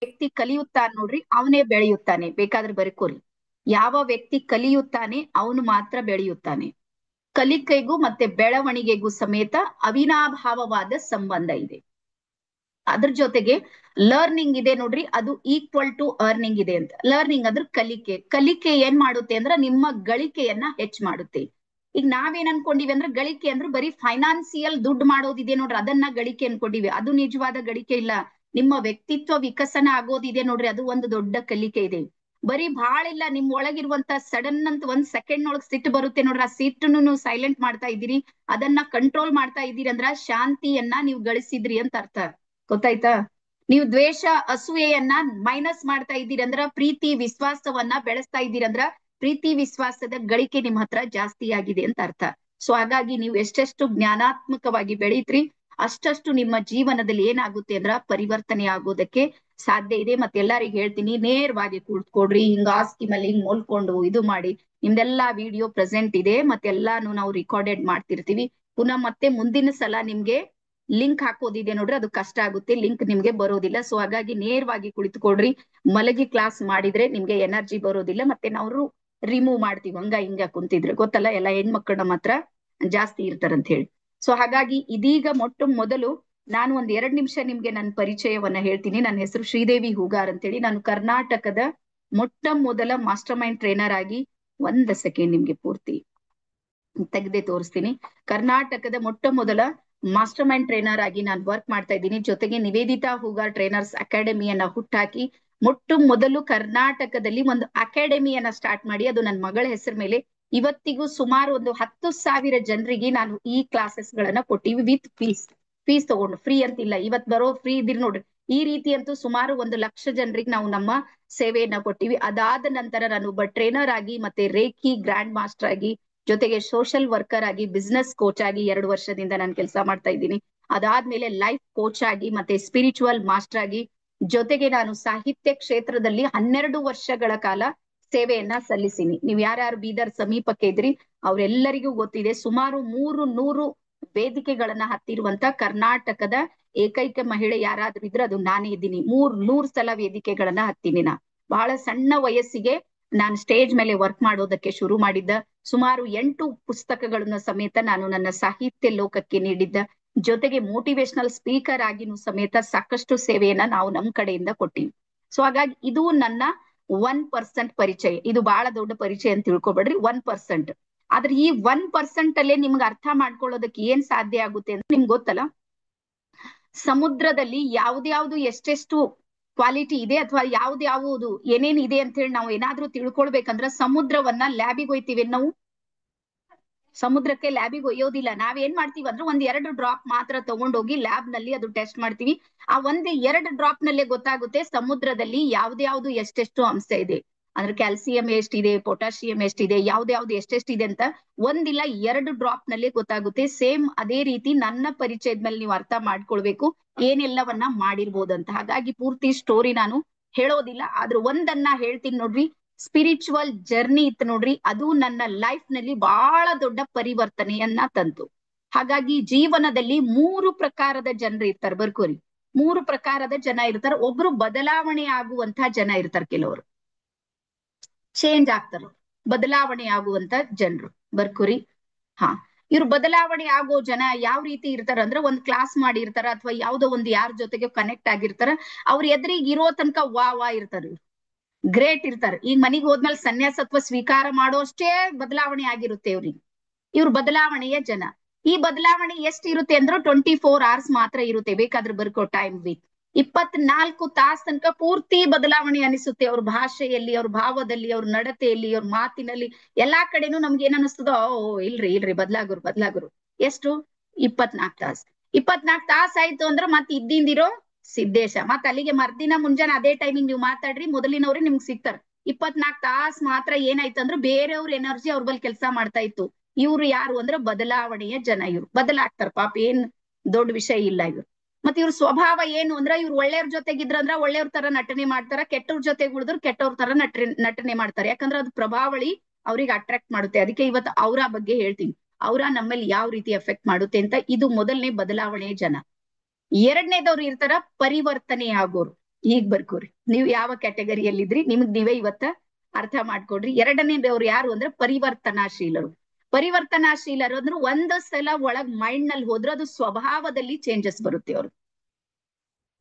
ವ್ಯಕ್ತಿ ಕಲಿಯುತ್ತಾನೆ ನೋಡ್ರಿ ಅವನೇ ಬೆಳೆಯುತ್ತಾನೆ. ಬೇಕಾದ್ರೆ ಬರ್ಕೋರಿ. ಯಾವ ವ್ಯಕ್ತಿ ಕಲಿಯುತ್ತಾನೆ ಅವನು ಮಾತ್ರ ಬೆಳೆಯುತ್ತಾನೆ. ಕಲಿಕೆಗೂ ಮತ್ತೆ ಬೆಳವಣಿಗೆಗೂ ಸಮೇತ ಅವಿನಾಭಾವವಾದ ಸಂಬಂಧ ಇದೆ. ಅದ್ರ ಜೊತೆಗೆ ಲರ್ನಿಂಗ್ ಇದೆ ನೋಡ್ರಿ, ಅದು ಈಕ್ವಲ್ ಟು ಅರ್ನಿಂಗ್ ಇದೆ ಅಂತ. ಲರ್ನಿಂಗ್ ಅಂದ್ರೆ ಕಲಿಕೆ. ಕಲಿಕೆ ಏನ್ ಮಾಡುತ್ತೆ ಅಂದ್ರೆ ನಿಮ್ಮ ಗಳಿಕೆಯನ್ನ ಹೆಚ್ಚು ಮಾಡುತ್ತೆ. ಈಗ ನಾವೇನ್ ಅನ್ಕೊಂಡಿವಿ ಅಂದ್ರೆ ಗಳಿಕೆ ಅಂದ್ರೆ ಬರೀ ಫೈನಾನ್ಸಿಯಲ್ ದುಡ್ಡು ಮಾಡೋದಿದೆ ನೋಡ್ರಿ, ಅದನ್ನ ಗಳಿಕೆ ಅನ್ಕೊಂಡಿವಿ. ಅದು ನಿಜವಾದ ಗಳಿಕೆ ಇಲ್ಲ. ನಿಮ್ಮ ವ್ಯಕ್ತಿತ್ವ ವಿಕಸನ ಆಗೋದಿದೆ ನೋಡ್ರಿ, ಅದು ಒಂದು ದೊಡ್ಡ ಕಲಿಕೆ ಇದೆ. ಬರೀ ಭಾಳ ಇಲ್ಲ, ನಿಮ್ ಒಳಗಿರುವಂತ ಸಡನ್ ಅಂತ ಒಂದ್ ಸೆಕೆಂಡ್ ಒಳಗ್ ಸಿಟ್ಟು ಬರುತ್ತೆ ನೋಡ್ರಿ, ಆ ಸಿಟ್ಟನ್ನು ನೀವು ಸೈಲೆಂಟ್ ಮಾಡ್ತಾ ಇದ್ದೀರಿ, ಅದನ್ನ ಕಂಟ್ರೋಲ್ ಮಾಡ್ತಾ ಇದ್ದೀರಿ ಅಂದ್ರ ಶಾಂತಿಯನ್ನ ನೀವು ಗಳಿಸಿದ್ರಿ ಅಂತ ಅರ್ಥ. ಗೊತ್ತಾಯ್ತಾ? ನೀವು ದ್ವೇಷ ಅಸೂಯೆಯನ್ನ ಮೈನಸ್ ಮಾಡ್ತಾ ಇದ್ದೀರಿ ಅಂದ್ರ ಪ್ರೀತಿ ವಿಶ್ವಾಸವನ್ನ ಬೆಳೆಸ್ತಾ ಇದ್ದೀರಿ ಅಂದ್ರ ಪ್ರೀತಿ ವಿಶ್ವಾಸದ ಗಳಿಕೆ ನಿಮ್ ಹತ್ರ ಜಾಸ್ತಿ ಆಗಿದೆ ಅಂತ ಅರ್ಥ. ಸೊ ಹಾಗಾಗಿ ನೀವು ಎಷ್ಟೆಷ್ಟು ಜ್ಞಾನಾತ್ಮಕವಾಗಿ ಬೆಳೀತ್ರಿ ಅಷ್ಟಷ್ಟು ನಿಮ್ಮ ಜೀವನದಲ್ಲಿ ಏನಾಗುತ್ತೆ ಅಂದ್ರ ಪರಿವರ್ತನೆ ಆಗೋದಕ್ಕೆ ಸಾಧ್ಯ ಇದೆ. ಮತ್ತೆ ಎಲ್ಲರಿಗೂ ಹೇಳ್ತೀನಿ, ನೇರವಾಗಿ ಕೂತ್ಕೊಡ್ರಿ. ಹಿಂಗ ಆಸ್ತಿ ಮೇಲೆ ಹಿಂಗ್ ಮಲ್ಕೊಂಡು ಇದು ಮಾಡಿ ನಿಮ್ದೆಲ್ಲಾ ವಿಡಿಯೋ ಪ್ರೆಸೆಂಟ್ ಇದೆ, ಮತ್ತೆ ಎಲ್ಲಾನು ನಾವು ರಿಕಾರ್ಡೆಡ್ ಮಾಡ್ತಿರ್ತೀವಿ. ಪುನಃ ಮತ್ತೆ ಮುಂದಿನ ಸಲ ನಿಮ್ಗೆ ಲಿಂಕ್ ಹಾಕೋದಿದೆ ನೋಡ್ರಿ, ಅದು ಕಷ್ಟ ಆಗುತ್ತೆ, ಲಿಂಕ್ ನಿಮ್ಗೆ ಬರೋದಿಲ್ಲ. ಸೊ ಹಾಗಾಗಿ ನೇರವಾಗಿ ಕುಳಿತುಕೊಡ್ರಿ. ಮಲಗಿ ಕ್ಲಾಸ್ ಮಾಡಿದ್ರೆ ನಿಮ್ಗೆ ಎನರ್ಜಿ ಬರೋದಿಲ್ಲ, ಮತ್ತೆ ನಾವು ರಿಮೂವ್ ಮಾಡ್ತೀವಿ. ಹಂಗ ಹಿಂಗ ಕುಂತಿದ್ರೆ ಗೊತ್ತಲ್ಲ, ಎಲ್ಲ ಹೆಣ್ಮಕ್ಳು ನಮ್ಮ ಹತ್ರ ಜಾಸ್ತಿ ಇರ್ತಾರಂತ ಹೇಳಿ. ಸೊ ಹಾಗಾಗಿ ಇದೀಗ ಮೊದಲು ನಾನು ಒಂದ್ 2 ನಿಮಿಷ ನಿಮ್ಗೆ ನನ್ನ ಪರಿಚಯವನ್ನ ಹೇಳ್ತೀನಿ. ನನ್ನ ಹೆಸರು ಶ್ರೀದೇವಿ ಹೂಗಾರ್ ಅಂತೇಳಿ. ನಾನು ಕರ್ನಾಟಕದ ಮೊದಲ ಮಾಸ್ಟರ್ ಮೈಂಡ್ ಟ್ರೈನರ್ ಆಗಿ, ಒಂದ್ ಸೆಕೆಂಡ್ ನಿಮ್ಗೆ ಪೂರ್ತಿ ತೆಗೆದೇ ತೋರಿಸ್ತೀನಿ. ಕರ್ನಾಟಕದ ಮೊದಲ ಮಾಸ್ಟರ್ ಮೈಂಡ್ ಟ್ರೈನರ್ ಆಗಿ ನಾನು ವರ್ಕ್ ಮಾಡ್ತಾ ಇದ್ದೀನಿ. ಜೊತೆಗೆ ನಿವೇದಿತಾ ಹೂಗಾರ್ ಟ್ರೈನರ್ಸ್ ಅಕಾಡೆಮಿಯನ್ನ ಹುಟ್ಟಾಕಿ ಮೊದಲು ಕರ್ನಾಟಕದಲ್ಲಿ ಒಂದು ಅಕಾಡೆಮಿಯನ್ನ ಸ್ಟಾರ್ಟ್ ಮಾಡಿ, ಅದು ನನ್ನ ಮಗಳ ಹೆಸರ ಮೇಲೆ ಇವತ್ತಿಗೂ ಸುಮಾರು ಒಂದು 10,000 ಜನರಿಗೆ ನಾನು ಈ ಕ್ಲಾಸಸ್ ಗಳನ್ನ ಕೊಟ್ಟಿವಿ ವಿತ್ ಫೀಸ್ ತಗೊಂಡು. ಫ್ರೀ ಅಂತಿಲ್ಲ, ಇವತ್ ಬರೋ ಫ್ರೀ ಇದಿರ್ ನೋಡ್ರಿ. ಈ ರೀತಿ ಅಂತೂ ಸುಮಾರು 1,00,000 ಜನರಿಗೆ ನಾವು ನಮ್ಮ ಸೇವೆಯನ್ನ ಕೊಟ್ಟಿವಿ. ಅದಾದ ನಂತರ ನಾನು ಒಬ್ಬ ಟ್ರೈನರ್ ಆಗಿ, ಮತ್ತೆ ರೇಖಿ ಗ್ರ್ಯಾಂಡ್ ಮಾಸ್ಟರ್ ಆಗಿ, ಜೊತೆಗೆ ಸೋಷಿಯಲ್ ವರ್ಕರ್ ಆಗಿ, ಬಿಸ್ನೆಸ್ ಕೋಚ್ ಆಗಿ 2 ವರ್ಷದಿಂದ ನಾನು ಕೆಲಸ ಮಾಡ್ತಾ ಇದ್ದೀನಿ. ಅದಾದ್ಮೇಲೆ ಲೈಫ್ ಕೋಚ್ ಆಗಿ, ಮತ್ತೆ ಸ್ಪಿರಿಚುವಲ್ ಮಾಸ್ಟರ್ ಆಗಿ, ಜೊತೆಗೆ ನಾನು ಸಾಹಿತ್ಯ ಕ್ಷೇತ್ರದಲ್ಲಿ 12 ವರ್ಷಗಳ ಕಾಲ ಸೇವೆಯನ್ನ ಸಲ್ಲಿಸಿನಿ. ನೀವು ಯಾರ್ಯಾರು ಬೀದರ್ ಸಮೀಪಕ್ಕೆ ಇದ್ರಿ ಅವ್ರೆಲ್ಲರಿಗೂ ಗೊತ್ತಿದೆ, ಸುಮಾರು 300 ವೇದಿಕೆಗಳನ್ನ ಹತ್ತಿರುವಂತ ಕರ್ನಾಟಕದ ಏಕೈಕ ಮಹಿಳೆ ಯಾರಾದ್ರೂ ಇದ್ರೆ ಅದು ನಾನೇ ಇದ್ದೀನಿ. 300 ಸಲ ವೇದಿಕೆಗಳನ್ನ ಹತ್ತೀನಿ. ಬಹಳ ಸಣ್ಣ ವಯಸ್ಸಿಗೆ ನಾನು ಸ್ಟೇಜ್ ಮೇಲೆ ವರ್ಕ್ ಮಾಡೋದಕ್ಕೆ ಶುರು ಮಾಡಿದ್ದ. ಸುಮಾರು 8 ಪುಸ್ತಕಗಳನ್ನ ಸಮೇತ ನಾನು ನನ್ನ ಸಾಹಿತ್ಯ ಲೋಕಕ್ಕೆ ನೀಡಿದ್ದ. ಜೊತೆಗೆ ಮೋಟಿವೇಶನಲ್ ಸ್ಪೀಕರ್ ಆಗಿನೂ ಸಮೇತ ಸಾಕಷ್ಟು ಸೇವೆಯನ್ನ ನಾವು ನಮ್ ಕಡೆಯಿಂದ ಕೊಟ್ಟಿವಿ. ಸೊ ಹಾಗಾಗಿ ಇದು ನನ್ನ 1% ಪರಿಚಯ. ಇದು ಬಹಳ ದೊಡ್ಡ ಪರಿಚಯ ಅಂತ ತಿಳ್ಕೊಬೇಡ್ರಿ, 1%. ಆದ್ರೆ ಈ 1% ಅಲ್ಲೇ ನಿಮ್ಗೆ ಅರ್ಥ ಮಾಡ್ಕೊಳ್ಳೋದಕ್ಕೆ ಏನ್ ಸಾಧ್ಯ ಆಗುತ್ತೆ ಅಂತ ನಿಮ್ಗೆ ಗೊತ್ತಲ್ಲ. ಸಮುದ್ರದಲ್ಲಿ ಯಾವ್ದ್ಯಾವ್ದು ಎಷ್ಟೆಷ್ಟು ಕ್ವಾಲಿಟಿ ಇದೆ ಅಥವಾ ಯಾವ್ದು ಏನೇನ್ ಇದೆ ಅಂತ ಹೇಳಿ ನಾವು ಏನಾದ್ರೂ ತಿಳ್ಕೊಳ್ಬೇಕಂದ್ರ ಸಮುದ್ರವನ್ನ ಲ್ಯಾಬಿಗೆ ಒಯ್ತೀವಿ ನಾವು. ಸಮುದ್ರಕ್ಕೆ ಲ್ಯಾಬಿಗೆ ಒಯ್ಯೋದಿಲ್ಲ. ನಾವೇನ್ ಮಾಡ್ತೀವಿ ಅಂದ್ರೆ 1-2 ಡ್ರಾಪ್ ಮಾತ್ರ ತಗೊಂಡೋಗಿ ಲ್ಯಾಬ್ ನಲ್ಲಿ ಅದು ಟೆಸ್ಟ್ ಮಾಡ್ತೀವಿ. ಆ 1-2 ಡ್ರಾಪ್ ನಲ್ಲೇ ಗೊತ್ತಾಗುತ್ತೆ ಸಮುದ್ರದಲ್ಲಿ ಯಾವ್ದ್ಯಾವ್ದು ಎಷ್ಟೆಷ್ಟು ಅಂಶ ಇದೆ, ಅಂದ್ರೆ ಕ್ಯಾಲ್ಸಿಯಂ ಎಷ್ಟಿದೆ, ಪೊಟ್ಯಾಷಿಯಂ ಎಷ್ಟಿದೆ, ಯಾವ್ದ್ಯಾವ್ದು ಎಷ್ಟೆಷ್ಟಿದೆ ಅಂತ 1-2 ಡ್ರಾಪ್ ನಲ್ಲಿ ಗೊತ್ತಾಗುತ್ತೆ. ಸೇಮ್ ಅದೇ ರೀತಿ ನನ್ನ ಪರಿಚಯದ ಮೇಲೆ ನೀವು ಅರ್ಥ ಮಾಡ್ಕೊಳ್ಬೇಕು ಏನೆಲ್ಲವನ್ನ ಮಾಡಿರ್ಬೋದಂತ. ಹಾಗಾಗಿ ಪೂರ್ತಿ ಸ್ಟೋರಿ ನಾನು ಹೇಳೋದಿಲ್ಲ, ಆದ್ರೂ ಒಂದನ್ನ ಹೇಳ್ತೀನಿ ನೋಡ್ರಿ. ಸ್ಪಿರಿಚುವಲ್ ಜರ್ನಿ ಇತ್ತು ನೋಡ್ರಿ, ಅದು ನನ್ನ ಲೈಫ್ ನಲ್ಲಿ ಬಹಳ ದೊಡ್ಡ ಪರಿವರ್ತನೆಯನ್ನ ತಂತು. ಹಾಗಾಗಿ ಜೀವನದಲ್ಲಿ 3 ಪ್ರಕಾರದ ಜನರು ಇರ್ತಾರೆ, ಬರ್ಕೋರಿ. 3 ಪ್ರಕಾರದ ಜನ ಇರ್ತಾರೆ. ಒಬ್ರು ಬದಲಾವಣೆ ಆಗುವಂತ ಜನ ಇರ್ತಾರೆ, ಕೆಲವರು ಚೇಂಜ್ ಆಗ್ತಾರ, ಬದಲಾವಣೆ ಆಗುವಂತ ಜನರು, ಬರ್ಕೋರಿ. ಹಾ, ಇವ್ರು ಬದಲಾವಣೆ ಆಗೋ ಜನ ಯಾವ ರೀತಿ ಇರ್ತಾರ ಅಂದ್ರೆ, ಒಂದ್ ಕ್ಲಾಸ್ ಮಾಡಿರ್ತಾರ ಅಥವಾ ಯಾವ್ದೋ ಒಂದು ಯಾರ ಜೊತೆಗೆ ಕನೆಕ್ಟ್ ಆಗಿರ್ತಾರ, ಅವ್ರ ಎದುರಿಗೆ ಇರೋ ತನಕ ವಾ ಇರ್ತಾರ, ಗ್ರೇಟ್ ಇರ್ತಾರೆ. ಈಗ ಮನಿಗ್ ಹೋದ್ಮೇಲೆ ಸನ್ಯಾಸತ್ವ ಸ್ವೀಕಾರ ಮಾಡೋ ಅಷ್ಟೇ ಬದಲಾವಣೆ ಆಗಿರುತ್ತೆ ಇವ್ರಿಗೆ. ಇವ್ರು ಬದಲಾವಣೆಯ ಜನ. ಈ ಬದಲಾವಣೆ ಎಷ್ಟು ಇರುತ್ತೆ ಅಂದ್ರೆ 24 hours ಮಾತ್ರ ಇರುತ್ತೆ. ಬೇಕಾದ್ರೆ ಬರ್ಕೋ ಟೈಮ್ ವೀಕ್ 24 ತಾಸು ತನಕ ಪೂರ್ತಿ ಬದಲಾವಣೆ ಅನಿಸುತ್ತೆ. ಅವ್ರ ಭಾಷೆಯಲ್ಲಿ, ಅವ್ರ ಭಾವದಲ್ಲಿ, ಅವ್ರ ನಡತೆಯಲ್ಲಿ, ಅವ್ರ ಮಾತಿನಲ್ಲಿ, ಎಲ್ಲಾ ಕಡೆನೂ ನಮ್ಗೆ ಏನ್ ಅನಿಸ್ತದೋ, ಇಲ್ರಿ ಬದ್ಲಾಗುರು. ಎಷ್ಟು? 24 ತಾಸು. 24 ತಾಸು ಆಯ್ತು ಅಂದ್ರೆ ಮತ್ತೆ ಇದ್ದಿಂದಿರೋ ಸಿದ್ದೇಶ. ಮತ್ ಅಲ್ಲಿಗೆ ಮರ್ದಿನ ಮುಂಜಾನೆ ಅದೇ ಟೈಮಿಂಗ್ ನೀವು ಮಾತಾಡ್ರಿ, ಮೊದಲಿನವ್ರೆ ನಿಮ್ಗೆ ಸಿಗ್ತಾರ. 24 ತಾಸು ಮಾತ್ರ ಏನಾಯ್ತು ಅಂದ್ರೆ ಬೇರೆಯವ್ರ ಎನರ್ಜಿ ಅವ್ರ ಬಲ್ಲಿ ಕೆಲಸ ಮಾಡ್ತಾ ಇತ್ತು. ಇವ್ರು ಯಾರು ಅಂದ್ರೆ ಬದಲಾವಣೆಯ ಜನ. ಇವ್ರು ಬದಲಾಗ್ತಾರ, ಪಾಪ ಏನ್ ದೊಡ್ಡ ವಿಷಯ ಇಲ್ಲ ಇವ್ರು. ಮತ್ತೆ ಇವ್ರ ಸ್ವಭಾವ ಏನು ಅಂದ್ರೆ, ಇವ್ರು ಒಳ್ಳೆಯವ್ರ ಜೊತೆಗಿದ್ರಂದ್ರ ಒಳ್ಳೆಯವ್ರ ತರ ನಟನೆ ಮಾಡ್ತಾರ, ಕೆಟ್ಟವ್ರ ಜೊತೆಗೆ ಉಳಿದ್ರು ಕೆಟ್ಟವ್ರ ತರ ನಟನೆ ಮಾಡ್ತಾರೆ. ಯಾಕಂದ್ರೆ ಅದು ಪ್ರಭಾವಳಿ ಅವ್ರಿಗೆ ಅಟ್ರಾಕ್ಟ್ ಮಾಡುತ್ತೆ. ಅದಕ್ಕೆ ಇವತ್ತು ಅವರ ಬಗ್ಗೆ ಹೇಳ್ತೀನಿ, ಅವರ ನಮ್ಮಲ್ಲಿ ಯಾವ ರೀತಿ ಎಫೆಕ್ಟ್ ಮಾಡುತ್ತೆ ಅಂತ. ಇದು ಮೊದಲನೇ ಬದಲಾವಣೆಯ ಜನ. ಎರಡನೇದವ್ರು ಇರ್ತಾರ ಪರಿವರ್ತನೆ ಆಗೋರು. ಈಗ ಬರ್ಕೋರಿ, ನೀವು ಯಾವ ಕ್ಯಾಟಗರಿಯಲ್ಲಿದ್ರಿ ನಿಮಗ್ ನೀವೇ ಇವತ್ತ ಅರ್ಥ ಮಾಡ್ಕೊಡ್ರಿ. ಎರಡನೇದವ್ರು ಯಾರು ಅಂದ್ರೆ ಪರಿವರ್ತನಾಶೀಲರು. ಪರಿವರ್ತನಾಶೀಲರು ಅಂದ್ರೆ ಒಂದ್ ಸಲ ಒಳಗ್ ಮೈಂಡ್ ನಲ್ಲಿ ಹೋದ್ರೆ ಅದು ಸ್ವಭಾವದಲ್ಲಿ ಚೇಂಜಸ್ ಬರುತ್ತೆ.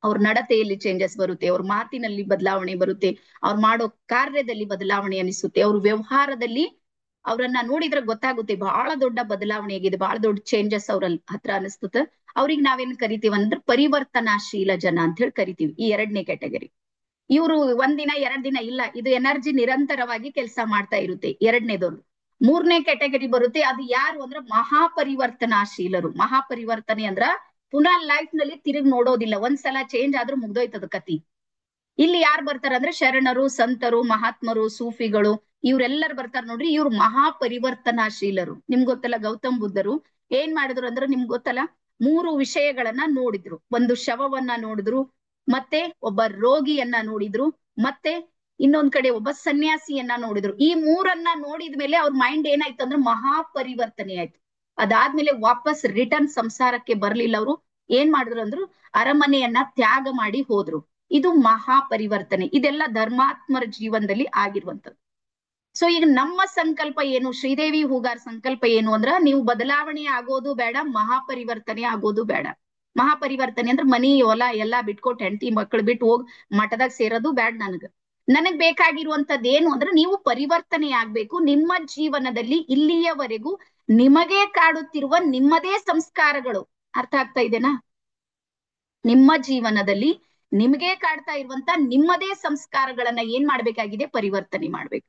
ಅವ್ರ ನಡತೆಯಲ್ಲಿ ಚೇಂಜಸ್ ಬರುತ್ತೆ, ಅವ್ರ ಮಾತಿನಲ್ಲಿ ಬದಲಾವಣೆ ಬರುತ್ತೆ, ಅವ್ರು ಮಾಡೋ ಕಾರ್ಯದಲ್ಲಿ ಬದಲಾವಣೆ ಅನಿಸುತ್ತೆ, ಅವ್ರ ವ್ಯವಹಾರದಲ್ಲಿ ಅವ್ರನ್ನ ನೋಡಿದ್ರೆ ಗೊತ್ತಾಗುತ್ತೆ ಬಹಳ ದೊಡ್ಡ ಬದಲಾವಣೆ ಆಗಿದೆ, ಬಹಳ ದೊಡ್ಡ ಚೇಂಜಸ್ ಅವ್ರಲ್ಲಿ ಹತ್ರ ಅನಿಸ್ತದ. ಅವ್ರಿಗೆ ನಾವೇನ್ ಕರಿತೀವಿ ಅಂದ್ರೆ ಪರಿವರ್ತನಾಶೀಲ ಜನ ಅಂತ ಹೇಳಿ ಕರಿತೀವಿ. ಈ ಎರಡನೇ ಕ್ಯಾಟಗರಿ. ಇವರು ಒಂದಿನ ಎರಡ್ ದಿನ ಇಲ್ಲ, ಇದು ಎನರ್ಜಿ ನಿರಂತರವಾಗಿ ಕೆಲಸ ಮಾಡ್ತಾ ಇರುತ್ತೆ. ಎರಡನೇದವ್ರು. ಮೂರನೇ ಕ್ಯಾಟಗರಿ ಬರುತ್ತೆ, ಅದು ಯಾರು ಅಂದ್ರೆ ಮಹಾಪರಿವರ್ತನಾಶೀಲರು. ಮಹಾಪರಿವರ್ತನೆ ಅಂದ್ರ ಪುನಃ ಲೈಫ್ ನಲ್ಲಿ ತಿರುಗಿ ನೋಡೋದಿಲ್ಲ, ಒಂದ್ಸಲ ಚೇಂಜ್ ಆದ್ರೂ ಮುಗ್ದೋಯ್ತದ ಕತಿ. ಇಲ್ಲಿ ಯಾರು ಬರ್ತಾರ ಅಂದ್ರೆ ಶರಣರು, ಸಂತರು, ಮಹಾತ್ಮರು, ಸೂಫಿಗಳು, ಇವ್ರೆಲ್ಲರು ಬರ್ತಾರ ನೋಡ್ರಿ. ಇವ್ರು ಮಹಾಪರಿವರ್ತನಾಶೀಲರು. ನಿಮ್ಗ್ ಗೊತ್ತಲ್ಲ, ಗೌತಮ್ ಬುದ್ಧರು ಏನ್ ಮಾಡಿದ್ರು ಅಂದ್ರೆ ನಿಮ್ಗ್ ಗೊತ್ತಲ್ಲ, 3 ವಿಷಯಗಳನ್ನ ನೋಡಿದ್ರು. ಒಂದು ಶವವನ್ನ ನೋಡಿದ್ರು, ಮತ್ತೆ ಒಬ್ಬ ರೋಗಿಯನ್ನ ನೋಡಿದ್ರು, ಮತ್ತೆ ಇನ್ನೊಂದ್ ಕಡೆ ಒಬ್ಬ ಸನ್ಯಾಸಿಯನ್ನ ನೋಡಿದ್ರು. ಈ 3 ನೋಡಿದ್ಮೇಲೆ ಅವ್ರ ಮೈಂಡ್ ಏನಾಯ್ತು ಅಂದ್ರೆ ಮಹಾಪರಿವರ್ತನೆ ಆಯ್ತು. ಅದಾದ್ಮೇಲೆ ವಾಪಸ್ ರಿಟರ್ನ್ ಸಂಸಾರಕ್ಕೆ ಬರ್ಲಿಲ್ಲ. ಅವರು ಏನ್ ಮಾಡಿದ್ರು ಅಂದ್ರು ಅರಮನೆಯನ್ನ ತ್ಯಾಗ ಮಾಡಿ ಹೋದ್ರು. ಇದು ಮಹಾಪರಿವರ್ತನೆ. ಇದೆಲ್ಲ ಧರ್ಮಾತ್ಮರ ಜೀವನದಲ್ಲಿ ಆಗಿರುವಂತದ್ದು. ಸೊ ಈಗ ನಮ್ಮ ಸಂಕಲ್ಪ ಏನು, ಶ್ರೀದೇವಿ ಹೂಗಾರ್ ಸಂಕಲ್ಪ ಏನು ಅಂದ್ರ, ನೀವು ಬದಲಾವಣೆ ಆಗೋದು ಬೇಡ, ಮಹಾಪರಿವರ್ತನೆ ಆಗೋದು ಬೇಡ. ಮಹಾಪರಿವರ್ತನೆ ಅಂದ್ರೆ ಮನಿ ಹೊಲ ಎಲ್ಲಾ ಬಿಟ್ಕೊಟ್ಟು ಹೆಂಡತಿ ಮಕ್ಕಳು ಬಿಟ್ಟು ಹೋಗ್ ಮಠದಾಗ ಸೇರೋದು ಬೇಡ. ನನಗ್ ಬೇಕಾಗಿರುವಂತದ್ದು ಏನು ಅಂದ್ರೆ ನೀವು ಪರಿವರ್ತನೆ ಆಗ್ಬೇಕು. ನಿಮ್ಮ ಜೀವನದಲ್ಲಿ ಇಲ್ಲಿಯವರೆಗೂ ನಿಮಗೆ ಕಾಡುತ್ತಿರುವ ನಿಮ್ಮದೇ ಸಂಸ್ಕಾರಗಳು, ಅರ್ಥ ಆಗ್ತಾ ಇದೆನಾ? ನಿಮ್ಮ ಜೀವನದಲ್ಲಿ ನಿಮಗೆ ಕಾಡ್ತಾ ಇರುವಂತ ನಿಮ್ಮದೇ ಸಂಸ್ಕಾರಗಳನ್ನ ಏನ್ ಮಾಡ್ಬೇಕಾಗಿದೆ, ಪರಿವರ್ತನೆ ಮಾಡ್ಬೇಕು.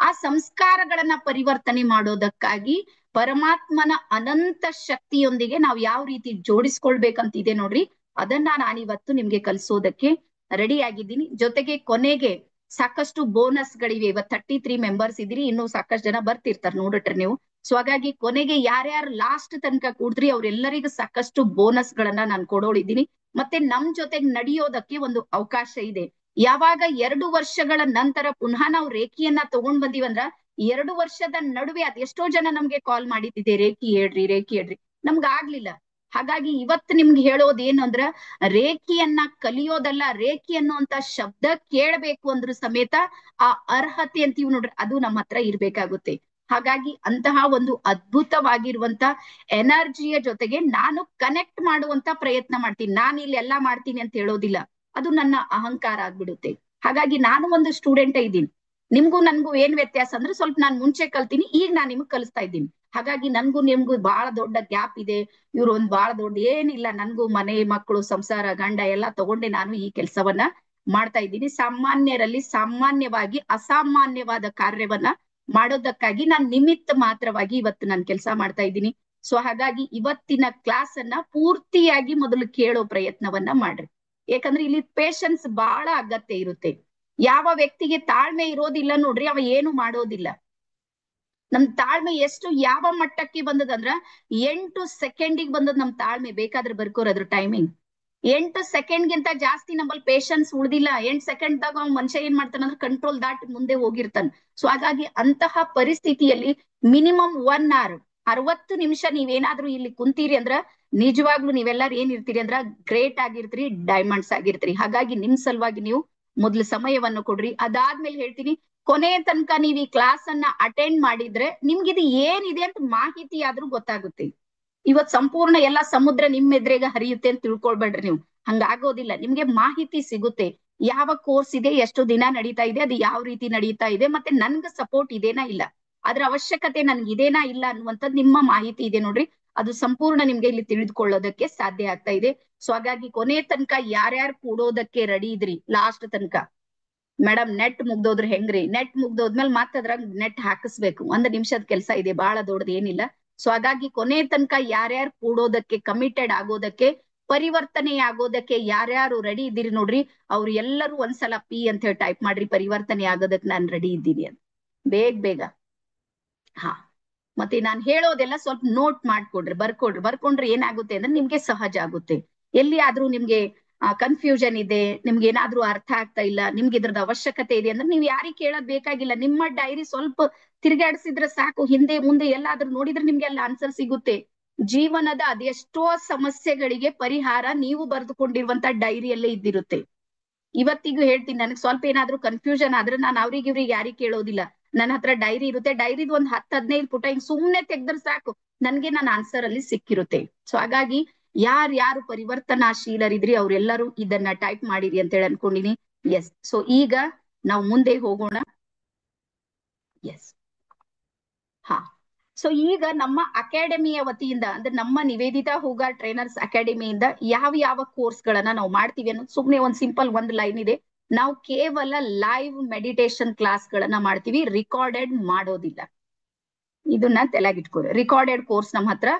ಆ ಸಂಸ್ಕಾರಗಳನ್ನ ಪರಿವರ್ತನೆ ಮಾಡೋದಕ್ಕಾಗಿ ಪರಮಾತ್ಮನ ಅನಂತ ಶಕ್ತಿಯೊಂದಿಗೆ ನಾವು ಯಾವ ರೀತಿ ಜೋಡಿಸ್ಕೊಳ್ಬೇಕಂತಿದೆ ನೋಡ್ರಿ, ಅದನ್ನ ನಾನಿವತ್ತು ನಿಮ್ಗೆ ಕಲಿಸೋದಕ್ಕೆ ರೆಡಿ ಆಗಿದ್ದೀನಿ. ಜೊತೆಗೆ ಕೊನೆಗೆ ಸಾಕಷ್ಟು ಬೋನಸ್ ಗಳಿವೆ. ಇವತ್ತು 33 ಮೆಂಬರ್ಸ್ ಇದ್ರಿ, ಇನ್ನೂ ಸಾಕಷ್ಟು ಜನ ಬರ್ತಿರ್ತಾರೆ ನೋಡಿಟ್ರಿ ನೀವು. ಸೊ ಹಾಗಾಗಿ ಕೊನೆಗೆ ಯಾರ್ಯಾರು ಲಾಸ್ಟ್ ತನಕ ಕೂಡ್ತ್ರಿ ಅವ್ರೆಲ್ಲರಿಗೂ ಸಾಕಷ್ಟು ಬೋನಸ್ ಗಳನ್ನ ನಾನು ಕೊಡೋಳಿದ್ದೀನಿ. ಮತ್ತೆ ನಮ್ ಜೊತೆಗೆ ನಡೆಯೋದಕ್ಕೆ ಒಂದು ಅವಕಾಶ ಇದೆ. ಯಾವಾಗ 2 ವರ್ಷಗಳ ನಂತರ ಪುನಃ ನಾವು ರೇಖಿಯನ್ನ ತಗೊಂಡ್ ಬಂದಿವಂದ್ರ, 2 ವರ್ಷದ ನಡುವೆ ಅದೆಷ್ಟೋ ಜನ ನಮ್ಗೆ ಕಾಲ್ ಮಾಡಿದ್ದಿದೆ, ರೇಖಿ ಹೇಳ್ರಿ ರೇಖಿ ಹೇಳ್ರಿ, ನಮ್ಗ ಆಗ್ಲಿಲ್ಲ. ಹಾಗಾಗಿ ಇವತ್ತು ನಿಮ್ಗೆ ಹೇಳೋದು ಏನು ಅಂದ್ರ, ರೇಖಿಯನ್ನ ಕಲಿಯೋದಲ್ಲ, ರೇಖಿ ಅನ್ನುವಂತ ಶಬ್ದ ಕೇಳಬೇಕು ಅಂದ್ರೂ ಸಮೇತ ಆ ಅರ್ಹತೆ ಅಂತೀವಿ ನೋಡ್ರಿ, ಅದು ನಮ್ಮ ಹತ್ರ ಇರ್ಬೇಕಾಗುತ್ತೆ. ಹಾಗಾಗಿ ಅಂತಹ ಒಂದು ಅದ್ಭುತವಾಗಿರುವಂತ ಎನರ್ಜಿಯ ಜೊತೆಗೆ ನಾನು ಕನೆಕ್ಟ್ ಮಾಡುವಂತ ಪ್ರಯತ್ನ ಮಾಡ್ತೀನಿ. ನಾನು ಇಲ್ಲಿ ಎಲ್ಲಾ ಮಾಡ್ತೀನಿ ಅಂತ ಹೇಳೋದಿಲ್ಲ, ಅದು ನನ್ನ ಅಹಂಕಾರ ಆಗ್ಬಿಡುತ್ತೆ. ಹಾಗಾಗಿ ನಾನು ಒಂದು ಸ್ಟೂಡೆಂಟ್ ಇದ್ದೀನಿ. ನಿಮ್ಗೂ ನನ್ಗೂ ಏನ್ ವ್ಯತ್ಯಾಸ ಅಂದ್ರೆ, ಸ್ವಲ್ಪ ನಾನು ಮುಂಚೆ ಕಲ್ತೀನಿ, ಈಗ ನಾನು ನಿಮ್ಗೆ ಕಲಿಸ್ತಾ ಇದ್ದೀನಿ. ಹಾಗಾಗಿ ನನ್ಗೂ ನಿಮ್ಗೂ ಬಹಳ ದೊಡ್ಡ ಗ್ಯಾಪ್ ಇದೆ. ಇವ್ರು ಒಂದ್ ಬಹಳ ದೊಡ್ಡ ಏನಿಲ್ಲ, ನನ್ಗೂ ಮನೆ ಮಕ್ಕಳು ಸಂಸಾರ ಗಂಡ ಎಲ್ಲಾ ತಗೊಂಡೆ ನಾನು ಈ ಕೆಲಸವನ್ನ ಮಾಡ್ತಾ ಇದ್ದೀನಿ. ಸಾಮಾನ್ಯರಲ್ಲಿ ಸಾಮಾನ್ಯವಾಗಿ ಅಸಾಮಾನ್ಯವಾದ ಕಾರ್ಯವನ್ನ ಮಾಡೋದಕ್ಕಾಗಿ ನಾನು ನಿಮಿತ್ತ ಮಾತ್ರವಾಗಿ ಇವತ್ತು ನಾನು ಕೆಲಸ ಮಾಡ್ತಾ ಇದ್ದೀನಿ. ಸೊ ಹಾಗಾಗಿ ಇವತ್ತಿನ ಕ್ಲಾಸ್ ಅನ್ನ ಪೂರ್ತಿಯಾಗಿ ಮೊದಲು ಕೇಳೋ ಪ್ರಯತ್ನವನ್ನ ಮಾಡ್ರಿ. ಯಾಕಂದ್ರೆ ಇಲ್ಲಿ ಪೇಶನ್ಸ್ ಬಹಳ ಅಗತ್ಯ ಇರುತ್ತೆ. ಯಾವ ವ್ಯಕ್ತಿಗೆ ತಾಳ್ಮೆ ಇರೋದಿಲ್ಲ ನೋಡ್ರಿ, ಅವ ಏನು ಮಾಡೋದಿಲ್ಲ. ನಮ್ ತಾಳ್ಮೆ ಎಷ್ಟು ಯಾವ ಮಟ್ಟಕ್ಕೆ ಬಂದದಂದ್ರ 8 ಸೆಕೆಂಡಿಗೆ ಬಂದದ್ ನಮ್ ತಾಳ್ಮೆ. ಬೇಕಾದ್ರೆ ಬರ್ಕೋರದ್ರ ಟೈಮಿಂಗ್ 8 ಸೆಕೆಂಡ್ಗಿಂತ ಜಾಸ್ತಿ ನಮ್ಮಲ್ಲಿ ಪೇಶನ್ಸ್ ಉಳ್ದಿಲ್ಲ. 8 ಸೆಕೆಂಡ್ದಾಗ ಅವ್ನ ಮನುಷ್ಯ ಏನ್ ಮಾಡ್ತಾನಂದ್ರೆ ಕಂಟ್ರೋಲ್ ದಾಟಿ ಮುಂದೆ ಹೋಗಿರ್ತಾನ. ಸೊ ಹಾಗಾಗಿ ಅಂತಹ ಪರಿಸ್ಥಿತಿಯಲ್ಲಿ ಮಿನಿಮಮ್ 1 hour 60 ನಿಮಿಷ ನೀವೇನಾದ್ರೂ ಇಲ್ಲಿ ಕುಂತೀರಿ ಅಂದ್ರ ನಿಜವಾಗ್ಲೂ ನೀವೆಲ್ಲಾರು ಏನ್ ಇರ್ತೀರಿ ಅಂದ್ರ ಗ್ರೇಟ್ ಆಗಿರ್ತೀರಿ, ಡೈಮಂಡ್ಸ್ ಆಗಿರ್ತೀರಿ. ಹಾಗಾಗಿ ನಿಮ್ ಸಲುವಾಗಿ ನೀವು ಮೊದ್ಲು ಸಮಯವನ್ನು ಕೊಡ್ರಿ. ಅದಾದ್ಮೇಲೆ ಹೇಳ್ತೀನಿ, ಕೊನೆಯ ತನಕ ನೀವ್ ಈ ಕ್ಲಾಸ್ ಅನ್ನ ಅಟೆಂಡ್ ಮಾಡಿದ್ರೆ ನಿಮ್ಗಿದು ಏನಿದೆ ಅಂತ ಮಾಹಿತಿ ಆದ್ರೂ ಗೊತ್ತಾಗುತ್ತೆ. ಇವತ್ ಸಂಪೂರ್ಣ ಎಲ್ಲಾ ಸಮುದ್ರ ನಿಮ್ ಎದುರಿಗೆ ಹರಿಯುತ್ತೆ ಅಂತ ತಿಳ್ಕೊಳ್ಬೇಡ್ರಿ ನೀವು. ಹಂಗಾಗೋದಿಲ್ಲ. ನಿಮ್ಗೆ ಮಾಹಿತಿ ಸಿಗುತ್ತೆ, ಯಾವ ಕೋರ್ಸ್ ಇದೆ, ಎಷ್ಟು ದಿನ ನಡೀತಾ ಇದೆ, ಅದು ಯಾವ ರೀತಿ ನಡೀತಾ ಇದೆ, ಮತ್ತೆ ನನ್ಗ ಸಪೋರ್ಟ್ ಇದೇನಾ ಇಲ್ಲ, ಅದ್ರ ಅವಶ್ಯಕತೆ ನನ್ಗೆ ಇದೇನಾ ಇಲ್ಲ ಅನ್ನುವಂಥದ್ದು ನಿಮ್ಮ ಮಾಹಿತಿ ಇದೆ ನೋಡ್ರಿ. ಅದು ಸಂಪೂರ್ಣ ನಿಮ್ಗೆ ಇಲ್ಲಿ ತಿಳಿದುಕೊಳ್ಳೋದಕ್ಕೆ ಸಾಧ್ಯ ಆಗ್ತಾ ಇದೆ. ಸೊ ಹಾಗಾಗಿ ಕೊನೆ ತನಕ ಯಾರ್ಯಾರು ಕೂಡೋದಕ್ಕೆ ರೆಡಿ ಇದ್ರಿ ಲಾಸ್ಟ್ ತನಕ, ಮೇಡಮ್ ನೆಟ್ ಮುಗ್ದೋದ್ರ ಹೆಂಗ್ರಿ, ನೆಟ್ ಮುಗ್ದೋದ್ಮೇಲೆ ಮತ್ತದ್ರಾಗ ನೆಟ್ ಹಾಕಿಸ್ಬೇಕು, 1 ನಿಮಿಷದ ಕೆಲಸ ಇದೆ, ಬಹಳ ದೊಡ್ಡದು ಏನಿಲ್ಲ. ಸೊ ಹಾಗಾಗಿ ಕೊನೆ ತನಕ ಯಾರ್ಯಾರು ಕೂಡೋದಕ್ಕೆ ಕಮಿಟೆಡ್ ಆಗೋದಕ್ಕೆ, ಪರಿವರ್ತನೆ ಆಗೋದಕ್ಕೆ ಯಾರ್ಯಾರು ರೆಡಿ ಇದ್ದೀರಿ ನೋಡ್ರಿ, ಅವ್ರು ಎಲ್ಲರೂ ಒಂದ್ಸಲ ಪಿ ಅಂತ ಹೇಳಿ ಟೈಪ್ ಮಾಡ್ರಿ, ಪರಿವರ್ತನೆ ಆಗೋದಕ್ಕೆ ನಾನು ರೆಡಿ ಇದ್ದೀನಿ ಅಂತ ಬೇಗ ಬೇಗ. ಹಾ, ಮತ್ತೆ ನಾನು ಹೇಳೋದೆಲ್ಲ ಸ್ವಲ್ಪ ನೋಟ್ ಮಾಡ್ಕೊಡ್ರಿ, ಬರ್ಕೊಂಡ್ರೆ ಏನಾಗುತ್ತೆ ಅಂದ್ರೆ ನಿಮ್ಗೆ ಸಹಜ ಆಗುತ್ತೆ. ಎಲ್ಲಿ ಆದ್ರೂ ನಿಮ್ಗೆ ಕನ್ಫ್ಯೂಷನ್ ಇದೆ, ನಿಮ್ಗೆ ಏನಾದ್ರೂ ಅರ್ಥ ಆಗ್ತಾ ಇಲ್ಲ, ನಿಮ್ಗೆ ಇದ್ರದ್ದು ಅವಶ್ಯಕತೆ ಇದೆ ಅಂದ್ರೆ ನೀವ್ ಯಾರಿಗೆ ಕೇಳೋದ್ ಬೇಕಾಗಿಲ್ಲ. ನಿಮ್ಮ ಡೈರಿ ಸ್ವಲ್ಪ ತಿರ್ಗಾಡಿಸಿದ್ರೆ ಸಾಕು, ಹಿಂದೆ ಮುಂದೆ ಎಲ್ಲಾದ್ರೂ ನೋಡಿದ್ರೆ ನಿಮ್ಗೆ ಎಲ್ಲ ಆನ್ಸರ್ ಸಿಗುತ್ತೆ. ಜೀವನದ ಅದೆಷ್ಟೋ ಸಮಸ್ಯೆಗಳಿಗೆ ಪರಿಹಾರ ನೀವು ಬರೆದುಕೊಂಡಿರುವಂತ ಡೈರಿಯಲ್ಲೇ ಇದ್ದಿರುತ್ತೆ. ಇವತ್ತಿಗೂ ಹೇಳ್ತೀನಿ, ನನಗೆ ಸ್ವಲ್ಪ ಏನಾದ್ರೂ ಕನ್ಫ್ಯೂಷನ್ ಆದ್ರೆ ನಾನು ಅವ್ರಿಗೆ ಇವ್ರಿಗೆ ಯಾರಿಗೆ ಕೇಳೋದಿಲ್ಲ. ನನ್ನ ಹತ್ರ ಡೈರಿ ಇರುತ್ತೆ, ಡೈರಿದ್ ಒಂದ್ 10-15 ಪುಟ ಹಿಂಗ್ ಸುಮ್ನೆ ತೆಗ್ದ್ರೆ ಸಾಕು, ನನ್ಗೆ ನನ್ನ ಆನ್ಸರ್ ಅಲ್ಲಿ ಸಿಕ್ಕಿರುತ್ತೆ. ಸೊ ಹಾಗಾಗಿ ಯಾರು ಪರಿವರ್ತನಾಶೀಲರಿದ್ರಿ ಅವ್ರೆಲ್ಲರೂ ಇದನ್ನ ಟೈಪ್ ಮಾಡಿರಿ ಅಂತ ಹೇಳಿ ಅನ್ಕೊಂಡಿನಿ. ಎಸ್, ಸೊ ಈಗ ನಾವು ಮುಂದೆ ಹೋಗೋಣ. ಎಸ್, ಹಾ. ಸೊ ಈಗ ನಮ್ಮ ಅಕಾಡೆಮಿಯ ವತಿಯಿಂದ, ಅಂದ್ರೆ ನಮ್ಮ ನಿವೇದಿತಾ ಹೂಗಾರ್ ಟ್ರೈನರ್ಸ್ ಅಕಾಡೆಮಿಯಿಂದ ಯಾವ ಕೋರ್ಸ್ ಗಳನ್ನ ನಾವು ಮಾಡ್ತೀವಿ ಅನ್ನೋದು ಸುಮ್ನೆ ಒಂದ್ ಸಿಂಪಲ್ ಒಂದ್ ಲೈನ್ ಇದೆ. ನಾವು ಕೇವಲ ಲೈವ್ ಮೆಡಿಟೇಷನ್ ಕ್ಲಾಸ್ ಗಳನ್ನ ಮಾಡ್ತೀವಿ, ರಿಕಾರ್ಡೆಡ್ ಮಾಡೋದಿಲ್ಲ. ಇದನ್ನ ತಲೆಗಿಟ್ಕೊರಿ. ರಿಕಾರ್ಡೆಡ್ ಕೋರ್ಸ್ ನಮ್ಮ ಹತ್ರ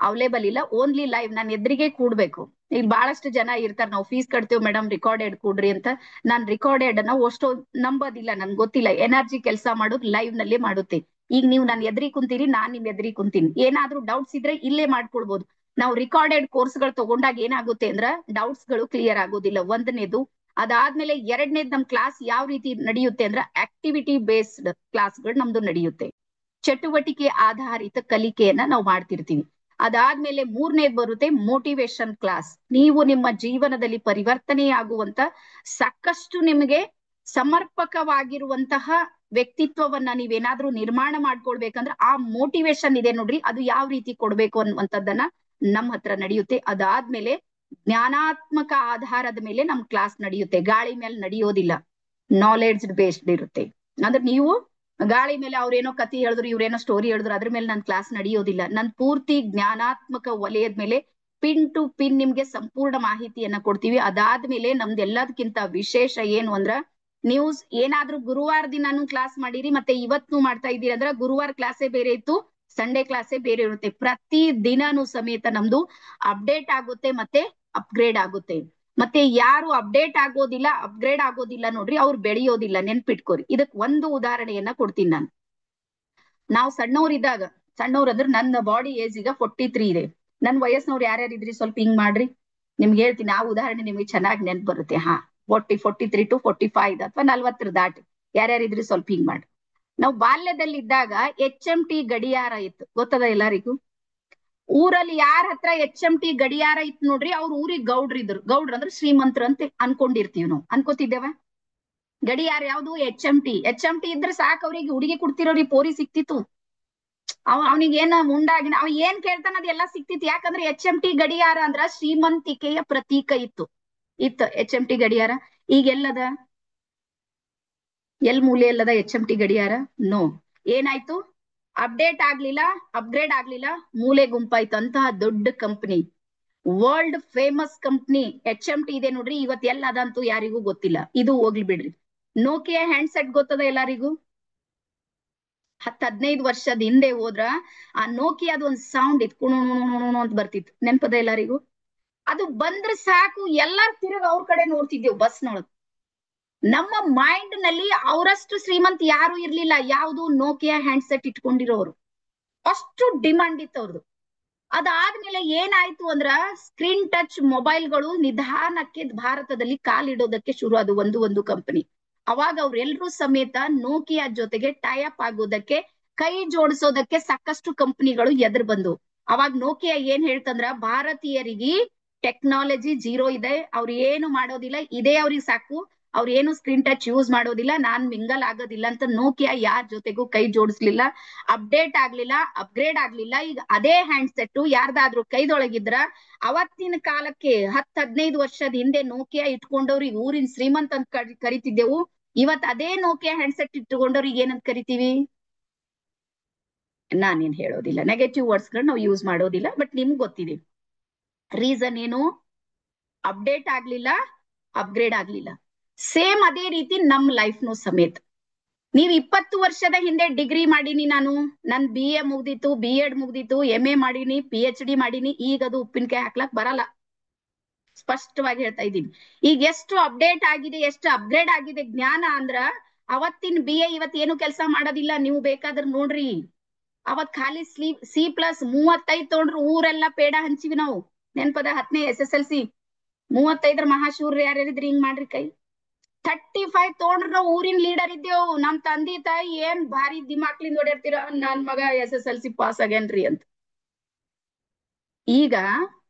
ಅವೈಲೇಬಲ್ ಇಲ್ಲ, ಓನ್ಲಿ ಲೈವ್. ನಾನು ಎದುರಿಗೆ ಕೂಡ್ಬೇಕು. ಇಲ್ಲಿ ಬಹಳಷ್ಟು ಜನ ಇರ್ತಾರೆ, ನಾವು ಫೀಸ್ ಕಟ್ತೇವೆ ಮೇಡಮ್ ರಿಕಾರ್ಡೆಡ್ ಕೊಡ್ರಿ ಅಂತ. ನಾನ್ ರಿಕಾರ್ಡೆಡ್ ಅನ್ನ ಅಷ್ಟು ನಂಬೋದಿಲ್ಲ, ನನ್ಗೆ ಗೊತ್ತಿಲ್ಲ. ಎನರ್ಜಿ ಕೆಲಸ ಮಾಡೋದು ಲೈವ್ ನಲ್ಲೇ ಮಾಡುತ್ತೆ. ಈಗ ನೀವು ನಾನು ಎದ್ರಿ ಕುಂತೀರಿ, ನಾನ್ ನಿಮ್ ಎದ್ರಿ ಕುಂತೀನಿ, ಏನಾದ್ರೂ ಡೌಟ್ಸ್ ಇದ್ರೆ ಇಲ್ಲೇ ಮಾಡ್ಕೊಳ್ಬಹುದು. ನಾವು ರಿಕಾರ್ಡೆಡ್ ಕೋರ್ಸ್ ಗಳು ತಗೊಂಡಾಗ ಏನಾಗುತ್ತೆ ಅಂದ್ರ ಡೌಟ್ಸ್ ಗಳು ಕ್ಲಿಯರ್ ಆಗೋದಿಲ್ಲ, ಒಂದನೇದು. ಅದಾದ್ಮೇಲೆ ಎರಡನೇದು, ನಮ್ ಕ್ಲಾಸ್ ಯಾವ ರೀತಿ ನಡೆಯುತ್ತೆ ಅಂದ್ರ ಆಕ್ಟಿವಿಟಿ ಬೇಸ್ಡ್ ಕ್ಲಾಸ್ಗಳು ನಮ್ದು ನಡೆಯುತ್ತೆ. ಚಟುವಟಿಕೆ ಆಧಾರಿತ ಕಲಿಕೆಯನ್ನ ನಾವು ಮಾಡ್ತಿರ್ತೀವಿ. ಅದಾದ್ಮೇಲೆ ಮೂರನೇದು ಬರುತ್ತೆ ಮೋಟಿವೇಶನ್ ಕ್ಲಾಸ್. ನೀವು ನಿಮ್ಮ ಜೀವನದಲ್ಲಿ ಪರಿವರ್ತನೆಯಾಗುವಂತ ಸಾಕಷ್ಟು ನಿಮಗೆ ಸಮರ್ಪಕವಾಗಿರುವಂತಹ ವ್ಯಕ್ತಿತ್ವವನ್ನ ನೀವೇನಾದ್ರೂ ನಿರ್ಮಾಣ ಮಾಡ್ಕೊಳ್ಬೇಕಂದ್ರೆ ಆ ಮೋಟಿವೇಶನ್ ಇದೆ ನೋಡ್ರಿ, ಅದು ಯಾವ ರೀತಿ ಕೊಡ್ಬೇಕು ಅನ್ನುವಂಥದ್ದನ್ನ ನಮ್ಮ ಹತ್ರ ನಡೆಯುತ್ತೆ. ಅದಾದ್ಮೇಲೆ ಜ್ಞಾನಾತ್ಮಕ ಆಧಾರದ ಮೇಲೆ ನಮ್ ಕ್ಲಾಸ್ ನಡೆಯುತ್ತೆ, ಗಾಳಿ ಮೇಲೆ ನಡೆಯೋದಿಲ್ಲ, ನಾಲೆಡ್ಜ್ ಬೇಸ್ಡ್ ಇರುತ್ತೆ. ಅಂದ್ರೆ ನೀವು ಗಾಳಿ ಮೇಲೆ ಅವ್ರೇನೋ ಕತಿ ಹೇಳಿದ್ರು, ಇವ್ರೇನೋ ಸ್ಟೋರಿ ಹೇಳಿದ್ರು, ಅದ್ರ ಮೇಲೆ ನನ್ ಕ್ಲಾಸ್ ನಡೆಯೋದಿಲ್ಲ. ನನ್ ಪೂರ್ತಿ ಜ್ಞಾನಾತ್ಮಕ ವಲಯದ ಮೇಲೆ ಪಿನ್ ಟು ಪಿನ್ ನಿಮ್ಗೆ ಸಂಪೂರ್ಣ ಮಾಹಿತಿಯನ್ನ ಕೊಡ್ತೀವಿ. ಅದಾದ್ಮೇಲೆ ನಮ್ದೆಲ್ಲದಕ್ಕಿಂತ ವಿಶೇಷ ಏನು ಅಂದ್ರ, ನೀವು ಏನಾದ್ರೂ ಗುರುವಾರ ದಿನಾನು ಕ್ಲಾಸ್ ಮಾಡಿರಿ, ಮತ್ತೆ ಇವತ್ತು ಮಾಡ್ತಾ ಇದ್ದೀರಿ ಅಂದ್ರ ಗುರುವಾರ ಕ್ಲಾಸೇ ಬೇರೆ ಇತ್ತು, ಸಂಡೇ ಕ್ಲಾಸೇ ಬೇರೆ ಇರುತ್ತೆ. ಪ್ರತಿ ದಿನಾನು ಸಮೇತ ನಮ್ದು ಅಪ್ಡೇಟ್ ಆಗುತ್ತೆ ಮತ್ತೆ ಅಪ್ಗ್ರೇಡ್ ಆಗುತ್ತೆ. ಮತ್ತೆ ಯಾರು ಅಪ್ಡೇಟ್ ಆಗೋದಿಲ್ಲ, ಅಪ್ಗ್ರೇಡ್ ಆಗೋದಿಲ್ಲ ನೋಡ್ರಿ, ಅವ್ರು ಬೆಳೆಯೋದಿಲ್ಲ, ನೆನ್ಪಿಟ್ಕೋರಿ. ಇದಕ್ ಒಂದು ಉದಾಹರಣೆಯನ್ನ ಕೊಡ್ತೀನಿ ನಾನು. ನಾವು ಸಣ್ಣವ್ರು ಅಂದ್ರೆ ನನ್ನ ಬಾಡಿ ಏಜ್ ಈಗ 43 ಇದೆ. ನನ್ ವಯಸ್ಸಿನವ್ರು ಯಾರ್ಯಾರು ಇದ್ರಿ ಸ್ವಲ್ಪ ಹಿಂಗ್ ಮಾಡ್ರಿ, ನಿಮ್ಗೆ ಹೇಳ್ತೀನಿ ಆ ಉದಾಹರಣೆ ನಿಮ್ಗೆ ಚೆನ್ನಾಗಿ ನೆನ್ಪು ಬರುತ್ತೆ. ಹಾ, 43 to 45 ಅಥವಾ 40 ದಾಟಿ ಯಾರ್ಯಾರಿದ್ರಿ ಸ್ವಲ್ಪ ಹಿಂಗ್ ಮಾಡ್ರಿ. ನಾವು ಬಾಲ್ಯದಲ್ಲಿ ಇದ್ದಾಗ HMT ಗಡಿಯಾರ ಇತ್ತು, ಗೊತ್ತದ ಎಲ್ಲರಿಗೂ? ಊರಲ್ಲಿ ಯಾರ ಹತ್ರ HMT ಗಡಿಯಾರ ಇತ್ತು ನೋಡ್ರಿ, ಅವ್ರ ಊರಿಗೆ ಗೌಡ್ರ ಇದ್ರು. ಗೌಡ್ರ ಅಂದ್ರೆ ಶ್ರೀಮಂತರು ಅಂತ ಅನ್ಕೊಂಡಿರ್ತೀವಿ ನಾವು, ಅನ್ಕೋತಿದ್ದೇವ? ಗಡಿಯಾರ ಯಾವ್ದು? HMT ಇದ್ರೆ ಸಾಕು, ಅವ್ರಿಗೆ ಹುಡುಗಿ ಕೊಡ್ತಿರೋರಿ ಪೋರಿ ಸಿಕ್ತಿತ್ತು. ಅವನಿಗೆ ಏನ ಮುಂಡಾಗಿನ ಅವ ಏನ್ ಕೇಳ್ತಾನ ಅದೆಲ್ಲ ಸಿಕ್ತಿತ್ತು. ಯಾಕಂದ್ರೆ HMT ಗಡಿಯಾರ ಅಂದ್ರ ಶ್ರೀಮಂತಿಕೆಯ ಪ್ರತೀಕ ಇತ್ತು. HMT ಗಡಿಯಾರ ಈಗ ಎಲ್ಲದ? ಮೂಲೆ ಎಲ್ಲದ HMT ಗಡಿಯಾರ? ನೋ. ಏನಾಯ್ತು? ಅಪ್ಡೇಟ್ ಆಗ್ಲಿಲ್ಲ, ಅಪ್ಗ್ರೇಡ್ ಆಗ್ಲಿಲ್ಲ, ಮೂಲೆ ಗುಂಪಾಯ್ತು. ಅಂತಹ ದೊಡ್ಡ company, world famous company HMT ಇದೆ ನೋಡ್ರಿ, ಇವತ್ ಎಲ್ಲದಂತೂ ಯಾರಿಗೂ ಗೊತ್ತಿಲ್ಲ. ಇದು ಹೋಗ್ಲಿ ಬಿಡ್ರಿ. ನೋಕಿಯಾ ಹ್ಯಾಂಡ್ಸೆಟ್ ಗೊತ್ತದ ಎಲ್ಲರಿಗೂ? 10-15 ವರ್ಷದ ಹಿಂದೆ ಹೋದ್ರ ಆ ನೋಕಿಯಾದ ಒಂದ್ ಸೌಂಡ್ ಇತ್ತು, ಕುಣು ಅಂತ ಬರ್ತಿತ್ತು, ನೆನ್ಪದ ಎಲ್ಲರಿಗೂ? ಅದು ಬಂದ್ರೆ ಸಾಕು ಎಲ್ಲಾರು ತಿರುಗ ಅವ್ರ ಕಡೆ ನೋಡ್ತಿದ್ದೆವು ಬಸ್ನೊಳಗ್. ನಮ್ಮ ಮೈಂಡ್ ನಲ್ಲಿ ಅವರಷ್ಟು ಶ್ರೀಮಂತ ಯಾರು ಇರ್ಲಿಲ್ಲ, ಯಾವುದು ನೋಕಿಯಾ ಹ್ಯಾಂಡ್ಸೆಟ್ ಇಟ್ಕೊಂಡಿರೋರು. ಅಷ್ಟು ಡಿಮಾಂಡ್ ಇತ್ತು ಅವ್ರದ್ದು. ಅದಾದ್ಮೇಲೆ ಏನಾಯ್ತು ಅಂದ್ರ ಸ್ಕ್ರೀನ್ ಟಚ್ ಮೊಬೈಲ್ಗಳು ನಿಧಾನಕ್ಕೆ ಭಾರತದಲ್ಲಿ ಕಾಲಿಡೋದಕ್ಕೆ ಶುರು ಅದು ಒಂದು ಕಂಪನಿ. ಅವಾಗ ಅವ್ರೆಲ್ರೂ ಸಮೇತ ನೋಕಿಯಾ ಜೊತೆಗೆ ಟೈಅಪ್ ಆಗೋದಕ್ಕೆ, ಕೈ ಜೋಡಿಸೋದಕ್ಕೆ ಸಾಕಷ್ಟು ಕಂಪನಿಗಳು ಎದುರು ಬಂದು. ಅವಾಗ ನೋಕಿಯಾ ಏನ್ ಹೇಳ್ತಂದ್ರ, ಭಾರತೀಯರಿಗೆ ಟೆಕ್ನಾಲಜಿ ಜೀರೋ ಇದೆ, ಅವ್ರು ಏನು ಮಾಡೋದಿಲ್ಲ, ಇದೇ ಅವ್ರಿಗೆ ಸಾಕು, ಅವ್ರು ಏನು ಸ್ಕ್ರೀನ್ ಟಚ್ ಯೂಸ್ ಮಾಡೋದಿಲ್ಲ, ನಾನ್ ಮಿಂಗಲ್ ಆಗೋದಿಲ್ಲ ಅಂತ ನೋಕಿಯಾ ಯಾರ ಜೊತೆಗೂ ಕೈ ಜೋಡಿಸ್ಲಿಲ್ಲ, ಅಪ್ಡೇಟ್ ಆಗ್ಲಿಲ್ಲ, ಅಪ್ಗ್ರೇಡ್ ಆಗ್ಲಿಲ್ಲ. ಈಗ ಅದೇ ಹ್ಯಾಂಡ್ಸೆಟ್ ಯಾರ್ದಾದ್ರೂ ಕೈದೊಳಗಿದ್ರ ಅವತ್ತಿನ ಕಾಲಕ್ಕೆ 10-15 ವರ್ಷದ ಹಿಂದೆ ನೋಕಿಯಾ ಇಟ್ಕೊಂಡವ್ರಿಗೆ ಊರಿನ ಶ್ರೀಮಂತ ಅಂತ ಕರಿತಿದ್ದೆವು. ಇವತ್ ಅದೇ ನೋಕಿಯಾ ಹ್ಯಾಂಡ್ಸೆಟ್ ಇಟ್ಕೊಂಡವ್ರಿಗೆ ಏನಂತ ಕರಿತೀವಿ? ನಾನೇನ್ ಹೇಳೋದಿಲ್ಲ, ನೆಗೆಟಿವ್ ವರ್ಡ್ಸ್ ಗಳನ್ನ ನಾವು ಯೂಸ್ ಮಾಡೋದಿಲ್ಲ, ಬಟ್ ನಿಮ್ಗೆ ಗೊತ್ತಿದೆ ರೀಸನ್ ಏನು. ಅಪ್ಡೇಟ್ ಆಗ್ಲಿಲ್ಲ, ಅಪ್ಗ್ರೇಡ್ ಆಗ್ಲಿಲ್ಲ. ಸೇಮ್ ಅದೇ ರೀತಿ ನಮ್ ಲೈಫ್ನು ಸಮೇತ. ನೀವ್ 20 ವರ್ಷದ ಹಿಂದೆ ಡಿಗ್ರಿ ಮಾಡೀನಿ ನಾನು, ನನ್ BA ಮುಗ್ದಿತ್ತು, B.Ed ಮುಗ್ದಿತ್ತು, MA ಮಾಡೀನಿ, PhD ಮಾಡೀನಿ, ಈಗ ಅದು ಉಪ್ಪಿನಕಾಯಿ ಹಾಕ್ಲಕ್ ಬರಲ್ಲ. ಸ್ಪಷ್ಟವಾಗಿ ಹೇಳ್ತಾ ಇದ್ದೀನಿ. ಈಗ ಎಷ್ಟು ಅಪ್ಡೇಟ್ ಆಗಿದೆ, ಎಷ್ಟು ಅಪ್ಗ್ರೇಡ್ ಆಗಿದೆ ಜ್ಞಾನ ಅಂದ್ರ, ಅವತ್ತಿನ BA ಇವತ್ ಏನು ಕೆಲಸ ಮಾಡೋದಿಲ್ಲ. ನೀವು ಬೇಕಾದ್ರೆ ನೋಡ್ರಿ, ಅವತ್ ಖಾಲಿ C+35 ತೊಗೊಂಡ್ರು ಊರೆಲ್ಲ ಪೇಡ ಹಂಚಿವಿ ನಾವು. ನೆನ್ಪದ? 10ನೇ SSLC 35 ಮಹಾಶೂರ್ ಯಾರ್ಯಾರಿದ್ರಿ ಹಿಂಗ್ ಮಾಡ್ರಿ ಕೈ. 35 ತೊಗೊಂಡ್ರು ನಾವು ಊರಿನ ಲೀಡರ್ ಇದ್ದೇವು. ನಮ್ ತಂದೆ ತಾಯಿ ಏನ್ ಭಾರಿ ದಿಮಾಕ್ಲಿಂದ ಓಡಿರ್ತೀರ, ನನ್ ಮಗ SSLC ಪಾಸ್ ಆಗ್ಯಾನ್ರಿ ಅಂತ. ಈಗ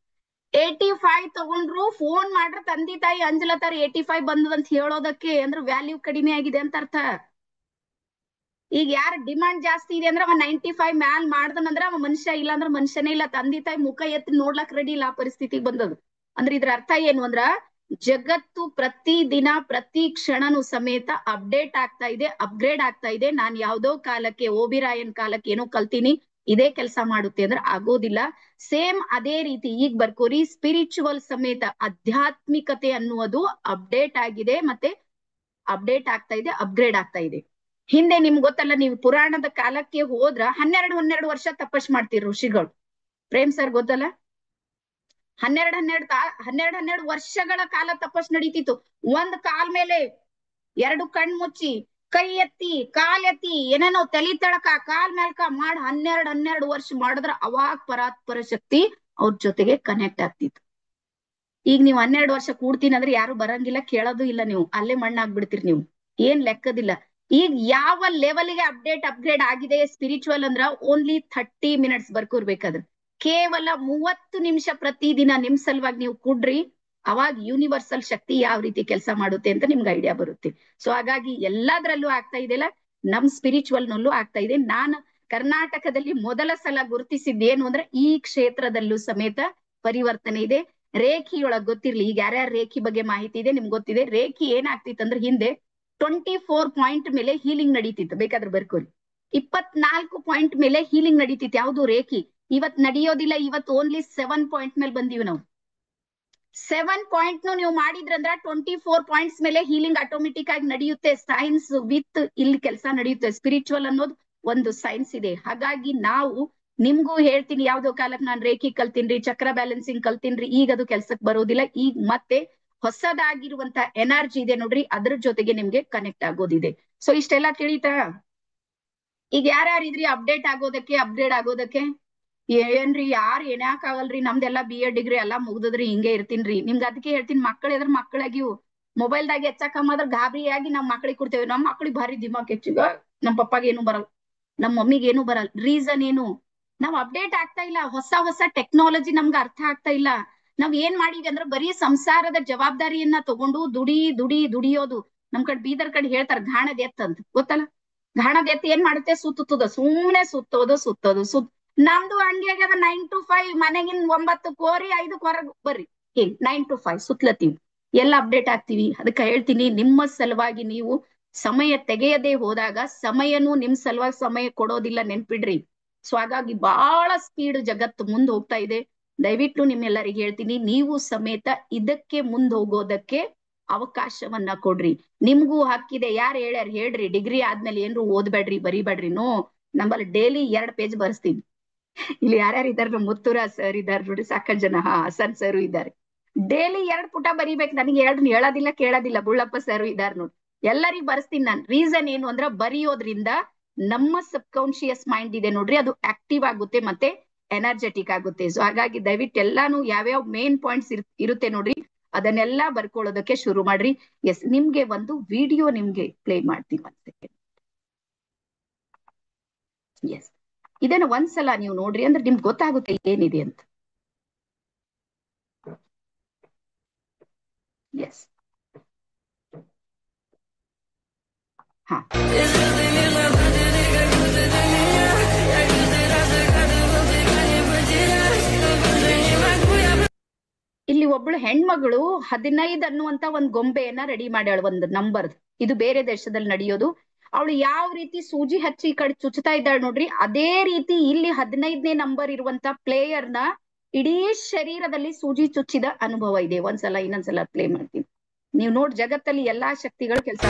85 ತಗೊಂಡ್ರು ಫೋನ್ ಮಾಡ್ರ ತಂದಿ ತಾಯಿ ಅಂಜಲತ್ತಾರ 85 ಬಂದದಂತ ಹೇಳೋದಕ್ಕೆ ಅಂದ್ರೆ ವ್ಯಾಲ್ಯೂ ಕಡಿಮೆ ಆಗಿದೆ ಅಂತ ಅರ್ಥ. ಈಗ ಯಾರ ಡಿಮಾಂಡ್ ಜಾಸ್ತಿ ಇದೆ ಅಂದ್ರೆ ಅವ 95 ಮ್ಯಾಲ್ ಮಾಡ್ದನಂದ್ರ ಅವ ಮನುಷ್ಯ ಇಲ್ಲ ಅಂದ್ರೆ ಮನುಷ್ಯನೇ ಇಲ್ಲ. ತಂದಿ ತಾಯಿ ಮುಖ ಎತ್ತಿ ನೋಡ್ಲಕ್ ರೆಡಿ ಇಲ್ಲ ಆ ಪರಿಸ್ಥಿತಿಗೆ ಬಂದದು. ಅಂದ್ರೆ ಇದ್ರ ಅರ್ಥ ಏನು ಅಂದ್ರ ಜಗತ್ತು ಪ್ರತಿ ದಿನ ಪ್ರತಿ ಕ್ಷಣನು ಸಮೇತ ಅಪ್ಡೇಟ್ ಆಗ್ತಾ ಇದೆ, ಅಪ್ಗ್ರೇಡ್ ಆಗ್ತಾ ಇದೆ. ನಾನ್ ಯಾವ್ದೋ ಕಾಲಕ್ಕೆ ಓಬಿರಾಯನ್ ಕಾಲಕ್ಕೆ ಏನೋ ಕಲ್ತೀನಿ ಇದೇ ಕೆಲಸ ಮಾಡುತ್ತೆ ಅಂದ್ರೆ ಆಗೋದಿಲ್ಲ. ಸೇಮ್ ಅದೇ ರೀತಿ ಈಗ ಬರ್ಕೋರಿ ಸ್ಪಿರಿಚುವಲ್ ಸಮೇತ ಆಧ್ಯಾತ್ಮಿಕತೆ ಅನ್ನುವುದು ಅಪ್ಡೇಟ್ ಆಗಿದೆ, ಮತ್ತೆ ಅಪ್ಡೇಟ್ ಆಗ್ತಾ ಇದೆ, ಅಪ್ಗ್ರೇಡ್ ಆಗ್ತಾ ಇದೆ. ಹಿಂದೆ ನಿಮ್ಗೆ ಗೊತ್ತಲ್ಲ, ನೀವು ಪುರಾಣದ ಕಾಲಕ್ಕೆ ಹೋದ್ರ 12 ವರ್ಷ ತಪಸ್ ಮಾಡ್ತೀರಿ ಋಷಿಗಳು. ಪ್ರೇಮ್ ಸರ್ ಗೊತ್ತಲ್ಲ, 12 ವರ್ಷಗಳ ಕಾಲ ತಪಸ್ ನಡೀತಿತ್ತು. ಒಂದ್ ಕಾಲ್ ಮೇಲೆ 2 ಕಣ್ ಮುಚ್ಚಿ ಕೈ ಎತ್ತಿ ಕಾಲ್ ಎತ್ತಿ ಏನೇನೋ ತಲಿ ತಳಕ ಕಾಲ್ ಮೇಲ್ಕ ಮಾಡ್ 12 ವರ್ಷ ಮಾಡಿದ್ರ ಅವಾಗ ಪರಾತ್ಪರ ಶಕ್ತಿ ಅವ್ರ ಜೊತೆಗೆ ಕನೆಕ್ಟ್ ಆಗ್ತಿತ್ತು. ಈಗ ನೀವು 12 ವರ್ಷ ಕೂಡ್ತೀನಿ ಅಂದ್ರೆ ಯಾರು ಬರಂಗಿಲ್ಲ, ಕೇಳೋದು ಇಲ್ಲ, ನೀವು ಅಲ್ಲೇ ಮಣ್ಣಾಗ್ಬಿಡ್ತೀರಿ ನೀವು, ಏನ್ ಲೆಕ್ಕದಿಲ್ಲ. ಈಗ ಯಾವ ಲೆವೆಲ್ಗೆ ಅಪ್ಗ್ರೇಡ್ ಆಗಿದೆ ಸ್ಪಿರಿಚುವಲ್ ಅಂದ್ರ ಓನ್ಲಿ 30 ಮಿನಿಟ್ಸ್ ಬರ್ಕೋರ್ಬೇಕಾದ್ರೆ ಕೇವಲ 30 ನಿಮಿಷ ಪ್ರತಿದಿನ ನಿಮ್ ಸಲುವಾಗಿ ನೀವು ಕೂಡ್ರಿ, ಅವಾಗ ಯೂನಿವರ್ಸಲ್ ಶಕ್ತಿ ಯಾವ ರೀತಿ ಕೆಲಸ ಮಾಡುತ್ತೆ ಅಂತ ನಿಮ್ಗೆ ಐಡಿಯಾ ಬರುತ್ತೆ. ಸೊ ಹಾಗಾಗಿ ಎಲ್ಲಾದ್ರಲ್ಲೂ ಆಗ್ತಾ ಇದೆಯಲ್ಲ, ನಮ್ ಸ್ಪಿರಿಚುವಲ್ ನಲ್ಲೂ ಆಗ್ತಾ ಇದೆ. ನಾನು ಕರ್ನಾಟಕದಲ್ಲಿ ಮೊದಲ ಸಲ ಗುರುತಿಸಿದ್ದೇನು ಅಂದ್ರೆ ಈ ಕ್ಷೇತ್ರದಲ್ಲೂ ಸಮೇತ ಪರಿವರ್ತನೆ ಇದೆ. ರೇಖಿಯೊಳಗ್ ಗೊತ್ತಿರ್ಲಿ, ಈಗ ಯಾರ್ಯಾರ ರೇಖಿ ಬಗ್ಗೆ ಮಾಹಿತಿ ಇದೆ ನಿಮ್ಗೆ ಗೊತ್ತಿದೆ. ರೇಖಿ ಏನಾಗ್ತಿತ್ತಂದ್ರೆ ಹಿಂದೆ 24 ಪಾಯಿಂಟ್ ಮೇಲೆ ಹೀಲಿಂಗ್ ನಡೀತಿತ್ತು, ಬೇಕಾದ್ರೆ ಬರ್ಕೋರಿ. 24 ಪಾಯಿಂಟ್ ಮೇಲೆ ಹೀಲಿಂಗ್ ನಡೀತಿತ್ತು, ಯಾವ್ದು ರೇಖಿ. ಇವತ್ ನಡೆಯೋದಿಲ್ಲ, ಇವತ್ತು ಓನ್ಲಿ 7 ಪಾಯಿಂಟ್ ಮೇಲೆ ಬಂದೀವಿ ನಾವು. 7 ಪಾಯಿಂಟ್ ನೀವು ಮಾಡಿದ್ರಂದ್ರ 24 ಪಾಯಿಂಟ್ಸ್ ಮೇಲೆ ಹೀಲಿಂಗ್ ಆಟೋಮೆಟಿಕ್ ಆಗಿ ನಡೆಯುತ್ತೆ. ಸೈನ್ಸ್ ವಿತ್ ಇಲ್ಲಿ ಕೆಲಸ ನಡೆಯುತ್ತೆ. ಸ್ಪಿರಿಚುವಲ್ ಅನ್ನೋದು ಒಂದು ಸೈನ್ಸ್ ಇದೆ. ಹಾಗಾಗಿ ನಾವು ನಿಮ್ಗೂ ಹೇಳ್ತೀನಿ, ಯಾವ್ದೋ ಕಾಲಕ್ಕೆ ನಾನು ರೇಖಿ ಕಲ್ತೀನ್ರಿ, ಚಕ್ರ ಬ್ಯಾಲೆನ್ಸಿಂಗ್ ಕಲ್ತೀನ್ರಿ, ಈಗ ಅದು ಕೆಲ್ಸಕ್ಕೆ ಬರೋದಿಲ್ಲ. ಈಗ ಮತ್ತೆ ಹೊಸದಾಗಿರುವಂತ ಎನರ್ಜಿ ಇದೆ ನೋಡ್ರಿ, ಅದ್ರ ಜೊತೆಗೆ ನಿಮ್ಗೆ ಕನೆಕ್ಟ್ ಆಗೋದಿದೆ. ಸೊ ಇಷ್ಟೆಲ್ಲ ತಿಳಿತಾ? ಈಗ ಯಾರ್ಯಾರು ಇದ್ರಿ ಅಪ್ಡೇಟ್ ಆಗೋದಕ್ಕೆ, ಅಪ್ಗ್ರೇಡ್ ಆಗೋದಕ್ಕೆ? ಏನ್ರಿ ಯಾರು ಏನ್ಯಾಕ್ ಆಗಲ್ರಿ, ನಮ್ದೆಲ್ಲಾ BA ಡಿಗ್ರಿ ಎಲ್ಲಾ ಮುಗ್ದದ್ರಿ, ಹಿಂಗೆ ಇರ್ತೀನ್ರಿ. ನಿಮ್ಗೆ ಅದಕ್ಕೆ ಹೇಳ್ತೀನಿ, ಮಕ್ಕಳು ಎದ್ರ ಮಕ್ಕಳಾಗಿವು ಮೊಬೈಲ್ದಾಗ ಹೆಚ್ಚಕಂಬದ್ರ ಗಾಬರಿಯಾಗಿ ನಮ್ ಮಕ್ಳಿಗೆ ಕೊಡ್ತೇವೆ. ನಮ್ ಮಕ್ಳಿಗೆ ಭಾರಿ ದಿಮಾಕ್ ಹೆಚ್ಚಿಗ, ನಮ್ ಪಪ್ಪಾಗ ಏನು ಬರಲ್ಲ, ನಮ್ ಮಮ್ಮಿಗೆ ಏನು ಬರಲ್ಲ. ರೀಸನ್ ಏನು? ನಾವ್ ಅಪ್ಡೇಟ್ ಆಗ್ತಾ ಇಲ್ಲ. ಹೊಸ ಟೆಕ್ನಾಲಜಿ ನಮ್ಗೆ ಅರ್ಥ ಆಗ್ತಾ ಇಲ್ಲ. ನಾವ್ ಏನ್ ಮಾಡಿವಿ ಅಂದ್ರೆ ಬರೀ ಸಂಸಾರದ ಜವಾಬ್ದಾರಿಯನ್ನ ತಗೊಂಡು ದುಡಿಯೋದು. ನಮ್ ಕಡೆ ಬೀದರ್ ಕಡೆ ಹೇಳ್ತಾರ ಗಾಣದ ಎತ್ತ ಅಂತ, ಗೊತ್ತಲ್ಲ? ಗಾಣದ ಎತ್ತ ಏನ್ ಮಾಡುತ್ತೆ? ಸುತ್ತುತ್ತದ, ಸುಮ್ನೆ ಸುತ್ತೋದು. ನಮ್ದು ಹಂಗೆ ಆಗ್ಯದ. 9 to 5 ಮನೆಗಿನ್ 9 ಕೋರಿ 5 ಹೊರಗ್ ಬರ್ರಿ, ಹಿಂಗ್ 9 to 5 ಸುತ್ಲತ್ತೀವಿ. ಎಲ್ಲ ಅಪ್ಡೇಟ್ ಆಗ್ತೀವಿ. ಅದಕ್ಕೆ ಹೇಳ್ತೀನಿ, ನಿಮ್ಮ ಸಲುವಾಗಿ ನೀವು ಸಮಯ ತೆಗೆಯದೆ ಹೋದಾಗ ಸಮಯನು ನಿಮ್ ಸಲುವಾಗಿ ಸಮಯ ಕೊಡೋದಿಲ್ಲ, ನೆನ್ಪಿಡ್ರಿ. ಸೊ ಹಾಗಾಗಿ ಬಹಳ ಸ್ಪೀಡ್ ಜಗತ್ತು ಮುಂದೆ ಹೋಗ್ತಾ ಇದೆ. ದಯವಿಟ್ಟು ನಿಮ್ಮೆಲ್ಲರಿಗೆ ಹೇಳ್ತೀನಿ, ನೀವು ಸಮೇತ ಇದಕ್ಕೆ ಮುಂದೆ ಹೋಗೋದಕ್ಕೆ ಅವಕಾಶವನ್ನ ಕೊಡ್ರಿ. ನಿಮ್ಗೂ ಹಕ್ಕಿದೆ. ಯಾರು ಹೇಳ್ಯಾರ ಹೇಳ್ರಿ, ಡಿಗ್ರಿ ಆದ್ಮೇಲೆ ಏನ್ರು ಓದ್ಬೇಡ್ರಿ, ಬರಿಬೇಡ್ರಿ. ನೋ, ನಮ್ಮಲ್ಲಿ ಡೈಲಿ 2 ಪೇಜ್ ಬರ್ಸ್ತೀನಿ. ಇಲ್ಲಿ ಯಾರ್ಯಾರು ಇದಾರೆ? ಮುತ್ತುರ ಸರ್ ಇದಾರೆ ನೋಡಿ, ಸಾಕಷ್ಟು ಜನ. ಹಸನ್ ಸರ್ ಇದ್ದಾರೆ. ಡೈಲಿ 2 ಪುಟ ಬರಿಬೇಕು. ನನಗೆ 2 ಹೇಳೋದಿಲ್ಲ ಕೇಳೋದಿಲ್ಲ. ಬುಳ್ಳಪ್ಪ ಸರ್ ಇದಾರೆ ನೋಡಿ, ಎಲ್ಲರಿಗೂ ಬರ್ಸ್ತೀನಿ ನಾನು. ರೀಸನ್ ಏನು ಅಂದ್ರೆ ಬರೆಯೋದ್ರಿಂದ ನಮ್ಮ ಸಬ್ ಕಾನ್ಶಿಯಸ್ ಮೈಂಡ್ ಇದೆ ನೋಡ್ರಿ, ಅದು ಆಕ್ಟಿವ್ ಆಗುತ್ತೆ ಮತ್ತೆ ಎನರ್ಜೆಟಿಕ್ ಆಗುತ್ತೆ. ಸೊ ಹಾಗಾಗಿ ದಯವಿಟ್ಟು ಎಲ್ಲಾನು ಯಾವ್ಯಾವ ಮೇನ್ ಪಾಯಿಂಟ್ಸ್ ಇರುತ್ತೆ ನೋಡ್ರಿ, ಅದನ್ನೆಲ್ಲ ಬರ್ಕೊಳ್ಳೋದಕ್ಕೆ ಶುರು ಮಾಡ್ರಿ. ಎಸ್, ನಿಮ್ಗೆ ಒಂದು ವಿಡಿಯೋ ನಿಮ್ಗೆ ಪ್ಲೇ ಮಾಡ್ತೀನಿ, 1 ಸೆಕೆಂಡ್. ಎಸ್, ಇದನ್ನ ಒಂದ್ಸಲ ನೀವು ನೋಡ್ರಿ, ಅಂದ್ರೆ ನಿಮ್ಗೆ ಗೊತ್ತಾಗುತ್ತೆ ಏನಿದೆ ಅಂತ. ಎಸ್, ಹಾ, ಇಲ್ಲಿ ಒಬ್ಳು ಹೆಣ್ಮಗಳು 15 ಅನ್ನುವಂತ ಒಂದ್ ಗೊಂಬೆಯನ್ನ ರೆಡಿ ಮಾಡ್ಯಾಳ, ಒಂದು ನಂಬರ್. ಇದು ಬೇರೆ ದೇಶದಲ್ಲಿ ನಡೆಯೋದು. ಅವಳು ಯಾವ ರೀತಿ ಸೂಜಿ ಹಚ್ಚಿ ಈ ಕಡೆ ಚುಚ್ಚುತ್ತಾ ಇದ್ದಾಳೆ ನೋಡ್ರಿ, ಅದೇ ರೀತಿ ಇಲ್ಲಿ 15ನೇ ನಂಬರ್ ಇರುವಂತ ಪ್ಲೇಯರ್ನ ಇಡೀ ಶರೀರದಲ್ಲಿ ಸೂಜಿ ಚುಚ್ಚಿದ ಅನುಭವ ಇದೆ. ಒಂದ್ಸಲ ಇನ್ನೊಂದ್ಸಲ ಪ್ಲೇ ಮಾಡ್ತೀನಿ, ನೀವು ನೋಡಿ. ಜಗತ್ತಲ್ಲಿ ಎಲ್ಲಾ ಶಕ್ತಿಗಳು ಕೆಲಸ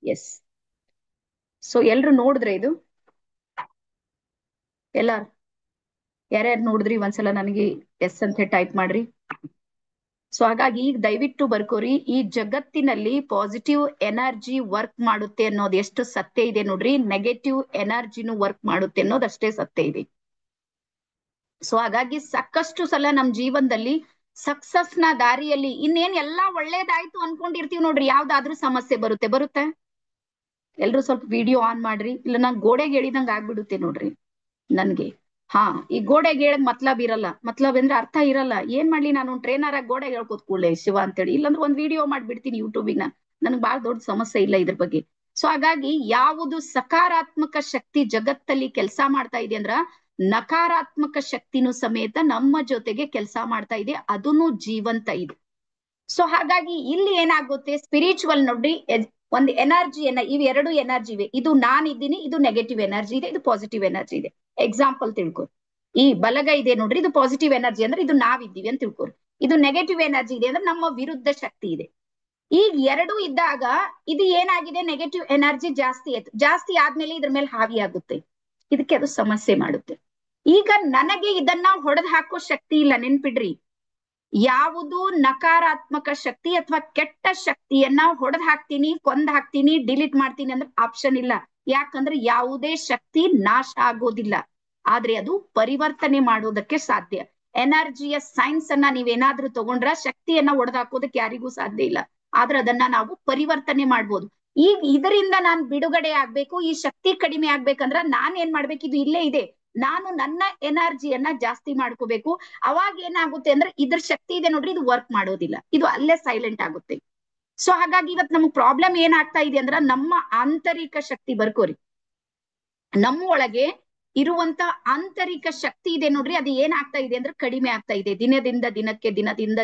ಎಸ್. ಸೊ ಎಲ್ರು ನೋಡಿದ್ರೆ ಇದು ಎಲ್ಲಾರು ಯಾರ್ಯಾರು ನೋಡಿದ್ರಿ ಒಂದ್ಸಲ ನನಗೆ ಎಸ್ ಅಂತ ಟೈಪ್ ಮಾಡ್ರಿ. ಸೊ ಹಾಗಾಗಿ ಈಗ ದಯವಿಟ್ಟು ಬರ್ಕೋರಿ, ಈ ಜಗತ್ತಿನಲ್ಲಿ ಪಾಸಿಟಿವ್ ಎನರ್ಜಿ ವರ್ಕ್ ಮಾಡುತ್ತೆ ಅನ್ನೋದು ಎಷ್ಟು ಸತ್ಯ ಇದೆ ನೋಡ್ರಿ, ನೆಗೆಟಿವ್ ಎನರ್ಜಿನೂ ವರ್ಕ್ ಮಾಡುತ್ತೆ ಅನ್ನೋದು ಅಷ್ಟೇ ಸತ್ಯ ಇದೆ. ಸೊ ಹಾಗಾಗಿ ಸಾಕಷ್ಟು ಸಲ ನಮ್ ಜೀವನದಲ್ಲಿ ಸಕ್ಸಸ್ ನ ದಾರಿಯಲ್ಲಿ ಇನ್ನೇನ್ ಎಲ್ಲಾ ಒಳ್ಳೇದಾಯ್ತು ಅನ್ಕೊಂಡಿರ್ತೀವಿ ನೋಡ್ರಿ, ಯಾವ್ದಾದ್ರೂ ಸಮಸ್ಯೆ ಬರುತ್ತೆ. ಎಲ್ರು ಸ್ವಲ್ಪ ವಿಡಿಯೋ ಆನ್ ಮಾಡ್ರಿ, ಇಲ್ಲ ನಾನ್ ಗೋಡೆಗೆ ಹೇಳಿದಂಗ ಆಗ್ಬಿಡುತ್ತೆ ನೋಡ್ರಿ ನನ್ಗೆ. ಹಾ, ಈ ಗೋಡೆಗೆ ಹೇಳದ್ ಮತ್ಲಬ್ ಇರಲ್ಲ, ಮತ್ಲಬ್ ಅಂದ್ರೆ ಅರ್ಥ ಇರಲ್ಲ. ಏನ್ ಮಾಡ್ಲಿ, ನಾನು ಟ್ರೈನರ್ ಆಗಿ ಗೋಡೆಗೆ ಹೇಳ್ಕೋತ್ ಕೂಡ್ಲೆ ಶಿವ ಅಂತೇಳಿ, ಇಲ್ಲಾಂದ್ರೆ ಒಂದ್ ವಿಡಿಯೋ ಮಾಡ್ಬಿಡ್ತೀನಿ ಯೂಟ್ಯೂಬಿಗೆ. ನನ್ಗೆ ಬಾಳ್ ದೊಡ್ಡ ಸಮಸ್ಯೆ ಇಲ್ಲ ಇದ್ರ ಬಗ್ಗೆ. ಸೊ ಹಾಗಾಗಿ ಯಾವುದು ಸಕಾರಾತ್ಮಕ ಶಕ್ತಿ ಜಗತ್ತಲ್ಲಿ ಕೆಲಸ ಮಾಡ್ತಾ ಇದೆ ಅಂದ್ರ ನಕಾರಾತ್ಮಕ ಶಕ್ತಿನೂ ಸಮೇತ ನಮ್ಮ ಜೊತೆಗೆ ಕೆಲಸ ಮಾಡ್ತಾ ಇದೆ, ಅದನ್ನು ಜೀವಂತ ಇದೆ. ಸೊ ಹಾಗಾಗಿ ಇಲ್ಲಿ ಏನಾಗುತ್ತೆ, ಸ್ಪಿರಿಚುವಲ್ ನೋಡ್ರಿ, ಒಂದು ಎನರ್ಜಿಯನ್ನ, ಇವ್ ಎರಡು ಎನರ್ಜಿ ಇವೆ. ಇದು ನಾನ್ ಇದ್ದೀನಿ, ಇದು ನೆಗೆಟಿವ್ ಎನರ್ಜಿ ಇದೆ, ಇದು ಪಾಸಿಟಿವ್ ಎನರ್ಜಿ ಇದೆ. ಎಕ್ಸಾಂಪಲ್ ತಿಳ್ಕೊ, ಈ ಬಲಗೈ ಇದೆ ನೋಡ್ರಿ, ಇದು ಪಾಸಿಟಿವ್ ಎನರ್ಜಿ ಅಂದ್ರೆ ಇದು ನಾವಿದ್ದೀವಿ ಅಂತ ತಿಳ್ಕೊರಿ. ಇದು ನೆಗೆಟಿವ್ ಎನರ್ಜಿ ಇದೆ ಅಂದ್ರೆ ನಮ್ಮ ವಿರುದ್ಧ ಶಕ್ತಿ ಇದೆ. ಈಗ ಎರಡು ಇದ್ದಾಗ ಇದು ಏನಾಗಿದೆ, ನೆಗೆಟಿವ್ ಎನರ್ಜಿ ಜಾಸ್ತಿ ಆಯ್ತು, ಜಾಸ್ತಿ ಆದ್ಮೇಲೆ ಇದ್ರ ಮೇಲೆ ಹಾವಿ ಆಗುತ್ತೆ, ಇದಕ್ಕೆ ಅದು ಸಮಸ್ಯೆ ಮಾಡುತ್ತೆ. ಈಗ ನನಗೆ ಇದನ್ನ ಹೊಡೆದು ಹಾಕೋ ಶಕ್ತಿ ಇಲ್ಲ, ನೆನ್ಪಿಡ್ರಿ. ಯಾವುದು ನಕಾರಾತ್ಮಕ ಶಕ್ತಿ ಅಥವಾ ಕೆಟ್ಟ ಶಕ್ತಿಯನ್ನ ಹೊಡೆದ್ ಹಾಕ್ತೀನಿ, ಕೊಂದ್ ಹಾಕ್ತೀನಿ, ಡಿಲೀಟ್ ಮಾಡ್ತೀನಿ ಅಂದ್ರೆ ಆಪ್ಷನ್ ಇಲ್ಲ. ಯಾಕಂದ್ರೆ ಯಾವುದೇ ಶಕ್ತಿ ನಾಶ ಆಗೋದಿಲ್ಲ, ಆದ್ರೆ ಅದು ಪರಿವರ್ತನೆ ಮಾಡೋದಕ್ಕೆ ಸಾಧ್ಯ. ಎನರ್ಜಿಯ ಸೈನ್ಸ್ ಅನ್ನ ನೀವೇನಾದ್ರೂ ತಗೊಂಡ್ರ ಶಕ್ತಿಯನ್ನ ಹೊಡೆದ್ ಹಾಕೋದಕ್ಕೆ ಯಾರಿಗೂ ಸಾಧ್ಯ ಇಲ್ಲ, ಆದ್ರೆ ಅದನ್ನ ನಾವು ಪರಿವರ್ತನೆ ಮಾಡ್ಬೋದು. ಈಗ ಇದರಿಂದ ನಾನ್ ಬಿಡುಗಡೆ ಆಗ್ಬೇಕು, ಈ ಶಕ್ತಿ ಕಡಿಮೆ ಆಗ್ಬೇಕಂದ್ರ ನಾನ್ ಏನ್ ಮಾಡ್ಬೇಕು, ಇದು ಇಲ್ಲೇ ಇದೆ, ನಾನು ನನ್ನ ಎನರ್ಜಿಯನ್ನ ಜಾಸ್ತಿ ಮಾಡ್ಕೋಬೇಕು. ಅವಾಗ ಏನಾಗುತ್ತೆ ಅಂದ್ರೆ ಇದ್ರ ಶಕ್ತಿ ಇದೆ ನೋಡ್ರಿ, ಇದು ವರ್ಕ್ ಮಾಡೋದಿಲ್ಲ, ಇದು ಅಲ್ಲೇ ಸೈಲೆಂಟ್ ಆಗುತ್ತೆ. ಸೊ ಹಾಗಾಗಿ ಇವತ್ತು ನಮ್ಗೆ ಪ್ರಾಬ್ಲಮ್ ಏನಾಗ್ತಾ ಇದೆ ಅಂದ್ರ ನಮ್ಮ ಆಂತರಿಕ ಶಕ್ತಿ, ಬರ್ಕೋರಿ, ನಮ್ಮ ಒಳಗೆ ಇರುವಂತ ಆಂತರಿಕ ಶಕ್ತಿ ಇದೆ ನೋಡ್ರಿ, ಅದು ಏನಾಗ್ತಾ ಇದೆ ಅಂದ್ರೆ ಕಡಿಮೆ ಆಗ್ತಾ ಇದೆ ದಿನದಿಂದ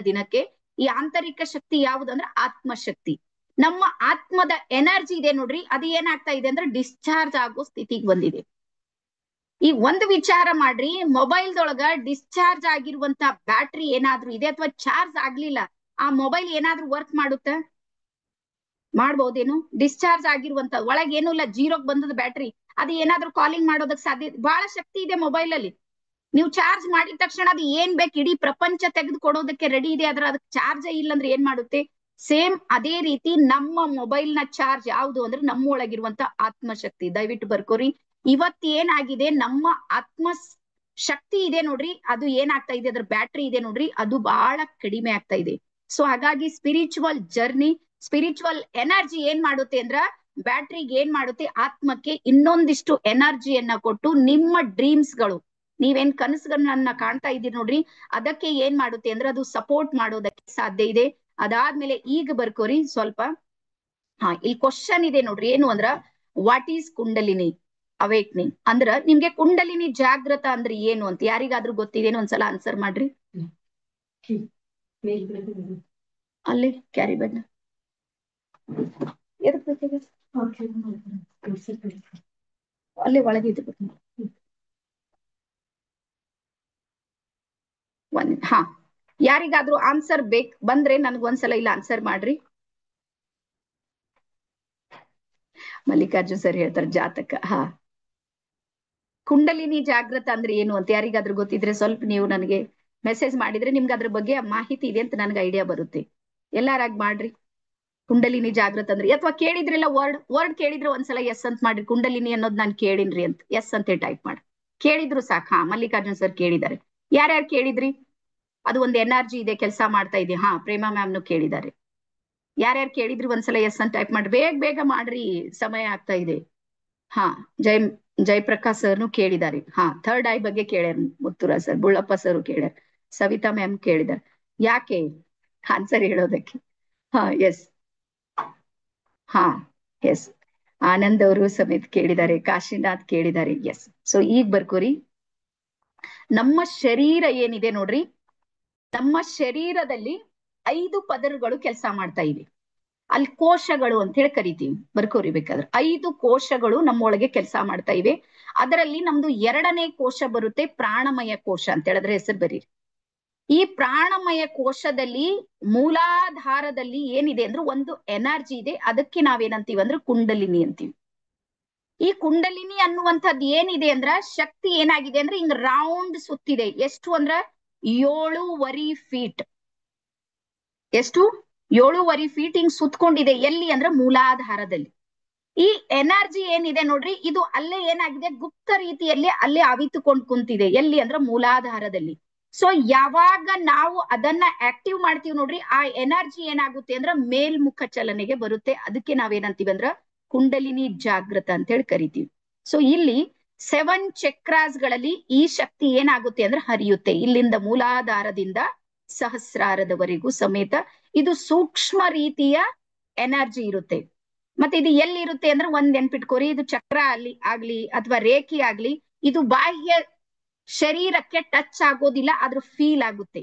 ದಿನಕ್ಕೆ. ಈ ಆಂತರಿಕ ಶಕ್ತಿ ಯಾವುದಂದ್ರೆ ಆತ್ಮಶಕ್ತಿ. ನಮ್ಮ ಆತ್ಮದ ಎನರ್ಜಿ ಇದೆ ನೋಡ್ರಿ, ಅದು ಏನಾಗ್ತಾ ಇದೆ ಅಂದ್ರೆ ಡಿಸ್ಚಾರ್ಜ್ ಆಗೋ ಸ್ಥಿತಿಗೆ ಬಂದಿದೆ. ಈಗ ಒಂದು ವಿಚಾರ ಮಾಡ್ರಿ, ಮೊಬೈಲ್ದೊಳಗ ಡಿಸ್ಚಾರ್ಜ್ ಆಗಿರುವಂತ ಬ್ಯಾಟ್ರಿ ಏನಾದ್ರೂ ಇದೆ ಅಥವಾ ಚಾರ್ಜ್ ಆಗ್ಲಿಲ್ಲ, ಆ ಮೊಬೈಲ್ ಏನಾದ್ರೂ ವರ್ಕ್ ಮಾಡುತ್ತ, ಮಾಡ್ಬೋದೇನು? ಡಿಸ್ಚಾರ್ಜ್ ಆಗಿರುವಂತ ಒಳಗೆ ಏನೂ ಇಲ್ಲ, ಜೀರೋಗ್ ಬಂದದ ಬ್ಯಾಟ್ರಿ, ಅದು ಏನಾದ್ರೂ ಕಾಲಿಂಗ್ ಮಾಡೋದಕ್ಕೆ ಸಾಧ್ಯ? ಬಹಳ ಶಕ್ತಿ ಇದೆ ಮೊಬೈಲ್ ಅಲ್ಲಿ. ನೀವು ಚಾರ್ಜ್ ಮಾಡಿದ ತಕ್ಷಣ ಅದು ಏನ್ ಬೇಕು ಇಡೀ ಪ್ರಪಂಚ ತೆಗೆದು ಕೊಡೋದಕ್ಕೆ ರೆಡಿ ಇದೆ, ಆದ್ರೆ ಅದಕ್ಕೆ ಚಾರ್ಜ್ ಇಲ್ಲ ಅಂದ್ರೆ ಏನ್ ಮಾಡುತ್ತೆ? ಸೇಮ್ ಅದೇ ರೀತಿ ನಮ್ಮ ಮೊಬೈಲ್ ನ ಚಾರ್ಜ್ ಯಾವುದು ಅಂದ್ರೆ ನಮ್ಮ ಒಳಗಿರುವಂತ ಆತ್ಮಶಕ್ತಿ. ದಯವಿಟ್ಟು ಬರ್ಕೋರಿ, ಇವತ್ ಏನಾಗಿದೆ, ನಮ್ಮ ಆತ್ಮ ಶಕ್ತಿ ಇದೆ ನೋಡ್ರಿ, ಅದು ಏನಾಗ್ತಾ ಇದೆ, ಅದ್ರ ಬ್ಯಾಟ್ರಿ ಇದೆ ನೋಡ್ರಿ, ಅದು ಬಹಳ ಕಡಿಮೆ ಆಗ್ತಾ ಇದೆ. ಸೊ ಹಾಗಾಗಿ ಸ್ಪಿರಿಚುವಲ್ ಜರ್ನಿ, ಸ್ಪಿರಿಚುವಲ್ ಎನರ್ಜಿ ಏನ್ ಮಾಡುತ್ತೆ ಅಂದ್ರ ಬ್ಯಾಟ್ರಿಗೆ ಏನ್ ಮಾಡುತ್ತೆ, ಆತ್ಮಕ್ಕೆ ಇನ್ನೊಂದಿಷ್ಟು ಎನರ್ಜಿಯನ್ನ ಕೊಟ್ಟು ನಿಮ್ಮ ಡ್ರೀಮ್ಸ್ ಗಳು, ನೀವೇನ್ ಕನಸುಗಳನ್ನ ಕಾಣ್ತಾ ಇದ್ದೀರಿ ನೋಡ್ರಿ, ಅದಕ್ಕೆ ಏನ್ ಮಾಡುತ್ತೆ ಅಂದ್ರೆ ಅದು ಸಪೋರ್ಟ್ ಮಾಡೋದಕ್ಕೆ ಸಾಧ್ಯ ಇದೆ. ಅದಾದ್ಮೇಲೆ ಈಗ ಬರ್ಕೋರಿ ಸ್ವಲ್ಪ, ಇಲ್ಲಿ ಕ್ವಶನ್ ಇದೆ ನೋಡ್ರಿ, ಏನು ಅಂದ್ರ ವಾಟ್ ಈಸ್ ಕುಂಡಲಿನಿ ಅವೇಕ್ನಿಂಗ್ ಅಂದ್ರ, ನಿಮ್ಗೆ ಕುಂಡಲಿನಿ ಜಾಗೃತ ಅಂದ್ರೆ ಏನು ಅಂತ ಯಾರಿಗಾದ್ರೂ ಗೊತ್ತಿದೇನು? ಒಂದ್ಸಲ ಆನ್ಸರ್ ಮಾಡ್ರಿ. ಅಲ್ಲಿ ಕ್ಯಾರಿ ಬ್ಯಾಗ್ ಅಲ್ಲಿ ಒಳಗೆ ಇದೆ, ಹಾ, ಯಾರಿಗಾದ್ರೂ ಆನ್ಸರ್ ಬಂದ್ರೆ ನನ್ಗೊಂದ್ಸಲ ಇಲ್ಲ ಆನ್ಸರ್ ಮಾಡ್ರಿ. ಮಲ್ಲಿಕಾರ್ಜುನ್ ಸರ್ ಹೇಳ್ತಾರೆ ಜಾತಕ. ಹಾ, ಕುಂಡಲಿನಿ ಜಾಗೃತ ಅಂದ್ರೆ ಏನು ಅಂತ ಯಾರಿಗಾದ್ರೂ ಗೊತ್ತಿದ್ರೆ ಸ್ವಲ್ಪ ನೀವು ನನಗೆ ಮೆಸೇಜ್ ಮಾಡಿದ್ರೆ ನಿಮ್ಗೆ ಅದ್ರ ಬಗ್ಗೆ ಮಾಹಿತಿ ಇದೆ ಅಂತ ನನ್ಗೆ ಐಡಿಯಾ ಬರುತ್ತೆ. ಎಲ್ಲಾರಾಗ್ ಮಾಡ್ರಿ. ಕುಂಡಲಿನಿ ಜಾಗೃತ ಅಂದ್ರೆ, ಅಥವಾ ಕೇಳಿದ್ರಿಲ್ಲ ವರ್ಡ್ ಕೇಳಿದ್ರೆ ಒಂದ್ಸಲ ಎಸ್ ಅಂತ ಮಾಡ್ರಿ. ಕುಂಡಲಿನಿ ಅನ್ನೋದು ನಾನು ಕೇಳಿನ್ರಿ ಅಂತ ಎಸ್ ಅಂತ ಟೈಪ್ ಮಾಡಿ, ಕೇಳಿದ್ರು ಸಾಕು. ಹಾ, ಮಲ್ಲಿಕಾರ್ಜುನ್ ಸರ್ ಕೇಳಿದ್ದಾರೆ. ಯಾರ್ಯಾರು ಕೇಳಿದ್ರಿ? ಅದು ಒಂದು ಎನರ್ಜಿ ಇದೆ, ಕೆಲಸ ಮಾಡ್ತಾ ಇದೆ. ಹಾ, ಪ್ರೇಮಾ ಮ್ಯಾಮ್ನು ಕೇಳಿದ್ದಾರೆ. ಯಾರ್ಯಾರು ಕೇಳಿದ್ರಿ ಒಂದ್ಸಲ ಎಸ್ ಅಂತ ಟೈಪ್ ಮಾಡ್ರಿ, ಬೇಗ ಮಾಡ್ರಿ, ಸಮಯ ಆಗ್ತಾ ಇದೆ. ಹಾ, ಜಯಪ್ರಕಾಶ್ ಸರ್ನು ಕೇಳಿದ್ದಾರೆ. ಹಾ, ಥರ್ಡ್ ಐ ಬಗ್ಗೆ ಕೇಳ್ಯಾರ ಮುತ್ತುರಾಜ್ ಸರ್, ಬುಳ್ಳಪ್ಪ ಸರ್ ಕೇಳ್ಯಾರ, ಸವಿತಾ ಮ್ಯಾಮ್ ಕೇಳಿದಾರೆ. ಯಾಕೆ ಆನ್ಸರ್ ಹೇಳೋದಕ್ಕೆ? ಹಾ, ಎಸ್. ಹಾ, ಎಸ್. ಆನಂದ್ ಅವರು ಸಮೇತ ಕೇಳಿದ್ದಾರೆ, ಕಾಶಿನಾಥ್ ಕೇಳಿದ್ದಾರೆ. ಎಸ್. ಸೊ ಈಗ ಬರ್ಕೋರಿ, ನಮ್ಮ ಶರೀರ ಏನಿದೆ ನೋಡ್ರಿ, ನಮ್ಮ ಶರೀರದಲ್ಲಿ 5 ಪದರಗಳು ಕೆಲಸ ಮಾಡ್ತಾ ಇವೆ. ಅಲ್ಲಿ ಕೋಶಗಳು ಅಂತ ಹೇಳಿ ಕರಿತೀವಿ, ಬರ್ಕೋರಿ ಬೇಕಾದ್ರೆ. 5 ಕೋಶಗಳು ನಮ್ಮೊಳಗೆ ಕೆಲಸ ಮಾಡ್ತಾ ಇವೆ. ಅದರಲ್ಲಿ ನಮ್ದು 2ನೇ ಕೋಶ ಬರುತ್ತೆ, ಪ್ರಾಣಮಯ ಕೋಶ ಅಂತ ಹೇಳಿದ್ರೆ ಹೆಸರು ಬರೀರಿ. ಈ ಪ್ರಾಣಮಯ ಕೋಶದಲ್ಲಿ ಮೂಲಾಧಾರದಲ್ಲಿ ಏನಿದೆ ಅಂದ್ರೆ ಒಂದು ಎನರ್ಜಿ ಇದೆ, ಅದಕ್ಕೆ ನಾವೇನಂತೀವಿ ಅಂದ್ರೆ ಕುಂಡಲಿನಿ ಅಂತೀವಿ. ಈ ಕುಂಡಲಿನಿ ಅನ್ನುವಂಥದ್ದು ಏನಿದೆ ಅಂದ್ರ ಶಕ್ತಿ ಏನಾಗಿದೆ ಅಂದ್ರೆ ಹಿಂಗ್ ರೌಂಡ್ ಸುತ್ತಿದೆ. ಎಷ್ಟು ಅಂದ್ರ 7.5 ಫೀಟ್. ಎಷ್ಟು 7.5 ಫೀಟ್ ಹಿಂಗ್ ಸುತ್ಕೊಂಡಿದೆ. ಎಲ್ಲಿ ಅಂದ್ರೆ ಮೂಲಾಧಾರದಲ್ಲಿ. ಈ ಎನರ್ಜಿ ಏನಿದೆ ನೋಡ್ರಿ, ಇದು ಅಲ್ಲೇ ಏನಾಗಿದೆ, ಗುಪ್ತ ರೀತಿಯಲ್ಲಿ ಅಲ್ಲೇ ಅವಿತುಕೊಂಡು ಕುಂತಿದೆ. ಎಲ್ಲಿ ಅಂದ್ರೆ ಮೂಲಾಧಾರದಲ್ಲಿ. ಸೊ ಯಾವಾಗ ನಾವು ಅದನ್ನ ಆಕ್ಟಿವ್ ಮಾಡ್ತೀವಿ ನೋಡ್ರಿ, ಆ ಎನರ್ಜಿ ಏನಾಗುತ್ತೆ ಅಂದ್ರೆ ಮೇಲ್ಮುಖ ಚಲನೆಗೆ ಬರುತ್ತೆ. ಅದಕ್ಕೆ ನಾವೇನಂತೀವಿ ಅಂದ್ರ ಕುಂಡಲಿನಿ ಜಾಗೃತ ಅಂತ ಹೇಳಿ ಕರಿತೀವಿ. ಸೊ ಇಲ್ಲಿ 7 ಚಕ್ರಾಸ್ ಗಳಲ್ಲಿ ಈ ಶಕ್ತಿ ಏನಾಗುತ್ತೆ ಅಂದ್ರೆ ಹರಿಯುತ್ತೆ. ಇಲ್ಲಿಂದ ಮೂಲಾಧಾರದಿಂದ ಸಹಸ್ರಾರದವರೆಗೂ ಸಮೇತ ಇದು ಸೂಕ್ಷ್ಮ ರೀತಿಯ ಎನರ್ಜಿ ಇರುತ್ತೆ. ಮತ್ತೆ ಇದು ಎಲ್ಲಿ ಇರುತ್ತೆ ಅಂದ್ರೆ ಒಂದ್ ನೆನ್ಪಿಟ್ಕೋರಿ, ಇದು ಚಕ್ರ ಆಗ್ಲಿ ಅಥವಾ ರೇಖೆ ಆಗ್ಲಿ, ಇದು ಬಾಹ್ಯ ಶರೀರಕ್ಕೆ ಟಚ್ ಆಗೋದಿಲ್ಲ, ಆದ್ರೂ ಫೀಲ್ ಆಗುತ್ತೆ.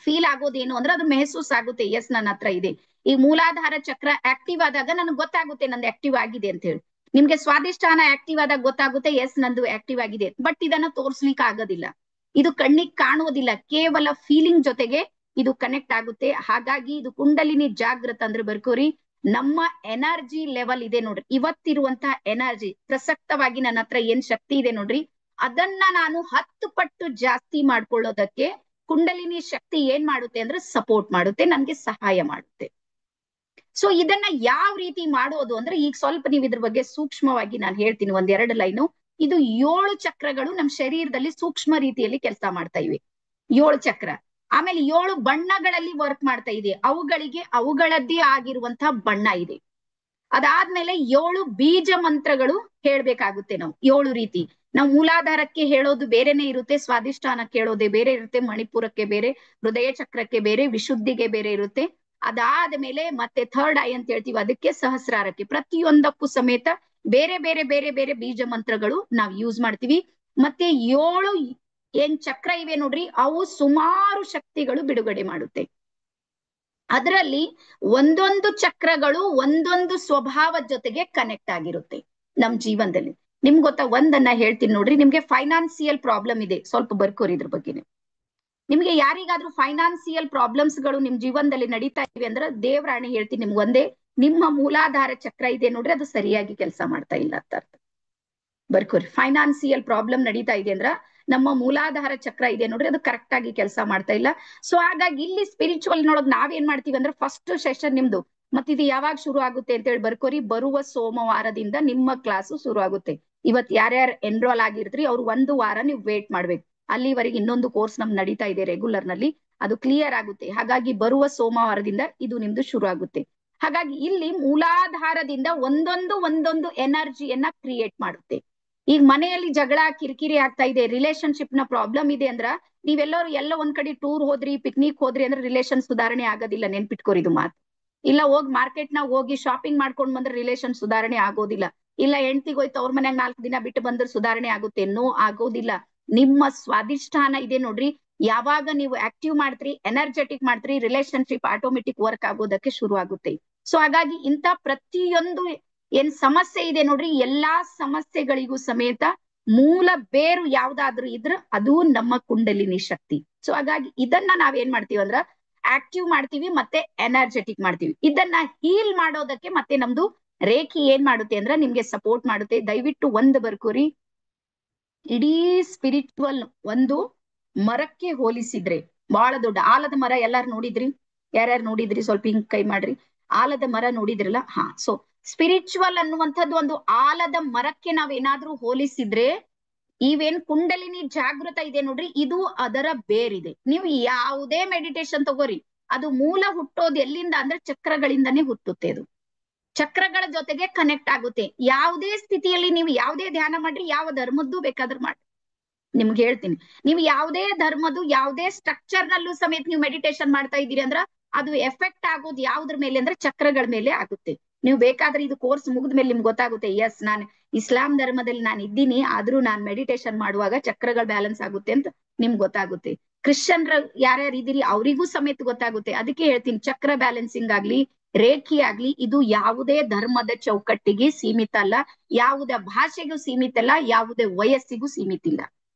ಫೀಲ್ ಆಗೋದೇನು ಅಂದ್ರೆ ಅದು ಮೆಹಸೂಸ್ ಆಗುತ್ತೆ, ಎಸ್ ನನ್ನ ಹತ್ರ ಇದೆ. ಈ ಮೂಲಾಧಾರ ಚಕ್ರ ಆಕ್ಟಿವ್ ಆದಾಗ ನನಗೆ ಗೊತ್ತಾಗುತ್ತೆ ನಂದು ಆಕ್ಟಿವ್ ಆಗಿದೆ ಅಂತ ಹೇಳಿ. ನಿಮ್ಗೆ ಸ್ವಾದಿಷ್ಠಾನ ಆಕ್ಟಿವ್ ಆದಾಗ ಗೊತ್ತಾಗುತ್ತೆ, ಎಸ್ ನಂದು ಆಕ್ಟಿವ್ ಆಗಿದೆ. ಬಟ್ ಇದನ್ನ ತೋರ್ಸ್ಲಿಕ್ಕೆ ಆಗೋದಿಲ್ಲ, ಇದು ಕಣ್ಣಿಗೆ ಕಾಣುವುದಿಲ್ಲ, ಕೇವಲ ಫೀಲಿಂಗ್ ಜೊತೆಗೆ ಇದು ಕನೆಕ್ಟ್ ಆಗುತ್ತೆ. ಹಾಗಾಗಿ ಇದು ಕುಂಡಲಿನಿ ಜಾಗೃತ ಅಂದ್ರೆ ಬರ್ಕೋರಿ, ನಮ್ಮ ಎನರ್ಜಿ ಲೆವೆಲ್ ಇದೆ ನೋಡ್ರಿ, ಇವತ್ತಿರುವಂತಹ ಎನರ್ಜಿ ಪ್ರಸಕ್ತವಾಗಿ ನನ್ನ ಹತ್ರ ಏನ್ ಶಕ್ತಿ ಇದೆ ನೋಡ್ರಿ, ಅದನ್ನ ನಾನು 10 ಪಟ್ಟು ಜಾಸ್ತಿ ಮಾಡ್ಕೊಳ್ಳೋದಕ್ಕೆ ಕುಂಡಲಿನಿ ಶಕ್ತಿ ಏನ್ ಮಾಡುತ್ತೆ ಅಂದ್ರೆ ಸಪೋರ್ಟ್ ಮಾಡುತ್ತೆ, ನನ್ಗೆ ಸಹಾಯ ಮಾಡುತ್ತೆ. ಸೊ ಇದನ್ನ ಯಾವ ರೀತಿ ಮಾಡೋದು ಅಂದ್ರೆ, ಈಗ ಸ್ವಲ್ಪ ನೀವು ಇದ್ರ ಬಗ್ಗೆ ಸೂಕ್ಷ್ಮವಾಗಿ ನಾನು ಹೇಳ್ತೀನಿ, 1-2 ಲೈನು. ಇದು 7 ಚಕ್ರಗಳು ನಮ್ಮ ಶರೀರದಲ್ಲಿ ಸೂಕ್ಷ್ಮ ರೀತಿಯಲ್ಲಿ ಕೆಲಸ ಮಾಡ್ತಾ ಇವೆ. 7 ಚಕ್ರ. ಆಮೇಲೆ 7 ಬಣ್ಣಗಳಲ್ಲಿ ವರ್ಕ್ ಮಾಡ್ತಾ ಇದೆ, ಅವುಗಳಿಗೆ ಅವುಗಳದ್ದೇ ಆಗಿರುವಂತಹ ಬಣ್ಣ ಇದೆ. ಅದಾದ್ಮೇಲೆ 7 ಬೀಜ ಮಂತ್ರಗಳು ಹೇಳ್ಬೇಕಾಗುತ್ತೆ ನಾವು. 7 ರೀತಿ. ನಾವು ಮೂಲಾಧಾರಕ್ಕೆ ಹೇಳೋದು ಬೇರೆನೆ ಇರುತ್ತೆ, ಸ್ವಾದಿಷ್ಠಾನಕ್ಕೆ ಹೇಳೋದೇ ಬೇರೆ ಇರುತ್ತೆ, ಮಣಿಪುರಕ್ಕೆ ಬೇರೆ, ಹೃದಯ ಚಕ್ರಕ್ಕೆ ಬೇರೆ, ವಿಶುದ್ಧಿಗೆ ಬೇರೆ ಇರುತ್ತೆ. ಅದಾದ ಮೇಲೆ ಮತ್ತೆ 3rd ಐ ಅಂತ ಹೇಳ್ತೀವಿ, ಅದಕ್ಕೆ ಸಹಸ್ರಾರಕ್ಕೆ. ಪ್ರತಿಯೊಂದಕ್ಕೂ ಸಮೇತ ಬೇರೆ ಬೇರೆ ಬೇರೆ ಬೇರೆ ಬೀಜ ಮಂತ್ರಗಳು ನಾವು ಯೂಸ್ ಮಾಡ್ತೀವಿ. ಮತ್ತೆ 7 ಏನ್ ಚಕ್ರ ಇವೆ ನೋಡ್ರಿ, ಅವು ಸುಮಾರು ಶಕ್ತಿಗಳು ಬಿಡುಗಡೆ ಮಾಡುತ್ತೆ. ಅದರಲ್ಲಿ ಒಂದೊಂದು ಚಕ್ರಗಳು ಒಂದೊಂದು ಸ್ವಭಾವದ ಜೊತೆಗೆ ಕನೆಕ್ಟ್ ಆಗಿರುತ್ತೆ ನಮ್ ಜೀವನದಲ್ಲಿ. ನಿಮ್ಗೆ ಗೊತ್ತಾ, ಒಂದನ್ನ ಹೇಳ್ತೀನಿ ನೋಡ್ರಿ, ನಿಮ್ಗೆ ಫೈನಾನ್ಸಿಯಲ್ ಪ್ರಾಬ್ಲಮ್ ಇದೆ, ಸ್ವಲ್ಪ ಬರ್ಕೋರಿ ಇದ್ರ ಬಗ್ಗೆ. ನಿಮ್ಗೆ ಯಾರಿಗಾದ್ರೂ ಫೈನಾನ್ಸಿಯಲ್ ಪ್ರಾಬ್ಲಮ್ಸ್ ಗಳು ನಿಮ್ ಜೀವನದಲ್ಲಿ ನಡೀತಾ ಇವೆ ಅಂದ್ರೆ, ದೇವರಾಣಿ ಹೇಳ್ತೀನಿ ನಿಮ್ಗೆ ಒಂದೇ, ನಿಮ್ಮ ಮೂಲಾಧಾರ ಚಕ್ರ ಇದೆ ನೋಡ್ರಿ, ಅದು ಸರಿಯಾಗಿ ಕೆಲಸ ಮಾಡ್ತಾ ಇಲ್ಲ ಅಂತ ಅರ್ಥ. ಬರ್ಕೋರಿ, ಫೈನಾನ್ಸಿಯಲ್ ಪ್ರಾಬ್ಲಮ್ ನಡೀತಾ ಇದೆ ಅಂದ್ರ ನಮ್ಮ ಮೂಲಾಧಾರ ಚಕ್ರ ಇದೆ ನೋಡ್ರಿ, ಅದು ಕರೆಕ್ಟ್ ಆಗಿ ಕೆಲಸ ಮಾಡ್ತಾ ಇಲ್ಲ. ಸೊ ಹಾಗಾಗಿ ಇಲ್ಲಿ ಸ್ಪಿರಿಚುವಲ್ ನೋಡೋದು ನಾವೇನ್ ಮಾಡ್ತೀವಿ ಅಂದ್ರೆ, ಫಸ್ಟ್ ಸೆಷನ್ ನಿಮ್ದು, ಮತ್ತೆ ಇದು ಯಾವಾಗ ಶುರು ಆಗುತ್ತೆ ಅಂತ ಹೇಳಿ ಬರ್ಕೋರಿ, ಬರುವ ಸೋಮವಾರದಿಂದ ನಿಮ್ಮ ಕ್ಲಾಸು ಶುರು ಆಗುತ್ತೆ. ಇವತ್ ಯಾರ್ಯಾರು ಎನ್ರೋಲ್ ಆಗಿರ್ತ್ರಿ ಅವ್ರು 1 ವಾರ ನೀವು ವೇಟ್ ಮಾಡ್ಬೇಕು. ಅಲ್ಲಿವರೆಗೆ ಇನ್ನೊಂದು ಕೋರ್ಸ್ ನಮ್ ನಡೀತಾ ಇದೆ ರೆಗ್ಯುಲರ್ ನಲ್ಲಿ, ಅದು ಕ್ಲಿಯರ್ ಆಗುತ್ತೆ. ಹಾಗಾಗಿ ಬರುವ ಸೋಮವಾರದಿಂದ ಇದು ನಿಮ್ದು ಶುರು ಆಗುತ್ತೆ. ಹಾಗಾಗಿ ಇಲ್ಲಿ ಮೂಲಾಧಾರದಿಂದ ಒಂದೊಂದು ಎನರ್ಜಿಯನ್ನ ಕ್ರಿಯೇಟ್ ಮಾಡುತ್ತೆ. ಈಗ ಮನೆಯಲ್ಲಿ ಜಗಳ ಕಿರಿಕಿರಿ ಆಗ್ತಾ ಇದೆ, ರಿಲೇಶನ್ಶಿಪ್ ನ ಪ್ರಾಬ್ಲಮ್ ಇದೆ ಅಂದ್ರ, ನೀವೆಲ್ಲರೂ ಎಲ್ಲ ಒಂದ್ ಕಡೆ ಟೂರ್ ಹೋದ್ರಿ, ಪಿಕ್ನಿಕ್ ಹೋದ್ರಿ ಅಂದ್ರೆ ರಿಲೇಶನ್ ಸುಧಾರಣೆ ಆಗೋದಿಲ್ಲ, ನೆನ್ಪಿಟ್ಕೋರಿದು ಮಾತು. ಇಲ್ಲ ಹೋಗಿ ಮಾರ್ಕೆಟ್ ನಾಗ ಹೋಗಿ ಶಾಪಿಂಗ್ ಮಾಡ್ಕೊಂಡ್ ಬಂದ್ರೆ ರಿಲೇಶನ್ ಸುಧಾರಣೆ ಆಗೋದಿಲ್ಲ. ಇಲ್ಲ ಹೆಂಡತಿಗೆ ಹೋಯ್ತು ಅವ್ರ ಮನ್ಯಾಗ 4 ದಿನ ಬಿಟ್ಟು ಬಂದ್ರೆ ಸುಧಾರಣೆ ಆಗುತ್ತೆ, ನೋ, ಆಗೋದಿಲ್ಲ. ನಿಮ್ಮ ಸ್ವಾದಿಷ್ಠಾನ ಇದೆ ನೋಡ್ರಿ, ಯಾವಾಗ ನೀವು ಆಕ್ಟಿವ್ ಮಾಡ್ತೀರಿ, ಎನರ್ಜೆಟಿಕ್ ಮಾಡ್ತೀರಿ, ರಿಲೇಶನ್ಶಿಪ್ ಆಟೋಮೆಟಿಕ್ ವರ್ಕ್ ಆಗೋದಕ್ಕೆ ಶುರು ಆಗುತ್ತೆ. ಸೊ ಹಾಗಾಗಿ ಇಂತ ಪ್ರತಿಯೊಂದು ಏನ್ ಸಮಸ್ಯೆ ಇದೆ ನೋಡ್ರಿ, ಎಲ್ಲಾ ಸಮಸ್ಯೆಗಳಿಗೂ ಸಮೇತ ಮೂಲ ಬೇರು ಯಾವ್ದಾದ್ರು ಇದ್ರ ಅದು ನಮ್ಮ ಕುಂಡಲಿನಿ ಶಕ್ತಿ. ಸೊ ಹಾಗಾಗಿ ಇದನ್ನ ನಾವೇನ್ ಮಾಡ್ತೀವಿ ಅಂದ್ರ ಆಕ್ಟಿವ್ ಮಾಡ್ತೀವಿ, ಮತ್ತೆ ಎನರ್ಜೆಟಿಕ್ ಮಾಡ್ತೀವಿ. ಇದನ್ನ ಹೀಲ್ ಮಾಡೋದಕ್ಕೆ ಮತ್ತೆ ನಮ್ದು ರೇಖಿ ಏನ್ ಮಾಡುತ್ತೆ ಅಂದ್ರೆ ನಿಮ್ಗೆ ಸಪೋರ್ಟ್ ಮಾಡುತ್ತೆ. ದಯವಿಟ್ಟು ಒಂದ್ ಬರ್ಕೋರಿ, ಇಡೀ ಸ್ಪಿರಿಚುವಲ್ ಒಂದು ಮರಕ್ಕೆ ಹೋಲಿಸಿದ್ರೆ, ಬಹಳ ದೊಡ್ಡ ಆಲದ ಮರ ಎಲ್ಲಾರು ನೋಡಿದ್ರಿ? ಯಾರ್ಯಾರು ನೋಡಿದ್ರಿ ಸ್ವಲ್ಪ ಹಿಂಗ್ ಕೈ ಮಾಡ್ರಿ. ಆಲದ ಮರ ನೋಡಿದ್ರಲ್ಲ? ಹಾ. ಸೊ ಸ್ಪಿರಿಚುವಲ್ ಅನ್ನುವಂಥದ್ದು ಒಂದು ಆಲದ ಮರಕ್ಕೆ ನಾವೇನಾದ್ರೂ ಹೋಲಿಸಿದ್ರೆ, ಇವೇನ್ ಕುಂಡಲಿನಿ ಜಾಗೃತ ಇದೆ ನೋಡ್ರಿ, ಇದು ಅದರ ಬೇರಿದೆ. ನೀವು ಯಾವುದೇ ಮೆಡಿಟೇಷನ್ ತಗೋರಿ, ಅದು ಮೂಲ ಹುಟ್ಟೋದು ಎಲ್ಲಿಂದ ಅಂದ್ರೆ ಚಕ್ರಗಳಿಂದನೇ ಹುಟ್ಟುತ್ತೆ. ಅದು ಚಕ್ರಗಳ ಜೊತೆಗೆ ಕನೆಕ್ಟ್ ಆಗುತ್ತೆ. ಯಾವುದೇ ಸ್ಥಿತಿಯಲ್ಲಿ ನೀವು ಯಾವುದೇ ಧ್ಯಾನ ಮಾಡ್ರಿ, ಯಾವ ಧರ್ಮದ್ದು ಬೇಕಾದ್ರೂ ಮಾಡ್ರಿ, ನಿಮ್ಗೆ ಹೇಳ್ತೀನಿ, ನೀವು ಯಾವುದೇ ಧರ್ಮದ್ದು ಯಾವುದೇ ಸ್ಟ್ರಕ್ಚರ್ ನಲ್ಲೂ ಸಮೇತ ನೀವು ಮೆಡಿಟೇಷನ್ ಮಾಡ್ತಾ ಇದ್ದೀರಿ ಅಂದ್ರ ಅದು ಎಫೆಕ್ಟ್ ಆಗೋದು ಯಾವ್ದ್ರ ಮೇಲೆ ಅಂದ್ರೆ ಚಕ್ರಗಳ ಮೇಲೆ ಆಗುತ್ತೆ. ನೀವು ಬೇಕಾದ್ರೆ ಇದು ಕೋರ್ಸ್ ಮುಗಿದ ಮೇಲೆ ನಿಮ್ಗೆ ಗೊತ್ತಾಗುತ್ತೆ, ಎಸ್ ನಾನು ಇಸ್ಲಾಂ ಧರ್ಮದಲ್ಲಿ ನಾನು ಇದ್ದೀನಿ, ಆದ್ರೂ ನಾನು ಮೆಡಿಟೇಷನ್ ಮಾಡುವಾಗ ಚಕ್ರಗಳು ಬ್ಯಾಲೆನ್ಸ್ ಆಗುತ್ತೆ ಅಂತ ನಿಮ್ಗೆ ಗೊತ್ತಾಗುತ್ತೆ. ಕ್ರಿಶ್ಚಿಯನ್ರ ಯಾರ್ಯಾರು ಇದೀರಿ ಅವರಿಗೂ ಸಮೇತ ಗೊತ್ತಾಗುತ್ತೆ. ಅದಕ್ಕೆ ಹೇಳ್ತೀನಿ, ಚಕ್ರ ಬ್ಯಾಲೆನ್ಸಿಂಗ್ ಆಗ್ಲಿ, ರೇಖಿ ಆಗ್ಲಿ, ಇದು ಯಾವುದೇ ಧರ್ಮದ ಚೌಕಟ್ಟಿಗೆ ಸೀಮಿತ ಅಲ್ಲ, ಯಾವುದೇ ಭಾಷೆಗೂ ಸೀಮಿತ ಅಲ್ಲ, ಯಾವುದೇ ವಯಸ್ಸಿಗೂ ಸೀಮಿತ ಇಲ್ಲ.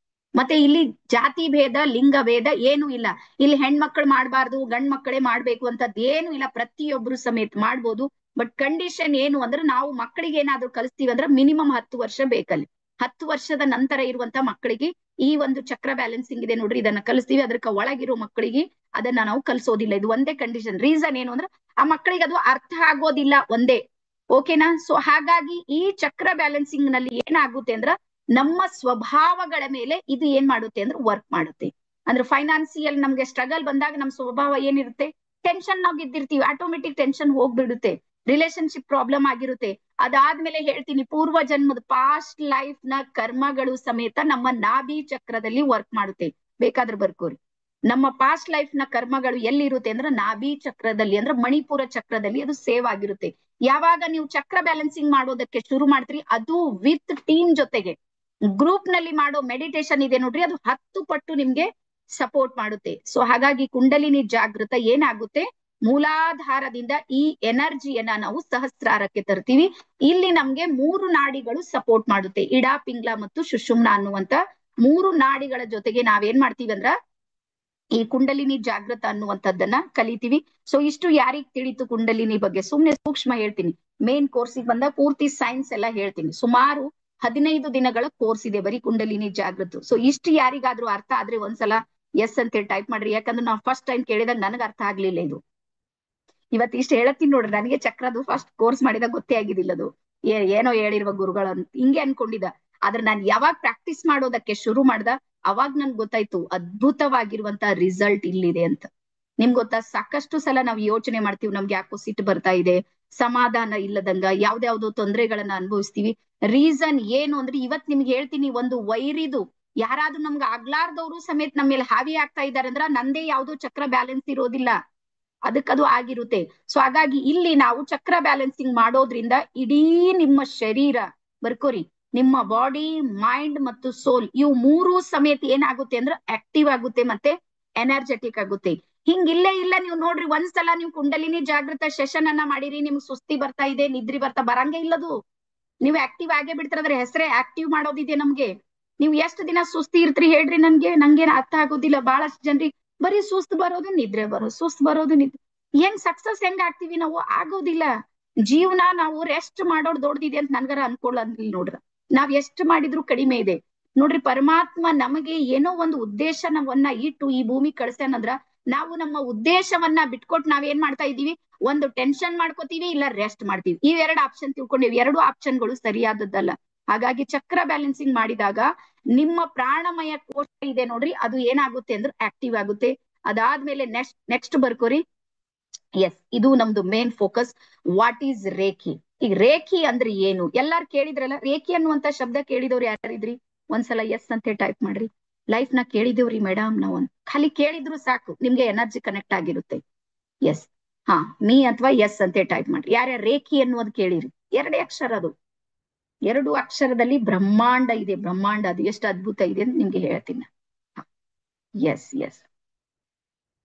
ಮತ್ತೆ ಇಲ್ಲಿ ಜಾತಿ ಭೇದ, ಲಿಂಗ ಭೇದ ಏನು ಇಲ್ಲ. ಇಲ್ಲಿ ಹೆಣ್ಮಕ್ಳು ಮಾಡ್ಬಾರ್ದು, ಗಂಡ್ ಮಕ್ಕಳೇ ಮಾಡ್ಬೇಕು ಅಂತದ್ ಏನು ಇಲ್ಲ, ಪ್ರತಿಯೊಬ್ರು ಸಮೇತ ಮಾಡ್ಬೋದು. ಬಟ್ ಕಂಡೀಷನ್ ಏನು ಅಂದ್ರೆ, ನಾವು ಮಕ್ಕಳಿಗೆ ಏನಾದ್ರು ಕಲಿಸ್ತೀವಿ ಅಂದ್ರೆ ಮಿನಿಮಮ್ 10 ವರ್ಷ ಬೇಕಲ್ಲಿ. 10 ವರ್ಷದ ನಂತರ ಇರುವಂತ ಮಕ್ಕಳಿಗೆ ಈ ಒಂದು ಚಕ್ರ ಬ್ಯಾಲೆನ್ಸಿಂಗ್ ಇದೆ ನೋಡ್ರಿ, ಇದನ್ನ ಕಲಿಸ್ತೀವಿ. ಅದಕ್ಕೆ ಒಳಗಿರೋ ಮಕ್ಕಳಿಗೆ ಅದನ್ನ ನಾವು ಕಲಿಸೋದಿಲ್ಲ. ಇದು ಒಂದೇ ಕಂಡೀಷನ್. ರೀಸನ್ ಏನು ಅಂದ್ರೆ ಆ ಮಕ್ಕಳಿಗೆ ಅದು ಅರ್ಥ ಆಗೋದಿಲ್ಲ ಒಂದೇ. ಓಕೆನಾ? ಸೊ ಹಾಗಾಗಿ ಈ ಚಕ್ರ ಬ್ಯಾಲೆನ್ಸಿಂಗ್ ನಲ್ಲಿ ಏನಾಗುತ್ತೆ ಅಂದ್ರ ನಮ್ಮ ಸ್ವಭಾವಗಳ ಮೇಲೆ ಇದು ಏನ್ ಮಾಡುತ್ತೆ ಅಂದ್ರೆ ವರ್ಕ್ ಮಾಡುತ್ತೆ. ಅಂದ್ರೆ ಫೈನಾನ್ಸಿಯಲ್ ನಮ್ಗೆ ಸ್ಟ್ರಗಲ್ ಬಂದಾಗ ನಮ್ ಸ್ವಭಾವ ಏನಿರುತ್ತೆ, ಟೆನ್ಷನ್ ನಾವ್ ಇದ್ದಿರ್ತೀವಿ, ಆಟೋಮೆಟಿಕ್ ಟೆನ್ಷನ್ ಹೋಗ್ಬಿಡುತ್ತೆ. ರಿಲೇಶನ್ಶಿಪ್ ಪ್ರಾಬ್ಲಮ್ ಆಗಿರುತ್ತೆ. ಅದಾದ್ಮೇಲೆ ಹೇಳ್ತೀನಿ, ಪೂರ್ವ ಜನ್ಮದ ಪಾಸ್ಟ್ ಲೈಫ್ ನ ಕರ್ಮಗಳು ಸಮೇತ ನಮ್ಮ ನಾಭಿ ಚಕ್ರದಲ್ಲಿ ವರ್ಕ್ ಮಾಡುತ್ತೆ. ಬೇಕಾದ್ರೆ ಬರ್ಕೋರಿ. ನಮ್ಮ ಪಾಸ್ಟ್ ಲೈಫ್ ನ ಕರ್ಮಗಳು ಎಲ್ಲಿರುತ್ತೆ ಅಂದ್ರೆ ನಾಭಿ ಚಕ್ರದಲ್ಲಿ, ಅಂದ್ರೆ ಮಣಿಪುರ ಚಕ್ರದಲ್ಲಿ ಅದು ಸೇವ್ ಆಗಿರುತ್ತೆ. ಯಾವಾಗ ನೀವು ಚಕ್ರ ಬ್ಯಾಲೆನ್ಸಿಂಗ್ ಮಾಡೋದಕ್ಕೆ ಶುರು ಮಾಡ್ತೀರಿ, ಅದು ವಿತ್ ಟೀಮ್ ಜೊತೆಗೆ ಗ್ರೂಪ್ ನಲ್ಲಿ ಮಾಡೋ ಮೆಡಿಟೇಷನ್ ಇದೆ ನೋಡ್ರಿ, ಅದು 10 ಪಟ್ಟು ನಿಮ್ಗೆ ಸಪೋರ್ಟ್ ಮಾಡುತ್ತೆ. ಸೊ ಹಾಗಾಗಿ ಕುಂಡಲಿನಿ ಜಾಗೃತ ಏನಾಗುತ್ತೆ, ಮೂಲಾಧಾರದಿಂದ ಈ ಎನರ್ಜಿಯನ್ನ ನಾವು ಸಹಸ್ರಾರಕ್ಕೆ ತರ್ತೀವಿ. ಇಲ್ಲಿ ನಮ್ಗೆ 3 ನಾಡಿಗಳು ಸಪೋರ್ಟ್ ಮಾಡುತ್ತೆ. ಇಡಾ, ಪಿಂಗ್ಲ ಮತ್ತು ಸುಷುಮ್ನ ಅನ್ನುವಂತ 3 ನಾಡಿಗಳ ಜೊತೆಗೆ ನಾವೇನ್ ಮಾಡ್ತೀವಿ ಅಂದ್ರ ಈ ಕುಂಡಲಿನಿ ಜಾಗೃತ ಅನ್ನುವಂಥದ್ದನ್ನ ಕಲಿತೀವಿ. ಸೊ ಇಷ್ಟು ಯಾರಿಗ್ ತಿಳಿತು ಕುಂಡಲಿನಿ ಬಗ್ಗೆ? ಸುಮ್ನೆ ಸೂಕ್ಷ್ಮ ಹೇಳ್ತೀನಿ. ಮೇನ್ ಕೋರ್ಸಿಗೆ ಬಂದ ಪೂರ್ತಿ ಸೈನ್ಸ್ ಎಲ್ಲ ಹೇಳ್ತೀನಿ. ಸುಮಾರು 15 ದಿನಗಳ ಕೋರ್ಸ್ ಇದೆ ಬರೀ ಕುಂಡಲಿನಿ ಜಾಗೃತ. ಸೊ ಇಷ್ಟು ಯಾರಿಗಾದ್ರೂ ಅರ್ಥ ಆದ್ರೆ ಒಂದ್ಸಲ ಎಸ್ ಅಂತೇಳಿ ಟೈಪ್ ಮಾಡ್ರಿ. ಯಾಕಂದ್ರೆ ನಾವು ಫಸ್ಟ್ ಟೈಮ್ ಕೇಳಿದಾಗ ನನಗೆ ಅರ್ಥ ಆಗ್ಲಿಲ್ಲ ಇದು. ಇವತ್ತು ಇಷ್ಟು ಹೇಳತ್ತೀನಿ ನೋಡ್ರಿ, ನನಗೆ ಚಕ್ರದು ಫಸ್ಟ್ ಕೋರ್ಸ್ ಮಾಡಿದಾಗ ಗೊತ್ತೇ ಆಗಿದ್ದಿಲ್ಲ ಅದು. ಏನೋ ಹೇಳಿರುವ ಗುರುಗಳು ಅಂತ ಹಿಂಗೆ ಅನ್ಕೊಂಡಿದ್ದ. ಆದ್ರೆ ನಾನು ಯಾವಾಗ ಪ್ರಾಕ್ಟೀಸ್ ಮಾಡೋದಕ್ಕೆ ಶುರು ಮಾಡ್ದ ಅವಾಗ ನನ್ಗೆ ಗೊತ್ತಾಯ್ತು ಅದ್ಭುತವಾಗಿರುವಂತ ರಿಸಲ್ಟ್ ಇಲ್ಲಿದೆ ಅಂತ. ನಿಮ್ಗೆ ಗೊತ್ತಾ, ಸಾಕಷ್ಟು ಸಲ ನಾವು ಯೋಚನೆ ಮಾಡ್ತೀವಿ, ನಮ್ಗೆ ಯಾಕೋ ಸಿಟ್ಟು ಬರ್ತಾ ಇದೆ, ಸಮಾಧಾನ ಇಲ್ಲದಂಗ ಯಾವ್ದಾವ್ದೋ ತೊಂದರೆಗಳನ್ನ ಅನುಭವಿಸ್ತೀವಿ. ರೀಸನ್ ಏನು ಅಂದ್ರೆ ಇವತ್ ನಿಮ್ಗೆ ಹೇಳ್ತೀನಿ, ಒಂದು ವೈರಿದು ಯಾರಾದ್ರೂ ನಮ್ಗೆ ಆಗ್ಲಾರ್ದವ್ರು ಸಮೇತ ನಮ್ಮ ಮೇಲೆ ಹಾವಿ ಆಗ್ತಾ ಇದಾರೆ ಅಂದ್ರ ನಂದೇ ಯಾವ್ದೋ ಚಕ್ರ ಬ್ಯಾಲೆನ್ಸ್ ಇರೋದಿಲ್ಲ, ಅದಕ್ಕದು ಆಗಿರುತ್ತೆ. ಸೊ ಹಾಗಾಗಿ ಇಲ್ಲಿ ನಾವು ಚಕ್ರ ಬ್ಯಾಲೆನ್ಸಿಂಗ್ ಮಾಡೋದ್ರಿಂದ ಇಡೀ ನಿಮ್ಮ ಶರೀರ, ಬರ್ಕೋರಿ, ನಿಮ್ಮ ಬಾಡಿ, ಮೈಂಡ್ ಮತ್ತು ಸೋಲ್, ಇವು 3 ಸಮೇತ ಏನಾಗುತ್ತೆ ಅಂದ್ರೆ ಆಕ್ಟಿವ್ ಆಗುತ್ತೆ ಮತ್ತೆ ಎನರ್ಜೆಟಿಕ್ ಆಗುತ್ತೆ. ಹಿಂಗಿಲ್ಲೇ ಇಲ್ಲ. ನೀವು ನೋಡ್ರಿ, ಒಂದ್ಸಲ ನೀವು ಕುಂಡಲಿನಿ ಜಾಗೃತ ಸೆಷನ್ ಅನ್ನ ಮಾಡಿರಿ, ನಿಮ್ಗೆ ಸುಸ್ತಿ ಬರ್ತಾ ಇದೆ, ನಿದ್ರಿ ಬರಂಗೇ ಇಲ್ಲದು. ನೀವು ಆಕ್ಟಿವ್ ಆಗೇ ಬಿಡ್ತೀರ. ಅದ್ರ ಹೆಸರೇ ಆಕ್ಟಿವ್ ಮಾಡೋದಿದೆ ನಮ್ಗೆ. ನೀವು ಎಷ್ಟು ದಿನ ಸುಸ್ತಿ ಇರ್ತೀರಿ ಹೇಳ್ರಿ? ನಂಗೇನ್ ಅರ್ಥ ಆಗೋದಿಲ್ಲ. ಬಹಳಷ್ಟು ಜನರಿಗೆ ಬರೀ ಸುಸ್ತು ಬರೋದು, ನಿದ್ರೆ ಬರೋದು, ಸುಸ್ತು ಬರೋದು, ನಿದ್ರೆ. ಹೆಂಗ್ ಸಕ್ಸಸ್ ಹೆಂಗ್ ಆಗ್ತೀವಿ ನಾವು? ಆಗೋದಿಲ್ಲ. ಜೀವನ ನಾವು ರೆಸ್ಟ್ ಮಾಡೋದು ದೊಡ್ಡದಿದೆ ಅಂತ ನನ್ಗಾರ ಅನ್ಕೊಳ್ಳಂಗಿಲ್ಲ ನೋಡ್ರ. ನಾವ್ ಎಷ್ಟು ಮಾಡಿದ್ರು ಕಡಿಮೆ ಇದೆ ನೋಡ್ರಿ. ಪರಮಾತ್ಮ ನಮಗೆ ಏನೋ ಒಂದು ಉದ್ದೇಶವನ್ನ ಇಟ್ಟು ಈ ಭೂಮಿ ಕಳ್ಸ್ಯಾನಂದ್ರ ನಾವು ನಮ್ಮ ಉದ್ದೇಶವನ್ನ ಬಿಟ್ಕೊಟ್ಟು ನಾವೇನ್ ಮಾಡ್ತಾ ಇದೀವಿ, ಒಂದು ಟೆನ್ಷನ್ ಮಾಡ್ಕೋತೀವಿ, ಇಲ್ಲ ರೆಸ್ಟ್ ಮಾಡ್ತೀವಿ. ಇವೆರಡು ಆಪ್ಷನ್ ತಿಳ್ಕೊಂಡಿವಿ. 2 ಆಪ್ಷನ್ಗಳು ಸರಿಯಾದದ್ದಲ್ಲ. ಹಾಗಾಗಿ ಚಕ್ರ ಬ್ಯಾಲೆನ್ಸಿಂಗ್ ಮಾಡಿದಾಗ ನಿಮ್ಮ ಪ್ರಾಣಮಯ ಕೋಶ ಇದೆ ನೋಡ್ರಿ, ಅದು ಏನಾಗುತ್ತೆ ಅಂದ್ರೆ ಆಕ್ಟಿವ್ ಆಗುತ್ತೆ. ಅದಾದ್ಮೇಲೆ ನೆಕ್ಸ್ಟ್ ಬರ್ಕೋರಿ. ಎಸ್, ಇದು ನಮ್ದು main focus. What is reiki? ಈಗ ರೇಖಿ ಅಂದ್ರೆ ಏನು? ಎಲ್ಲಾರು ಕೇಳಿದ್ರಲ್ಲ, ರೇಖಿ ಅನ್ನುವಂತ ಶಬ್ದ ಕೇಳಿದವ್ರು ಯಾರಿದ್ರಿ? ಒಂದ್ಸಲ ಎಸ್ ಅಂತ ಟೈಪ್ ಮಾಡ್ರಿ. ಲೈಫ್ ನ ಕೇಳಿದೇವ್ರಿ ಮೇಡಮ್ ನಾವು ಅಂತ ಖಾಲಿ ಕೇಳಿದ್ರು ಸಾಕು, ನಿಮ್ಗೆ ಎನರ್ಜಿ ಕನೆಕ್ಟ್ ಆಗಿರುತ್ತೆ. ಎಸ್, ಹಾ, ಮೀ ಅಥವಾ ಎಸ್ ಅಂತ ಟೈಪ್ ಮಾಡ್ರಿ. ಯಾರ್ಯಾರ ರೇಖಿ ಅನ್ನೋದು ಕೇಳಿರಿ? 2 ಅಕ್ಷರ ಅದು. 2 ಅಕ್ಷರದಲ್ಲಿ ಬ್ರಹ್ಮಾಂಡ ಇದೆ. ಬ್ರಹ್ಮಾಂಡ ಅದು ಎಷ್ಟು ಅದ್ಭುತ ಇದೆ ಅಂತ ನಿಮ್ಗೆ ಹೇಳ್ತೀನಿ. ಎಸ್ ಎಸ್,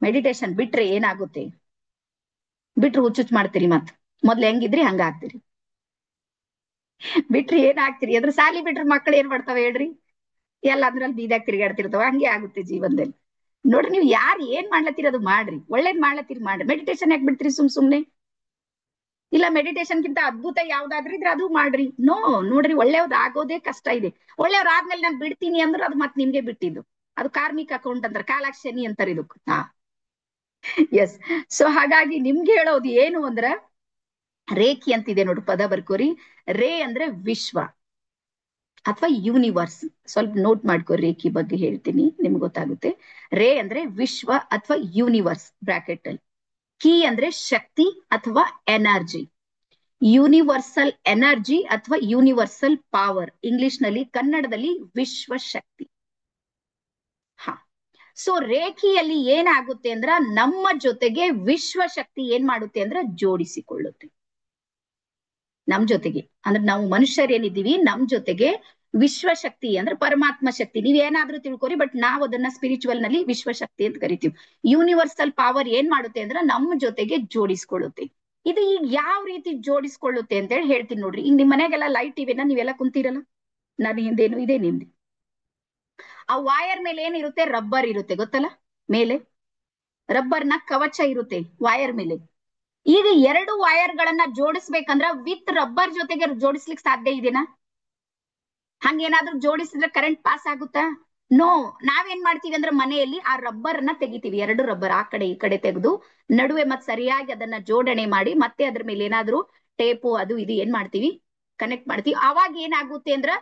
ಮೆಡಿಟೇಷನ್ ಬಿಟ್ರೆ ಏನಾಗುತ್ತೆ? ಬಿಟ್ರು ಹುಚ್ಚುಚ್ಚು ಮಾಡ್ತೀರಿ. ಮೊದ್ಲು ಹೆಂಗಿದ್ರಿ ಹಂಗ ಆಗ್ತೀರಿ. ಬಿಟ್ರಿ ಏನಾಗ್ತೀರಿ? ಅದ್ರ ಸಾಲಿ ಬಿಟ್ರ ಮಕ್ಳು ಏನ್ ಮಾಡ್ತಾವ ಹೇಳ್ರಿ? ಎಲ್ಲ ಅದ್ರಲ್ಲಿ ಬೀದಾಗ ತಿರುಗಾಡ್ತಿರ್ತಾವ. ಹಂಗೆ ಆಗುತ್ತೆ ಜೀವನದಲ್ಲಿ. ನೋಡ್ರಿ, ನೀವು ಯಾರು ಏನ್ ಮಾಡ್ಲತ್ತೀರಿ ಅದು ಮಾಡ್ರಿ. ಒಳ್ಳೇದ್ ಮಾಡ್ಲತ್ತೀರಿ ಮಾಡ್ರಿ. ಮೆಡಿಟೇಷನ್ ಯಾಕೆ ಬಿಡ್ತೀರಿ ಸುಮ್ನೆ? ಇಲ್ಲ ಮೆಡಿಟೇಷನ್ ಗಿಂತ ಅದ್ಭುತ ಯಾವ್ದಾದ್ರೂ ಇದ್ರೆ ಅದು ಮಾಡ್ರಿ. ನೋಡ್ರಿ, ಒಳ್ಳೆಯವ್ದು ಆಗೋದೇ ಕಷ್ಟ ಇದೆ. ಒಳ್ಳೆಯವ್ರು ಆದ್ಮೇಲೆ ನಾನು ಬಿಡ್ತೀನಿ ಅಂದ್ರೆ ಅದು ಮತ್ತೆ ನಿಮ್ಗೆ ಬಿಟ್ಟಿದ್ದು. ಅದು ಕಾರ್ಮಿಕ್ ಅಕೌಂಟ್ ಅಂತಾರೆ, ಕಾಲಾಕ್ಷಿ ಶನಿ ಅಂತಾರೆ ಇದಕ್ಕೆ. ಎಸ್. ಸೊ ಹಾಗಾಗಿ ನಿಮ್ಗೆ ಹೇಳೋದು ಏನು ಅಂದ್ರ, ರೇಖಿ ಅಂತಿದೆ ನೋಡ್ರಿ, ಪದ ಬರ್ಕೋರಿ. ರೇ ಅಂದ್ರೆ ವಿಶ್ವ ಅಥವಾ ಯೂನಿವರ್ಸ್. ಸ್ವಲ್ಪ ನೋಟ್ ಮಾಡ್ಕೋರಿ, ರೇಖಿ ಬಗ್ಗೆ ಹೇಳ್ತೀನಿ, ನಿಮ್ಗೆ ಗೊತ್ತಾಗುತ್ತೆ. ರೇ ಅಂದ್ರೆ ವಿಶ್ವ ಅಥವಾ ಯೂನಿವರ್ಸ್ ಬ್ರಾಕೆಟ್ ಅಲ್ಲಿ. ಕಿ ಅಂದ್ರೆ ಶಕ್ತಿ ಅಥವಾ ಎನರ್ಜಿ. ಯೂನಿವರ್ಸಲ್ ಎನರ್ಜಿ ಅಥವಾ ಯೂನಿವರ್ಸಲ್ ಪವರ್, ಇಂಗ್ಲಿಷ್ ನಲ್ಲಿ, ಕನ್ನಡದಲ್ಲಿ ವಿಶ್ವ ಶಕ್ತಿ. ಹ, ಸೊ ರೇಖಿಯಲ್ಲಿ ಏನಾಗುತ್ತೆ ಅಂದ್ರ ನಮ್ಮ ಜೊತೆಗೆ ವಿಶ್ವ ಶಕ್ತಿ ಏನ್ ಮಾಡುತ್ತೆ ಅಂದ್ರ ಜೋಡಿಸಿಕೊಳ್ಳುತ್ತೆ ನಮ್ ಜೊತೆಗೆ. ಅಂದ್ರೆ ನಾವು ಮನುಷ್ಯರೇನಿದ್ದೀವಿ, ನಮ್ ಜೊತೆಗೆ ವಿಶ್ವಶಕ್ತಿ ಅಂದ್ರೆ ಪರಮಾತ್ಮ ಶಕ್ತಿ, ನೀವೇನಾದ್ರೂ ತಿಳ್ಕೊರಿ, ಬಟ್ ನಾವ್ ಅದನ್ನ ಸ್ಪಿರಿಚುವಲ್ ನಲ್ಲಿ ವಿಶ್ವಶಕ್ತಿ ಅಂತ ಕರಿತೀವಿ. ಯೂನಿವರ್ಸಲ್ ಪವರ್ ಏನ್ ಮಾಡುತ್ತೆ ಅಂದ್ರೆ ನಮ್ಮ ಜೊತೆಗೆ ಜೋಡಿಸ್ಕೊಳ್ಳುತ್ತೆ. ಇದು ಈಗ ಯಾವ ರೀತಿ ಜೋಡಿಸ್ಕೊಳ್ಳುತ್ತೆ ಅಂತ ಹೇಳಿ ಹೇಳ್ತೀನಿ ನೋಡ್ರಿ. ಈಗ ನಿಮ್ ಮನೆಗೆಲ್ಲ ಲೈಟ್ ಇವೆನ, ನೀವೆಲ್ಲ ಕುಂತಿರಲ್ಲ, ನಾನು ಹಿಂದೇನು ಇದೆ ನಿಮ್ದು. ಆ ವಾಯರ್ ಮೇಲೆ ಏನಿರುತ್ತೆ? ರಬ್ಬರ್ ಇರುತ್ತೆ, ಗೊತ್ತಲ್ಲ? ಮೇಲೆ ರಬ್ಬರ್ನ ಕವಚ ಇರುತ್ತೆ ವಾಯರ್ ಮೇಲೆ. ಈಗ 2 ವಾಯರ್ ಗಳನ್ನ ಜೋಡಿಸ್ಬೇಕಂದ್ರ ವಿತ್ ರಬ್ಬರ್ ಜೊತೆಗೆ ಜೋಡಿಸ್ಲಿಕ್ಕೆ ಸಾಧ್ಯ ಇದೆನಾ? ಹಂಗೇನಾದ್ರೂ ಜೋಡಿಸಿದ್ರೆ ಕರೆಂಟ್ ಪಾಸ್ ಆಗುತ್ತಾ? ನೋ. ನಾವೇನ್ ಮಾಡ್ತೀವಿ ಅಂದ್ರೆ ಮನೆಯಲ್ಲಿ ಆ ರಬ್ಬರ್ ಅನ್ನ ತೆಗಿತೀವಿ, 2 ರಬ್ಬರ್ ಆ ಕಡೆ ಈ ಕಡೆ ತೆಗೆದು ನಡುವೆ ಮತ್ತೆ ಸರಿಯಾಗಿ ಅದನ್ನ ಜೋಡಣೆ ಮಾಡಿ ಮತ್ತೆ ಅದ್ರ ಮೇಲೆ ಏನಾದ್ರೂ ಟೇಪು ಅದು ಇದು ಏನ್ ಮಾಡ್ತೀವಿ ಕನೆಕ್ಟ್ ಮಾಡ್ತೀವಿ. ಅವಾಗ ಏನಾಗುತ್ತೆ ಅಂದ್ರ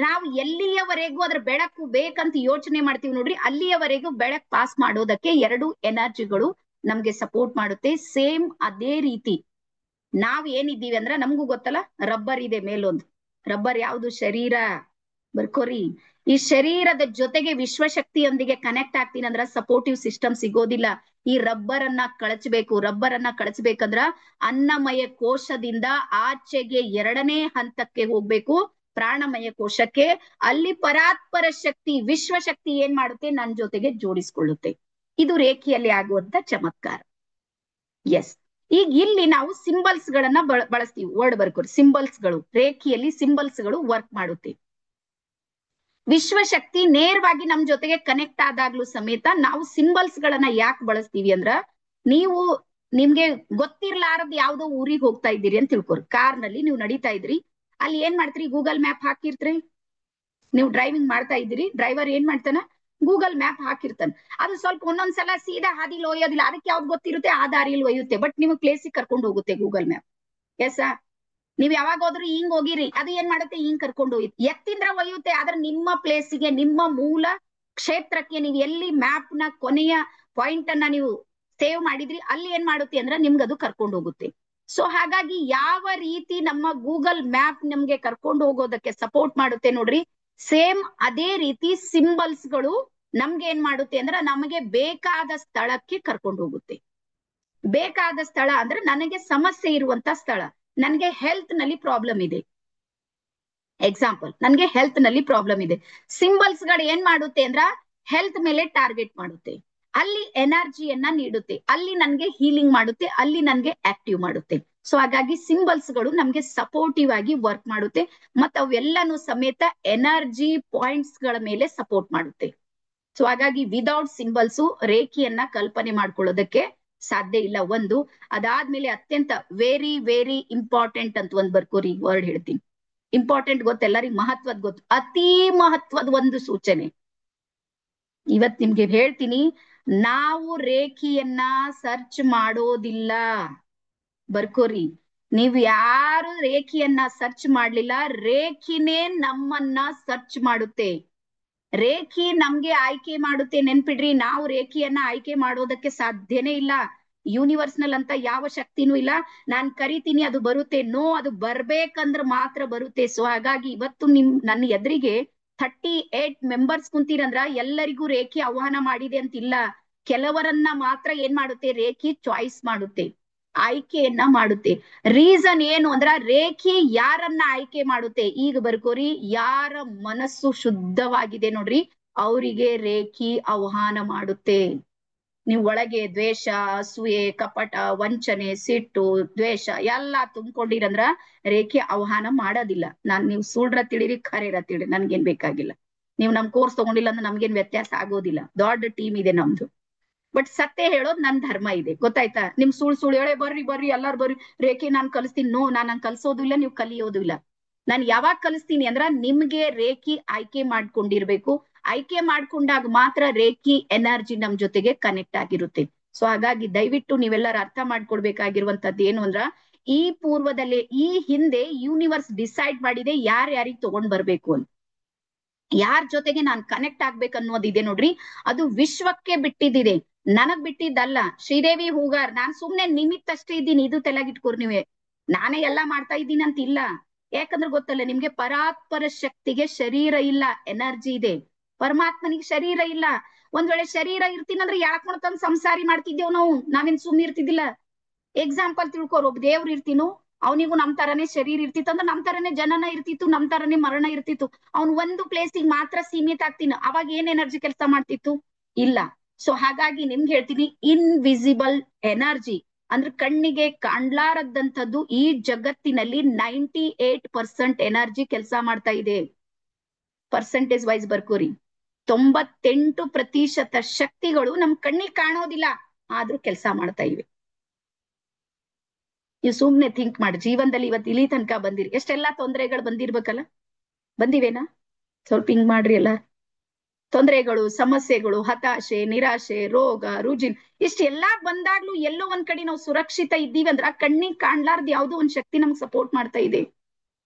ನಾವು ಎಲ್ಲಿಯವರೆಗೂ ಅದ್ರ ಬೆಳಕು ಬೇಕಂತ ಯೋಚನೆ ಮಾಡ್ತೀವಿ ನೋಡ್ರಿ, ಅಲ್ಲಿಯವರೆಗೂ ಬೆಳಕ್ ಪಾಸ್ ಮಾಡೋದಕ್ಕೆ 2 ಎನರ್ಜಿಗಳು ನಮ್ಗೆ ಸಪೋರ್ಟ್ ಮಾಡುತ್ತೆ. ಸೇಮ್ ಅದೇ ರೀತಿ ನಾವ್ ಏನಿದ್ದೀವಿ ಅಂದ್ರ ನಮಗೂ ಗೊತ್ತಲ್ಲ, ರಬ್ಬರ್ ಇದೆ ಮೇಲೊಂದು. ರಬ್ಬರ್ ಯಾವುದು? ಶರೀರ. ಬರ್ಕೋರಿ. ಈ ಶರೀರದ ಜೊತೆಗೆ ವಿಶ್ವಶಕ್ತಿಯೊಂದಿಗೆ ಕನೆಕ್ಟ್ ಆಗ್ತೀನಿ ಅಂದ್ರ ಸಪೋರ್ಟಿವ್ ಸಿಸ್ಟಮ್ ಸಿಗೋದಿಲ್ಲ. ಈ ರಬ್ಬರ್ ಅನ್ನ ಕಳಚಬೇಕು. ರಬ್ಬರ್ ಅನ್ನ ಕಳಚಬೇಕಂದ್ರ ಅನ್ನಮಯ ಕೋಶದಿಂದ ಆಚೆಗೆ 2ನೇ ಹಂತಕ್ಕೆ ಹೋಗ್ಬೇಕು, ಪ್ರಾಣಮಯ ಕೋಶಕ್ಕೆ. ಅಲ್ಲಿ ಪರಾತ್ಪರ ಶಕ್ತಿ ವಿಶ್ವಶಕ್ತಿ ಏನ್ ಮಾಡುತ್ತೆ? ನನ್ ಜೊತೆಗೆ ಜೋಡಿಸ್ಕೊಳ್ಳುತ್ತೆ. ಇದು ರೇಖೆಯಲ್ಲಿ ಆಗುವಂತ ಚಮತ್ಕಾರ. ಎಸ್. ಈಗ ಇಲ್ಲಿ ನಾವು ಸಿಂಬಲ್ಸ್ ಗಳನ್ನ ಬಳಸ್ತೀವಿ. ವರ್ಡ್ ಬರ್ಕೋರಿ, ಸಿಂಬಲ್ಸ್ ಗಳು. ರೇಖೆಯಲ್ಲಿ ಸಿಂಬಲ್ಸ್ ಗಳು ವರ್ಕ್ ಮಾಡುತ್ತೆ. ವಿಶ್ವಶಕ್ತಿ ನೇರವಾಗಿ ನಮ್ ಜೊತೆಗೆ ಕನೆಕ್ಟ್ ಆದಾಗ್ಲೂ ಸಮೇತ ನಾವು ಸಿಂಬಲ್ಸ್ ಗಳನ್ನ ಯಾಕೆ ಬಳಸ್ತೀವಿ ಅಂದ್ರ, ನೀವು ನಿಮ್ಗೆ ಗೊತ್ತಿರ್ಲಾರದ್ ಯಾವ್ದೋ ಊರಿಗೆ ಹೋಗ್ತಾ ಇದ್ದೀರಿ ಅಂತ ತಿಳ್ಕೊರಿ. ಕಾರ್ ನಲ್ಲಿ ನೀವು ನಡೀತಾ ಇದ್ರಿ, ಅಲ್ಲಿ ಏನ್ ಮಾಡ್ತೀರಿ? ಗೂಗಲ್ ಮ್ಯಾಪ್ ಹಾಕಿರ್ತೀರಿ. ನೀವು ಡ್ರೈವಿಂಗ್ ಮಾಡ್ತಾ ಇದ್ದೀರಿ, ಡ್ರೈವರ್ ಏನ್ ಮಾಡ್ತಾನ? ಗೂಗಲ್ ಮ್ಯಾಪ್ ಹಾಕಿರ್ತಾನೆ. ಅದು ಸ್ವಲ್ಪ ಒಂದೊಂದ್ಸಲ ಸೀದಾ ಹಾದಿಲಿ ಒಯ್ಯೋದಿಲ್ಲ, ಅದಕ್ಕೆ ಯಾವ್ದು ಗೊತ್ತಿರುತ್ತೆ ಆ ದಾರಿಯಲ್ಲಿ ಒಯ್ಯುತ್ತೆ, ಬಟ್ ನಿಮ್ಗೆ ಪ್ಲೇಸಿಗೆ ಕರ್ಕೊಂಡು ಹೋಗುತ್ತೆ ಗೂಗಲ್ ಮ್ಯಾಪ್. ಎಸ್. ನೀವ್ ಯಾವಾಗ ಹೋದ್ರು ಹಿಂಗ್ ಹೋಗಿರಿ, ಅದು ಏನ್ ಮಾಡುತ್ತೆ? ಹಿಂಗ್ ಕರ್ಕೊಂಡು ಹೋಯ್ತು, ಎತ್ತಿಂದ್ರ ಒಯ್ಯುತ್ತೆ. ಆದ್ರೆ ನಿಮ್ಮ ಪ್ಲೇಸಿಗೆ, ನಿಮ್ಮ ಮೂಲ ಕ್ಷೇತ್ರಕ್ಕೆ ನೀವು ಎಲ್ಲಿ ಮ್ಯಾಪ್ ನ ಕೊನೆಯ ಪಾಯಿಂಟ್ ಅನ್ನ ನೀವು ಸೇವ್ ಮಾಡಿದ್ರಿ, ಅಲ್ಲಿ ಏನ್ ಮಾಡುತ್ತೆ ಅಂದ್ರೆ ನಿಮ್ಗದು ಕರ್ಕೊಂಡು ಹೋಗುತ್ತೆ. ಸೊ ಹಾಗಾಗಿ ಯಾವ ರೀತಿ ನಮ್ಮ ಗೂಗಲ್ ಮ್ಯಾಪ್ ನಮ್ಗೆ ಕರ್ಕೊಂಡು ಹೋಗೋದಕ್ಕೆ ಸಪೋರ್ಟ್ ಮಾಡುತ್ತೆ ನೋಡ್ರಿ, ಸೇಮ್ ಅದೇ ರೀತಿ ಸಿಂಬಲ್ಸ್ ಗಳು ನಮ್ಗೆ ಏನ್ ಮಾಡುತ್ತೆ ಅಂದ್ರೆ ನಮಗೆ ಬೇಕಾದ ಸ್ಥಳಕ್ಕೆ ಕರ್ಕೊಂಡು ಹೋಗುತ್ತೆ. ಬೇಕಾದ ಸ್ಥಳ ಅಂದ್ರೆ ನನಗೆ ಸಮಸ್ಯೆ ಇರುವಂತ ಸ್ಥಳ. ನನ್ಗೆ ಹೆಲ್ತ್ ನಲ್ಲಿ ಪ್ರಾಬ್ಲಮ್ ಇದೆ, ಎಕ್ಸಾಂಪಲ್, ನನ್ಗೆ ಹೆಲ್ತ್ ನಲ್ಲಿ ಪ್ರಾಬ್ಲಮ್ ಇದೆ. ಸಿಂಬಲ್ಸ್ ಗಳು ಏನ್ ಮಾಡುತ್ತೆ ಅಂದ್ರ ಹೆಲ್ತ್ ಮೇಲೆ ಟಾರ್ಗೆಟ್ ಮಾಡುತ್ತೆ, ಅಲ್ಲಿ ಎನರ್ಜಿಯನ್ನ ನೀಡುತ್ತೆ, ಅಲ್ಲಿ ನನ್ಗೆ ಹೀಲಿಂಗ್ ಮಾಡುತ್ತೆ, ಅಲ್ಲಿ ನನ್ಗೆ ಆಕ್ಟಿವ್ ಮಾಡುತ್ತೆ. ಸೊ ಹಾಗಾಗಿ ಸಿಂಬಲ್ಸ್ ಗಳು ನಮ್ಗೆ ಸಪೋರ್ಟಿವ್ ಆಗಿ ವರ್ಕ್ ಮಾಡುತ್ತೆ, ಮತ್ತೆ ಅವೆಲ್ಲನೂ ಸಮೇತ ಎನರ್ಜಿ ಪಾಯಿಂಟ್ಸ್ ಗಳ ಮೇಲೆ ಸಪೋರ್ಟ್ ಮಾಡುತ್ತೆ. ಸೊ ಹಾಗಾಗಿ ವಿದೌಟ್ ಸಿಂಬಲ್ಸ್ ರೇಖೆಯನ್ನ ಕಲ್ಪನೆ ಮಾಡ್ಕೊಳ್ಳೋದಕ್ಕೆ ಸಾಧ್ಯ ಇಲ್ಲ. ಒಂದು. ಅದಾದ್ಮೇಲೆ ಅತ್ಯಂತ ವೆರಿ ವೆರಿ ಇಂಪಾರ್ಟೆಂಟ್ ಅಂತ ಒಂದ್ ಬರ್ಕೋರಿ, ವರ್ಡ್ ಹೇಳ್ತೀನಿ. ಇಂಪಾರ್ಟೆಂಟ್ ಗೊತ್ತೆಲ್ಲರಿಗೂ, ಮಹತ್ವದ್ ಗೊತ್ತು. ಅತಿ ಮಹತ್ವದ ಒಂದು ಸೂಚನೆ ಇವತ್ ನಿಮ್ಗೆ ಹೇಳ್ತೀನಿ. ನಾವು ರೇಖೆಯನ್ನ ಸರ್ಚ್ ಮಾಡೋದಿಲ್ಲ. ಬರ್ಕೋರಿ, ನೀವು ಯಾರು ರೇಖೆಯನ್ನ ಸರ್ಚ್ ಮಾಡ್ಲಿಲ್ಲ, ರೇಖಿನೇ ನಮ್ಮನ್ನ ಸರ್ಚ್ ಮಾಡುತ್ತೆ. ರೇಖಿ ನಮ್ಗೆ ಆಯ್ಕೆ ಮಾಡುತ್ತೆ. ನೆನ್ಪಿಡ್ರಿ, ನಾವು ರೇಖೆಯನ್ನ ಆಯ್ಕೆ ಮಾಡೋದಕ್ಕೆ ಸಾಧ್ಯನೇ ಇಲ್ಲ. ಯೂನಿವರ್ಸ್ನಲ್ ಅಂತ ಯಾವ ಶಕ್ತಿನೂ ಇಲ್ಲ ನಾನ್ ಕರಿತೀನಿ ಅದು ಬರುತ್ತೆ. ನೋ, ಅದು ಬರ್ಬೇಕಂದ್ರ ಮಾತ್ರ ಬರುತ್ತೆ. ಸೊ ಹಾಗಾಗಿ ಇವತ್ತು ನನ್ನ ಎದುರಿಗೆ 38 ಮೆಂಬರ್ಸ್ ಕುಂತೀರಂದ್ರ ಎಲ್ಲರಿಗೂ ರೇಖೆ ಆಹ್ವಾನ ಮಾಡಿದೆ ಅಂತಿಲ್ಲ. ಕೆಲವರನ್ನ ಮಾತ್ರ ಏನ್ ಮಾಡುತ್ತೆ? ರೇಖೆ ಚಾಯ್ಸ್ ಮಾಡುತ್ತೆ, ಆಯ್ಕೆಯನ್ನ ಮಾಡುತ್ತೆ. ರೀಸನ್ ಏನು ಅಂದ್ರ ರೇಖೆ ಯಾರನ್ನ ಆಯ್ಕೆ ಮಾಡುತ್ತೆ? ಈಗ ಬರ್ಕೋರಿ, ಯಾರ ಮನಸ್ಸು ಶುದ್ಧವಾಗಿದೆ ನೋಡ್ರಿ, ಅವರಿಗೆ ರೇಖಿ ಆಹ್ವಾನ ಮಾಡುತ್ತೆ. ನೀವು ಒಳಗೆ ದ್ವೇಷ, ಅಸೂಯೆ, ಕಪಟ, ವಂಚನೆ, ಸಿಟ್ಟು, ದ್ವೇಷ ಎಲ್ಲಾ ತುಂಬಿಕೊಂಡಿರಂದ್ರ ರೇಖೆ ಆಹ್ವಾನ ಮಾಡೋದಿಲ್ಲ. ನೀವು ಸುಳ್ರ ತಿಳಿರಿ, ಖರೇರ ತಿಳಿರಿ, ನನ್ಗೇನ್ ಬೇಕಾಗಿಲ್ಲ. ನೀವು ನಮ್ ಕೋರ್ಸ್ ತಗೊಂಡಿಲ್ಲ ಅಂದ್ರೆ ನಮ್ಗೇನ್ ವ್ಯತ್ಯಾಸ ಆಗೋದಿಲ್ಲ. ದೊಡ್ಡ ಟೀಮ್ ಇದೆ ನಮ್ದು. ಬಟ್ ಸತ್ಯ ಹೇಳೋದ್ ನನ್ ಧರ್ಮ ಇದೆ, ಗೊತ್ತಾಯ್ತಾ? ನಿಮ್ ಸುಳ್ಳು ಹೇಳೇ ಬರ್ರಿ ಎಲ್ಲಾರು ಬರ್ರಿ ರೇಖೆ ನಾನ್ ಕಲಿಸ್ತೀನಿ. ನೋ, ನಾನ್ ಕಲ್ಸೋದು ಇಲ್ಲ, ನೀವು ಕಲಿಯೋದು ಇಲ್ಲ. ನಾನ್ ಯಾವಾಗ ಕಲಿಸ್ತೀನಿ ಅಂದ್ರ ನಿಮ್ಗೆ ರೇಖಿ ಆಯ್ಕೆ ಮಾಡ್ಕೊಂಡಿರ್ಬೇಕು. ಆಯ್ಕೆ ಮಾಡ್ಕೊಂಡಾಗ ಮಾತ್ರ ರೇಖಿ ಎನರ್ಜಿ ನಮ್ ಜೊತೆಗೆ ಕನೆಕ್ಟ್ ಆಗಿರುತ್ತೆ. ಸೊ ಹಾಗಾಗಿ ದಯವಿಟ್ಟು ನೀವೆಲ್ಲರೂ ಅರ್ಥ ಮಾಡ್ಕೊಡ್ಬೇಕಾಗಿರುವಂತದ್ದು ಏನು ಅಂದ್ರ, ಈ ಪೂರ್ವದಲ್ಲೇ ಈ ಹಿಂದೆ ಯೂನಿವರ್ಸ್ ಡಿಸೈಡ್ ಮಾಡಿದೆ ಯಾರ್ಯಾರಿಗೆ ತಗೊಂಡ್ ಬರ್ಬೇಕು ಅಂತ, ಯಾರ್ ಜೊತೆಗೆ ನಾನ್ ಕನೆಕ್ಟ್ ಆಗ್ಬೇಕನ್ನೋದಿದೆ ನೋಡ್ರಿ, ಅದು ವಿಶ್ವಕ್ಕೆ ಬಿಟ್ಟಿದ್ದಿದೆ, ನನಗ್ ಬಿಟ್ಟಿದ್ದಲ್ಲ. ಶ್ರೀದೇವಿ ಹೂಗಾರ್, ನಾನ್ ಸುಮ್ನೆ ನಿಮಿತ್ತ ಅಷ್ಟೇ ಇದ್ದೀನಿ, ಇದು ತಲೆಗಿಟ್ಕೋರ್ ನೀವೇ. ನಾನೇ ಎಲ್ಲಾ ಮಾಡ್ತಾ ಇದ್ದೀನಿ ಅಂತ ಇಲ್ಲ. ಯಾಕಂದ್ರೆ ಗೊತ್ತಲ್ಲ ನಿಮ್ಗೆ, ಪರಾತ್ಪರ ಶಕ್ತಿಗೆ ಶರೀರ ಇಲ್ಲ, ಎನರ್ಜಿ ಇದೆ. ಪರಮಾತ್ಮನಿಗೆ ಶರೀರ ಇಲ್ಲ. ಒಂದ್ ವೇಳೆ ಶರೀರ ಇರ್ತೀನಂದ್ರೆ ಯಾಕೆ ಮಾಡ್ತಾನ ಸಂಸಾರಿ ಮಾಡ್ತಿದ್ದೇವ್ ನಾವು, ನಾವೇನ್ ಸುಮ್ಮನೆ ಇರ್ತಿದ್ದಿಲ್ಲ. ಎಕ್ಸಾಂಪಲ್ ತಿಳ್ಕೊರ್, ಒಬ್ಬ ದೇವ್ರ ಇರ್ತೀನು, ಅವನಿಗೂ ನಮ್ ತರನೇ ಶರೀರ ಇರ್ತಿತ್ತು ಅಂದ್ರೆ ನಮ್ ತರನೇ ಜನನ ಇರ್ತಿತ್ತು, ನಮ್ ತರನೇ ಮರಣ ಇರ್ತಿತ್ತು. ಅವ್ನ್ ಒಂದು ಪ್ಲೇಸಿಗೆ ಮಾತ್ರ ಸೀಮಿತ ಆಗ್ತೀನಿ, ಅವಾಗ ಏನ್ ಎನರ್ಜಿ ಕೆಲಸ ಮಾಡ್ತಿತ್ತು? ಇಲ್ಲ. ಸೊ ಹಾಗಾಗಿ ನಿಮ್ಗೆ ಹೇಳ್ತೀನಿ, ಇನ್ವಿಸಿಬಲ್ ಎನರ್ಜಿ ಅಂದ್ರೆ ಕಣ್ಣಿಗೆ ಕಾಣ್ಲಾರದಂಥದ್ದು ಈ ಜಗತ್ತಿನಲ್ಲಿ 98% ಎನರ್ಜಿ ಕೆಲಸ ಮಾಡ್ತಾ ಇದೆ. ಪರ್ಸೆಂಟೇಜ್ ವೈಸ್ ಬರ್ಕೋರಿ, 98% ಶಕ್ತಿಗಳು ನಮ್ ಕಣ್ಣಿಗೆ ಕಾಣೋದಿಲ್ಲ, ಆದ್ರೂ ಕೆಲಸ ಮಾಡ್ತಾ ಇವೆ. ನೀವು ಸುಮ್ನೆ ಥಿಂಕ್ ಮಾಡಿ, ಜೀವನದಲ್ಲಿ ಇವತ್ತು ಇಲ್ಲಿ ತನಕ ಬಂದಿರಿ, ಎಷ್ಟೆಲ್ಲಾ ತೊಂದರೆಗಳು ಬಂದಿರ್ಬೇಕಲ್ಲ, ಬಂದಿವೇನಾ? ಸ್ವಲ್ಪ ಹಿಂಗ್ ಮಾಡ್ರಿ ಎಲ್ಲ. ತೊಂದರೆಗಳು, ಸಮಸ್ಯೆಗಳು, ಹತಾಶೆ, ನಿರಾಶೆ, ರೋಗ ರುಜಿನ್ ಇಷ್ಟೆಲ್ಲಾ ಬಂದಾಗ್ಲೂ ಎಲ್ಲೋ ಒಂದ್ ಕಡೆ ನಾವು ಸುರಕ್ಷಿತ ಇದ್ದೀವಿ ಅಂದ್ರ ಕಣ್ಣಿಗೆ ಕಾಣ್ಲಾರ್ದ ಯಾವ್ದೋ ಒಂದ್ ಶಕ್ತಿ ನಮ್ಗೆ ಸಪೋರ್ಟ್ ಮಾಡ್ತಾ ಇದೆ,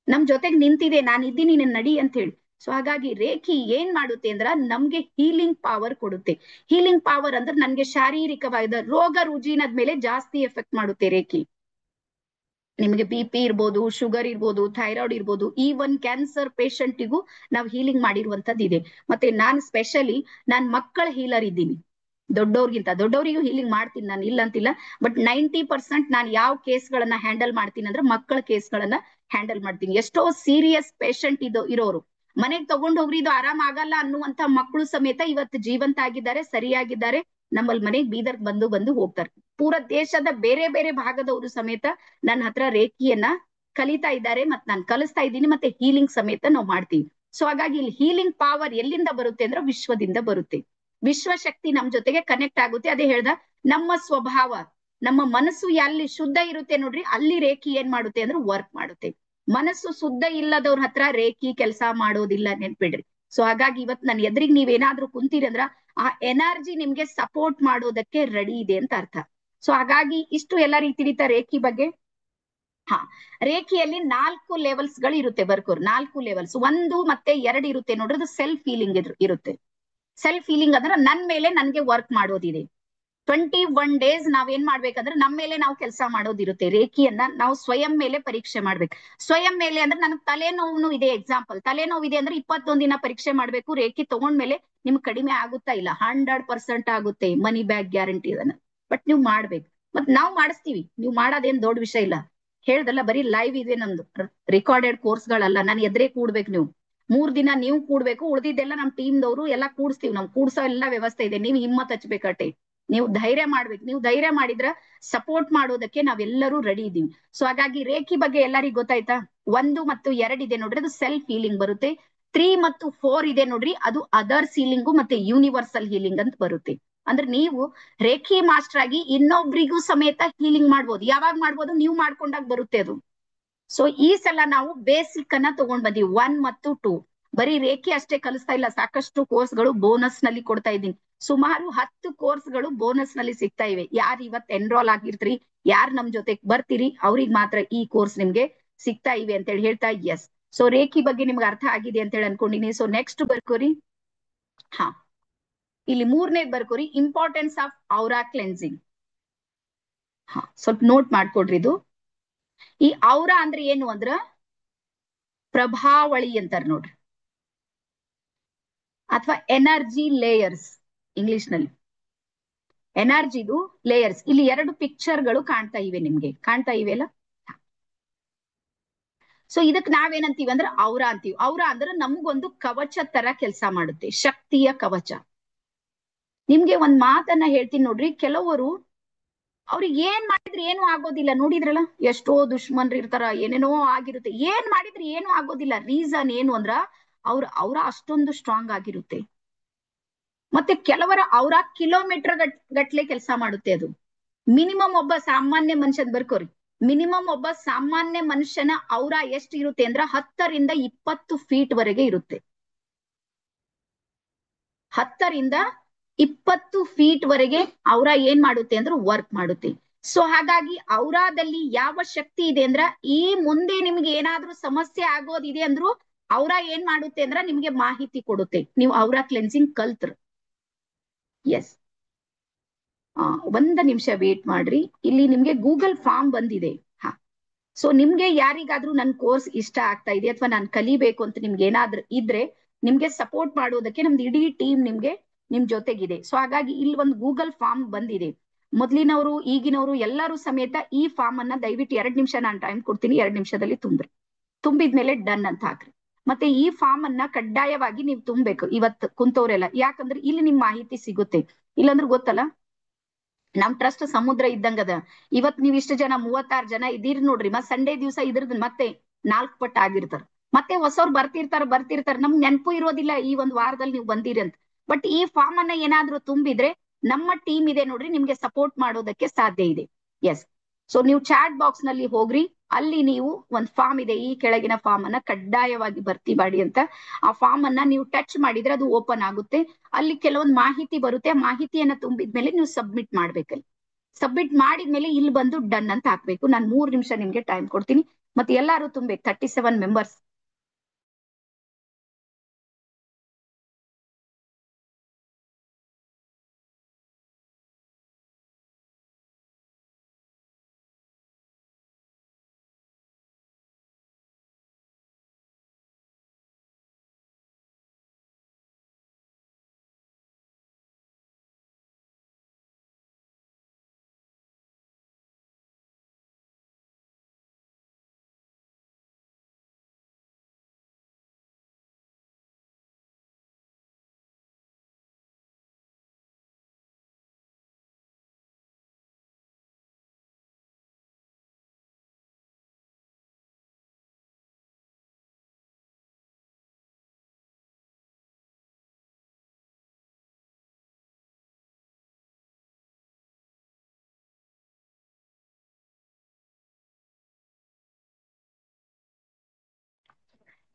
ನಮ್ ಜೊತೆಗ್ ನಿಂತಿದೆ, ನಾನು ಇದ್ದೀನಿ ನೀನ್ ನಡಿ ಅಂತ ಹೇಳಿ. ಸೊ ಹಾಗಾಗಿ ರೇಖಿ ಏನ್ ಮಾಡುತ್ತೆ ಅಂದ್ರ ನಮ್ಗೆ ಹೀಲಿಂಗ್ ಪವರ್ ಕೊಡುತ್ತೆ. ಹೀಲಿಂಗ್ ಪವರ್ ಅಂದ್ರೆ ನನ್ಗೆ ಶಾರೀರಿಕವಾದ ರೋಗ ರುಜಿನದ ಮೇಲೆ ಜಾಸ್ತಿ ಎಫೆಕ್ಟ್ ಮಾಡುತ್ತೆ ರೇಖಿ. ನಿಮಗೆ BP ಇರ್ಬೋದು, ಶುಗರ್ ಇರ್ಬೋದು, ಥೈರಾಯ್ಡ್ ಇರ್ಬೋದು, ಈವನ್ ಕ್ಯಾನ್ಸರ್ ಪೇಷಂಟಿಗೂ ನಾವು ಹೀಲಿಂಗ್ ಮಾಡಿರುವಂತದ್ದು ಇದೆ. ಮತ್ತೆ ನಾನ್ ಸ್ಪೆಷಲಿ ನಾನ್ ಮಕ್ಕಳ ಹೀಲರ್ ಇದ್ದೀನಿ. ದೊಡ್ಡವರಿಗೂ ಹೀಲಿಂಗ್ ಮಾಡ್ತೀನಿ, ನಾನು ಇಲ್ಲ ಅಂತಿಲ್ಲ. ಬಟ್ 90% ನಾನು ಯಾವ ಕೇಸ್ಗಳನ್ನ ಹ್ಯಾಂಡಲ್ ಮಾಡ್ತೀನಿ ಅಂದ್ರೆ ಮಕ್ಕಳ ಕೇಸ್ಗಳನ್ನ ಹ್ಯಾಂಡಲ್ ಮಾಡ್ತೀನಿ. ಎಷ್ಟೋ ಸೀರಿಯಸ್ ಪೇಷಂಟ್ ಇರೋರು ಮನೆಗ್ ತಗೊಂಡ್ ಹೋಗ್ರಿ ಇದು ಆರಾಮ್ ಆಗಲ್ಲ ಅನ್ನುವಂತ ಮಕ್ಕಳು ಸಮೇತ ಇವತ್ತು ಜೀವಂತ ಆಗಿದ್ದಾರೆ, ಸರಿಯಾಗಿದ್ದಾರೆ, ನಮ್ಮಲ್ಲಿ ಮನೆಗ್ ಬೀದರ್ ಬಂದು ಹೋಗ್ತಾರೆ. ಪೂರ ದೇಶದ ಬೇರೆ ಬೇರೆ ಭಾಗದವರು ಸಮೇತ ನನ್ನ ಹತ್ರ ರೇಖಿಯನ್ನ ಕಲಿತಾ ಇದ್ದಾರೆ, ಮತ್ ನಾನು ಕಲಿಸ್ತಾ ಇದ್ದೀನಿ, ಮತ್ತೆ ಹೀಲಿಂಗ್ ಸಮೇತ ನಾವು ಮಾಡ್ತೀವಿ. ಸೊ ಹಾಗಾಗಿ ಇಲ್ಲಿ ಹೀಲಿಂಗ್ ಪವರ್ ಎಲ್ಲಿಂದ ಬರುತ್ತೆ ಅಂದ್ರೆ ವಿಶ್ವದಿಂದ ಬರುತ್ತೆ. ವಿಶ್ವಶಕ್ತಿ ನಮ್ ಜೊತೆಗೆ ಕನೆಕ್ಟ್ ಆಗುತ್ತೆ. ಅದೇ ಹೇಳ್ದ, ನಮ್ಮ ಸ್ವಭಾವ, ನಮ್ಮ ಮನಸ್ಸು ಎಲ್ಲಿ ಶುದ್ಧ ಇರುತ್ತೆ ನೋಡ್ರಿ, ಅಲ್ಲಿ ರೇಖಿ ಏನ್ ಮಾಡುತ್ತೆ ಅಂದ್ರೆ ವರ್ಕ್ ಮಾಡುತ್ತೆ. ಮನಸ್ಸು ಶುದ್ಧ ಇಲ್ಲದವ್ರ ಹತ್ರ ರೇಖಿ ಕೆಲಸ ಮಾಡೋದಿಲ್ಲ, ನೆನ್ಪಿಡ್ರಿ. ಸೊ ಹಾಗಾಗಿ ಇವತ್ ನನ್ನ ಎದುರಿಗೆ ನೀವೇನಾದ್ರೂ ಕುಂತೀರಿ ಅಂದ್ರ ಆ ಎನರ್ಜಿ ನಿಮ್ಗೆ ಸಪೋರ್ಟ್ ಮಾಡೋದಕ್ಕೆ ರೆಡಿ ಇದೆ ಅಂತ ಅರ್ಥ. ಸೊ ಹಾಗಾಗಿ ಇಷ್ಟು ಎಲ್ಲ ರೀತಿ ರೇಖಿ ಬಗ್ಗೆ. ಹಾ, ರೇಖಿಯಲ್ಲಿ 4 ಲೆವೆಲ್ಸ್ ಗಳು ಇರುತ್ತೆ ಬರ್ಕೋರ್. 4 ಲೆವೆಲ್ಸ್, 1 ಮತ್ತೆ 2 ಇರುತ್ತೆ ನೋಡ್ರಿ, ಅದು ಸೆಲ್ಫ್ ಫೀಲಿಂಗ್ ಇರುತ್ತೆ. ಸೆಲ್ಫ್ ಫೀಲಿಂಗ್ ಅಂದ್ರೆ ನನ್ ಮೇಲೆ ನನ್ಗೆ ವರ್ಕ್ ಮಾಡೋದಿದೆ. 21 ಡೇಸ್ ನಾವೇನ್ ಮಾಡ್ಬೇಕಂದ್ರೆ ನಮ್ಮ ಮೇಲೆ ನಾವು ಕೆಲಸ ಮಾಡೋದಿರುತ್ತೆ. ರೇಖಿಯನ್ನ ನಾವು ಸ್ವಯಂ ಮೇಲೆ ಪರೀಕ್ಷೆ ಮಾಡ್ಬೇಕು. ಸ್ವಯಂ ಮೇಲೆ ಅಂದ್ರೆ ನನಗೆ ತಲೆನೋವು ಇದೆ, ಎಕ್ಸಾಂಪಲ್ ತಲೆನೋವು ಇದೆ ಅಂದ್ರೆ 21 ದಿನ ಪರೀಕ್ಷೆ ಮಾಡ್ಬೇಕು. ರೇಖಿ ತಗೊಂಡ್ಮೇಲೆ ನಿಮ್ಗೆ ಕಡಿಮೆ ಆಗುತ್ತಾ ಇಲ್ಲ, 100% ಆಗುತ್ತೆ, ಮನಿ ಬ್ಯಾಕ್ ಗ್ಯಾರಂಟಿ ಅದನ್ನ. ಬಟ್ ನೀವು ಮಾಡ್ಬೇಕು, ಮತ್ ನಾವು ಮಾಡಿಸ್ತೀವಿ, ನೀವು ಮಾಡೋದೇನ್ ದೊಡ್ಡ ವಿಷಯ ಇಲ್ಲ. ಹೇಳ್ದಲ್ಲ, ಬರೀ ಲೈವ್ ಇದೆ ನಮ್ದು, ರೆಕಾರ್ಡೆಡ್ ಕೋರ್ಸ್ಗಳಲ್ಲ. ನಾನು ಎದ್ರೆ ಕೂಡ್ಬೇಕು, ನೀವು 3 ದಿನ ನೀವು ಕೂಡ್ಬೇಕು, ಉಳ್ದಿದ್ದೆಲ್ಲ ನಮ್ ಟೀಮ್ದವ್ರು ಎಲ್ಲ ಕೂಡಿಸ್ತೀವಿ. ನಾವು ಕೂಡ್ಸೋ ಎಲ್ಲ ವ್ಯವಸ್ಥೆ ಇದೆ, ನೀವು ಹಿಮ್ಮತ್ ಹಚ್ಬೇಕಟ್ಟೆ, ನೀವು ಧೈರ್ಯ ಮಾಡ್ಬೇಕು. ನೀವು ಧೈರ್ಯ ಮಾಡಿದ್ರ ಸಪೋರ್ಟ್ ಮಾಡೋದಕ್ಕೆ ನಾವೆಲ್ಲರೂ ರೆಡಿ ಇದೀವಿ. ಸೊ ಹಾಗಾಗಿ ರೇಖಿ ಬಗ್ಗೆ ಎಲ್ಲರಿಗೂ ಗೊತ್ತಾಯ್ತಾ. 1 ಮತ್ತು 2 ಇದೆ ನೋಡ್ರಿ, ಅದು ಸೆಲ್ಫ್ ಹೀಲಿಂಗ್ ಬರುತ್ತೆ. 3 ಮತ್ತು 4 ಇದೆ ನೋಡ್ರಿ, ಅದು ಅದರ್ಸ್ ಹೀಲಿಂಗು ಮತ್ತೆ ಯೂನಿವರ್ಸಲ್ ಹೀಲಿಂಗ್ ಅಂತ ಬರುತ್ತೆ. ಅಂದ್ರೆ ನೀವು ರೇಖಿ ಮಾಸ್ಟರ್ ಆಗಿ ಇನ್ನೊಬ್ರಿಗೂ ಸಮೇತ ಹೀಲಿಂಗ್ ಮಾಡ್ಬೋದು. ಯಾವಾಗ ಮಾಡ್ಬೋದು, ನೀವು ಮಾಡ್ಕೊಂಡಾಗ ಬರುತ್ತೆ ಅದು. ಸೊ ಈ ಸಲ ನಾವು ಬೇಸಿಕ್ ಅನ್ನ ತಗೊಂಡ್ ಬಂದಿವಿ, 1 ಮತ್ತು 2. ಬರೀ ರೇಖೆ ಅಷ್ಟೇ ಕಲಿಸ್ತಾ ಇಲ್ಲ, ಸಾಕಷ್ಟು ಕೋರ್ಸ್ಗಳು ಬೋನಸ್ ನಲ್ಲಿ ಕೊಡ್ತಾ ಇದ್ದೀನಿ. ಸುಮಾರು 10 ಕೋರ್ಸ್ಗಳು ಬೋನಸ್ ನಲ್ಲಿ ಸಿಗ್ತಾ ಇವೆ. ಯಾರು ಇವತ್ತು ಎನ್ರೋಲ್ ಆಗಿರ್ತೀರಿ, ಯಾರು ನಮ್ ಜೊತೆಗೆ ಬರ್ತೀರಿ, ಅವ್ರಿಗೆ ಮಾತ್ರ ಈ ಕೋರ್ಸ್ ನಿಮ್ಗೆ ಸಿಗ್ತಾ ಇವೆ ಅಂತ ಹೇಳಿ ಹೇಳ್ತಾ. ಎಸ್, ಸೊ ರೇಖಿ ಬಗ್ಗೆ ನಿಮ್ಗೆ ಅರ್ಥ ಆಗಿದೆ ಅಂತ ಹೇಳಿ ಅನ್ಕೊಂಡಿನಿ. So next ಬರ್ಕೋರಿ. ಹಾ, ಇಲ್ಲಿ 3ನೇದ್ ಬರ್ಕೋರಿ, ಇಂಪಾರ್ಟೆನ್ಸ್ ಆಫ್ ಔರಾ ಕ್ಲೆನ್ಸಿಂಗ್. ಹಾ, ಸ್ವಲ್ಪ ನೋಟ್ ಮಾಡ್ಕೊಡ್ರಿ. ಇದು ಈ ಔರಾ ಅಂದ್ರೆ ಏನು ಅಂದ್ರ ಪ್ರಭಾವಳಿ ಅಂತಾರ ನೋಡ್ರಿ, ಅಥವಾ ಎನರ್ಜಿ ಲೇಯರ್ಸ್ ಇಂಗ್ಲಿಷ್ ನಲ್ಲಿ. ಎನರ್ಜಿದು ಲೇಯರ್ಸ್. ಇಲ್ಲಿ 2 ಪಿಕ್ಚರ್ಗಳು ಕಾಣ್ತಾ ಇವೆ, ನಿಮ್ಗೆ ಕಾಣ್ತಾ ಇವೆ ಅಲ್ಲ. ಸೊ ಇದಕ್ ನಾವೇನಂತೀವಿ ಅಂದ್ರೆ ಔರಾ ಅಂತೀವಿ. ಔರಾ ಅಂದ್ರೆ ನಮ್ಗೊಂದು ಕವಚ ತರ ಕೆಲಸ ಮಾಡುತ್ತೆ, ಶಕ್ತಿಯ ಕವಚ. ನಿಮ್ಗೆ ಒಂದ್ ಮಾತನ್ನ ಹೇಳ್ತೀನಿ ನೋಡ್ರಿ, ಕೆಲವರು ಅವ್ರಿಗೆ ಏನ್ ಮಾಡಿದ್ರೆ ಏನು ಆಗೋದಿಲ್ಲ, ನೋಡಿದ್ರಲ್ಲ ಎಷ್ಟೋ ದುಶ್ಮನ್ರು ಇರ್ತಾರ, ಏನೇನೋ ಆಗಿರುತ್ತೆ, ಏನ್ ಮಾಡಿದ್ರೆ ಏನು ಆಗೋದಿಲ್ಲ. ರೀಸನ್ ಏನು ಅಂದ್ರ ಅವ್ರ ಅಷ್ಟೊಂದು ಸ್ಟ್ರಾಂಗ್ ಆಗಿರುತ್ತೆ. ಮತ್ತೆ ಕೆಲವರ ಅವರ ಕಿಲೋಮೀಟರ್ ಗಟ್ಲೆ ಕೆಲಸ ಮಾಡುತ್ತೆ ಅದು. ಮಿನಿಮಮ್ ಒಬ್ಬ ಸಾಮಾನ್ಯ ಮನುಷ್ಯನ್ ಬರ್ಕೋರಿ, ಮಿನಿಮಮ್ ಒಬ್ಬ ಸಾಮಾನ್ಯ ಮನುಷ್ಯನ ಔರ ಎಷ್ಟು ಇರುತ್ತೆ ಅಂದ್ರ 10 ರಿಂದ 20 ಫೀಟ್ ವರೆಗೆ ಇರುತ್ತೆ. 10 ರಿಂದ 20 ಫೀಟ್ ವರೆಗೆ ಔರ ಏನ್ ಮಾಡುತ್ತೆ ಅಂದ್ರೆ ವರ್ಕ್ ಮಾಡುತ್ತೆ. ಸೊ ಹಾಗಾಗಿ ಔರಾದಲ್ಲಿ ಯಾವ ಶಕ್ತಿ ಇದೆ ಅಂದ್ರ, ಈ ಮುಂದೆ ನಿಮ್ಗೆ ಏನಾದ್ರೂ ಸಮಸ್ಯೆ ಆಗೋದಿದೆ ಅಂದ್ರು ಔರ ಏನ್ ಮಾಡುತ್ತೆ ಅಂದ್ರ ನಿಮ್ಗೆ ಮಾಹಿತಿ ಕೊಡುತ್ತೆ. ನೀವು ಔರಾ ಕ್ಲೆನ್ಸಿಂಗ್ ಕಲ್ತ್ರ. ಎಸ್, 1 ನಿಮಿಷ ವೇಟ್ ಮಾಡ್ರಿ. ಇಲ್ಲಿ ನಿಮ್ಗೆ ಗೂಗಲ್ ಫಾರ್ಮ್ ಬಂದಿದೆ. ಹಾ, ಸೊ ನಿಮ್ಗೆ ಯಾರಿಗಾದ್ರೂ ನನ್ ಕೋರ್ಸ್ ಇಷ್ಟ ಆಗ್ತಾ ಇದೆ ಅಥವಾ ನಾನು ಕಲಿಬೇಕು ಅಂತ ನಿಮ್ಗೆ ಏನಾದ್ರೂ ಇದ್ರೆ, ನಿಮ್ಗೆ ಸಪೋರ್ಟ್ ಮಾಡೋದಕ್ಕೆ ನಮ್ದು ಇಡೀ ಟೀಮ್ ನಿಮ್ ಜೊತೆಗಿದೆ. ಸೊ ಹಾಗಾಗಿ ಇಲ್ಲಿ ಒಂದು ಗೂಗಲ್ ಫಾರ್ಮ್ ಬಂದಿದೆ. ಮೊದ್ಲಿನವರು ಈಗಿನವರು ಎಲ್ಲರೂ ಸಮೇತ ಈ ಫಾರ್ಮ್ ಅನ್ನ ದಯವಿಟ್ಟು 2 ನಿಮಿಷ ನಾನು ಟೈಮ್ ಕೊಡ್ತೀನಿ, 2 ನಿಮಿಷದಲ್ಲಿ ತುಂಬ್ರಿ. ತುಂಬಿದ್ಮೇಲೆ ಡನ್ ಅಂತ ಹಾಕ್ರಿ. ಮತ್ತೆ ಈ ಫಾರ್ಮ್ ಅನ್ನ ಕಡ್ಡಾಯವಾಗಿ ನೀವು ತುಂಬೇಕು ಇವತ್ತು ಕುಂತವ್ರೆಲ್ಲ, ಯಾಕಂದ್ರೆ ಇಲ್ಲಿ ನಿಮ್ ಮಾಹಿತಿ ಸಿಗುತ್ತೆ. ಇಲ್ಲಾಂದ್ರೆ ಗೊತ್ತಲ್ಲ, ನಮ್ ಟ್ರಸ್ಟ್ ಸಮುದ್ರ ಇದ್ದಂಗದ. ಇವತ್ ನೀವ್ ಇಷ್ಟು ಜನ 36 ಜನ ಇದೀರಿ ನೋಡ್ರಿ, ಮತ್ ಸಂಡೇ ದಿವಸ ಇದ್ರದ್ ಮತ್ತೆ 4 ಪಟ್ಟು ಆಗಿರ್ತಾರ. ಮತ್ತೆ ಹೊಸವ್ರು ಬರ್ತಿರ್ತಾರ, ನಮ್ಗ್ ನೆನಪು ಇರೋದಿಲ್ಲ ಈ ಒಂದ್ ವಾರದಲ್ಲಿ ನೀವು ಬಂದಿರಿ ಅಂತ. ಬಟ್ ಈ ಫಾರ್ಮ್ ಅನ್ನ ಏನಾದ್ರೂ ತುಂಬಿದ್ರೆ ನಮ್ಮ ಟೀಮ್ ಇದೆ ನೋಡ್ರಿ, ನಿಮ್ಗೆ ಸಪೋರ್ಟ್ ಮಾಡೋದಕ್ಕೆ ಸಾಧ್ಯ ಇದೆ. ಎಸ್, ಸೊ ನೀವು ಚಾಟ್ ಬಾಕ್ಸ್ ನಲ್ಲಿ ಹೋಗ್ರಿ, ಅಲ್ಲಿ ನೀವು ಒಂದು ಫಾರ್ಮ್ ಇದೆ, ಈ ಕೆಳಗಿನ ಫಾರ್ಮ್ ಅನ್ನ ಕಡ್ಡಾಯವಾಗಿ ಭರ್ತಿ ಮಾಡಿ ಅಂತ. ಆ ಫಾರ್ಮ್ ಅನ್ನ ನೀವು ಟಚ್ ಮಾಡಿದ್ರೆ ಅದು ಓಪನ್ ಆಗುತ್ತೆ. ಅಲ್ಲಿ ಕೆಲವೊಂದು ಮಾಹಿತಿ ಬರುತ್ತೆ. ಆ ಮಾಹಿತಿಯನ್ನ ತುಂಬಿದ್ಮೇಲೆ ನೀವು ಸಬ್ಮಿಟ್ ಮಾಡ್ಬೇಕಲ್ಲಿ. ಸಬ್ಮಿಟ್ ಮಾಡಿದ್ಮೇಲೆ ಇಲ್ಲಿ ಬಂದು ಡನ್ ಅಂತ ಹಾಕ್ಬೇಕು. ನಾನು 3 ನಿಮಿಷ ನಿಮ್ಗೆ ಟೈಮ್ ಕೊಡ್ತೀನಿ. ಮತ್ತೆ ಎಲ್ಲಾರು ತುಂಬೇಕು, 37 ಮೆಂಬರ್ಸ್.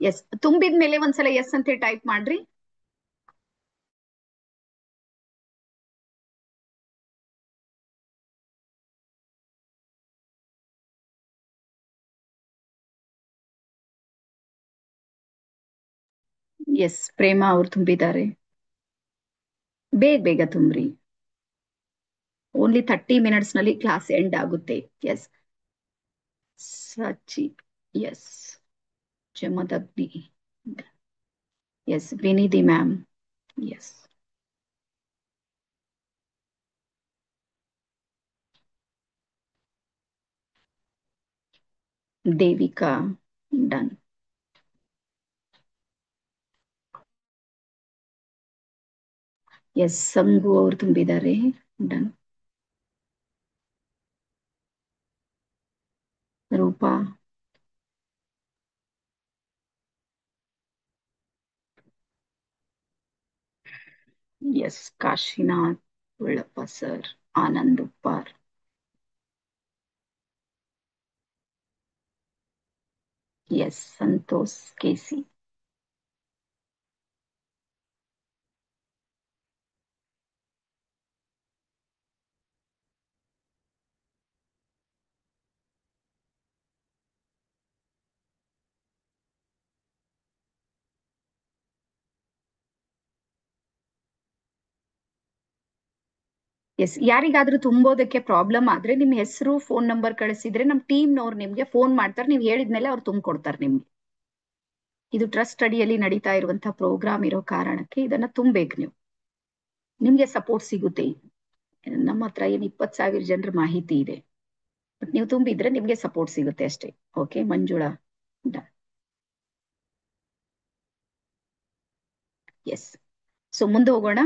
ಎಸ್, ತುಂಬಿದ್ಮೇಲೆ ಒಂದ್ಸಲ ಎಸ್ ಅಂತ ಟೈಪ್ ಮಾಡ್ರಿ. ಎಸ್, ಪ್ರೇಮಾ ಅವ್ರು ತುಂಬಿದ್ದಾರೆ. ಬೇಗ ಬೇಗ ತುಂಬ್ರಿ. ಓನ್ಲಿ 30 ಮಿನಿಟ್ಸ್ ನಲ್ಲಿ ಕ್ಲಾಸ್ ಎಂಡ್ ಆಗುತ್ತೆ. Yes, Sachi, yes, Jamadagni, yes, Vinidhi ma'am, yes, Devika, done. Yes, Sangu ಅವ್ರು ತುಂಬಿದ್ದಾರೆ, done. Roopa, yes, Kashinath Ullappa sir, Anand Uppar, yes, Santosh KC, yes. ಯಾರಿಗಾದ್ರೂ ತುಂಬೋದಕ್ಕೆ ಪ್ರಾಬ್ಲಮ್ ಆದ್ರೆ ನಿಮ್ ಹೆಸರು ಫೋನ್ ನಂಬರ್ ಕಳಿಸಿದ್ರೆ ನಮ್ ಟೀಮ್ನವ್ರು ನಿಮ್ಗೆ ಫೋನ್ ಮಾಡ್ತಾರೆ. ನೀವು ಹೇಳಿದ್ಮೇಲೆ ಅವ್ರು ತುಂಬಿಕೊಡ್ತಾರೆ ನಿಮ್ಗೆ. ಇದು ಟ್ರಸ್ಟ್ ಅಡಿಯಲ್ಲಿ ನಡೀತಾ ಇರುವಂತಹ ಪ್ರೋಗ್ರಾಮ್ ಇರೋ ಕಾರಣಕ್ಕೆ ಇದನ್ನ ತುಂಬೇಕು ನೀವು. ನಿಮ್ಗೆ ಸಪೋರ್ಟ್ ಸಿಗುತ್ತೆ. ನಮ್ಮ ಹತ್ರ ಏನ್ 20,000 ಜನರ ಮಾಹಿತಿ ಇದೆ. ಬಟ್ ನೀವು ತುಂಬಿದ್ರೆ ನಿಮ್ಗೆ ಸಪೋರ್ಟ್ ಸಿಗುತ್ತೆ ಅಷ್ಟೇ. Okay, Manjula, S. ಸೊ ಮುಂದೆ ಹೋಗೋಣ.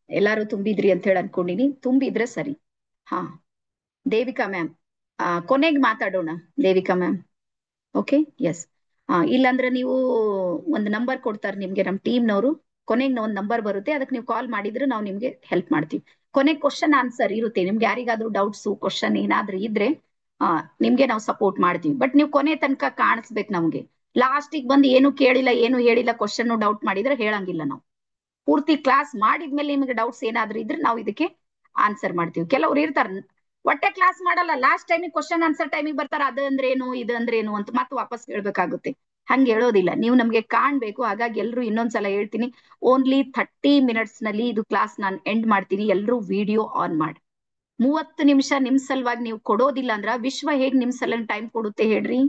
ಎಲ್ಲಾರು ತುಂಬಿದ್ರಿ ಅಂತ ಹೇಳಿ ಅನ್ಕೊಂಡಿನಿ. ತುಂಬಿದ್ರೆ ಸರಿ. ಹಾ, ದೇವಿಕಾ ಮ್ಯಾಮ್, ಕೊನೆಗೆ ಮಾತಾಡೋಣ. Devika ma'am, okay, yes. ಇಲ್ಲಾಂದ್ರೆ ನೀವು ಒಂದು ನಂಬರ್ ಕೊಡ್ತಾರೆ ನಿಮ್ಗೆ ನಮ್ ಟೀಮ್ನವರು. ಕೊನೆಗೆ ಒಂದು ನಂಬರ್ ಬರುತ್ತೆ, ಅದಕ್ಕೆ ನೀವು ಕಾಲ್ ಮಾಡಿದ್ರೆ ನಾವು ನಿಮ್ಗೆ ಹೆಲ್ಪ್ ಮಾಡ್ತೀವಿ. ಕೊನೆಗೆ ಕ್ವಶನ್ ಆನ್ಸರ್ ಇರುತ್ತೆ. ನಿಮ್ಗೆ ಯಾರಿಗಾದ್ರೂ ಡೌಟ್ಸ್ ಕ್ವಶನ್ ಏನಾದ್ರೂ ಇದ್ರೆ ನಿಮ್ಗೆ ನಾವು ಸಪೋರ್ಟ್ ಮಾಡ್ತೀವಿ. ಬಟ್ ನೀವು ಕೊನೆ ತನಕ ಕಾಣಿಸ್ಬೇಕು ನಮ್ಗೆ. ಲಾಸ್ಟಿಗೆ ಬಂದು ಏನು ಕೇಳಿಲ್ಲ, ಏನು ಹೇಳಿಲ್ಲ, ಕ್ವಶನ್ ಡೌಟ್ ಮಾಡಿದ್ರೆ ಹೇಳಂಗಿಲ್ಲ ನಾವು. ಪೂರ್ತಿ ಕ್ಲಾಸ್ ಮಾಡಿದ್ಮೇಲೆ ನಿಮ್ಗೆ ಡೌಟ್ಸ್ ಏನಾದ್ರೂ ಇದ್ರೆ ನಾವು ಇದಕ್ಕೆ ಆನ್ಸರ್ ಮಾಡ್ತೀವಿ. ಕೆಲವ್ರು ಇರ್ತಾರ ಒಟ್ಟೆ ಕ್ಲಾಸ್ ಮಾಡಲ್ಲ, ಲಾಸ್ಟ್ ಟೈಮಿಗೆ ಕ್ವಶನ್ ಆನ್ಸರ್ ಟೈಮಿಗೆ ಬರ್ತಾರ. ಅದು ಅಂದ್ರೆ ಏನು, ಇದು ಅಂದ್ರೆ ಏನು ಅಂತ ಮತ್ತೆ ವಾಪಸ್ ಹೇಳ್ಬೇಕಾಗುತ್ತೆ. ಹಂಗೆ ಹೇಳೋದಿಲ್ಲ, ನೀವು ನಮ್ಗೆ ಕಾಣ್ಬೇಕು. ಹಾಗಾಗಿ ಎಲ್ರು ಇನ್ನೊಂದ್ಸಲ ಹೇಳ್ತೀನಿ, ಓನ್ಲಿ 30 ಮಿನಿಟ್ಸ್ ನಲ್ಲಿ ಇದು ಕ್ಲಾಸ್ ನಾನು ಎಂಡ್ ಮಾಡ್ತೀನಿ. ಎಲ್ರು ವಿಡಿಯೋ ಆನ್ ಮಾಡಿ. 30 ನಿಮಿಷ ನಿಮ್ ಸಲುವಾಗಿ ನೀವು ಕೊಡೋದಿಲ್ಲ ಅಂದ್ರ ವಿಶ್ವ ಹೇಗ್ ನಿಮ್ ಸಲ ಟೈಮ್ ಕೊಡುತ್ತೆ ಹೇಳ್ರಿ?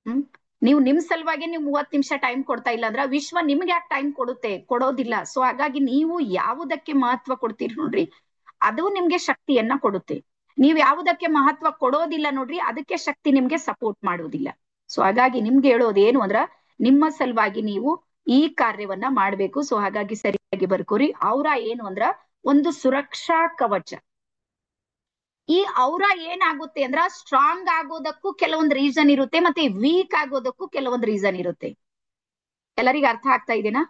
ಹ್ಮ್ ನೀವು ನಿಮ್ ಸಲುವಾಗಿ ನೀವು 30 ನಿಮಿಷ ಟೈಮ್ ಕೊಡ್ತಾ ಇಲ್ಲ ಅಂದ್ರ ವಿಶ್ವ ನಿಮ್ಗೆ ಯಾಕೆ ಟೈಮ್ ಕೊಡುತ್ತೆ? ಕೊಡೋದಿಲ್ಲ. ಸೊ ಹಾಗಾಗಿ ನೀವು ಯಾವುದಕ್ಕೆ ಮಹತ್ವ ಕೊಡ್ತೀರಿ ನೋಡ್ರಿ, ಅದು ನಿಮ್ಗೆ ಶಕ್ತಿಯನ್ನ ಕೊಡುತ್ತೆ. ನೀವು ಯಾವುದಕ್ಕೆ ಮಹತ್ವ ಕೊಡೋದಿಲ್ಲ ನೋಡ್ರಿ, ಅದಕ್ಕೆ ಶಕ್ತಿ ನಿಮ್ಗೆ ಸಪೋರ್ಟ್ ಮಾಡೋದಿಲ್ಲ. ಸೊ ಹಾಗಾಗಿ ನಿಮ್ಗೆ ಹೇಳೋದು ಏನು ಅಂದ್ರ, ನಿಮ್ಮ ಸಲುವಾಗಿ ನೀವು ಈ ಕಾರ್ಯವನ್ನ ಮಾಡ್ಬೇಕು. ಸೊ ಹಾಗಾಗಿ ಸರಿಯಾಗಿ ಬರ್ಕೋರಿ. ಅವ್ರ ಏನು ಅಂದ್ರ ಒಂದು ಸುರಕ್ಷಾ ಕವಚ. ಈ ಔರ ಏನಾಗುತ್ತೆ ಅಂದ್ರ ಸ್ಟ್ರಾಂಗ್ ಆಗೋದಕ್ಕೂ ಕೆಲವೊಂದು ರೀಸನ್ ಇರುತ್ತೆ, ಮತ್ತೆ ವೀಕ್ ಆಗೋದಕ್ಕೂ ಕೆಲವೊಂದು ರೀಸನ್ ಇರುತ್ತೆ. ಎಲ್ಲರಿಗೂ ಅರ್ಥ ಆಗ್ತಾ ಇದೆನಾ?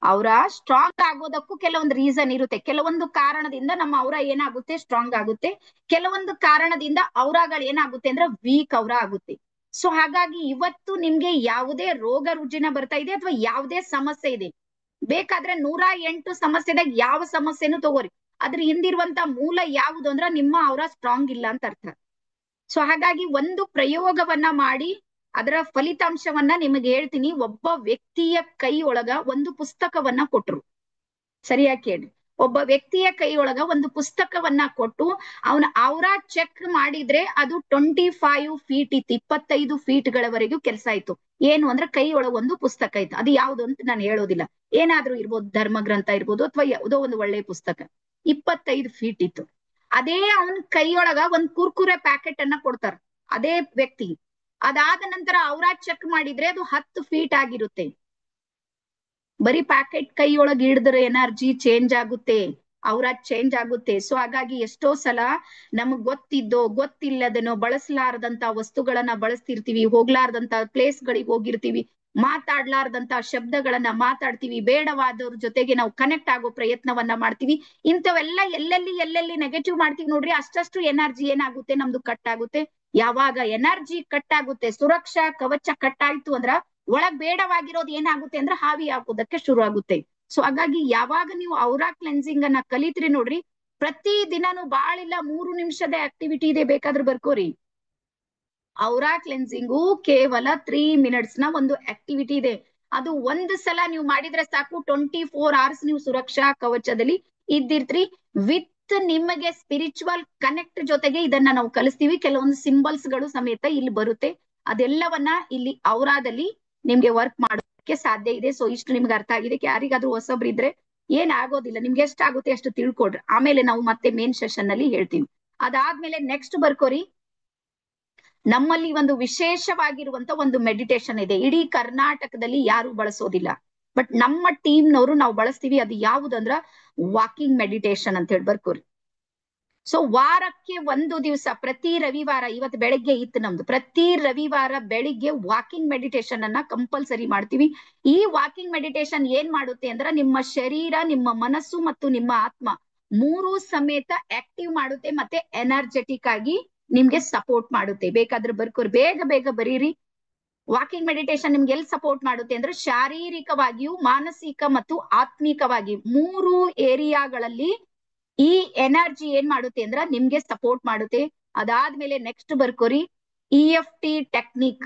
ಅವರ ಸ್ಟ್ರಾಂಗ್ ಆಗೋದಕ್ಕೂ ಕೆಲವೊಂದು ರೀಸನ್ ಇರುತ್ತೆ. ಕೆಲವೊಂದು ಕಾರಣದಿಂದ ನಮ್ಮ ಅವರ ಏನಾಗುತ್ತೆ ಸ್ಟ್ರಾಂಗ್ ಆಗುತ್ತೆ, ಕೆಲವೊಂದು ಕಾರಣದಿಂದ ಅವರಗಳು ಏನಾಗುತ್ತೆ ಅಂದ್ರೆ ವೀಕ್ ಅವರ ಆಗುತ್ತೆ. ಸೊ ಹಾಗಾಗಿ ಇವತ್ತು ನಿಮ್ಗೆ ಯಾವುದೇ ರೋಗ ರುಜಿನ ಬರ್ತಾ ಇದೆ ಅಥವಾ ಯಾವುದೇ ಸಮಸ್ಯೆ ಇದೆ, ಬೇಕಾದ್ರೆ 108 ಸಮಸ್ಯೆದಾಗ ಯಾವ ಸಮಸ್ಯೆನೂ ತಗೋರಿ, ಅದ್ರ ಹಿಂದಿರುವಂತ ಮೂಲ ಯಾವುದು ಅಂದ್ರ ನಿಮ್ಮ ಅವರ ಸ್ಟ್ರಾಂಗ್ ಇಲ್ಲ ಅಂತ ಅರ್ಥ. ಸೊ ಹಾಗಾಗಿ ಒಂದು ಪ್ರಯೋಗವನ್ನ ಮಾಡಿ ಅದರ ಫಲಿತಾಂಶವನ್ನ ನಿಮಗೆ ಹೇಳ್ತೀನಿ. ಒಬ್ಬ ವ್ಯಕ್ತಿಯ ಕೈ ಒಳಗ ಒಂದು ಪುಸ್ತಕವನ್ನ ಕೊಟ್ರು, ಸರಿಯಾಗಿ ಕೇಳಿ. ಒಬ್ಬ ವ್ಯಕ್ತಿಯ ಕೈ ಒಳಗ ಒಂದು ಪುಸ್ತಕವನ್ನ ಕೊಟ್ಟು ಅವನ ಅವರ ಚೆಕ್ ಮಾಡಿದ್ರೆ ಅದು 25 ಫೀಟ್ ಇತ್ತು, 25 ಫೀಟ್ಗಳವರೆಗೂ ಕೆಲಸ ಆಯ್ತು. ಏನು ಅಂದ್ರೆ ಕೈ ಒಳಗ ಒಂದು ಪುಸ್ತಕ ಇತ್ತು. ಅದು ಯಾವುದು ಅಂತ ನಾನು ಹೇಳೋದಿಲ್ಲ, ಏನಾದ್ರೂ ಇರ್ಬೋದು, ಧರ್ಮ ಗ್ರಂಥ ಇರ್ಬೋದು ಅಥವಾ ಯಾವುದೋ ಒಂದು ಒಳ್ಳೆಯ ಪುಸ್ತಕ. 25 ಫೀಟ್ ಇತ್ತು. ಅದೇ ಅವನ್ ಕೈಯೊಳಗ ಒಂದ್ ಕುರ್ಕುರೆ ಪ್ಯಾಕೆಟ್ ಅನ್ನ ಕೊಡ್ತಾರ ಅದೇ ವ್ಯಕ್ತಿ. ಅದಾದ ನಂತರ ಅವರ ಚೆಕ್ ಮಾಡಿದ್ರೆ ಅದು 10 ಫೀಟ್ ಆಗಿರುತ್ತೆ. ಬರೀ ಪ್ಯಾಕೆಟ್ ಕೈಯೊಳಗೆ ಹಿಡಿದ್ರೆ ಎನರ್ಜಿ ಚೇಂಜ್ ಆಗುತ್ತೆ, ಅವರ ಚೇಂಜ್ ಆಗುತ್ತೆ. ಸೊ ಹಾಗಾಗಿ ಎಷ್ಟೋ ಸಲ ನಮಗ್ ಗೊತ್ತಿದ್ದೋ ಗೊತ್ತಿಲ್ಲದನೋ ಬಳಸಲಾರದಂತ ವಸ್ತುಗಳನ್ನ ಬಳಸ್ತಿರ್ತೀವಿ, ಹೋಗ್ಲಾರ್ದಂತ ಪ್ಲೇಸ್ ಗಳಿಗೆ ಹೋಗಿರ್ತೀವಿ, ಮಾತಾಡ್ಲಾರ್ದಂತ ಶಬ್ದಗಳನ್ನ ಮಾತಾಡ್ತೀವಿ, ಬೇಡವಾದವ್ರ ಜೊತೆಗೆ ನಾವು ಕನೆಕ್ಟ್ ಆಗೋ ಪ್ರಯತ್ನವನ್ನ ಮಾಡ್ತೀವಿ. ಇಂಥವೆಲ್ಲ ಎಲ್ಲೆಲ್ಲಿ ನೆಗೆಟಿವ್ ಮಾಡ್ತೀವಿ ನೋಡ್ರಿ, ಅಷ್ಟಷ್ಟು ಎನರ್ಜಿ ಏನಾಗುತ್ತೆ ನಮ್ದು ಕಟ್ ಆಗುತ್ತೆ. ಯಾವಾಗ ಎನರ್ಜಿ ಕಟ್ ಆಗುತ್ತೆ, ಸುರಕ್ಷಾ ಕವಚ ಕಟ್ ಆಯ್ತು ಅಂದ್ರ ಒಳಗ್ ಬೇಡವಾಗಿರೋದು ಏನಾಗುತ್ತೆ ಅಂದ್ರೆ ಹಾವಿ ಹಾಕೋದಕ್ಕೆ ಶುರು ಆಗುತ್ತೆ. ಸೊ ಹಾಗಾಗಿ ಯಾವಾಗ ನೀವು ಔರಾ ಕ್ಲೆನ್ಸಿಂಗ್ ಅನ್ನ ಕಲಿತ್ರಿ ನೋಡ್ರಿ, ಪ್ರತಿ ದಿನಾನು ಬಾಳಿಲ್ಲ 3 ನಿಮಿಷದ ಆಕ್ಟಿವಿಟಿ ಇದೆ, ಬೇಕಾದ್ರೆ ಬರ್ಕೋರಿ. ಔರಾ ಕ್ಲೆನ್ಸಿಂಗು ಕೇವಲ 3 ಮಿನಿಟ್ಸ್ ನ ಒಂದು ಆಕ್ಟಿವಿಟಿ ಇದೆ. ಅದು ಒಂದು ಸಲ ನೀವು ಮಾಡಿದ್ರೆ ಸಾಕು, 24 ಅವರ್ಸ್ ನೀವು ಸುರಕ್ಷಾ ಕವಚದಲ್ಲಿ ಇದ್ದಿರ್ತ್ರಿ. ವಿತ್ ನಿಮಗೆ ಸ್ಪಿರಿಚುವಲ್ ಕನೆಕ್ಟ್ ಜೊತೆಗೆ ಇದನ್ನ ನಾವು ಕಲಿಸ್ತೀವಿ. ಕೆಲವೊಂದು ಸಿಂಬಲ್ಸ್ ಗಳು ಸಮೇತ ಇಲ್ಲಿ ಬರುತ್ತೆ, ಅದೆಲ್ಲವನ್ನ ಇಲ್ಲಿ ಔರಾದಲ್ಲಿ ನಿಮ್ಗೆ ವರ್ಕ್ ಮಾಡೋದಕ್ಕೆ ಸಾಧ್ಯ ಇದೆ. ಸೊ ಇಷ್ಟು ನಿಮ್ಗೆ ಅರ್ಥ ಆಗಿದೆ. ಯಾರಿಗಾದ್ರೂ ಹೊಸಬ್ರು ಇದ್ರೆ ಏನ್ ಆಗೋದಿಲ್ಲ, ನಿಮ್ಗೆ ಎಷ್ಟಾಗುತ್ತೆ ಅಷ್ಟು ತಿಳ್ಕೊಡ್ರಿ, ಆಮೇಲೆ ನಾವು ಮತ್ತೆ ಮೇನ್ ಸೆಷನ್ ನಲ್ಲಿ ಹೇಳ್ತೀವಿ. ಅದಾದ್ಮೇಲೆ ನೆಕ್ಸ್ಟ್ ಬರ್ಕೋರಿ, ನಮ್ಮಲ್ಲಿ ಒಂದು ವಿಶೇಷವಾಗಿರುವಂತ ಒಂದು ಮೆಡಿಟೇಷನ್ ಇದೆ, ಇಡೀ ಕರ್ನಾಟಕದಲ್ಲಿ ಯಾರು ಬಳಸೋದಿಲ್ಲ, ಬಟ್ ನಮ್ಮ ಟೀಮ್ನವರು ನಾವು ಬಳಸ್ತೀವಿ. ಅದು ಯಾವುದಂದ್ರ ವಾಕಿಂಗ್ ಮೆಡಿಟೇಷನ್ ಅಂತ ಹೇಳಿ ಬರ್ಕೋರಿ. ಸೊ ವಾರಕ್ಕೆ ಒಂದು ದಿವಸ, ಪ್ರತಿ ರವಿವಾರ, ಇವತ್ತು ಬೆಳಗ್ಗೆ ಇತ್ತು ನಮ್ದು, ಪ್ರತಿ ರವಿವಾರ ಬೆಳಿಗ್ಗೆ ವಾಕಿಂಗ್ ಮೆಡಿಟೇಷನ್ ಅನ್ನ ಕಂಪಲ್ಸರಿ ಮಾಡ್ತೀವಿ. ಈ ವಾಕಿಂಗ್ ಮೆಡಿಟೇಷನ್ ಏನ್ ಮಾಡುತ್ತೆ ಅಂದ್ರೆ ನಿಮ್ಮ ಶರೀರ, ನಿಮ್ಮ ಮನಸ್ಸು ಮತ್ತು ನಿಮ್ಮ ಆತ್ಮ ಮೂರು ಸಮೇತ ಆಕ್ಟಿವ್ ಮಾಡುತ್ತೆ, ಮತ್ತೆ ಎನರ್ಜೆಟಿಕ್ ಆಗಿ ನಿಮ್ಗೆ ಸಪೋರ್ಟ್ ಮಾಡುತ್ತೆ. ಬೇಕಾದ್ರೆ ಬರ್ಕೋರಿ, ಬೇಗ ಬೇಗ ಬರೀರಿ. ವಾಕಿಂಗ್ ಮೆಡಿಟೇಷನ್ ನಿಮ್ಗೆ ಎಲ್ಲಿ ಸಪೋರ್ಟ್ ಮಾಡುತ್ತೆ ಅಂದ್ರೆ ಶಾರೀರಿಕವಾಗಿಯೂ, ಮಾನಸಿಕ ಮತ್ತು ಆತ್ಮಿಕವಾಗಿ ಮೂರು ಏರಿಯಾಗಳಲ್ಲಿ ಈ ಎನರ್ಜಿ ಏನ್ ಮಾಡುತ್ತೆ ಅಂದ್ರ ನಿಮ್ಗೆ ಸಪೋರ್ಟ್ ಮಾಡುತ್ತೆ. ಅದಾದ್ಮೇಲೆ ನೆಕ್ಸ್ಟ್ ಬರ್ಕೋರಿ, EFT ಟೆಕ್ನಿಕ್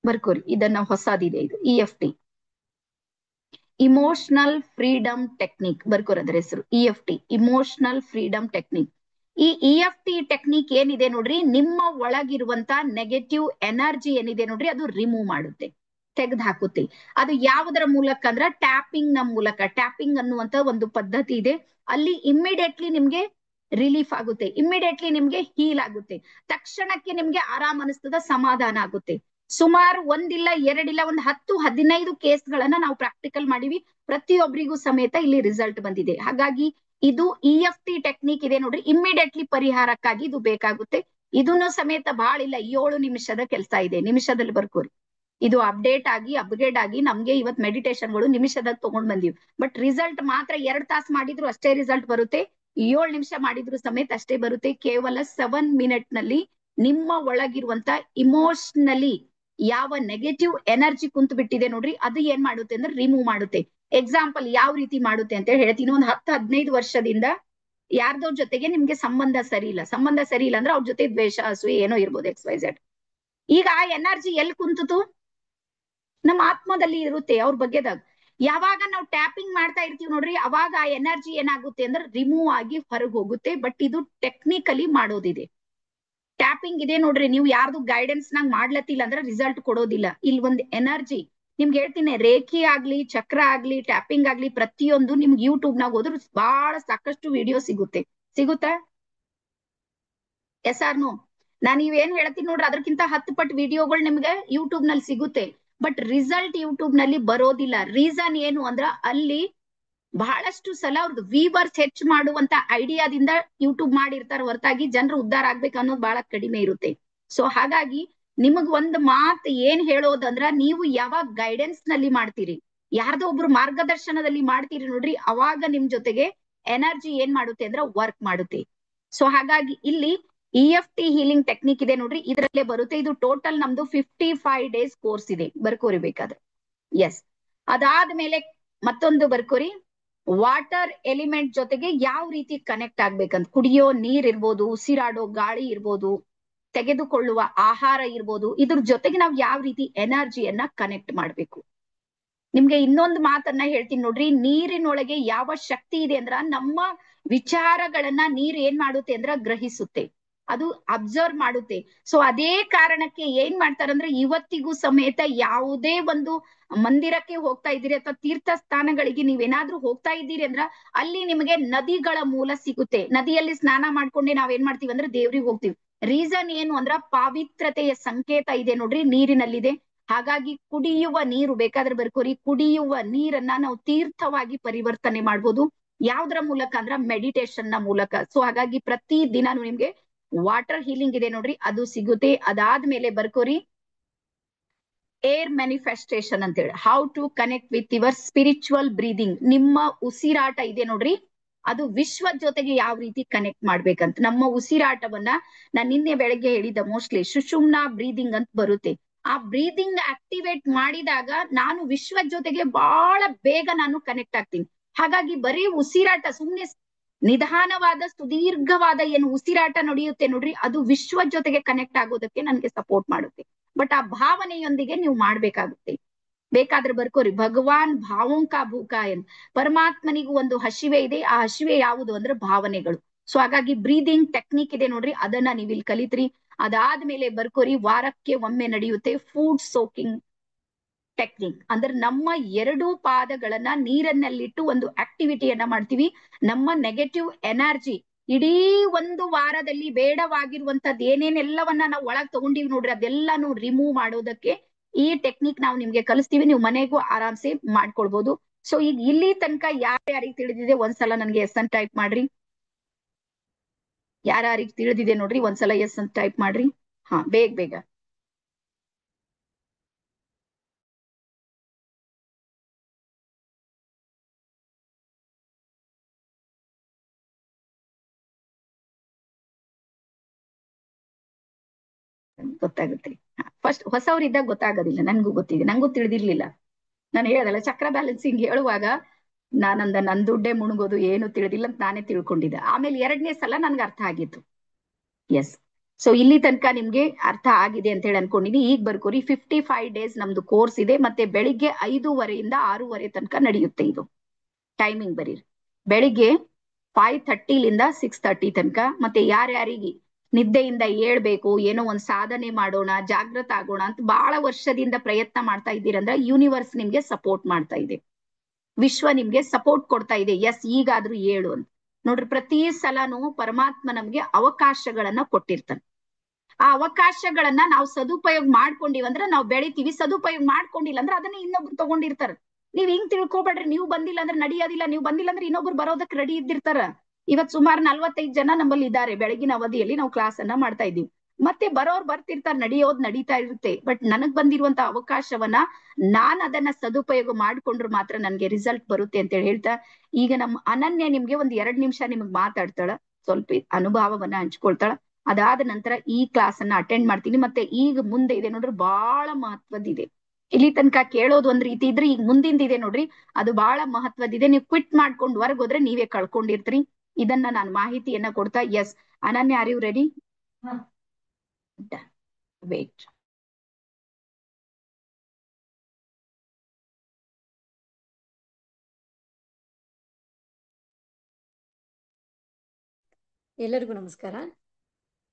ಬರ್ಕೋರಿ. ಇದನ್ನ ಹೊಸದಿದೆ ಇದು, EFT ಇಮೋಷನಲ್ ಫ್ರೀಡಮ್ ಟೆಕ್ನಿಕ್ ಬರ್ಕೋರಿ, ಅದ್ರ ಹೆಸರು EFT ಇಮೋಷನಲ್ ಫ್ರೀಡಮ್ ಟೆಕ್ನಿಕ್. ಈ EFT ಟೆಕ್ನಿಕ್ ಏನಿದೆ ನೋಡ್ರಿ, ನಿಮ್ಮ ಒಳಗಿರುವಂತ ನೆಗೆಟಿವ್ ಎನರ್ಜಿ ಏನಿದೆ ನೋಡ್ರಿ ಅದು ರಿಮೂವ್ ಮಾಡುತ್ತೆ, ತೆಗೆದು ಹಾಕುತ್ತೆ. ಅದು ಯಾವುದರ ಮೂಲಕ ಅಂದ್ರ ಟ್ಯಾಪಿಂಗ್ ನ ಮೂಲಕ. ಟ್ಯಾಪಿಂಗ್ ಅನ್ನುವಂತ ಒಂದು ಪದ್ಧತಿ ಇದೆ, ಅಲ್ಲಿ ಇಮ್ಮಿಡಿಯೇಟ್ಲಿ ನಿಮ್ಗೆ ರಿಲೀಫ್ ಆಗುತ್ತೆ, ಇಮ್ಮಿಡಿಯೇಟ್ಲಿ ನಿಮ್ಗೆ ಹೀಲ್ ಆಗುತ್ತೆ, ತಕ್ಷಣಕ್ಕೆ ನಿಮ್ಗೆ ಆರಾಮ್ ಅನಿಸ್ತದ, ಸಮಾಧಾನ ಆಗುತ್ತೆ. ಸುಮಾರು ಒಂದಿಲ್ಲ ಎರಡಿಲ್ಲ, ಒಂದು 10-15 ಕೇಸ್ಗಳನ್ನ ನಾವು ಪ್ರಾಕ್ಟಿಕಲ್ ಮಾಡಿವಿ, ಪ್ರತಿಯೊಬ್ಬರಿಗೂ ಸಮೇತ ಇಲ್ಲಿ ರಿಸಲ್ಟ್ ಬಂದಿದೆ. ಹಾಗಾಗಿ ಇದು EFT ಟೆಕ್ನಿಕ್ ಇದೆ ನೋಡ್ರಿ, ಇಮ್ಮಿಡಿಯೇಟ್ಲಿ ಪರಿಹಾರಕ್ಕಾಗಿ ಇದು ಬೇಕಾಗುತ್ತೆ. ಇದನ್ನು ಸಮೇತ ಬಹಳ ಇಲ್ಲ, 7 ನಿಮಿಷದ ಕೆಲಸ ಇದೆ, ನಿಮಿಷದಲ್ಲಿ ಬರ್ಕೋರಿ. ಇದು ಅಪ್ಡೇಟ್ ಆಗಿ ಅಪ್ಗ್ರೇಡ್ ಆಗಿ ನಮ್ಗೆ ಇವತ್ ಮೆಡಿಟೇಷನ್ಗಳು ನಿಮಿಷದಾಗ ತಗೊಂಡ್ ಬಂದಿವಿ, ಬಟ್ ರಿಸಲ್ಟ್ ಮಾತ್ರ 2 ತಾಸು ಮಾಡಿದ್ರು ಅಷ್ಟೇ ರಿಸಲ್ಟ್ ಬರುತ್ತೆ, 7 ನಿಮಿಷ ಮಾಡಿದ್ರು ಸಮೇತ ಅಷ್ಟೇ ಬರುತ್ತೆ. ಕೇವಲ 7 ಮಿನಿಟ್ ನಲ್ಲಿ ನಿಮ್ಮ ಒಳಗಿರುವಂತ ಇಮೋಷನಲಿ ಯಾವ ನೆಗೆಟಿವ್ ಎನರ್ಜಿ ಕುಂತು ಬಿಟ್ಟಿದೆ ನೋಡ್ರಿ, ಅದು ಏನ್ ಮಾಡುತ್ತೆ ಅಂದ್ರೆ ರಿಮೂವ್ ಮಾಡುತ್ತೆ. ಎಕ್ಸಾಂಪಲ್ ಯಾವ ರೀತಿ ಮಾಡುತ್ತೆ ಅಂತ ಹೇಳ್ತೀನಿ. ಒಂದು 10-15 ವರ್ಷದಿಂದ ಯಾರ್ದೋ ಜೊತೆಗೆ ನಿಮ್ಗೆ ಸಂಬಂಧ ಸರಿ ಇಲ್ಲ, ಸಂಬಂಧ ಸರಿ ಇಲ್ಲ ಅಂದ್ರೆ ಅವ್ರ ಜೊತೆ ದ್ವೇಷ, ಅಸೂಯೆ ಏನೋ ಇರ್ಬೋದು, XYZ. ಈಗ ಆ ಎನರ್ಜಿ ಎಲ್ಲಿ ಕುಂತತು? ನಮ್ಮ ಆತ್ಮದಲ್ಲಿ ಇರುತ್ತೆ ಅವ್ರ ಬಗ್ಗೆದಾಗ. ಯಾವಾಗ ನಾವು ಟ್ಯಾಪಿಂಗ್ ಮಾಡ್ತಾ ಇರ್ತೀವಿ ನೋಡ್ರಿ, ಅವಾಗ ಆ ಎನರ್ಜಿ ಏನಾಗುತ್ತೆ ಅಂದ್ರೆ ರಿಮೂವ್ ಆಗಿ ಹೊರಗೆ ಹೋಗುತ್ತೆ. ಬಟ್ ಇದು ಟೆಕ್ನಿಕಲಿ ಮಾಡೋದಿದೆ, ಟ್ಯಾಪಿಂಗ್ ಇದೆ ನೋಡ್ರಿ. ನೀವು ಯಾರ್ದು ಗೈಡೆನ್ಸ್ ನಾಗ ಮಾಡ್ಲತ್ತಿಲ್ಲ ಅಂದ್ರೆ ರಿಸಲ್ಟ್ ಕೊಡೋದಿಲ್ಲ. ಇಲ್ಲಿ ಒಂದು ಎನರ್ಜಿ ನಿಮ್ಗೆ ಹೇಳ್ತೀನಿ, ರೇಖಿ ಆಗ್ಲಿ, ಚಕ್ರ ಆಗ್ಲಿ, ಟ್ಯಾಪಿಂಗ್ ಆಗ್ಲಿ, ಪ್ರತಿಯೊಂದು ನಿಮ್ಗೆ ಯೂಟ್ಯೂಬ್ ನಾಗ ಹೋದ್ರು ಬಹಳ ಸಾಕಷ್ಟು ವಿಡಿಯೋ ಸಿಗುತ್ತಾ? Yes or no? ನಾನು ನೀವೇನ್ ಹೇಳ್ತೀನಿ ನೋಡ್ರಿ, ಅದಕ್ಕಿಂತ 10 ಪಟ್ಟು ವಿಡಿಯೋಗಳು ನಿಮ್ಗೆ ಯೂಟ್ಯೂಬ್ ನಲ್ಲಿ ಸಿಗುತ್ತೆ, ಬಟ್ ರಿಸಲ್ಟ್ ಯೂಟ್ಯೂಬ್ ನಲ್ಲಿ ಬರೋದಿಲ್ಲ. ರೀಸನ್ ಏನು ಅಂದ್ರ ಅಲ್ಲಿ ಬಹಳಷ್ಟು ಸಲ ಅವ್ರದ್ದು ವೀವರ್ಸ್ ಹೆಚ್ಚು ಮಾಡುವಂತ ಐಡಿಯಾದಿಂದ ಯೂಟ್ಯೂಬ್ ಮಾಡಿರ್ತಾರ, ಹೊರತಾಗಿ ಜನರು ಉದ್ಧಾರ ಆಗ್ಬೇಕು ಅನ್ನೋದು ಬಹಳ ಕಡಿಮೆ ಇರುತ್ತೆ. ಸೊ ಹಾಗಾಗಿ ನಿಮಗ್ ಒಂದ್ ಮಾತು ಏನ್ ಹೇಳೋದಂದ್ರ, ನೀವು ಯಾವಾಗ ಗೈಡೆನ್ಸ್ ನಲ್ಲಿ ಮಾಡ್ತೀರಿ, ಯಾರ್ದೋ ಒಬ್ರು ಮಾರ್ಗದರ್ಶನದಲ್ಲಿ ಮಾಡ್ತೀರಿ ನೋಡ್ರಿ, ಅವಾಗ ನಿಮ್ ಜೊತೆಗೆ ಎನರ್ಜಿ ಏನ್ ಮಾಡುತ್ತೆ ಅಂದ್ರೆ ವರ್ಕ್ ಮಾಡುತ್ತೆ. ಸೊ ಹಾಗಾಗಿ ಇಲ್ಲಿ EFT ಹೀಲಿಂಗ್ ಟೆಕ್ನಿಕ್ ಇದೆ ನೋಡ್ರಿ, ಇದರಲ್ಲೇ ಬರುತ್ತೆ. ಇದು ಟೋಟಲ್ ನಮ್ದು 55 days ಕೋರ್ಸ್ ಇದೆ, ಬರ್ಕೋರಿ ಬೇಕಾದ್ರೆ. ಎಸ್, ಅದಾದ್ಮೇಲೆ ಮತ್ತೊಂದು ಬರ್ಕೋರಿ, ವಾಟರ್ ಎಲಿಮೆಂಟ್ ಜೊತೆಗೆ ಯಾವ ರೀತಿ ಕನೆಕ್ಟ್ ಆಗ್ಬೇಕಂತ. ಕುಡಿಯೋ ನೀರ್ ಇರ್ಬೋದು, ಉಸಿರಾಡೋ ಗಾಳಿ ಇರ್ಬೋದು, ತೆಗೆದುಕೊಳ್ಳುವ ಆಹಾರ ಇರ್ಬೋದು, ಇದ್ರ ಜೊತೆಗೆ ನಾವು ಯಾವ ರೀತಿ ಎನರ್ಜಿಯನ್ನ ಕನೆಕ್ಟ್ ಮಾಡ್ಬೇಕು. ನಿಮ್ಗೆ ಇನ್ನೊಂದು ಮಾತನ್ನ ಹೇಳ್ತೀನಿ ನೋಡ್ರಿ, ನೀರಿನೊಳಗೆ ಯಾವ ಶಕ್ತಿ ಇದೆ ಅಂದ್ರ ನಮ್ಮ ವಿಚಾರಗಳನ್ನ ನೀರ್ ಏನ್ ಮಾಡುತ್ತೆ ಅಂದ್ರ ಗ್ರಹಿಸುತ್ತೆ, ಅದು ಅಬ್ಸರ್ವ್ ಮಾಡುತ್ತೆ. ಸೊ ಅದೇ ಕಾರಣಕ್ಕೆ ಏನ್ ಮಾಡ್ತಾರಂದ್ರೆ ಇವತ್ತಿಗೂ ಸಮೇತ ಯಾವುದೇ ಒಂದು ಮಂದಿರಕ್ಕೆ ಹೋಗ್ತಾ ಇದ್ದೀರಿ ಅಥವಾ ತೀರ್ಥ ಸ್ಥಾನಗಳಿಗೆ ನೀವೇನಾದ್ರೂ ಹೋಗ್ತಾ ಇದ್ದೀರಿ ಅಂದ್ರ ಅಲ್ಲಿ ನಿಮಗೆ ನದಿಗಳ ಮೂಲ ಸಿಗುತ್ತೆ. ನದಿಯಲ್ಲಿ ಸ್ನಾನ ಮಾಡ್ಕೊಂಡೆ ನಾವ್ ಏನ್ ಮಾಡ್ತೀವಿ ಅಂದ್ರೆ ದೇವ್ರಿಗೆ ಹೋಗ್ತೀವಿ. ರೀಸನ್ ಏನು ಅಂದ್ರ ಪಾವಿತ್ರತೆಯ ಸಂಕೇತ ಇದೆ ನೋಡ್ರಿ ನೀರಿನಲ್ಲಿದೆ. ಹಾಗಾಗಿ ಕುಡಿಯುವ ನೀರು ಬೇಕಾದ್ರೆ ಬರ್ಕೋರಿ, ಕುಡಿಯುವ ನೀರನ್ನ ನಾವು ತೀರ್ಥವಾಗಿ ಪರಿವರ್ತನೆ ಮಾಡ್ಬೋದು. ಯಾವ್ದ್ರ ಮೂಲಕ ಅಂದ್ರ ಮೆಡಿಟೇಷನ್ ನ ಮೂಲಕ. ಸೊ ಹಾಗಾಗಿ ಪ್ರತಿ ದಿನಾನು ನಿಮ್ಗೆ ವಾಟರ್ ಹೀಲಿಂಗ್ ಇದೆ ನೋಡ್ರಿ, ಅದು ಸಿಗುತ್ತೆ. ಅದಾದ್ಮೇಲೆ ಬರ್ಕೋರಿ, ಏರ್ ಮ್ಯಾನಿಫೆಸ್ಟೇಷನ್ ಅಂತ ಹೇಳಿ, how to connect with your spiritual breathing. ನಿಮ್ಮ ಉಸಿರಾಟ ಇದೆ ನೋಡ್ರಿ, ಅದು ವಿಶ್ವದ ಜೊತೆಗೆ ಯಾವ ರೀತಿ ಕನೆಕ್ಟ್ ಮಾಡ್ಬೇಕಂತ. ನಮ್ಮ ಉಸಿರಾಟವನ್ನ ನಾನು ನಿನ್ನೆ ಬೆಳಗ್ಗೆ ಹೇಳಿದ್ದ, ಮೋಸ್ಟ್ಲಿ ಸುಷುಮ್ನಾ ಬ್ರೀದಿಂಗ್ ಅಂತ ಬರುತ್ತೆ. ಆ ಬ್ರೀದಿಂಗ್ ಆಕ್ಟಿವೇಟ್ ಮಾಡಿದಾಗ ನಾನು ವಿಶ್ವದ ಜೊತೆಗೆ ಬಹಳ ಬೇಗ ನಾನು ಕನೆಕ್ಟ್ ಆಗ್ತೀನಿ. ಹಾಗಾಗಿ ಬರೀ ಉಸಿರಾಟ ಸುಮ್ನೆ ನಿಧಾನವಾದ ಸುದೀರ್ಘವಾದ ಏನು ಉಸಿರಾಟ ನಡೆಯುತ್ತೆ ನೋಡ್ರಿ, ಅದು ವಿಶ್ವದ ಜೊತೆಗೆ ಕನೆಕ್ಟ್ ಆಗೋದಕ್ಕೆ ನನ್ಗೆ ಸಪೋರ್ಟ್ ಮಾಡುತ್ತೆ. ಬಟ್ ಆ ಭಾವನೆಯೊಂದಿಗೆ ನೀವು ಮಾಡ್ಬೇಕಾಗುತ್ತೆ. ಬೇಕಾದ್ರೆ ಬರ್ಕೋರಿ, ಭಗವಾನ್ ಭಾವೋಂಕ ಭೂಕಾಯನ್, ಪರಮಾತ್ಮನಿಗೂ ಒಂದು ಹಸಿವೆ ಇದೆ. ಆ ಹಸಿವೆ ಯಾವುದು ಅಂದ್ರೆ ಭಾವನೆಗಳು. ಸೊ ಹಾಗಾಗಿ ಬ್ರೀದಿಂಗ್ ಟೆಕ್ನಿಕ್ ಇದೆ ನೋಡ್ರಿ, ಅದನ್ನ ನೀವು ಇಲ್ಲಿ ಕಲಿತ್ರಿ. ಅದಾದ್ಮೇಲೆ ಬರ್ಕೋರಿ, ವಾರಕ್ಕೆ ಒಮ್ಮೆ ನಡೆಯುತ್ತೆ ಫುಡ್ ಸೋಕಿಂಗ್ ಟೆಕ್ನಿಕ್. ಅಂದ್ರೆ ನಮ್ಮ ಎರಡೂ ಪಾದಗಳನ್ನ ನೀರನ್ನಲ್ಲಿಟ್ಟು ಒಂದು ಆಕ್ಟಿವಿಟಿಯನ್ನ ಮಾಡ್ತೀವಿ. ನಮ್ಮ ನೆಗೆಟಿವ್ ಎನರ್ಜಿ ಇಡೀ ಒಂದು ವಾರದಲ್ಲಿ ಬೇಡವಾಗಿರುವಂತದ್ದು ಏನೇನೆಲ್ಲವನ್ನ ನಾವು ಒಳಗ್ ತಗೊಂಡಿವಿ ನೋಡ್ರಿ, ಅದೆಲ್ಲಾನು ರಿಮೂವ್ ಮಾಡೋದಕ್ಕೆ ಈ ಟೆಕ್ನಿಕ್ ನಾವು ನಿಮ್ಗೆ ಕಲಿಸ್ತೀವಿ. ನೀವು ಮನೆಗೂ ಆರಾಮ್ಸೆ ಮಾಡ್ಕೊಳ್ಬಹುದು. ಸೊ ಈಗ ಇಲ್ಲಿ ತನಕ ಯಾರ್ಯಾರಿಗೆ ತಿಳಿದಿದೆ ಒಂದ್ಸಲ ನನ್ಗೆ ಎಸ್ ಅಂತ ಟೈಪ್ ಮಾಡ್ರಿ. ಯಾರ್ಯಾರಿಗೆ ತಿಳಿದಿದೆ ನೋಡ್ರಿ ಒಂದ್ಸಲ ಎಸ್ ಅಂತ ಟೈಪ್ ಮಾಡ್ರಿ. ಹಾ, ಬೇಗ ಬೇಗ. ಗೊತ್ತಾಗುತ್ತೆ. ಫಸ್ಟ್ ಹೊಸವರಿದ್ದಾಗ ಗೊತ್ತಾಗೋದಿಲ್ಲ, ನನ್ಗೂ ಗೊತ್ತಿದೆ, ನಂಗೂ ತಿಳಿದಿರ್ಲಿಲ್ಲ. ನಾನು ಹೇಳದಲ್ಲ, ಚಕ್ರ ಬ್ಯಾಲೆನ್ಸಿಂಗ್ ಹೇಳುವಾಗ ನಾನಂದ ನನ್ ದುಡ್ಡೇ ಮುಳುಗೋದು, ಏನು ತಿಳಿದಿಲ್ಲ ಅಂತ ನಾನೇ ತಿಳ್ಕೊಂಡಿದ್ದೆ. ಆಮೇಲೆ ಎರಡನೇ ಸಲ ನನ್ಗೆ ಅರ್ಥ ಆಗಿತ್ತು. ಎಸ್, ಸೊ ಇಲ್ಲಿ ತನಕ ನಿಮ್ಗೆ ಅರ್ಥ ಆಗಿದೆ ಅಂತ ಹೇಳಿ ಅನ್ಕೊಂಡಿನಿ. ಈಗ ಬರ್ಕೋರಿ, 55 days ನಮ್ದು ಕೋರ್ಸ್ ಇದೆ. ಮತ್ತೆ ಬೆಳಿಗ್ಗೆ 5:30 6:30 ತನಕ ನಡೆಯುತ್ತೆ ಇದು. ಟೈಮಿಂಗ್ ಬರೀರಿ, ಬೆಳಿಗ್ಗೆ 5:30 6:30 ತನಕ. ಮತ್ತೆ ಯಾರ್ಯಾರಿಗೆ ನಿದ್ದೆಯಿಂದ ಏಳ್ಬೇಕು, ಏನೋ ಒಂದ್ ಸಾಧನೆ ಮಾಡೋಣ, ಜಾಗೃತ ಆಗೋಣ ಅಂತ ಬಹಳ ವರ್ಷದಿಂದ ಪ್ರಯತ್ನ ಮಾಡ್ತಾ ಇದ್ದೀರಂದ್ರೆ ಯೂನಿವರ್ಸ್ ನಿಮ್ಗೆ ಸಪೋರ್ಟ್ ಮಾಡ್ತಾ ಇದೆ, ವಿಶ್ವ ನಿಮ್ಗೆ ಸಪೋರ್ಟ್ ಕೊಡ್ತಾ ಇದೆ. ಎಸ್, ಈಗಾದ್ರೂ ಏಳು ಅಂತ ನೋಡ್ರಿ. ಪ್ರತಿ ಸಲನೂ ಪರಮಾತ್ಮ ನಮ್ಗೆ ಅವಕಾಶಗಳನ್ನ ಕೊಟ್ಟಿರ್ತಾನೆ. ಆ ಅವಕಾಶಗಳನ್ನ ನಾವು ಸದುಪಯೋಗ ಮಾಡ್ಕೊಂಡಿವಂದ್ರೆ ನಾವು ಬೆಳಿತೀವಿ. ಸದುಪಯೋಗ ಮಾಡ್ಕೊಂಡಿಲ್ಲ ಅಂದ್ರೆ ಅದನ್ನ ಇನ್ನೊಬ್ರು ತಗೊಂಡಿರ್ತಾರ. ನೀವ್ ಹಿಂಗ್ ತಿಳ್ಕೊಬೇಡ್ರಿ, ನೀವು ಬಂದಿಲ್ಲ ಅಂದ್ರೆ ನಡೆಯೋದಿಲ್ಲ, ನೀವು ಬಂದಿಲ್ಲ ಅಂದ್ರೆ ಇನ್ನೊಬ್ರು ಬರೋದಕ್ಕೆ ರೆಡಿ ಇದ್ದಿರ್ತಾರ. ಇವತ್ ಸುಮಾರು 45 ಜನ ನಮ್ಮಲ್ಲಿ ಇದ್ದಾರೆ. ಬೆಳಗಿನ ಅವಧಿಯಲ್ಲಿ ನಾವು ಕ್ಲಾಸ್ ಅನ್ನ ಮಾಡ್ತಾ ಇದೀವಿ. ಮತ್ತೆ ಬರೋರ್ ಬರ್ತಿರ್ತಾರೆ, ನಡೆಯೋದ್ ನಡೀತಾ ಇರುತ್ತೆ. ಬಟ್ ನನಗ್ ಬಂದಿರುವಂತ ಅವಕಾಶವನ್ನ ನಾನ್ ಅದನ್ನ ಸದುಪಯೋಗ ಮಾಡ್ಕೊಂಡ್ರು ಮಾತ್ರ ನನ್ಗೆ ರಿಸಲ್ಟ್ ಬರುತ್ತೆ ಅಂತ ಹೇಳಿ ಹೇಳ್ತಾ, ಈಗ ನಮ್ಮ ಅನನ್ಯ ನಿಮ್ಗೆ ಒಂದ್ 2 ನಿಮಿಷ ನಿಮ್ಗೆ ಮಾತಾಡ್ತಾಳ, ಸ್ವಲ್ಪ ಅನುಭವವನ್ನ ಹಂಚ್ಕೊಳ್ತಾಳ. ಅದಾದ ನಂತರ ಈ ಕ್ಲಾಸ್ ಅನ್ನ ಅಟೆಂಡ್ ಮಾಡ್ತೀನಿ. ಮತ್ತೆ ಈಗ ಮುಂದೆ ಇದೆ ನೋಡ್ರಿ, ಬಹಳ ಮಹತ್ವದಿದೆ. ಇಲ್ಲಿ ತನಕ ಕೇಳೋದು ಒಂದ್ ರೀತಿ ಇದ್ರೆ ಈಗ ಮುಂದಿಂದ ಇದೆ ನೋಡ್ರಿ, ಅದು ಬಹಳ ಮಹತ್ವದಿದೆ. ನೀವು ಕ್ವಿಟ್ ಮಾಡ್ಕೊಂಡು ಹೊರಗೆ ಹೋದ್ರೆ ನೀವೇ ಕಳ್ಕೊಂಡಿರ್ತೀರಿ. ಇದನ್ನ ನಾನು ಮಾಹಿತಿಯನ್ನ ಕೊಡ್ತಾ, ಎಸ್ ಅನನ್ಯ, ಆರ್ ಯು ರೆಡಿ? ವೇಟ್. ಎಲ್ಲರಿಗೂ ನಮಸ್ಕಾರ.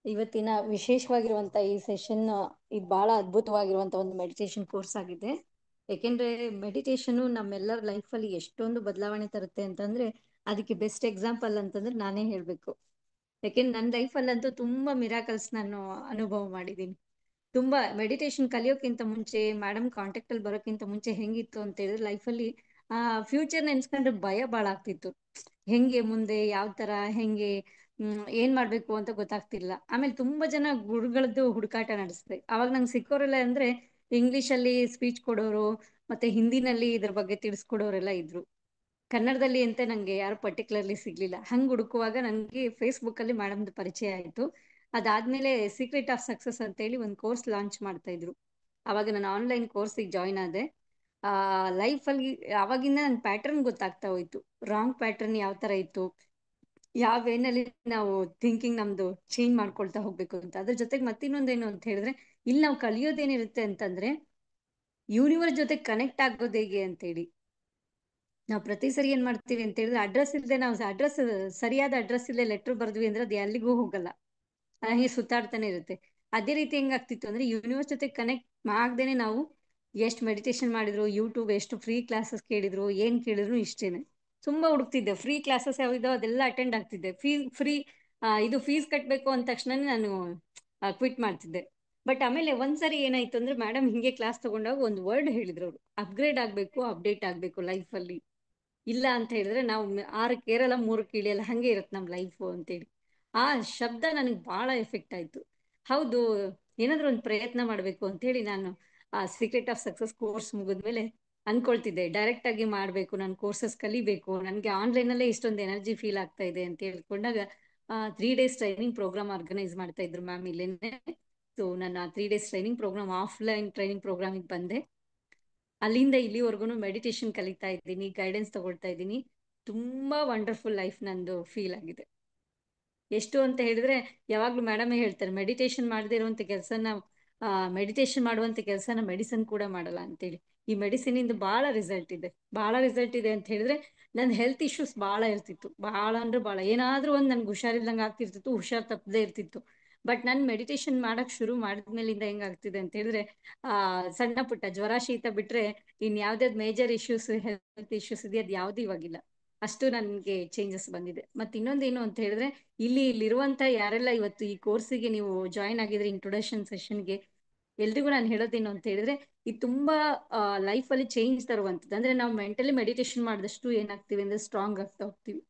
ಇವತ್ತಿನ ವಿಶೇಷವಾಗಿರುವಂತ ಈ ಸೆಷನ್ ಇದು ಬಹಳ ಅದ್ಭುತವಾಗಿರುವಂತ ಒಂದು ಮೆಡಿಟೇಷನ್ ಕೋರ್ಸ್ ಆಗಿದೆ. ಯಾಕೆಂದ್ರೆ ಮೆಡಿಟೇಷನ್ ನಮ್ಮೆಲ್ಲರ ಲೈಫಲ್ಲಿ ಎಷ್ಟೊಂದು ಬದಲಾವಣೆ ತರುತ್ತೆ ಅಂತಂದ್ರೆ ಅದಕ್ಕೆ ಬೆಸ್ಟ್ ಎಕ್ಸಾಂಪಲ್ ಅಂತಂದ್ರೆ ನಾನೇ ಹೇಳ್ಬೇಕು. ಯಾಕೆಂದ್ರೆ ನನ್ನ ಲೈಫಲ್ಲಂತೂ ತುಂಬಾ ಮಿರಾಕಲ್ಸ್ ನಾನು ಅನುಭವ ಮಾಡಿದ್ದೀನಿ. ತುಂಬಾ ಮೆಡಿಟೇಷನ್ ಕಲಿಯೋಕ್ಕಿಂತ ಮುಂಚೆ, ಮೇಡಮ್ ಕಾಂಟ್ಯಾಕ್ಟ್ ಅಲ್ಲಿ ಬರೋಕ್ಕಿಂತ ಮುಂಚೆ ಹೆಂಗಿತ್ತು ಅಂತ ಹೇಳಿದ್ರೆ ಲೈಫಲ್ಲಿ ಫ್ಯೂಚರ್ ನೆನ್ಸ್ಕೊಂಡ್ರೆ ಭಯ ಬಾಳ ಆಗ್ತಿತ್ತು. ಹೆಂಗೆ ಮುಂದೆ ಯಾವ ತರ ಹೆಂಗೆ ಏನ್ ಮಾಡ್ಬೇಕು ಅಂತ ಗೊತ್ತಾಗ್ತಿಲ್ಲ. ಆಮೇಲೆ ತುಂಬಾ ಜನ ಗುರುಗಳದ್ದು ಹುಡುಕಾಟ ನಡೆಸ್ದೆ. ಅವಾಗ ನಂಗೆ ಸಿಕ್ಕೋರೆಲ್ಲ ಅಂದ್ರೆ ಇಂಗ್ಲಿಷ್ ಅಲ್ಲಿ ಸ್ಪೀಚ್ ಕೊಡೋರು, ಮತ್ತೆ ಹಿಂದಿನಲ್ಲಿ ಇದ್ರ ಬಗ್ಗೆ ತಿಳಿಸ್ಕೊಡೋರೆಲ್ಲ ಇದ್ರು. ಕನ್ನಡದಲ್ಲಿ ಅಂತ ನಂಗೆ ಯಾರು ಪರ್ಟಿಕ್ಯುಲರ್ಲಿ ಸಿಗ್ಲಿಲ್ಲ. ಹಂಗ್ ಹುಡುಕುವಾಗ ನನಗೆ ಫೇಸ್ಬುಕ್ ಅಲ್ಲಿ ಮೇಡಮ್ದು ಪರಿಚಯ ಆಯ್ತು. ಅದಾದ್ಮೇಲೆ ಸೀಕ್ರೆಟ್ ಆಫ್ ಸಕ್ಸಸ್ ಅಂತ ಹೇಳಿ ಒಂದು ಕೋರ್ಸ್ ಲಾಂಚ್ ಮಾಡ್ತಾ ಇದ್ರು. ಅವಾಗ ನಾನು ಆನ್ಲೈನ್ ಕೋರ್ಸಿಗೆ ಜಾಯ್ನ್ ಆದೆ. ಲೈಫಲ್ಲಿ ಅವಾಗಿಂದ ನನ್ನ ಪ್ಯಾಟರ್ನ್ ಗೊತ್ತಾಗ್ತಾ ಹೋಯ್ತು. ರಾಂಗ್ ಪ್ಯಾಟರ್ನ್ ಯಾವ ತರ ಇತ್ತು, ಯಾವ ವೇನಲ್ಲಿ ನಾವು ಥಿಂಕಿಂಗ್ ನಮ್ದು ಚೇಂಜ್ ಮಾಡ್ಕೊಳ್ತಾ ಹೋಗ್ಬೇಕು ಅಂತ. ಅದ್ರ ಜೊತೆಗೆ ಮತ್ತಿನ್ನೊಂದೇನು ಅಂತ ಹೇಳಿದ್ರೆ, ಇಲ್ಲಿ ನಾವು ಕಲಿಯೋದೇನಿರುತ್ತೆ ಅಂತಂದ್ರೆ ಯೂನಿವರ್ಸ್ ಜೊತೆ ಕನೆಕ್ಟ್ ಆಗೋದು ಹೇಗೆ ಅಂತೇಳಿ. ನಾವು ಪ್ರತಿ ಸರಿ ಏನ್ ಮಾಡ್ತೀವಿ ಅಂತ ಹೇಳಿದ್ರೆ, ಅಡ್ರೆಸ್ ಇಲ್ಲದೆ, ನಾವು ಸರಿಯಾದ ಅಡ್ರೆಸ್ ಇಲ್ಲದೆ ಲೆಟರ್ ಬರ್ದ್ವಿ ಅಂದ್ರೆ ಅದು ಎಲ್ಲಿಗೂ ಹೋಗಲ್ಲ, ಹಾಗೆ ಸುತ್ತಾಡ್ತಾನೆ ಇರುತ್ತೆ. ಅದೇ ರೀತಿ ಹೆಂಗಾಗ್ತಿತ್ತು ಅಂದ್ರೆ, ಯೂನಿವರ್ಸ್ ಜೊತೆ ಕನೆಕ್ಟ್ ಆಗದೇನೆ ನಾವು ಎಷ್ಟು ಮೆಡಿಟೇಷನ್ ಮಾಡಿದ್ರು, ಯೂಟ್ಯೂಬ್ ಎಷ್ಟು ಫ್ರೀ ಕ್ಲಾಸಸ್ ಕೇಳಿದ್ರು, ಏನ್ ಕೇಳಿದ್ರು ಇಷ್ಟೇನೆ. ತುಂಬಾ ಹುಡುಕ್ತಿದ್ದೆ, ಫ್ರೀ ಕ್ಲಾಸಸ್ ಯಾವ್ದಾವ ಅದೆಲ್ಲ ಅಟೆಂಡ್ ಆಗ್ತಿದ್ದೆ. ಫ್ರೀ ಇದು ಫೀಸ್ ಕಟ್ಟಬೇಕು ಅಂದ ತಕ್ಷಣ ನಾನು ಕ್ವಿಟ್ ಮಾಡ್ತಿದ್ದೆ. ಬಟ್ ಆಮೇಲೆ ಒಂದ್ಸರಿ ಏನಾಯ್ತು ಅಂದ್ರೆ, ಮೇಡಮ್ ಹಿಂಗೆ ಕ್ಲಾಸ್ ತಗೊಂಡಾಗ ಒಂದು ವರ್ಡ್ ಹೇಳಿದ್ರು ಅವರು, ಅಪ್ಗ್ರೇಡ್ ಆಗ್ಬೇಕು, ಅಪ್ಡೇಟ್ ಆಗ್ಬೇಕು ಲೈಫ್ ಅಲ್ಲಿ. ಇಲ್ಲ ಅಂತ ಹೇಳಿದ್ರೆ ನಾವು 6ಕ್ಕೆ ಏರಲ್ಲ 3ಕ್ಕೆ ಇಳಿಯಲ್ಲ, ಹಂಗೆ ಇರುತ್ತೆ ನಮ್ ಲೈಫು ಅಂತೇಳಿ. ಆ ಶಬ್ದ ನನಗೆ ಬಹಳ ಎಫೆಕ್ಟ್ ಆಯ್ತು. ಹೌದು, ಏನಾದ್ರೂ ಒಂದು ಪ್ರಯತ್ನ ಮಾಡ್ಬೇಕು ಅಂತ ಹೇಳಿ ನಾನು ಆ ಸೀಕ್ರೆಟ್ ಆಫ್ ಸಕ್ಸಸ್ ಕೋರ್ಸ್ ಮುಗಿದ್ಮೇಲೆ ಅನ್ಕೊಳ್ತಿದ್ದೆ, ಡೈರೆಕ್ಟ್ ಆಗಿ ಮಾಡ್ಬೇಕು, ನಾನು ಕೋರ್ಸಸ್ ಕಲಿಬೇಕು, ನನಗೆ ಆನ್ಲೈನ್ ಅಲ್ಲೇ ಇಷ್ಟೊಂದು ಎನರ್ಜಿ ಫೀಲ್ ಆಗ್ತಾ ಇದೆ ಅಂತ ಹೇಳ್ಕೊಂಡಾಗ 3 days ಟ್ರೈನಿಂಗ್ ಪ್ರೋಗ್ರಾಮ್ ಆರ್ಗನೈಸ್ ಮಾಡ್ತಾ ಇದ್ರು ಮ್ಯಾಮ್ ಇಲ್ಲೇನೆ. ಸೊ ನಾನು 3 days training programme, offline training ಪ್ರೋಗ್ರಾಮಿಗೆ ಬಂದೆ. ಅಲ್ಲಿಂದ ಇಲ್ಲಿವರೆಗೂ ಮೆಡಿಟೇಷನ್ ಕಲಿತಾ ಇದ್ದೀನಿ, ಗೈಡೆನ್ಸ್ ತಗೊಳ್ತಾ ಇದ್ದೀನಿ. ತುಂಬಾ ವಂಡರ್ಫುಲ್ ಲೈಫ್ ನಂದು ಫೀಲ್ ಆಗಿದೆ. ಎಷ್ಟು ಅಂತ ಹೇಳಿದ್ರೆ, ಯಾವಾಗ್ಲೂ ಮೇಡಮೇ ಹೇಳ್ತಾರೆ, ಮೆಡಿಟೇಷನ್ ಮಾಡದೇ ಇರುವಂತ ಕೆಲಸನ ಮೆಡಿಟೇಷನ್ ಮಾಡುವಂತ ಕೆಲಸನ ಮೆಡಿಸಿನ್ ಕೂಡ ಮಾಡಲ್ಲ ಅಂತೇಳಿ. ಈ ಮೆಡಿಸಿನ್ ಇಂದ ಬಹಳ ರಿಸಲ್ಟ್ ಇದೆ. ಬಹಳ ರಿಸಲ್ಟ್ ಇದೆ ಅಂತ ಹೇಳಿದ್ರೆ, ನನ್ನ ಹೆಲ್ತ್ ಇಶ್ಯೂಸ್ ಬಹಳ ಇರ್ತಿತ್ತು. ಬಹಳ ಅಂದ್ರೆ ಬಹಳ, ಏನಾದ್ರೂ ಒಂದು ನನ್ಗೆ ಹುಷಾರಿಲ್ದಂಗೆ ಆಗ್ತಿರ್ತಿತ್ತು, ಹುಷಾರ್ ತಪ್ಪದೇ ಇರ್ತಿತ್ತು. ಬಟ್ ನಾನು ಮೆಡಿಟೇಷನ್ ಮಾಡಕ್ ಶುರು ಮಾಡಿದ್ಮೇಲಿಂದ ಹೆಂಗಾಗ್ತಿದೆ ಅಂತ ಹೇಳಿದ್ರೆ, ಸಣ್ಣ ಪುಟ್ಟ ಜ್ವರ ಶೀತ ಬಿಟ್ರೆ ಇನ್ ಯಾವ್ದಾದ್ ಮೇಜರ್ ಇಶ್ಯೂಸ್, ಹೆಲ್ತ್ ಇಶ್ಯೂಸ್ ಇದೆಯಾ ಅದು ಯಾವ್ದು ಇವಾಗಿಲ್ಲ. ಅಷ್ಟು ನನ್ಗೆ ಚೇಂಜಸ್ ಬಂದಿದೆ. ಮತ್ತೆ ಇನ್ನೊಂದೇನು ಅಂತ ಹೇಳಿದ್ರೆ, ಇಲ್ಲಿರುವಂತ ಯಾರೆಲ್ಲ ಇವತ್ತು ಈ ಕೋರ್ಸಿಗೆ ನೀವು ಜಾಯಿನ್ ಆಗಿದ್ರೆ, ಇಂಟ್ರೊಡಕ್ಷನ್ ಸೆಷನ್ಗೆ, ಎಲ್ರಿಗೂ ನಾನು ಹೇಳೋದೇನು ಅಂತ ಹೇಳಿದ್ರೆ, ಇದು ತುಂಬಾ ಲೈಫಲ್ಲಿ ಚೇಂಜ್ ತರುವಂಥದ್ದು. ಅಂದ್ರೆ ನಾವು ಮೆಂಟಲಿ ಮೆಡಿಟೇಷನ್ ಮಾಡಿದಷ್ಟು ಏನಾಗ್ತೀವಿ ಅಂದ್ರೆ ಸ್ಟ್ರಾಂಗ್ ಆಗ್ತಾ ಹೋಗ್ತೀವಿ.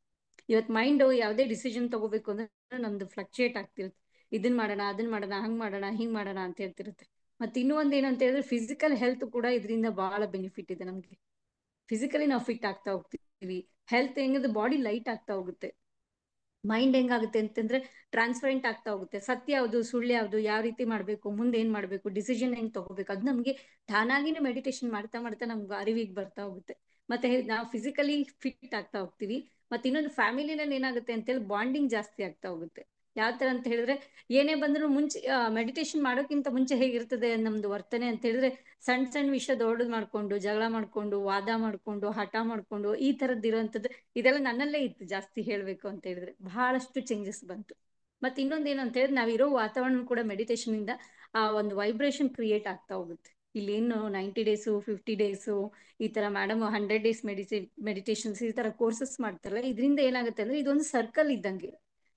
ಇವತ್ತು ಮೈಂಡ್ ಯಾವುದೇ ಡಿಸಿಷನ್ ತಗೋಬೇಕು ಅಂದ್ರೆ ನಮ್ದು ಫ್ಲಕ್ಚುಯೇಟ್ ಆಗ್ತಿರುತ್ತೆ. ಇದನ್ ಮಾಡೋಣ, ಅದನ್ ಮಾಡೋಣ, ಹಂಗ್ ಮಾಡೋಣ, ಹಿಂಗ್ ಮಾಡೋಣ ಅಂತ ಹೇಳ್ತಿರುತ್ತೆ. ಮತ್ತೆ ಇನ್ನೂ ಒಂದ್ ಏನು ಅಂತ ಹೇಳಿದ್ರೆ, ಫಿಸಿಕಲ್ ಹೆಲ್ತ್ ಕೂಡ ಇದರಿಂದ ಬಹಳ ಬೆನಿಫಿಟ್ ಇದೆ ನಮ್ಗೆ. ಫಿಸಿಕಲಿ ನಾವು ಫಿಟ್ ಆಗ್ತಾ ಹೋಗ್ತೀವಿ. ಹೆಲ್ತ್ ಹೆಂಗಂದ್ರೆ ಬಾಡಿ ಲೈಟ್ ಆಗ್ತಾ ಹೋಗುತ್ತೆ. ಮೈಂಡ್ ಹೆಂಗಾಗುತ್ತೆ ಅಂತಂದ್ರೆ ಟ್ರಾನ್ಸ್ಪರೆಂಟ್ ಆಗ್ತಾ ಹೋಗುತ್ತೆ. ಸತ್ಯ ಯಾವುದು, ಸುಳ್ಳು ಯಾವುದು, ಯಾವ ರೀತಿ ಮಾಡ್ಬೇಕು, ಮುಂದೆ ಏನ್ ಮಾಡ್ಬೇಕು, ಡಿಸಿಷನ್ ಹೆಂಗ್ ತಗೋಬೇಕು, ಅದು ನಮ್ಗೆ ತಾನಾಗಿನೇ ಮೆಡಿಟೇಷನ್ ಮಾಡ್ತಾ ಮಾಡ್ತಾ ನಮ್ಗೆ ಅರಿವಿಗೆ ಬರ್ತಾ ಹೋಗುತ್ತೆ. ಮತ್ತೆ ನಾವು ಫಿಸಿಕಲಿ ಫಿಟ್ ಆಗ್ತಾ ಹೋಗ್ತೀವಿ. ಮತ್ತೆ ಇನ್ನೊಂದು, ಫ್ಯಾಮಿಲಿನಲ್ಲಿ ಏನಾಗುತ್ತೆ ಅಂತ ಹೇಳಿ ಬಾಂಡಿಂಗ್ ಜಾಸ್ತಿ ಆಗ್ತಾ ಹೋಗುತ್ತೆ. ಯಾವ ತರ ಅಂತ ಹೇಳಿದ್ರೆ, ಏನೇ ಬಂದ್ರು ಮುಂಚೆ ಮೆಡಿಟೇಷನ್ ಮಾಡೋಕ್ಕಿಂತ ಮುಂಚೆ ಹೇಗಿರ್ತದೆ ನಮ್ದು ವರ್ತನೆ ಅಂತ ಹೇಳಿದ್ರೆ, ಸಣ್ಣ ಸಣ್ಣ ವಿಷಯ ದೊಡ್ಡದು ಮಾಡ್ಕೊಂಡು, ಜಗಳ ಮಾಡ್ಕೊಂಡು, ವಾದ ಮಾಡ್ಕೊಂಡು, ಹಠ ಮಾಡ್ಕೊಂಡು, ಈ ತರದ್ದು ಇರುವಂತದ್ದು ಇದೆಲ್ಲ ನನ್ನಲ್ಲೇ ಇತ್ತು. ಜಾಸ್ತಿ ಹೇಳ್ಬೇಕು ಅಂತ ಹೇಳಿದ್ರೆ ಬಹಳಷ್ಟು ಚೇಂಜಸ್ ಬಂತು. ಮತ್ತೆ ಇನ್ನೊಂದೇನು ಅಂತ ಹೇಳಿದ್ರೆ, ನಾವಿರೋ ವಾತಾವರಣ ಕೂಡ ಮೆಡಿಟೇಷನ್ ಇಂದ ಆ ಒಂದು ವೈಬ್ರೇಷನ್ ಕ್ರಿಯೇಟ್ ಆಗ್ತಾ ಹೋಗುತ್ತೆ. ಇಲ್ಲಿ ಏನು 90 days 50 days ಈ ತರ ಮೇಡಮ್ 100 days ಮೆಡಿಟೇಷನ್ಸ್ ಈ ತರ ಕೋರ್ಸಸ್ ಮಾಡ್ತಾರಲ್ಲ, ಇದರಿಂದ ಏನಾಗುತ್ತೆ ಅಂದ್ರೆ ಇದೊಂದು ಸರ್ಕಲ್ ಇದ್ದಂಗೆ.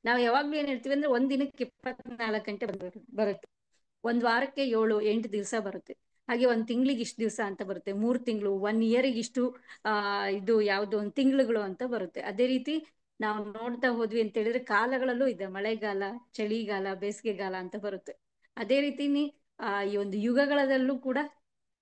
ನಾವು ಯಾವಾಗ್ಲೂ ಏನ್ ಹೇಳ್ತೀವಿ ಅಂದ್ರೆ, ಒಂದ್ ದಿನಕ್ಕೆ 24 ಗಂಟೆ ಬರುತ್ತೆ, ಒಂದ್ ವಾರಕ್ಕೆ 7-8 ದಿವಸ ಬರುತ್ತೆ, ಹಾಗೆ ಒಂದ್ ತಿಂಗಳಿಗೆ ಇಷ್ಟು ದಿವಸ ಅಂತ ಬರುತ್ತೆ, 3 ತಿಂಗಳು, 1 year ಇಷ್ಟು ಇದು ಯಾವ್ದು ಒಂದು ತಿಂಗಳುಗಳು ಅಂತ ಬರುತ್ತೆ. ಅದೇ ರೀತಿ ನಾವು ನೋಡ್ತಾ ಹೋದ್ವಿ ಅಂತ ಹೇಳಿದ್ರೆ, ಕಾಲಗಳಲ್ಲೂ ಇದೆ, ಮಳೆಗಾಲ, ಚಳಿಗಾಲ, ಬೇಸಿಗೆಗಾಲ ಅಂತ ಬರುತ್ತೆ. ಅದೇ ರೀತಿನಿ ಈ ಒಂದು ಯುಗಗಳಲ್ಲೂ ಕೂಡ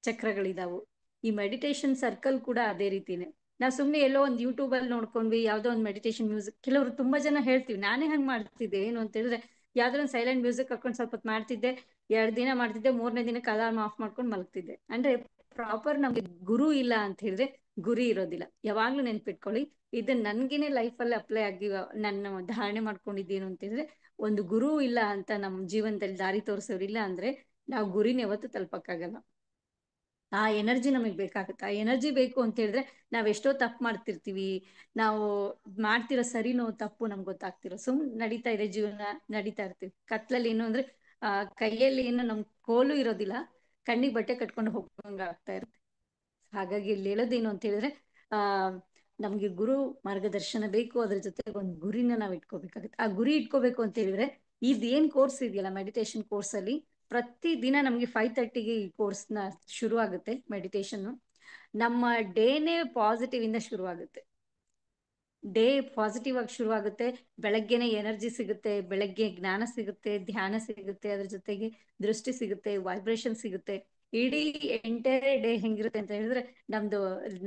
ಚಕ್ರಗಳಿದಾವು. ಈ ಮೆಡಿಟೇಷನ್ ಸರ್ಕಲ್ ಕೂಡ ಅದೇ ರೀತಿನೇ. ನಾವು ಸುಮ್ನೆ ಎಲ್ಲೋ ಒಂದು ಯೂಟ್ಯೂಬ್ ಅಲ್ಲಿ ನೋಡ್ಕೊಂಡ್ವಿ, ಯಾವ್ದೋ ಒಂದು ಮೆಡಿಟೇಷನ್ ಮ್ಯೂಸಿಕ್, ಕೆಲವರು ತುಂಬಾ ಜನ ಹೇಳ್ತೀವಿ, ನಾನೇ ಹಂಗ್ ಮಾಡ್ತಿದ್ದೆ. ಏನು ಅಂತ ಹೇಳಿದ್ರೆ, ಯಾವ್ದೋ ಒಂದು ಸೈಲೆಂಟ್ ಮ್ಯೂಸಿಕ್ ಹಾಕೊಂಡು ಸ್ವಲ್ಪ ಹೊತ್ತು ಮಾಡ್ತಿದ್ದೆ, 2 ದಿನ ಮಾಡ್ತಿದ್ದೆ, 3ನೇ ದಿನಕ್ಕೆ ಅಲಾರ್ಮ್ ಆಫ್ ಮಾಡ್ಕೊಂಡು ಮಲಗ್ತಿದ್ದೆ. ಅಂದ್ರೆ ಪ್ರಾಪರ್ ನಮ್ಗೆ ಗುರು ಇಲ್ಲ ಅಂತ ಹೇಳಿದ್ರೆ ಗುರಿ ಇರೋದಿಲ್ಲ. ಯಾವಾಗ್ಲೂ ನೆನ್ಪಿಟ್ಕೊಳ್ಳಿ, ಇದು ನನ್ಗೇನೆ ಲೈಫಲ್ಲಿ ಅಪ್ಲೈ ಆಗಿ ನನ್ನ ಧಾರಣೆ ಮಾಡ್ಕೊಂಡಿದ್ದೇನು ಅಂತ ಹೇಳಿದ್ರೆ, ಒಂದು ಗುರು ಇಲ್ಲ ಅಂತ ನಮ್ಮ ಜೀವನದಲ್ಲಿ ದಾರಿ ತೋರಿಸೋರಿಲ್ಲ ಅಂದ್ರೆ ನಾವು ಗುರಿನ ಯಾವತ್ತೂ ತಲುಪಕ್ಕಾಗಲ್ಲ. ಆ ಎನರ್ಜಿ ನಮಗೆ ಬೇಕಾಗುತ್ತೆ. ಆ ಎನರ್ಜಿ ಬೇಕು ಅಂತ ಹೇಳಿದ್ರೆ ನಾವ್ ಎಷ್ಟೋ ತಪ್ಪು ಮಾಡ್ತಿರ್ತೀವಿ. ನಾವು ಮಾಡ್ತಿರೋ ಸರಿನೋ ತಪ್ಪು ನಮ್ಗೆ ಗೊತ್ತಾಗ್ತಿರೋ, ನಡೀತಾ ಇದೆ ಜೀವನ, ನಡೀತಾ ಇರ್ತೀವಿ. ಕತ್ಲಲ್ಲಿ ಏನು ಅಂದ್ರೆ ಕೈಯಲ್ಲಿ ಏನು ನಮ್ ಕೋಲು ಇರೋದಿಲ್ಲ, ಕಣ್ಣಿಗೆ ಬಟ್ಟೆ ಕಟ್ಕೊಂಡು ಹೋಗಂಗ ಆಗ್ತಾ ಇರುತ್ತೆ. ಹಾಗಾಗಿ ಇಲ್ಲಿ ಹೇಳೋದೇನು ಅಂತ ಹೇಳಿದ್ರೆ, ಆ ನಮ್ಗೆ ಗುರು ಮಾರ್ಗದರ್ಶನ ಬೇಕು, ಅದ್ರ ಜೊತೆ ಒಂದು ಗುರಿನ ನಾವ್ ಇಟ್ಕೋಬೇಕಾಗುತ್ತೆ. ಆ ಗುರಿ ಇಟ್ಕೋಬೇಕು ಅಂತ ಹೇಳಿದ್ರೆ, ಇದೇನ್ ಕೋರ್ಸ್ ಇದೆಯಲ್ಲ ಮೆಡಿಟೇಷನ್ ಕೋರ್ಸ್ ಅಲ್ಲಿ, ಪ್ರತಿ ದಿನ ನಮ್ಗೆ 5:30ಗೆ ಈ ಕೋರ್ಸ್ ನ ಶುರು ಆಗುತ್ತೆ ಮೆಡಿಟೇಷನ್. ನಮ್ಮ ಡೇನೇ ಪಾಸಿಟಿವ್ ಇಂದ ಶುರು ಆಗುತ್ತೆ. ಡೇ ಪಾಸಿಟಿವ್ ಆಗಿ ಶುರು ಆಗುತ್ತೆ. ಬೆಳಗ್ಗೆನೆ ಎನರ್ಜಿ ಸಿಗುತ್ತೆ, ಬೆಳಗ್ಗೆ ಜ್ಞಾನ ಸಿಗುತ್ತೆ, ಧ್ಯಾನ ಸಿಗುತ್ತೆ, ಅದ್ರ ಜೊತೆಗೆ ದೃಷ್ಟಿ ಸಿಗುತ್ತೆ, ವೈಬ್ರೇಷನ್ ಸಿಗುತ್ತೆ. ಇಡೀ ಎಂಟೈರ್ ಡೇ ಹೆಂಗಿರುತ್ತೆ ಅಂತ ಹೇಳಿದ್ರೆ ನಮ್ದು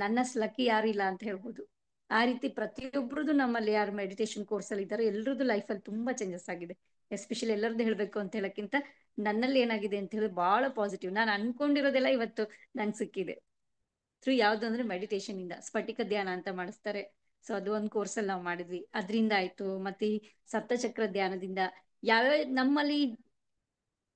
ನನ್ನಷ್ಟು ಲಕ್ಕಿ ಯಾರಿಲ್ಲ ಅಂತ ಹೇಳ್ಬೋದು. ಆ ರೀತಿ ಪ್ರತಿಯೊಬ್ಬರದು ನಮ್ಮಲ್ಲಿ ಯಾರು ಮೆಡಿಟೇಷನ್ ಕೋರ್ಸ್ ಅಲ್ಲಿ ಇದ್ದಾರೆ ಎಲ್ಲರದ್ದು ಲೈಫಲ್ಲಿ ತುಂಬಾ ಚೇಂಜಸ್ ಆಗಿದೆ. ಎಸ್ಪೆಷಲಿ ಎಲ್ಲರದ್ದು ಹೇಳ್ಬೇಕು ಅಂತ ಹೇಳಕ್ಕಿಂತ ನನ್ನಲ್ಲಿ ಏನಾಗಿದೆ ಅಂತ ಹೇಳಿ ಬಹಳ ಪಾಸಿಟಿವ್. ನಾನು ಅನ್ಕೊಂಡಿರೋದೆಲ್ಲ ಇವತ್ತು ನಂಗೆ ಸಿಕ್ಕಿದೆ. ಥ್ರೂ ಯಾವ್ದು ಅಂದ್ರೆ ಮೆಡಿಟೇಷನ್ ಇಂದ. ಸ್ಫಟಿಕ ಧ್ಯಾನ ಅಂತ ಮಾಡಿಸ್ತಾರೆ, ಸೊ ಅದು ಒಂದು ಕೋರ್ಸ್ ಅಲ್ಲಿ ನಾವು ಮಾಡಿದ್ವಿ, ಅದರಿಂದ ಆಯ್ತು. ಮತ್ತೆ ಈ ಸಪ್ತಚಕ್ರ ಧ್ಯಾನದಿಂದ ಯಾವ್ಯಾವ ನಮ್ಮಲ್ಲಿ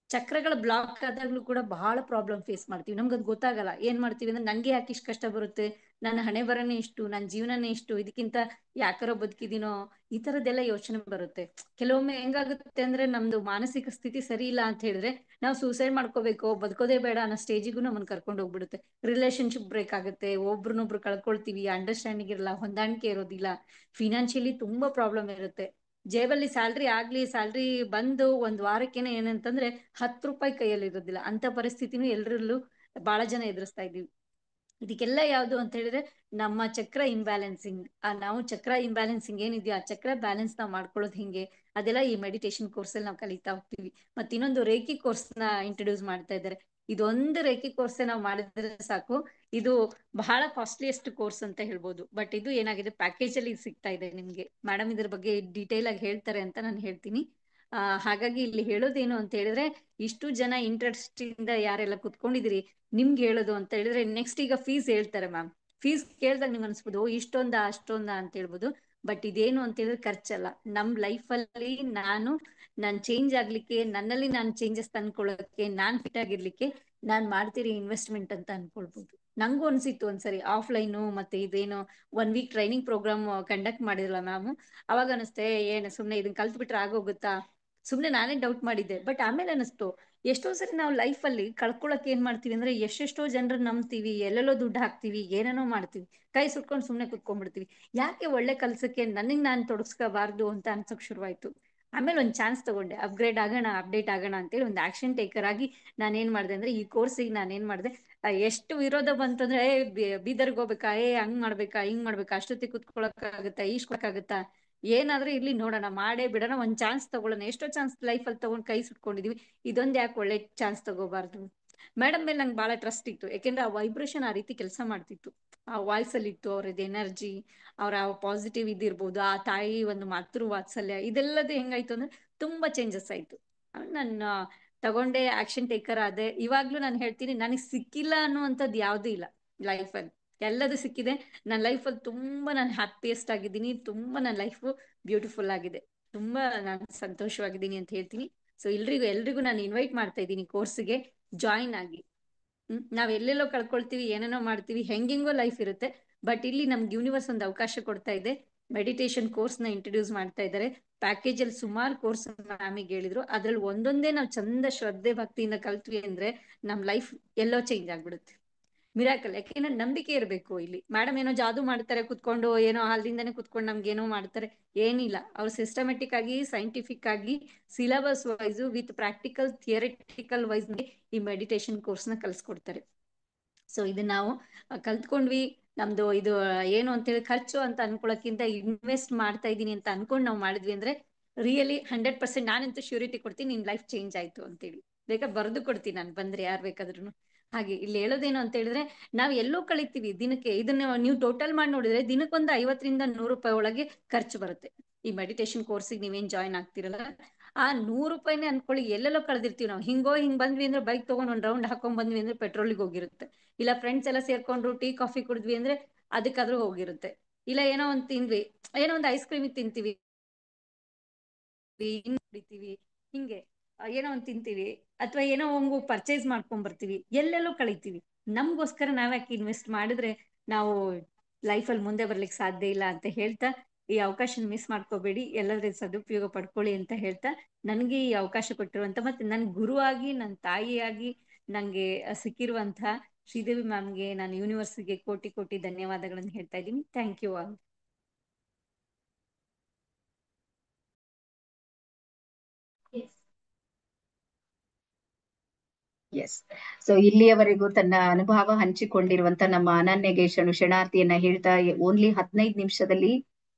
ಚಕ್ರಗಳ ಬ್ಲಾಕ್ ಆದಾಗ್ಲೂ ಕೂಡ ಬಹಳ ಪ್ರಾಬ್ಲಮ್ ಫೇಸ್ ಮಾಡ್ತೀವಿ. ನಮ್ಗದ್ ಗೊತ್ತಾಗಲ್ಲ. ಏನ್ ಮಾಡ್ತೀವಿ ಅಂದ್ರೆ ನನ್ಗೆ ಯಾಕೆ ಇಷ್ಟು ಕಷ್ಟ ಬರುತ್ತೆ, ನನ್ನ ಹಣೆ ಬರನೇ ಇಷ್ಟು, ನನ್ನ ಜೀವನನೇ ಇಷ್ಟು, ಇದಕ್ಕಿಂತ ಯಾಕಾರೋ ಬದುಕಿದೀನೋ, ಈ ತರದ್ದೆಲ್ಲ ಯೋಚನೆ ಬರುತ್ತೆ. ಕೆಲವೊಮ್ಮೆ ಹೆಂಗಾಗುತ್ತೆ ಅಂದ್ರೆ ನಮ್ದು ಮಾನಸಿಕ ಸ್ಥಿತಿ ಸರಿ ಇಲ್ಲ ಅಂತ ಹೇಳಿದ್ರೆ ನಾವು ಸೂಸೈಡ್ ಮಾಡ್ಕೋಬೇಕು, ಬದುಕೋದೇ ಬೇಡ ಅನ್ನೋ ಸ್ಟೇಜಿಗೂ ನಮ್ಮನ್ನ ಕರ್ಕೊಂಡು ಹೋಗ್ಬಿಡುತ್ತೆ. ರಿಲೇಶನ್ಶಿಪ್ ಬ್ರೇಕ್ ಆಗುತ್ತೆ, ಒಬ್ರನ್ನೊಬ್ರು ಕಳ್ಕೊಳ್ತೀವಿ, ಅಂಡರ್ಸ್ಟ್ಯಾಂಡಿಂಗ್ ಇರಲ್ಲ, ಹೊಂದಾಣಿಕೆ ಇರೋದಿಲ್ಲ, ಫಿನಾನ್ಷಿಯಲಿ ತುಂಬಾ ಪ್ರಾಬ್ಲಮ್ ಇರುತ್ತೆ. ಜೇಬಲ್ಲಿ ಸ್ಯಾಲ್ರಿ ಬಂದು ಒಂದ್ ವಾರಕ್ಕೇನೆ ಏನಂತಂದ್ರೆ 10 ರೂಪಾಯಿ ಕೈಯಲ್ಲಿ ಇರೋದಿಲ್ಲ. ಅಂತ ಪರಿಸ್ಥಿತಿನೂ ಎಲ್ರಲ್ಲೂ ಬಹಳ ಜನ ಎದುರಿಸ್ತಾ ಇದೀವಿ. ಇದಕ್ಕೆಲ್ಲ ಯಾವ್ದು ಅಂತ ಹೇಳಿದ್ರೆ ನಮ್ಮ ಚಕ್ರ ಇಂಬ್ಯಾಲೆನ್ಸಿಂಗ್. ನಾವು ಚಕ್ರ ಇಂಬ್ಯಾಲೆನ್ಸಿಂಗ್ ಏನಿದೆಯೋ ಆ ಚಕ್ರ ಬ್ಯಾಲೆನ್ಸ್ ನಾವು ಮಾಡ್ಕೊಳ್ಳೋದು ಹಿಂಗೆ, ಅದೆಲ್ಲ ಈ ಮೆಡಿಟೇಷನ್ ಕೋರ್ಸ್ ಅಲ್ಲಿ ನಾವು ಕಲಿತಾ ಹೋಗ್ತೀವಿ. ಮತ್ತೆ ಇನ್ನೊಂದು ರೇಖಿ ಕೋರ್ಸ್ ನ ಇಂಟ್ರೊಡ್ಯೂಸ್ ಮಾಡ್ತಾ ಇದ್ದಾರೆ. ಇದೊಂದು ರೇಖಿ ಕೋರ್ಸ್ ನಾವು ಮಾಡಿದ್ರೆ ಸಾಕು. ಇದು ಬಹಳ ಕಾಸ್ಟ್ಲಿಯೆಸ್ಟ್ ಕೋರ್ಸ್ ಅಂತ ಹೇಳ್ಬೋದು, ಬಟ್ ಇದು ಏನಾಗಿದೆ ಪ್ಯಾಕೇಜ್ ಅಲ್ಲಿ ಸಿಗ್ತಾ ಇದೆ ನಿಮ್ಗೆ. ಮೇಡಮ್ ಇದ್ರ ಬಗ್ಗೆ ಡೀಟೇಲ್ ಆಗಿ ಹೇಳ್ತಾರೆ ಅಂತ ನಾನು ಹೇಳ್ತೀನಿ. ಹಾಗಾಗಿ ಇಲ್ಲಿ ಹೇಳೋದೇನು ಅಂತ ಹೇಳಿದ್ರೆ, ಇಷ್ಟು ಜನ ಇಂಟ್ರೆಸ್ಟ್ ಇಂದ ಯಾರೆಲ್ಲ ಕುತ್ಕೊಂಡಿದಿರಿ ನಿಮ್ಗೆ ಹೇಳೋದು ಅಂತ ಹೇಳಿದ್ರೆ, ನೆಕ್ಸ್ಟ್ ಈಗ ಫೀಸ್ ಹೇಳ್ತಾರೆ ಮ್ಯಾಮ್. ಫೀಸ್ ಕೇಳ್ದಾಗ ನಿಮ್ಗೆ ಅನ್ಸ್ಬೋದು ಇಷ್ಟೊಂದ ಅಷ್ಟೊಂದ ಅಂತ ಹೇಳ್ಬೋದು, ಬಟ್ ಇದೇನು ಅಂತ ಹೇಳಿದ್ರೆ ಖರ್ಚಲ್ಲ. ನಮ್ ಲೈಫ್ ಅಲ್ಲಿ ನಾನ್ ಚೇಂಜ್ ಆಗ್ಲಿಕ್ಕೆ, ನನ್ನಲ್ಲಿ ನಾನು ಚೇಂಜಸ್ ತಂದ್ಕೊಳ್ಳೋಕೆ, ನಾನ್ ಫಿಟ್ ಆಗಿರ್ಲಿಕ್ಕೆ ನಾನ್ ಮಾಡ್ತೀರಿ ಇನ್ವೆಸ್ಟ್ಮೆಂಟ್ ಅಂತ ಅನ್ಕೊಳ್ಬೋದು. ನಂಗೂ ಅನ್ಸಿತ್ತು ಒಂದ್ಸರಿ ಆಫ್ಲೈನು ಮತ್ತೆ ಇದೇನು 1 ವೀಕ್ ಟ್ರೈನಿಂಗ್ ಪ್ರೋಗ್ರಾಮ್ ಕಂಡಕ್ಟ್ ಮಾಡಿದ್ರಲ್ಲ ಮ್ಯಾಮ್, ಅವಾಗ ಅನಿಸ್ತೆ ಏನು ಸುಮ್ನೆ ಇದನ್ನ ಕಲ್ತ್ ಬಿಟ್ರೆ ಆಗೋಗುತ್ತಾ, ಸುಮ್ನೆ ನಾನೇ ಡೌಟ್ ಮಾಡಿದ್ದೆ. ಬಟ್ ಆಮೇಲೆ ಅನಿಸ್ತು ಎಷ್ಟೋ ಸರಿ ನಾವು ಲೈಫ್ ಅಲ್ಲಿ ಕಳ್ಕೊಳಕ್ ಏನ್ ಮಾಡ್ತೀವಿ ಅಂದ್ರೆ ಎಷ್ಟೆಷ್ಟೋ ಜನರನ್ನ ನಂಬ್ತೀವಿ, ಎಲ್ಲೆಲ್ಲೋ ದುಡ್ಡು ಹಾಕ್ತಿವಿ, ಏನೇನೋ ಮಾಡ್ತೀವಿ, ಕೈ ಸುಟ್ಕೊಂಡು ಸುಮ್ನೆ ಕುತ್ಕೊಂಡ್ಬಿಡ್ತೀವಿ. ಯಾಕೆ ಒಳ್ಳೆ ಕೆಲ್ಸಕ್ಕೆ ನನಗ್ ನಾನ್ ತೊಡಗಿಸ್ಕೋಬಾರ್ದು ಅಂತ ಅನ್ಸಕ್ ಶುರುವಾಯ್ತು. ಆಮೇಲೆ ಒಂದ್ ಚಾನ್ಸ್ ತಗೊಂಡೆ, ಅಪ್ಗ್ರೇಡ್ ಆಗೋಣ, ಅಪ್ಡೇಟ್ ಆಗೋಣ ಅಂತೇಳಿ ಒಂದು ಆಕ್ಷನ್ ಟೇಕರ್ ಆಗಿ ನಾನೇನ್ ಮಾಡಿದೆ ಅಂದ್ರೆ ಈ ಕೋರ್ಸಿಗೆ ನಾನೇನ್ ಮಾಡಿದೆ, ಎಷ್ಟು ವಿರೋಧ ಬಂತಂದ್ರೆ ಬೀದರ್ಗ್ ಹೋಗ್ಬೇಕಾ, ಹಂಗ್ ಮಾಡ್ಬೇಕಾ, ಹಿಂಗ್ ಮಾಡ್ಬೇಕಾ, ಅಷ್ಟೊತ್ತಿಗೆ ಕುತ್ಕೊಳಕ್ ಆಗುತ್ತಾ, ಈಸ್ಕೊಳಕ್ಕಾಗುತ್ತಾ, ಏನಾದ್ರೂ ಇಲ್ಲಿ ನೋಡೋಣ, ಮಾಡೇ ಬಿಡೋಣ, ಒಂದ್ ಚಾನ್ಸ್ ತಗೊಳ್ಳೋಣ. ಎಷ್ಟೋ ಚಾನ್ಸ್ ಲೈಫ್ ಅಲ್ಲಿ ತಗೊಂಡ್ ಕೈ ಸುಟ್ಕೊಂಡಿದೀವಿ, ಇದೊಂದ್ ಯಾಕೆ ಒಳ್ಳೆ ಚಾನ್ಸ್ ತಗೋಬಾರ್ದು. ಮೇಡಮ್ ಮೇಲೆ ನಂಗೆ ಬಹಳ ಟ್ರಸ್ಟ್ ಇತ್ತು, ಯಾಕೆಂದ್ರೆ ಆ ವೈಬ್ರೇಷನ್ ಆ ರೀತಿ ಕೆಲಸ ಮಾಡ್ತಿತ್ತು. ಆ ವಾಯ್ಸ್ ಅಲ್ಲಿ ಇತ್ತು ಅವ್ರದ್ದು ಎನರ್ಜಿ, ಅವ್ರ ಆ ಪಾಸಿಟಿವ್ ಇದಿರ್ಬೋದು, ಆ ತಾಯಿ ಒಂದು ಮಾತೃ ವಾತ್ಸಲ್ಯ, ಇದೆಲ್ಲದು ಹೆಂಗಾಯ್ತು ಅಂದ್ರೆ ತುಂಬಾ ಚೇಂಜಸ್ ಆಯ್ತು. ನನ್ನ ತಗೊಂಡೆ, ಆಕ್ಷನ್ ಟೇಕರ್ ಆದೆ. ಇವಾಗ್ಲೂ ನಾನು ಹೇಳ್ತೀನಿ, ನನಗೆ ಸಿಕ್ಕಿಲ್ಲ ಅನ್ನುವಂಥದ್ದು ಯಾವ್ದು ಇಲ್ಲ ಲೈಫಲ್ಲಿ, ಎಲ್ಲದು ಸಿಕ್ಕಿದೆ. ನನ್ನ ಲೈಫಲ್ಲಿ ತುಂಬಾ ನಾನು ಹ್ಯಾಪಿಯೆಸ್ಟ್ ಆಗಿದ್ದೀನಿ, ತುಂಬಾ ನನ್ನ ಲೈಫ್ ಬ್ಯೂಟಿಫುಲ್ ಆಗಿದೆ, ತುಂಬಾ ನಾನು ಸಂತೋಷವಾಗಿದ್ದೀನಿ ಅಂತ ಹೇಳ್ತೀನಿ. ಸೊ ಎಲ್ರಿಗೂ ನಾನು ಇನ್ವೈಟ್ ಮಾಡ್ತಾ ಇದ್ದೀನಿ ಕೋರ್ಸ್ಗೆ ಜಾಯಿನ್ ಆಗಿ. ನಾವ್ ಎಲ್ಲೆಲ್ಲೋ ಕಳ್ಕೊಳ್ತೀವಿ, ಏನೇನೋ ಮಾಡ್ತೀವಿ, ಹೆಂಗೆಂಗೋ ಲೈಫ್ ಇರುತ್ತೆ, ಬಟ್ ಇಲ್ಲಿ ನಮ್ಗೆ ಯೂನಿವರ್ಸ್ ಒಂದು ಅವಕಾಶ ಕೊಡ್ತಾ ಇದೆ. ಮೆಡಿಟೇಷನ್ ಕೋರ್ಸ್ ನ ಇಂಟ್ರೊಡ್ಯೂಸ್ ಮಾಡ್ತಾ ಇದ್ದಾರೆ. ಪ್ಯಾಕೇಜ್ ಅಲ್ಲಿ ಸುಮಾರು ಕೋರ್ಸ್ ಮ್ಯಾಮಿಗೆ ಹೇಳಿದ್ರು, ಅದ್ರಲ್ಲಿ ಒಂದೊಂದೇ ನಾವು ಚಂದ ಶ್ರದ್ಧೆ ಭಕ್ತಿಯಿಂದ ಕಲ್ತ್ವಿ ಅಂದ್ರೆ ನಮ್ ಲೈಫ್ ಎಲ್ಲೋ ಚೇಂಜ್ ಆಗ್ಬಿಡುತ್ತೆ. ಮಿರಾಕಲ್. ಯಾಕೆಂದ್ರೆ ನಂಬಿಕೆ ಇರಬೇಕು. ಇಲ್ಲಿ ಮೇಡಮ್ ಏನೋ ಜಾದು ಮಾಡ್ತಾರೆ ಕುತ್ಕೊಂಡು, ಏನೋ ಹಾಲ್ದಿಂದಾನೆ ಕುತ್ಕೊಂಡು ನಮ್ಗೆ ಏನೋ ಮಾಡ್ತಾರೆ, ಏನಿಲ್ಲ. ಅವ್ರು ಸಿಸ್ಟಮೆಟಿಕ್ ಆಗಿ, ಸೈಂಟಿಫಿಕ್ ಆಗಿ, syllabus wise with practical theoretical wise ಈ ಮೆಡಿಟೇಷನ್ ಕೋರ್ಸ್ ನ ಕಲ್ಸ್ಕೊಡ್ತಾರೆ. ಸೊ ಇದನ್ನ ನಾವು ಕಲ್ತ್ಕೊಂಡ್ವಿ. ನಮ್ದು ಇದು ಏನು ಅಂತೇಳಿ ಖರ್ಚು ಅಂತ ಅನ್ಕೊಳಕ್ಕಿಂತ ಇನ್ವೆಸ್ಟ್ ಮಾಡ್ತಾ ಇದೀನಿ ಅಂತ ಅನ್ಕೊಂಡ್ ನಾವು ಮಾಡಿದ್ವಿ ಅಂದ್ರೆ ರಿಯಲಿ 100% ನಾನಂತೂ ಶ್ಯೂರಿಟಿ ಕೊಡ್ತೀನಿ, ನಿನ್ ಲೈಫ್ ಚೇಂಜ್ ಆಯ್ತು ಅಂತೇಳಿ. ಬೇಕಾದ್ರೆ ಬರೆದು ಕೊಡ್ತೀನಿ ನಾನು, ಬಂದ್ರೆ ಯಾರು ಬೇಕಾದ್ರೂ. ಹಾಗೆ ಇಲ್ಲಿ ಹೇಳೋದೇನು ಅಂತ ಹೇಳಿದ್ರೆ, ನಾವ್ ಎಲ್ಲೋ ಕಳಿತೀವಿ ದಿನಕ್ಕೆ. ಇದನ್ನ ನೀವು ಟೋಟಲ್ ಮಾಡಿ ನೋಡಿದ್ರೆ ದಿನಕ್ಕೊಂದು 50ರಿಂದ 100 ರೂಪಾಯಿ ಒಳಗೆ ಖರ್ಚು ಬರುತ್ತೆ. ಈ ಮೆಡಿಟೇಷನ್ ಕೋರ್ಸಿಗೆ ನೀವೇನ್ ಜಾಯ್ನ್ ಆಗ್ತಿರಲ್ಲ, ಆ 100 ರೂಪಾಯಿನೇ ಅನ್ಕೊಳ್ಳಿ, ಎಲ್ಲೆಲ್ಲೋ ಕಳೆದಿರ್ತೀವಿ ನಾವು. ಹಿಂಗ್ ಬಂದ್ವಿ ಅಂದ್ರೆ ಬೈಕ್ ತಗೊಂಡ್ ಒಂದ್ ರೌಂಡ್ ಹಾಕೊಂಡ್ ಬಂದ್ವಿ ಅಂದ್ರೆ ಪೆಟ್ರೋಲಿಗೆ ಹೋಗಿರುತ್ತೆ. ಇಲ್ಲ ಫ್ರೆಂಡ್ಸ್ ಎಲ್ಲ ಸೇರ್ಕೊಂಡು ಟೀ ಕಾಫಿ ಕುಡಿದ್ವಿ ಅಂದ್ರೆ ಅದಕ್ಕಾದ್ರೂ ಹೋಗಿರುತ್ತೆ. ಇಲ್ಲ ಏನೋ ಒಂದ್ ತಿಂದ್ವಿ, ಏನೋ ಒಂದ್ ಐಸ್ ಕ್ರೀಮ್ ತಿಂತೀವಿ, ಕುಡಿತೀವಿ, ಹಿಂಗೆ ಏನೋ ಒಂದ್ ತಿಂತೀವಿ, ಅಥವಾ ಏನೋ ಒಂದು ಪರ್ಚೇಸ್ ಮಾಡ್ಕೊಂಡ್ ಬರ್ತೀವಿ, ಎಲ್ಲೆಲ್ಲೋ ಕಳಿತೀವಿ. ನಮ್ಗೋಸ್ಕರ ನಾವ್ಯಾಕೆ ಇನ್ವೆಸ್ಟ್ ಮಾಡಿದ್ರೆ ನಾವು ಲೈಫಲ್ಲಿ ಮುಂದೆ ಬರ್ಲಿಕ್ಕೆ ಸಾಧ್ಯ ಇಲ್ಲ ಅಂತ ಹೇಳ್ತಾ, ಈ ಅವಕಾಶ ಮಿಸ್ ಮಾಡ್ಕೋಬೇಡಿ, ಎಲ್ಲರ ಸದುಪಯೋಗ ಪಡ್ಕೊಳ್ಳಿ ಅಂತ ಹೇಳ್ತಾ, ನನ್ಗೆ ಈ ಅವಕಾಶ ಕೊಟ್ಟಿರುವಂತ ಮತ್ತೆ ನನ್ ಗುರುವಾಗಿ, ನನ್ನ ತಾಯಿಯಾಗಿ ನಂಗೆ ಸಿಕ್ಕಿರುವಂತಹ ಶ್ರೀದೇವಿ ಮ್ಯಾಮ್ಗೆ, ನಾನು ಯೂನಿವರ್ಸಿಗೆ ಕೋಟಿ ಕೋಟಿ ಧನ್ಯವಾದಗಳನ್ನು ಹೇಳ್ತಾ ಇದ್ದೀನಿ. Thank you all. Yes. So ಇಲ್ಲಿಯವರೆಗೂ ತನ್ನ ಅನುಭವ ಹಂಚಿಕೊಂಡಿರುವಂತ ನಮ್ಮ ಅನನ್ಯಗೆ ಶರಣಾರ್ಥಿಯನ್ನ ಹೇಳ್ತಾ, ಓನ್ಲಿ 15 ನಿಮಿಷದಲ್ಲಿ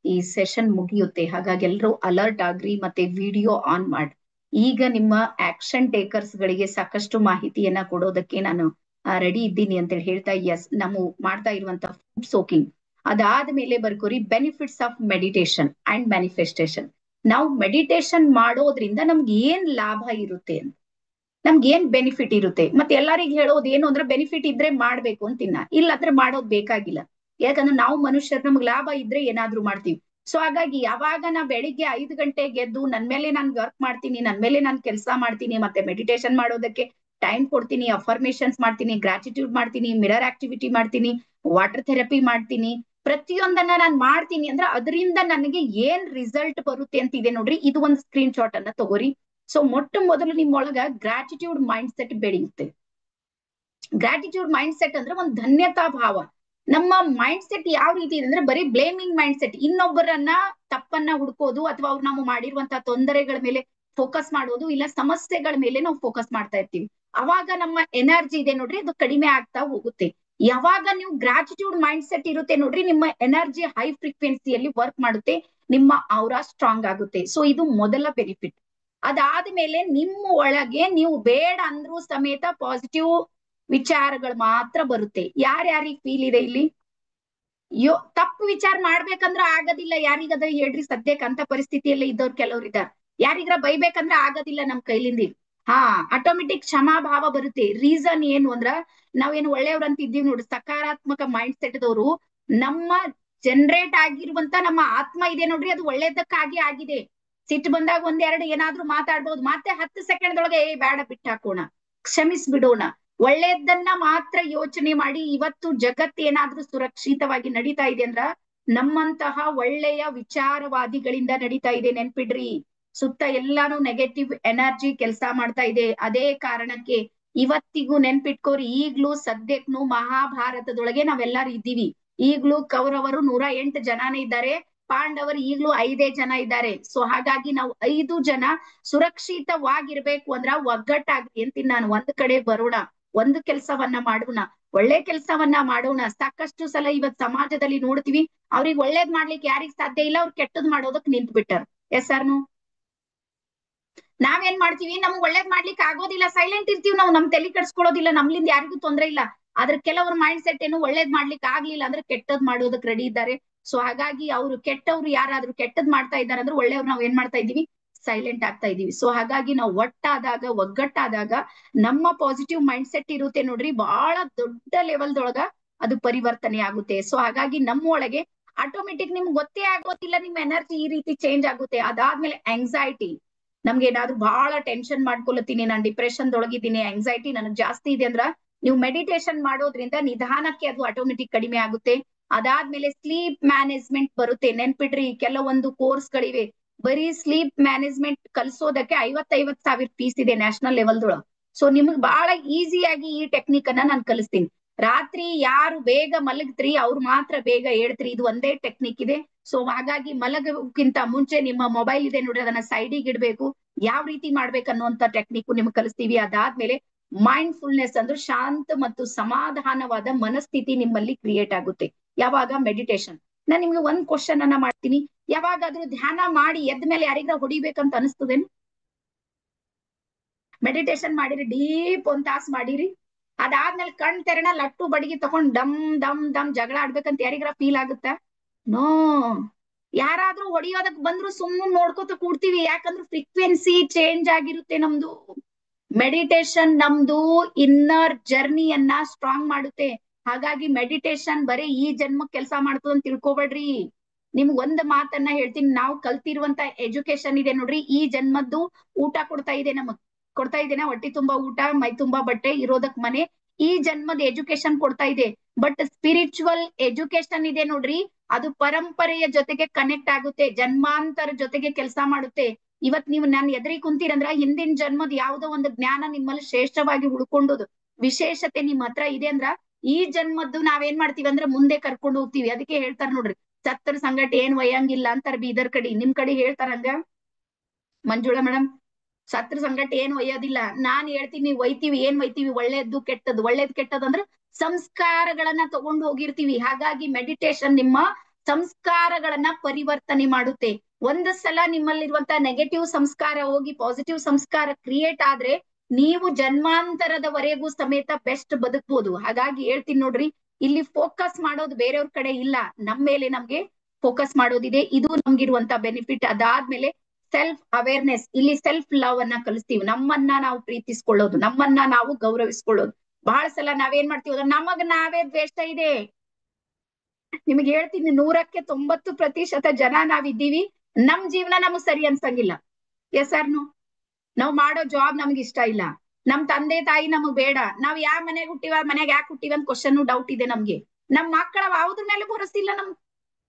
ಈ ಸೆಷನ್ ಮುಗಿಯುತ್ತೆ. ಹಾಗಾಗಿ ಎಲ್ಲರೂ ಅಲರ್ಟ್ ಆಗ್ರಿ, ಮತ್ತೆ ವಿಡಿಯೋ ಆನ್ ಮಾಡಿ. ಈಗ ನಿಮ್ಮ ಆಕ್ಷನ್ ಟೇಕರ್ಸ್ ಗಳಿಗೆ ಸಾಕಷ್ಟು ಮಾಹಿತಿಯನ್ನ ಕೊಡೋದಕ್ಕೆ ನಾನು ರೆಡಿ ಇದ್ದೀನಿ ಅಂತೇಳಿ ಹೇಳ್ತಾ ಎಸ್ ನಾವು ಮಾಡ್ತಾ ಇರುವಂತ ಫುಡ್ ಸೋಕಿಂಗ್. ಅದಾದ್ಮೇಲೆ ಬರ್ಕೋರಿ benefits of meditation and manifestation. ನಾವು ಮೆಡಿಟೇಷನ್ ಮಾಡೋದ್ರಿಂದ ನಮ್ಗೆ ಏನ್ ಲಾಭ ಇರುತ್ತೆ ಅಂತ, ನಮ್ಗೆ ಏನ್ ಬೆನಿಫಿಟ್ ಇರುತ್ತೆ. ಮತ್ತೆ ಎಲ್ಲರಿಗೂ ಹೇಳೋದು ಏನು ಅಂದ್ರೆ ಬೆನಿಫಿಟ್ ಇದ್ರೆ ಮಾಡ್ಬೇಕು ಅಂತಿನ್ನ, ಇಲ್ಲ ಅಂದ್ರೆ ಮಾಡೋದ್ ಬೇಕಾಗಿಲ್ಲ. ಯಾಕಂದ್ರೆ ನಾವು ಮನುಷ್ಯರು ನಮ್ಗೆ ಲಾಭ ಇದ್ರೆ ಏನಾದ್ರೂ ಮಾಡ್ತೀವಿ. ಸೊ ಹಾಗಾಗಿ ಯಾವಾಗ ನಾ ಬೆಳಿಗ್ಗೆ 5 ಗಂಟೆಗೆ ಎದ್ದು ನನ್ ಮೇಲೆ ನಾನು ವರ್ಕ್ ಮಾಡ್ತೀನಿ, ನನ್ ಮೇಲೆ ನಾನು ಕೆಲಸ ಮಾಡ್ತೀನಿ, ಮತ್ತೆ ಮೆಡಿಟೇಷನ್ ಮಾಡೋದಕ್ಕೆ ಟೈಮ್ ಕೊಡ್ತೀನಿ, ಅಫರ್ಮೇಶನ್ಸ್ ಮಾಡ್ತೀನಿ, ಗ್ರಾಟಿಟ್ಯೂಡ್ ಮಾಡ್ತೀನಿ, ಮಿರರ್ ಆಕ್ಟಿವಿಟಿ ಮಾಡ್ತೀನಿ, ವಾಟರ್ ಥೆರಪಿ ಮಾಡ್ತೀನಿ, ಪ್ರತಿಯೊಂದನ್ನ ನಾನು ಮಾಡ್ತೀನಿ ಅಂದ್ರೆ ಅದರಿಂದ ನನಗೆ ಏನ್ ರಿಸಲ್ಟ್ ಬರುತ್ತೆ ಅಂತ ಇದೆ ನೋಡ್ರಿ. ಇದು ಒಂದು ಸ್ಕ್ರೀನ್ ಶಾಟ್ ಅನ್ನ ತಗೋರಿ. ಸೊ ಮೊಟ್ಟ ಮೊದಲು ನಿಮ್ಮೊಳಗ ಗ್ರಾಟಿಟ್ಯೂಡ್ ಮೈಂಡ್ ಸೆಟ್ ಬೆಳೆಯುತ್ತೆ. ಗ್ರಾಟಿಟ್ಯೂಡ್ ಮೈಂಡ್ ಸೆಟ್ ಅಂದ್ರೆ ಒಂದು ಧನ್ಯತಾ ಭಾವ. ನಮ್ಮ ಮೈಂಡ್ ಸೆಟ್ ಯಾವ ರೀತಿ ಇದೆ ಅಂದ್ರೆ ಬರೀ ಬ್ಲೇಮಿಂಗ್ ಮೈಂಡ್ ಸೆಟ್, ಇನ್ನೊಬ್ಬರನ್ನ ತಪ್ಪನ್ನ ಹುಡ್ಕೋದು ಅಥವಾ ಅವ್ರು ನಾವು ಮಾಡಿರುವಂತಹ ತೊಂದರೆಗಳ ಮೇಲೆ ಫೋಕಸ್ ಮಾಡೋದು, ಇಲ್ಲ ಸಮಸ್ಯೆಗಳ ಮೇಲೆ ನಾವು ಫೋಕಸ್ ಮಾಡ್ತಾ ಇರ್ತೀವಿ. ಅವಾಗ ನಮ್ಮ ಎನರ್ಜಿ ಇದೆ ನೋಡ್ರಿ ಅದು ಕಡಿಮೆ ಆಗ್ತಾ ಹೋಗುತ್ತೆ. ಯಾವಾಗ ನೀವು ಗ್ರಾಟಿಟ್ಯೂಡ್ ಮೈಂಡ್ ಸೆಟ್ ಇರುತ್ತೆ ನೋಡ್ರಿ, ನಿಮ್ಮ ಎನರ್ಜಿ ಹೈ ಫ್ರೀಕ್ವೆನ್ಸಿಯಲ್ಲಿ ವರ್ಕ್ ಮಾಡುತ್ತೆ, ನಿಮ್ಮ ಔರಾ ಸ್ಟ್ರಾಂಗ್ ಆಗುತ್ತೆ. ಸೊ ಇದು ಮೊದಲ ಬೆನಿಫಿಟ್. ಅದಾದ್ಮೇಲೆ ನಿಮ್ಮ ಒಳಗೆ ನೀವು ಬೇಡ ಅಂದ್ರೂ ಸಮೇತ ಪಾಸಿಟಿವ್ ವಿಚಾರಗಳು ಮಾತ್ರ ಬರುತ್ತೆ. ಯಾರ್ಯಾರಿಗೆ ಫೀಲ್ ಇದೆ ಇಲ್ಲಿ? ತಪ್ಪು ವಿಚಾರ ಮಾಡ್ಬೇಕಂದ್ರ ಆಗೋದಿಲ್ಲ. ಯಾರಿಗದ ಹೇಳ್ರಿ ಸದ್ಯಕ್ಕೆ ಅಂತ ಪರಿಸ್ಥಿತಿಯಲ್ಲಿ ಇದ್ದವ್ರು ಕೆಲವ್ರು ಇದ್ದಾರೆ. ಯಾರಿಗಾರ ಬೈಬೇಕಂದ್ರ ಆಗೋದಿಲ್ಲ ನಮ್ ಕೈಲಿಂದ. ಹಾ, ಆಟೋಮೆಟಿಕ್ ಕ್ಷಮಾಭಾವ ಬರುತ್ತೆ. ರೀಸನ್ ಏನು ಅಂದ್ರ ನಾವೇನು ಒಳ್ಳೆಯವ್ರ ಅಂತ ಇದ್ದೀವಿ ನೋಡಿ, ಸಕಾರಾತ್ಮಕ ಮೈಂಡ್ ಸೆಟ್ ದವರು ನಮ್ಮ ಜನರೇಟ್ ಆಗಿರುವಂತ ನಮ್ಮ ಆತ್ಮ ಇದೆ ನೋಡ್ರಿ, ಅದು ಒಳ್ಳೇದಕ್ಕಾಗಿ ಆಗಿದೆ. ಸಿಟ್ಟು ಬಂದಾಗ ಒಂದೆರಡು ಏನಾದ್ರೂ ಮಾತಾಡ್ಬೋದು, ಮತ್ತೆ 10 ಸೆಕೆಂಡ್ ಬೇಡ ಬಿಟ್ಟಾಕೋಣ, ಕ್ಷಮಿಸ್ಬಿಡೋಣ, ಒಳ್ಳೇದನ್ನ ಮಾತ್ರ ಯೋಚನೆ ಮಾಡಿ. ಇವತ್ತು ಜಗತ್ ಏನಾದ್ರೂ ಸುರಕ್ಷಿತವಾಗಿ ನಡೀತಾ ಇದೆ ಅಂದ್ರ ನಮ್ಮಂತಹ ಒಳ್ಳೆಯ ವಿಚಾರವಾದಿಗಳಿಂದ ನಡೀತಾ ಇದೆ. ನೆನ್ಪಿಡ್ರಿ, ಸುತ್ತ ಎಲ್ಲಾನು ನೆಗೆಟಿವ್ ಎನರ್ಜಿ ಕೆಲಸ ಮಾಡ್ತಾ ಇದೆ. ಅದೇ ಕಾರಣಕ್ಕೆ ಇವತ್ತಿಗೂ ನೆನ್ಪಿಟ್ಕೋರಿ, ಈಗ್ಲೂ ಸದ್ಯಕ್ಕೂ ಮಹಾಭಾರತದೊಳಗೆ ನಾವೆಲ್ಲಾರು ಇದ್ದೀವಿ. ಈಗ್ಲೂ ಕೌರವರು 108 ಜನಾನೇ ಇದ್ದಾರೆ, ಪಾಂಡವರು ಈಗ್ಲೂ 5 ಜನ ಇದ್ದಾರೆ. ಸೊ ಹಾಗಾಗಿ ನಾವು 5 ಜನ ಸುರಕ್ಷಿತವಾಗಿರ್ಬೇಕು ಅಂದ್ರ ಒಗ್ಗಟ್ಟಾಗ್ಲಿ ಅಂತೀನಿ ನಾನು. ಒಂದ್ ಕಡೆ ಬರೋಣ, ಒಂದು ಕೆಲಸವನ್ನ ಮಾಡೋಣ, ಒಳ್ಳೆ ಕೆಲಸವನ್ನ ಮಾಡೋಣ. ಸಾಕಷ್ಟು ಸಲ ಇವತ್ ಸಮಾಜದಲ್ಲಿ ನೋಡ್ತೀವಿ, ಅವ್ರಿಗೆ ಒಳ್ಳೇದ್ ಮಾಡ್ಲಿಕ್ಕೆ ಯಾರಿಗ್ ಸಾಧ್ಯ ಇಲ್ಲ, ಅವ್ರು ಕೆಟ್ಟದ್ ಮಾಡೋದಕ್ ನಿಂತ್ ಬಿಟ್ಟಾರ. ಎಸ್ ಸರ್ನು? ನಾವೇನ್ ಮಾಡ್ತೀವಿ, ನಮ್ಗ್ ಒಳ್ಳೇದ್ ಮಾಡ್ಲಿಕ್ಕೆ ಆಗೋದಿಲ್ಲ, ಸೈಲೆಂಟ್ ಇರ್ತೀವಿ ನಾವು, ನಮ್ ತಲೆ ಕೆಡ್ಸ್ಕೊಳ್ಳೋದಿಲ್ಲ, ನಮ್ಲಿಂದ ಯಾರಿಗೂ ತೊಂದ್ರೆ ಇಲ್ಲ. ಆದ್ರೆ ಕೆಲವ್ರ ಮೈಂಡ್ ಸೆಟ್ ಏನು, ಒಳ್ಳೇದ್ ಮಾಡ್ಲಿಕ್ಕೆ ಆಗ್ಲಿಲ್ಲ ಅಂದ್ರೆ ಕೆಟ್ಟದ್ ಮಾಡೋದಕ್ ರೆಡಿ ಇದ್ದಾರೆ. ಸೊ ಹಾಗಾಗಿ ಅವ್ರು ಕೆಟ್ಟವ್ರು ಯಾರಾದ್ರೂ ಕೆಟ್ಟದ್ ಮಾಡ್ತಾ ಇದಾರೆ ಅಂದ್ರೆ ಒಳ್ಳೆಯವ್ರು ನಾವ್ ಏನ್ ಮಾಡ್ತಾ ಇದೀವಿ, ಸೈಲೆಂಟ್ ಆಗ್ತಾ ಇದೀವಿ. ಸೊ ಹಾಗಾಗಿ ನಾವು ಒಟ್ಟಾದಾಗ, ಒಗ್ಗಟ್ಟಾದಾಗ ನಮ್ಮ ಪಾಸಿಟಿವ್ ಮೈಂಡ್ ಸೆಟ್ ಇರುತ್ತೆ ನೋಡ್ರಿ, ಬಹಳ ದೊಡ್ಡ ಲೆವೆಲ್ದೊಳಗ ಅದು ಪರಿವರ್ತನೆ ಆಗುತ್ತೆ. ಸೊ ಹಾಗಾಗಿ ನಮ್ಮ ಒಳಗೆ ಆಟೋಮೆಟಿಕ್ ನಿಮ್ಗೆ ಗೊತ್ತೇ ಆಗೋದಿಲ್ಲ ನಿಮ್ ಎನರ್ಜಿ ಈ ರೀತಿ ಚೇಂಜ್ ಆಗುತ್ತೆ. ಅದಾದ್ಮೇಲೆ ಆಂಗ್ಸೈಟಿ, ನಮ್ಗೆ ಏನಾದ್ರು ಬಹಳ ಟೆನ್ಷನ್ ಮಾಡ್ಕೊಳತೀನಿ, ನಾನ್ ಡಿಪ್ರೆಷನ್ ದೊಳಗಿದ್ದೀನಿ, ಆಂಗ್ಸೈಟಿ ನನಗ್ ಜಾಸ್ತಿ ಇದೆ ಅಂದ್ರ ನೀವು ಮೆಡಿಟೇಷನ್ ಮಾಡೋದ್ರಿಂದ ನಿಧಾನಕ್ಕೆ ಅದು ಆಟೋಮೆಟಿಕ್ ಕಡಿಮೆ ಆಗುತ್ತೆ. ಅದಾದ್ಮೇಲೆ ಸ್ಲೀಪ್ ಮ್ಯಾನೇಜ್ಮೆಂಟ್ ಬರುತ್ತೆ. ನೆನ್ಪಿಡ್ರಿ, ಕೆಲವೊಂದು ಕೋರ್ಸ್ಗಳಿವೆ, ಬರೀ ಸ್ಲೀಪ್ ಮ್ಯಾನೇಜ್ಮೆಂಟ್ ಕಲ್ಸೋದಕ್ಕೆ 50,000 ಫೀಸ್ ಇದೆ ನ್ಯಾಷನಲ್ ಲೆವೆಲ್ದೊಳಗೆ. ಸೊ ನಿಮಗ್ ಬಹಳ ಈಸಿಯಾಗಿ ಈ ಟೆಕ್ನಿಕ್ ಅನ್ನ ನಾನು ಕಲಿಸ್ತೀನಿ. ರಾತ್ರಿ ಯಾರು ಬೇಗ ಮಲಗ್ತ್ರಿ ಅವ್ರು ಮಾತ್ರ ಬೇಗ ಹೇಳ್ತ್ರಿ, ಇದು ಒಂದೇ ಟೆಕ್ನಿಕ್ ಇದೆ. ಸೊ ಹಾಗಾಗಿ ಮಲಗೋಕ್ಕಿಂತ ಮುಂಚೆ ನಿಮ್ಮ ಮೊಬೈಲ್ ಇದೆ ನೋಡ್ರಿ, ಅದನ್ನ ಸೈಡಿಗೆ ಇಡ್ಬೇಕು, ಯಾವ ರೀತಿ ಮಾಡ್ಬೇಕನ್ನುವಂತ ಟೆಕ್ನಿಕ್ ನಿಮ್ಗೆ ಕಲಿಸ್ತೀವಿ. ಅದಾದ್ಮೇಲೆ ಮೈಂಡ್ ಫುಲ್ನೆಸ್ ಅಂದ್ರೆ ಶಾಂತ ಮತ್ತು ಸಮಾಧಾನವಾದ ಮನಸ್ಥಿತಿ ನಿಮ್ಮಲ್ಲಿ ಕ್ರಿಯೇಟ್ ಆಗುತ್ತೆ ಯಾವಾಗ ಮೆಡಿಟೇಷನ್. ನಾನ್ ನಿಮ್ಗೆ ಒಂದ್ ಕ್ವಶನ್ ಅನ್ನ ಮಾಡ್ತೀನಿ, ಯಾವಾಗಾದ್ರೂ ಧ್ಯಾನ ಮಾಡಿ ಎದ್ಮೇಲೆ ಯಾರಿಗಾರ ಹೊಡಿಬೇಕಂತ ಅನಿಸ್ತದೇನು? ಮೆಡಿಟೇಷನ್ ಮಾಡಿರಿ, ಡೀಪ್ ಒಂದ್ ತಾಸ್ ಮಾಡಿರಿ, ಅದಾದ್ಮೇಲೆ ಕಣ್ ತೆರಣ ಲಟ್ಟು ಬಡಿಗೆ ತಕೊಂಡ್ ಡಮ್ ಡಮ್ ಡಮ್ ಜಗಳ ಆಡ್ಬೇಕಂತ ಯಾರಿಗಾರ ಫೀಲ್ ಆಗುತ್ತಾ? ನೋ. ಯಾರಾದ್ರೂ ಹೊಡಿಯೋದಕ್ ಬಂದ್ರು ಸುಮ್ಮನೆ ನೋಡ್ಕೋತ ಕೂಡ್ತೀವಿ, ಯಾಕಂದ್ರೆ ಫ್ರೀಕ್ವೆನ್ಸಿ ಚೇಂಜ್ ಆಗಿರುತ್ತೆ ನಮ್ದು. ಮೆಡಿಟೇಷನ್ ನಮ್ದು ಇನ್ನರ್ ಜರ್ನಿಯನ್ನ ಸ್ಟ್ರಾಂಗ್ ಮಾಡುತ್ತೆ. ಹಾಗಾಗಿ ಮೆಡಿಟೇಷನ್ ಬರೀ ಈ ಜನ್ಮಕ್ ಕೆಲಸ ಮಾಡ್ತದ ಅಂತ ತಿಳ್ಕೊಬೇಡ್ರಿ. ನಿಮ್ಗ್ ಒಂದ್ ಮಾತನ್ನ ಹೇಳ್ತೀನಿ, ನಾವು ಕಲ್ತಿರುವಂತ ಎಜುಕೇಶನ್ ಇದೆ ನೋಡ್ರಿ, ಈ ಜನ್ಮದ್ದು ಊಟ ಕೊಡ್ತಾ ಇದೆ ನಮಗ್, ಕೊಡ್ತಾ ಇದೆನಾ? ಹೊಟ್ಟಿ ತುಂಬಾ ಊಟ, ಮೈ ತುಂಬಾ ಬಟ್ಟೆ, ಇರೋದಕ್ ಮನೆ, ಈ ಜನ್ಮದ ಎಜುಕೇಶನ್ ಕೊಡ್ತಾ ಇದೆ. ಬಟ್ ಸ್ಪಿರಿಚುವಲ್ ಎಜುಕೇಶನ್ ಇದೆ ನೋಡ್ರಿ, ಅದು ಪರಂಪರೆಯ ಜೊತೆಗೆ ಕನೆಕ್ಟ್ ಆಗುತ್ತೆ, ಜನ್ಮಾಂತರ ಜೊತೆಗೆ ಕೆಲಸ ಮಾಡುತ್ತೆ. ಇವತ್ ನೀವು ನಾನು ಎದುರಿಗೆ ಕುಂತೀರಂದ್ರ ಹಿಂದಿನ ಜನ್ಮದ ಯಾವ್ದೋ ಒಂದು ಜ್ಞಾನ ನಿಮ್ಮಲ್ಲಿ ಶ್ರೇಷ್ಠವಾಗಿ ಉಳ್ಕೊಂಡೋದು ವಿಶೇಷತೆ ನಿಮ್ ಹತ್ರ ಇದೆ ಅಂದ್ರ ಈ ಜನ್ಮದ್ದು ನಾವೇನ್ ಮಾಡ್ತೀವಿ ಅಂದ್ರೆ ಮುಂದೆ ಕರ್ಕೊಂಡು ಹೋಗ್ತೀವಿ. ಅದಕ್ಕೆ ಹೇಳ್ತಾರ ನೋಡ್ರಿ, ಸತ್ತರ ಸಂಗಟ ಏನ್ ಒಯ್ಯಂಗಿಲ್ಲ ಅಂತಾರ ಬೀದರ್ ಕಡೆ. ನಿಮ್ ಕಡೆ ಹೇಳ್ತಾರಂಗ ಮಂಜುಳಾ ಮೇಡಮ್? ಸತ್ರ ಸಂಗಟ ಏನ್ ಒಯ್ಯೋದಿಲ್ಲ. ನಾನ್ ಹೇಳ್ತೀನಿ ಒಯ್ತೀವಿ. ಏನ್ ಒಯ್ತೀವಿ? ಒಳ್ಳೇದ್ದು ಕೆಟ್ಟದ್ದು. ಒಳ್ಳೇದ್ ಕೆಟ್ಟದ್ ಅಂದ್ರೆ ಸಂಸ್ಕಾರಗಳನ್ನ ತಗೊಂಡು ಹೋಗಿರ್ತೀವಿ. ಹಾಗಾಗಿ ಮೆಡಿಟೇಷನ್ ನಿಮ್ಮ ಸಂಸ್ಕಾರಗಳನ್ನ ಪರಿವರ್ತನೆ ಮಾಡುತ್ತೆ. ಒಂದ್ ಸಲ ನಿಮ್ಮಲ್ಲಿರುವಂತ ನೆಗೆಟಿವ್ ಸಂಸ್ಕಾರ ಹೋಗಿ ಪಾಸಿಟಿವ್ ಸಂಸ್ಕಾರ ಕ್ರಿಯೇಟ್ ಆದ್ರೆ ನೀವು ಜನ್ಮಾಂತರದವರೆಗೂ ಸಮೇತ ಬೆಸ್ಟ್ ಬದುಕ್ಬೋದು. ಹಾಗಾಗಿ ಹೇಳ್ತೀನಿ ನೋಡ್ರಿ, ಇಲ್ಲಿ ಫೋಕಸ್ ಮಾಡೋದು ಬೇರೆಯವ್ರ ಕಡೆ ಇಲ್ಲ, ನಮ್ ಮೇಲೆ ನಮ್ಗೆ ಫೋಕಸ್ ಮಾಡೋದಿದೆ. ಇದು ನಮ್ಗಿರುವಂತ ಬೆನಿಫಿಟ್. ಅದಾದ್ಮೇಲೆ ಸೆಲ್ಫ್ ಅವೇರ್ನೆಸ್, ಇಲ್ಲಿ ಸೆಲ್ಫ್ ಲವ್ ಅನ್ನ ಕಲಿಸ್ತೀವಿ. ನಮ್ಮನ್ನ ನಾವು ಪ್ರೀತಿಸ್ಕೊಳ್ಳೋದು, ನಮ್ಮನ್ನ ನಾವು ಗೌರವಿಸ್ಕೊಳ್ಳೋದು. ಬಹಳ ಸಲ ನಾವೇನ್ ಮಾಡ್ತೀವಿ, ನಮಗ್ ನಾವೇ ದ್ವೇಷ ಇದೆ. ನಿಮ್ಗೆ ಹೇಳ್ತೀನಿ, 100% ಜನ ನಾವಿದ್ದೀವಿ, ನಮ್ ಜೀವನ ನಮಗ್ ಸರಿ ಅನ್ಸಂಗಿಲ್ಲ. S or no? ನಾವ್ ಮಾಡೋ ಜಾಬ್ ನಮ್ಗೆ ಇಷ್ಟ ಇಲ್ಲ, ನಮ್ ತಂದೆ ತಾಯಿ ನಮಗ್ ಬೇಡ, ನಾವ್ ಯಾವ ಮನೆಗ್ ಹುಟ್ಟಿವ, ಮನೆಗ್ ಯಾಕೆ ಹುಟ್ಟಿವ ಅಂತ ಕ್ವಶನ್ ಡೌಟ್ ಇದೆ ನಮ್ಗೆ. ನಮ್ ಮಕ್ಕಳ ಯಾವ್ದ್ರ ಮೇಲೆ ಭರೋಸಿಲ್ಲ ನಮ್ಗೆ.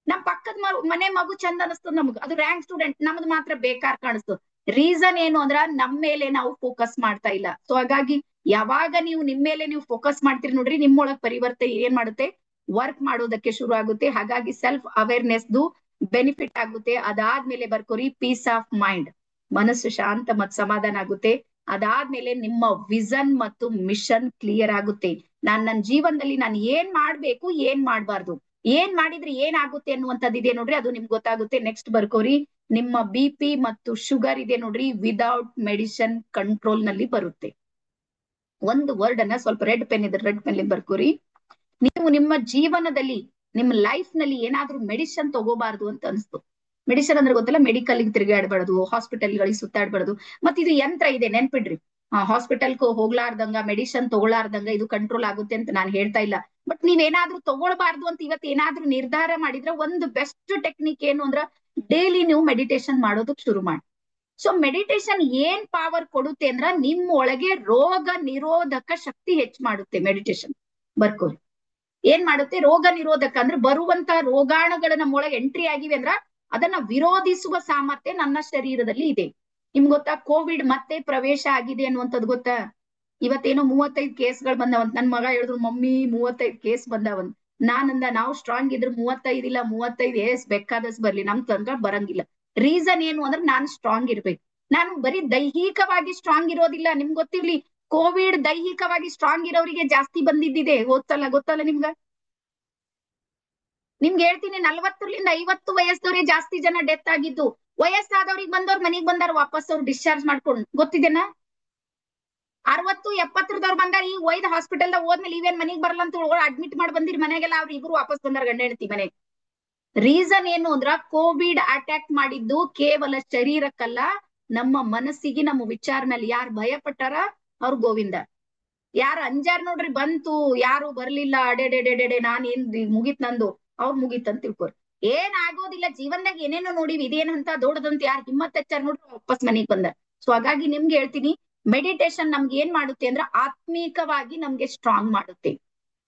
ನಮ್ ಪಕ್ಕದ ಮನೆ ಮಗು ಚಂದ ಅನಿಸ್ತದ ನಮ್ಗ್, ಅದು ರ್ಯಾಂಕ್ ಸ್ಟೂಡೆಂಟ್, ನಮ್ದು ಮಾತ್ರ ಬೇಕಾರ ಕಾಣಿಸ್ತದ. ರೀಸನ್ ಏನು ಅಂದ್ರ ನಮ್ ಮೇಲೆ ನಾವು ಫೋಕಸ್ ಮಾಡ್ತಾ ಇಲ್ಲ. ಸೊ ಹಾಗಾಗಿ ಯಾವಾಗ ನೀವು ನಿಮ್ ಮೇಲೆ ನೀವು ಫೋಕಸ್ ಮಾಡ್ತೀರಿ ನೋಡ್ರಿ, ನಿಮ್ಮೊಳಗ್ ಪರಿವರ್ತನೆ ಏನ್ ಮಾಡುತ್ತೆ, ವರ್ಕ್ ಮಾಡೋದಕ್ಕೆ ಶುರು ಆಗುತ್ತೆ. ಹಾಗಾಗಿ ಸೆಲ್ಫ್ ಅವೇರ್ನೆಸ್ ಬೆನಿಫಿಟ್ ಆಗುತ್ತೆ. ಅದಾದ್ಮೇಲೆ ಬರ್ಕೋರಿ ಪೀಸ್ ಆಫ್ ಮೈಂಡ್, ಮನಸ್ಸು ಶಾಂತ ಮತ್ತು ಸಮಾಧಾನ ಆಗುತ್ತೆ. ಅದಾದ್ಮೇಲೆ ನಿಮ್ಮ ವಿಷನ್ ಮತ್ತು ಮಿಷನ್ ಕ್ಲಿಯರ್ ಆಗುತ್ತೆ. ನನ್ನ ಜೀವನದಲ್ಲಿ ನಾನು ಏನ್ ಮಾಡ್ಬೇಕು, ಏನ್ ಮಾಡ್ಬಾರ್ದು, ಏನ್ ಮಾಡಿದ್ರೆ ಏನಾಗುತ್ತೆ ಅನ್ನುವಂಥದ್ದು ಇದೆ ನೋಡ್ರಿ, ಅದು ನಿಮ್ಗೆ ಗೊತ್ತಾಗುತ್ತೆ. ನೆಕ್ಸ್ಟ್ ಬರ್ಕೋರಿ, ನಿಮ್ಮ BP ಮತ್ತು ಶುಗರ್ ಇದೆ ನೋಡ್ರಿ, ವಿದೌಟ್ ಮೆಡಿಸಿನ್ ಕಂಟ್ರೋಲ್ ನಲ್ಲಿ ಬರುತ್ತೆ. ಒಂದು ವರ್ಡ್ ಅನ್ನ ಸ್ವಲ್ಪ ರೆಡ್ ಪೆನ್ ಇದ್ರೆ ರೆಡ್ ಪೆನ್ ಬರ್ಕೋರಿ. ನೀವು ನಿಮ್ಮ ಜೀವನದಲ್ಲಿ, ನಿಮ್ಮ ಲೈಫ್ ನಲ್ಲಿ ಏನಾದ್ರೂ ಮೆಡಿಸಿನ್ ತಗೋಬಾರ್ದು ಅಂತ ಅನ್ಸ್ತು. ಮೆಡಿಸಿನ್ ಅಂದ್ರೆ ಗೊತ್ತಲ್ಲ, ಮೆಡಿಕಲ್ ತಿರುಗಾಡ್ಬಾರ್ದು, ಹಾಸ್ಪಿಟಲ್ಗಳಿಗೆ ಸುತ್ತಾಡ್ಬಾರ್ದು. ಮತ್ ಇದು ಯಂತ್ರ ಇದೆ, ನೆನ್ಪಿಡ್ರಿ. ಹಾಸ್ಪಿಟಲ್ ಹೋಗ್ಲಾರ್ದಂಗ, ಮೆಡಿಸಿನ್ ತಗೊಳಾರ್ದಂಗ ಇದು ಕಂಟ್ರೋಲ್ ಆಗುತ್ತೆ ಅಂತ ನಾನು ಹೇಳ್ತಾ ಇಲ್ಲ. ಬಟ್ ನೀವೇನಾದ್ರೂ ತಗೊಳ್ಬಾರ್ದು ಅಂತ ಇವತ್ತು ಏನಾದ್ರೂ ನಿರ್ಧಾರ ಮಾಡಿದ್ರೆ, ಒಂದು ಬೆಸ್ಟ್ ಟೆಕ್ನಿಕ್ ಏನು ಅಂದ್ರ, ಡೈಲಿ ನೀವು ಮೆಡಿಟೇಷನ್ ಮಾಡೋದಕ್ ಶುರು ಮಾಡಿ. ಸೊ ಮೆಡಿಟೇಷನ್ ಏನ್ ಪವರ್ ಕೊಡುತ್ತೆ ಅಂದ್ರ, ನಿಮ್ಮ ಒಳಗೆ ರೋಗ ನಿರೋಧಕ ಶಕ್ತಿ ಹೆಚ್ಚು ಮಾಡುತ್ತೆ ಮೆಡಿಟೇಷನ್. ಬರ್ಕೋರಿ, ಏನ್ ಮಾಡುತ್ತೆ, ರೋಗ ನಿರೋಧಕ ಅಂದ್ರೆ ಬರುವಂತ ರೋಗಾಣುಗಳ ನಮ್ಮೊಳಗೆ ಎಂಟ್ರಿ ಆಗಿವೆ ಅಂದ್ರ ಅದನ್ನ ವಿರೋಧಿಸುವ ಸಾಮರ್ಥ್ಯ ನನ್ನ ಶರೀರದಲ್ಲಿ ಇದೆ. ನಿಮ್ಗೆ ಗೊತ್ತಾ, ಕೋವಿಡ್ ಮತ್ತೆ ಪ್ರವೇಶ ಆಗಿದೆ ಅನ್ನುವಂಥದ್ದು ಗೊತ್ತಾ? ಇವತ್ತೇನೋ 35 ಕೇಸ್ಗಳು ಬಂದಾವಂತ. ನನ್ ಮಗ ಹೇಳಿದ್ರು, ಮಮ್ಮಿ 35 ಕೇಸ್ ಬಂದಾವಂತ. ನಾನಂದ, ನಾವು ಸ್ಟ್ರಾಂಗ್ ಇದ್ರೆ 35 ಇಲ್ಲ 35 ಏಸ್ ಬೇಕಾದಷ್ಟು ಬರ್ಲಿ, ನಮ್ ತಂಗ ಬರಂಗಿಲ್ಲ. ರೀಸನ್ ಏನು ಅಂದ್ರೆ ನಾನು ಸ್ಟ್ರಾಂಗ್ ಇರ್ಬೇಕು. ನಾನು ಬರೀ ದೈಹಿಕವಾಗಿ ಸ್ಟ್ರಾಂಗ್ ಇರೋದಿಲ್ಲ. ನಿಮ್ಗೆ ಗೊತ್ತಿರ್ಲಿ, ಕೋವಿಡ್ ದೈಹಿಕವಾಗಿ ಸ್ಟ್ರಾಂಗ್ ಇರೋರಿಗೆ ಜಾಸ್ತಿ ಬಂದಿದ್ದಿದೆ. ಗೊತ್ತಲ್ಲ ನಿಮ್ಗ? ನಿಮ್ಗೆ ಹೇಳ್ತೀನಿ, 40 ರಿಂದ 50 ವಯಸ್ಸದವ್ರಿಗೆ ಜಾಸ್ತಿ ಜನ ಡೆತ್ ಆಗಿದ್ದು. ವಯಸ್ಸಾದವ್ರಿಗೆ ಬಂದವ್ರು ಮನೆಗ್ ಬಂದಾರ, ವಾಪಸ್ ಅವ್ರು ಡಿಸ್ಚಾರ್ಜ್ ಮಾಡ್ಕೊಂಡು. ಗೊತ್ತಿದೆನಾ? 60-70 ಬಂದಾರ. ಈಗ ಒಯ್ದ ಹಾಸ್ಪಿಟಲ್ ಹೋದ್ಮೇಲೆ ಇವೇನ್ ಮನೆಗ್ ಬರಲ್ಲ ಅಂತ ಅಡ್ಮಿಟ್ ಮಾಡಿ ಬಂದಿರಿ ಮನೆಗೆಲ್ಲ, ಅವ್ರು ಇಬ್ರು ವಾಪಸ್ ಬಂದಾರ, ಗಂಡ ಹೆಂಡತಿ ಮನೆಗೆ. ರೀಸನ್ ಏನು ಅಂದ್ರ, ಕೋವಿಡ್ ಅಟ್ಯಾಕ್ ಮಾಡಿದ್ದು ಕೇವಲ ಶರೀರಕ್ಕಲ್ಲ, ನಮ್ಮ ಮನಸ್ಸಿಗೆ, ನಮ್ಮ ವಿಚಾರ ಮೇಲೆ. ಯಾರು ಭಯ ಪಟ್ಟಾರ ಅವ್ರು ಗೋವಿಂದ. ಯಾರು ಅಂಜಾರ್ ನೋಡ್ರಿ, ಬಂತು, ಯಾರು ಬರ್ಲಿಲ್ಲ, ಅಡೆಡೆಡೆಡೆ ನಾನ್ ಏನ್ ಮುಗಿತ್ ನಂದು, ಅವ್ರು ಮುಗಿತ್ ಅಂತ ತಿಳ್ಕೊರಿ. ಏನ್ ಆಗೋದಿಲ್ಲ, ಜೀವನದಾಗ ಏನೇನೋ ನೋಡಿವಿ, ಇದೇನಂತ ದೊಡ್ಡದಂತ ಯಾರು ಹಿಮ್ಮತ್ ಹಚ್ಚಾರ ನೋಡ್ರಿ, ವಾಪಸ್ ಮನೆಗ್ ಬಂದ. ಸೊ ಹಾಗಾಗಿ ನಿಮ್ಗೆ ಹೇಳ್ತೀನಿ, ಮೆಡಿಟೇಷನ್ ನಮ್ಗೆ ಏನ್ ಮಾಡುತ್ತೆ ಅಂದ್ರೆ, ಆತ್ಮೀಕವಾಗಿ ನಮ್ಗೆ ಸ್ಟ್ರಾಂಗ್ ಮಾಡುತ್ತೆ,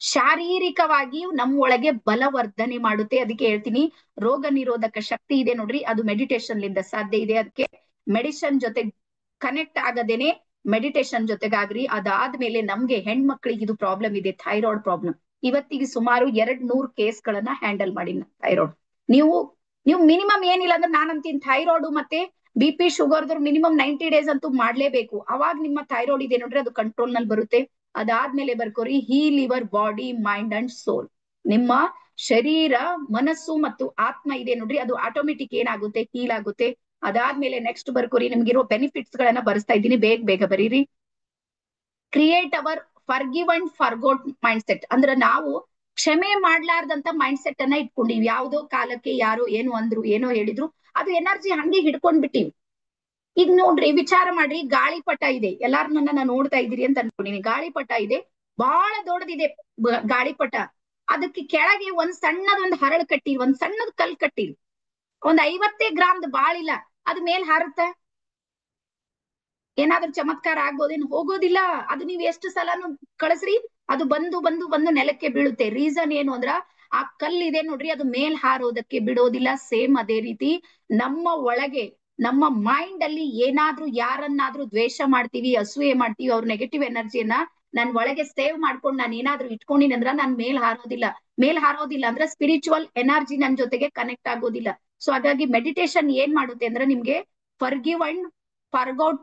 ಶಾರೀರಿಕವಾಗಿ ನಮ್ಮೊಳಗೆ ಬಲವರ್ಧನೆ ಮಾಡುತ್ತೆ. ಅದಕ್ಕೆ ಹೇಳ್ತೀನಿ, ರೋಗ ನಿರೋಧಕ ಶಕ್ತಿ ಇದೆ ನೋಡ್ರಿ, ಅದು ಮೆಡಿಟೇಷನ್ ಲಿಂದ ಸಾಧ್ಯ ಇದೆ. ಅದಕ್ಕೆ ಮೆಡಿಸಿನ್ ಜೊತೆ ಕನೆಕ್ಟ್ ಆಗದೇನೆ ಮೆಡಿಟೇಷನ್ ಜೊತೆಗಾಗ್ರಿ. ಅದಾದ್ಮೇಲೆ ನಮ್ಗೆ ಹೆಣ್ಮಕ್ಳಿಗೆ ಇದು ಪ್ರಾಬ್ಲಮ್ ಇದೆ, ಥೈರಾಯ್ಡ್ ಪ್ರಾಬ್ಲಮ್. ಇವತ್ತಿಗೆ ಸುಮಾರು 200 ಕೇಸ್ಗಳನ್ನ ಹ್ಯಾಂಡಲ್ ಮಾಡಿ ಥೈರಾಯ್ಡ್. ನೀವು ಮಿನಿಮಮ್ ಏನಿಲ್ಲ ಅಂದ್ರೆ, ನಾನು ಅಂತೀನಿ, ಥೈರಾಯ್ಡ್ ಮತ್ತೆ BP ಶುಗರ್ದವ್ರು ಮಿನಿಮಮ್ 90 ಡೇಸ್ ಅಂತೂ ಮಾಡ್ಲೇಬೇಕು. ಅವಾಗ ನಿಮ್ಮ ಥೈರಾಯ್ಡ್ ಇದೆ ನೋಡ್ರಿ, ಅದು ಕಂಟ್ರೋಲ್ ನಲ್ಲಿ ಬರುತ್ತೆ. ಅದಾದ್ಮೇಲೆ ಬರ್ಕೋರಿ, heal your body, mind and soul. ನಿಮ್ಮ ಶರೀರ, ಮನಸ್ಸು ಮತ್ತು ಆತ್ಮ ಇದೆ ನೋಡ್ರಿ, ಅದು ಆಟೋಮೆಟಿಕ್ ಏನಾಗುತ್ತೆ, ಹೀಲ್ ಆಗುತ್ತೆ. ಅದಾದ್ಮೇಲೆ ನೆಕ್ಸ್ಟ್ ಬರ್ಕೋರಿ, ನಿಮ್ಗಿರೋ ಬೆನಿಫಿಟ್ಸ್ ಗಳನ್ನ ಬರ್ಸ್ತಾ ಇದ್ದೀನಿ, ಬೇಗ ಬರೀರಿ. Create our forgive and forgot mindset. ಅಂದ್ರೆ ನಾವು ಕ್ಷಮೆ ಮಾಡ್ಲಾರ್ದಂತ ಮೈಂಡ್ ಸೆಟ್ ಅನ್ನ ಇಟ್ಕೊಂಡಿವಿ. ಯಾವುದೋ ಕಾಲಕ್ಕೆ ಯಾರೋ ಏನೋ ಅಂದ್ರು, ಏನೋ ಹೇಳಿದ್ರು, ಅದು ಎನರ್ಜಿ ಹಂಗೆ ಹಿಡ್ಕೊಂಡ್ ಬಿಟ್ಟಿವಿ. ಈಗ ನೋಡ್ರಿ, ವಿಚಾರ ಮಾಡ್ರಿ, ಗಾಳಿಪಟ ಇದೆ, ಎಲ್ಲಾರು ನನ್ನ ನೋಡ್ತಾ ಇದ್ದೀರಿ ಅಂತ ಅನ್ಕೊಂಡಿನಿ. ಗಾಳಿಪಟ ಇದೆ, ಬಹಳ ದೊಡ್ಡದಿದೆ ಗಾಳಿಪಟ. ಅದಕ್ಕೆ ಕೆಳಗೆ ಒಂದ್ ಸಣ್ಣದೊಂದು ಹರಳು ಕಟ್ಟಿರಿ, ಒಂದ್ ಸಣ್ಣದ ಕಲ್ ಕಟ್ಟಿರಿ, ಒಂದ್ 50 ಗ್ರಾಮ್ದ ಬಾಳಿಲ್ಲ, ಅದ್ ಮೇಲ್ ಹಾರುತ್ತ? ಏನಾದ್ರೂ ಚಮತ್ಕಾರ ಆಗ್ಬೋದೇನು? ಹೋಗೋದಿಲ್ಲ. ಅದು ನೀವ್ ಎಷ್ಟು ಸಲನು ಕಳಿಸ್ರಿ, ಅದು ಬಂದು ನೆಲಕ್ಕೆ ಬೀಳುತ್ತೆ. ರೀಸನ್ ಏನು ಅಂದ್ರ, ಆ ಕಲ್ಲಿದೆ ನೋಡ್ರಿ, ಅದು ಮೇಲ್ ಹಾರೋದಕ್ಕೆ ಬಿಡೋದಿಲ್ಲ. ಸೇಮ್ ಅದೇ ರೀತಿ ನಮ್ಮ ಒಳಗೆ, ನಮ್ಮ ಮೈಂಡ್ ಅಲ್ಲಿ ಏನಾದ್ರೂ ಯಾರನ್ನಾದ್ರೂ ದ್ವೇಷ ಮಾಡ್ತೀವಿ, ಅಸೂಯೆ ಮಾಡ್ತೀವಿ, ಅವ್ರ ನೆಗೆಟಿವ್ ಎನರ್ಜಿಯನ್ನ ನನ್ ಒಳಗೆ ಸೇವ್ ಮಾಡ್ಕೊಂಡು ನಾನು ಏನಾದ್ರೂ ಇಟ್ಕೊಂಡಿನಿ ಅಂದ್ರ ನಾನ್ ಮೇಲ್ ಹಾರೋದಿಲ್ಲ ಅಂದ್ರೆ ಸ್ಪಿರಿಚುವಲ್ ಎನರ್ಜಿ ನನ್ ಜೊತೆಗೆ ಕನೆಕ್ಟ್ ಆಗೋದಿಲ್ಲ. ಸೊ ಹಾಗಾಗಿ ಮೆಡಿಟೇಷನ್ ಏನ್ ಮಾಡುತ್ತೆ ಅಂದ್ರೆ, ನಿಮ್ಗೆ ಫರ್ಗಿವ್ ಅಂಡ್ ಫರ್ಗೌಟ್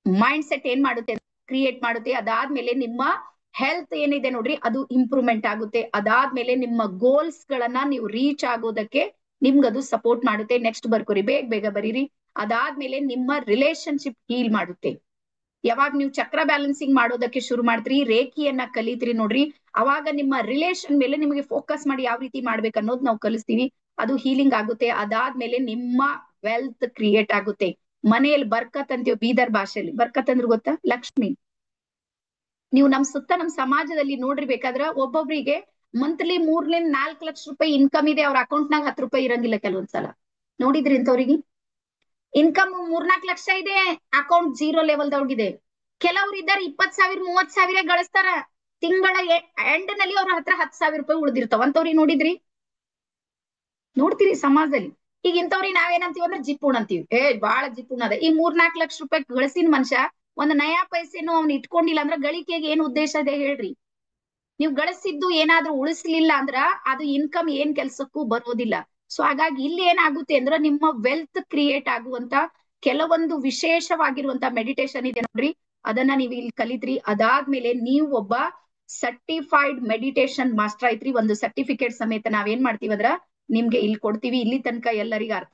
ಮೈಂಡ್ ಸೆಟ್ ಏನ್ ಮಾಡುತ್ತೆ, ಕ್ರಿಯೇಟ್ ಮಾಡುತ್ತೆ. ಅದಾದ್ಮೇಲೆ ನಿಮ್ಮ ಹೆಲ್ತ್ ಏನಿದೆ ನೋಡ್ರಿ, ಅದು ಇಂಪ್ರೂವ್ಮೆಂಟ್ ಆಗುತ್ತೆ. ಅದಾದ್ಮೇಲೆ ನಿಮ್ಮ ಗೋಲ್ಸ್ ಗಳನ್ನ ನೀವು ರೀಚ್ ಆಗೋದಕ್ಕೆ ನಿಮ್ಗದು ಸಪೋರ್ಟ್ ಮಾಡುತ್ತೆ. ನೆಕ್ಸ್ಟ್ ಬರ್ಕೋರಿ, ಬೇಗ ಬರೀರಿ. ಅದಾದ್ಮೇಲೆ ನಿಮ್ಮ ರಿಲೇಶನ್ಶಿಪ್ ಹೀಲ್ ಮಾಡುತ್ತೆ. ಯಾವಾಗ ನೀವು ಚಕ್ರ ಬ್ಯಾಲೆನ್ಸಿಂಗ್ ಮಾಡೋದಕ್ಕೆ ಶುರು ಮಾಡ್ತೀರಿ, ರೇಖಿಯನ್ನ ಕಲಿತೀರಿ ನೋಡ್ರಿ, ಅವಾಗ ನಿಮ್ಮ ರಿಲೇಶನ್ ಮೇಲೆ ನಿಮಗೆ ಫೋಕಸ್ ಮಾಡಿ ಯಾವ ರೀತಿ ಮಾಡ್ಬೇಕು ಅನ್ನೋದು ನಾವು ಕಲಿಸ್ತೀವಿ. ಅದು ಹೀಲಿಂಗ್ ಆಗುತ್ತೆ. ಅದಾದ್ಮೇಲೆ ನಿಮ್ಮ ವೆಲ್ತ್ ಕ್ರಿಯೇಟ್ ಆಗುತ್ತೆ. ಮನೆಯಲ್ಲಿ ಬರ್ಕತ್ ಅಂತೀವಿ ಬೀದರ್ ಭಾಷೆಯಲ್ಲಿ. ಬರ್ಕತ್ ಅಂದ್ರೆ ಗೊತ್ತಾ? ಲಕ್ಷ್ಮಿ. ನೀವು ನಮ್ ಸುತ್ತ ನಮ್ ಸಮಾಜದಲ್ಲಿ ನೋಡ್ರಿ, ಬೇಕಾದ್ರ ಒಬ್ಬೊಬ್ರಿಗೆ ಮಂತ್ಲಿ 3 ರಿಂದ 4 ಲಕ್ಷ ರೂಪಾಯಿ ಇನ್ಕಮ್ ಇದೆ, ಅವ್ರ ಅಕೌಂಟ್ನಾಗ 10 ರೂಪಾಯಿ ಇರಂಗಿಲ್ಲ ಕೆಲವೊಂದ್ಸಲ. ನೋಡಿದ್ರಿ ಇಂಥವ್ರಿಗೆ? ಇನ್ಕಮ್ 3-4 ಲಕ್ಷ ಇದೆ, ಅಕೌಂಟ್ ಜೀರೋ ಲೆವೆಲ್ದವ್ರಿಗಿದೆ. ಕೆಲವ್ರು ಇದ್ದಾರೆ 20,000-30,000 ಗಳಿಸ್ತಾರ, ತಿಂಗಳ ಎಂಡ್ ನಲ್ಲಿ ಅವ್ರ ಹತ್ರ 10,000 ರೂಪಾಯಿ ಉಳಿದಿರ್ತಾವ. ಅಂತವ್ರಿಗೆ ನೋಡಿದ್ರಿ? ನೋಡ್ತೀರಿ ಸಮಾಜದಲ್ಲಿ. ಈಗ ಇಂಥವ್ರಿಗೆ ನಾವೇನಂತೀವಿ ಅಂದ್ರೆ ಜಿಪುಣ್ ಅಂತೀವಿ. ಬಾಳ ಜಿಪುಣ್ ಅದ. ಈ 3-4 ಲಕ್ಷ ರೂಪಾಯಿ ಗಳಿಸಿನ ಮನುಷ್ಯ ಒಂದ್ ನಯಾ ಪೈಸೆನೂ ಅವ್ನು ಇಟ್ಕೊಂಡಿಲ್ಲ ಅಂದ್ರ ಗಳಿಕೆಗೆ ಏನ್ ಉದ್ದೇಶ ಇದೆ ಹೇಳ್ರಿ? ನೀವು ಗಳಿಸಿದ್ದು ಏನಾದ್ರೂ ಉಳಿಸ್ಲಿಲ್ಲ ಅಂದ್ರ ಅದು ಇನ್ಕಮ್ ಏನ್ ಕೆಲ್ಸಕ್ಕೂ ಬರೋದಿಲ್ಲ. ಸೊ ಹಾಗಾಗಿ ಇಲ್ಲಿ ಏನಾಗುತ್ತೆ ಅಂದ್ರೆ ನಿಮ್ಮ ವೆಲ್ತ್ ಕ್ರಿಯೇಟ್ ಆಗುವಂತ ಕೆಲವೊಂದು ವಿಶೇಷವಾಗಿರುವಂತ ಮೆಡಿಟೇಷನ್ ಇದೆ ನೋಡ್ರಿ, ಅದನ್ನ ನೀವು ಇಲ್ಲಿ ಕಲಿತ್ರಿ. ಅದಾದ್ಮೇಲೆ ನೀವು ಒಬ್ಬ ಸರ್ಟಿಫೈಡ್ ಮೆಡಿಟೇಷನ್ ಮಾಸ್ಟರ್ ಐತ್ರಿ. ಒಂದು ಸರ್ಟಿಫಿಕೇಟ್ ಸಮೇತ ನಾವೇನ್ ಮಾಡ್ತೀವಿ ಅಂದ್ರ ನಿಮ್ಗೆ ಇಲ್ಲಿ ಕೊಡ್ತೀವಿ. ಇಲ್ಲಿ ತನಕ ಎಲ್ಲರಿಗ ಅರ್ಥ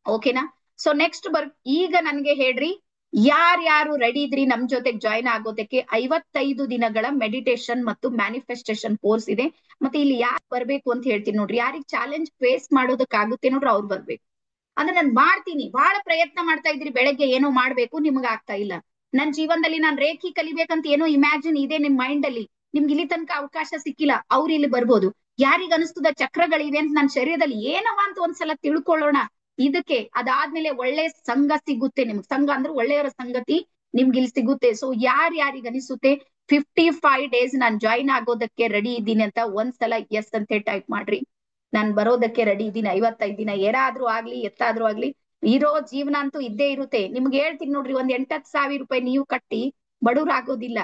ಓಕೆನಾ? ಸೊ ನೆಕ್ಸ್ಟ್ ಈಗ ನನ್ಗೆ ಹೇಳ್ರಿ, ಯಾರ್ಯಾರು ರೆಡಿ ಇದ್ರಿ ನಮ್ ಜೊತೆಗೆ ಜಾಯ್ನ್ ಆಗೋದಕ್ಕೆ? 55 ದಿನಗಳ ಮೆಡಿಟೇಷನ್ ಮತ್ತು ಮ್ಯಾನಿಫೆಸ್ಟೇಷನ್ ಕೋರ್ಸ್ ಇದೆ. ಮತ್ತೆ ಇಲ್ಲಿ ಯಾರು ಬರ್ಬೇಕು ಅಂತ ಹೇಳ್ತೀನಿ ನೋಡ್ರಿ. ಯಾರಿಗ್ ಚಾಲೆಂಜ್ ಫೇಸ್ ಮಾಡೋದಕ್ಕಾಗುತ್ತೆ ನೋಡ್ರಿ ಅವ್ರು ಬರ್ಬೇಕು. ಅಂದ್ರೆ ನಾನ್ ಮಾಡ್ತೀನಿ, ಬಹಳ ಪ್ರಯತ್ನ ಮಾಡ್ತಾ ಇದ್ರಿ, ಬೆಳಗ್ಗೆ ಏನೋ ಮಾಡ್ಬೇಕು, ನಿಮ್ಗೆ ಆಗ್ತಾ ಇಲ್ಲ. ನನ್ ಜೀವನದಲ್ಲಿ ನಾನ್ ರೇಖಿ ಕಲಿಬೇಕಂತ ಏನೋ ಇಮ್ಯಾಜಿನ್ ಇದೆ ನಿಮ್ ಮೈಂಡ್ ಅಲ್ಲಿ, ನಿಮ್ಗೆ ಇಲ್ಲಿ ತನಕ ಅವಕಾಶ ಸಿಕ್ಕಿಲ್ಲ, ಅವ್ರು ಇಲ್ಲಿ ಬರ್ಬೋದು. ಯಾರಿಗ ಅನಿಸ್ತದ ಚಕ್ರಗಳಿವೆ ಅಂತ ನನ್ನ ಶರೀರದಲ್ಲಿ ಏನವ ಅಂತ ಒಂದ್ಸಲ ತಿಳ್ಕೊಳ್ಳೋಣ ಇದಕ್ಕೆ. ಅದಾದ್ಮೇಲೆ ಒಳ್ಳೆ ಸಂಘ ಸಿಗುತ್ತೆ ನಿಮ್ಗೆ. ಸಂಘ ಅಂದ್ರೆ ಒಳ್ಳೆಯವರ ಸಂಗತಿ ನಿಮ್ಗೆ ಇಲ್ಲಿ ಸಿಗುತ್ತೆ. ಸೊ ಯಾರ್ಯಾರಿಗ ಅನಿಸುತ್ತೆ 55 ಡೇಸ್ ನಾನ್ ಜಾಯಿನ್ ಆಗೋದಕ್ಕೆ ರೆಡಿ ಇದ್ದೀನಿ ಅಂತ ಒಂದ್ಸಲ ಎಸ್ ಅಂತ ಟೈಪ್ ಮಾಡ್ರಿ. ನಾನ್ ಬರೋದಕ್ಕೆ ರೆಡಿ ಇದ್ದೀನಿ. 55 ದಿನ ಏನಾದ್ರೂ ಆಗ್ಲಿ ಎತ್ತಾದ್ರೂ ಆಗ್ಲಿ, ಇರೋ ಜೀವನ ಅಂತೂ ಇದ್ದೇ ಇರುತ್ತೆ. ನಿಮ್ಗೆ ಹೇಳ್ತೀನಿ ನೋಡ್ರಿ, ಒಂದ್ 8-10 ಸಾವಿರ ರೂಪಾಯಿ ನೀವು ಕಟ್ಟಿ ಬಡವ್ರ ಆಗೋದಿಲ್ಲ.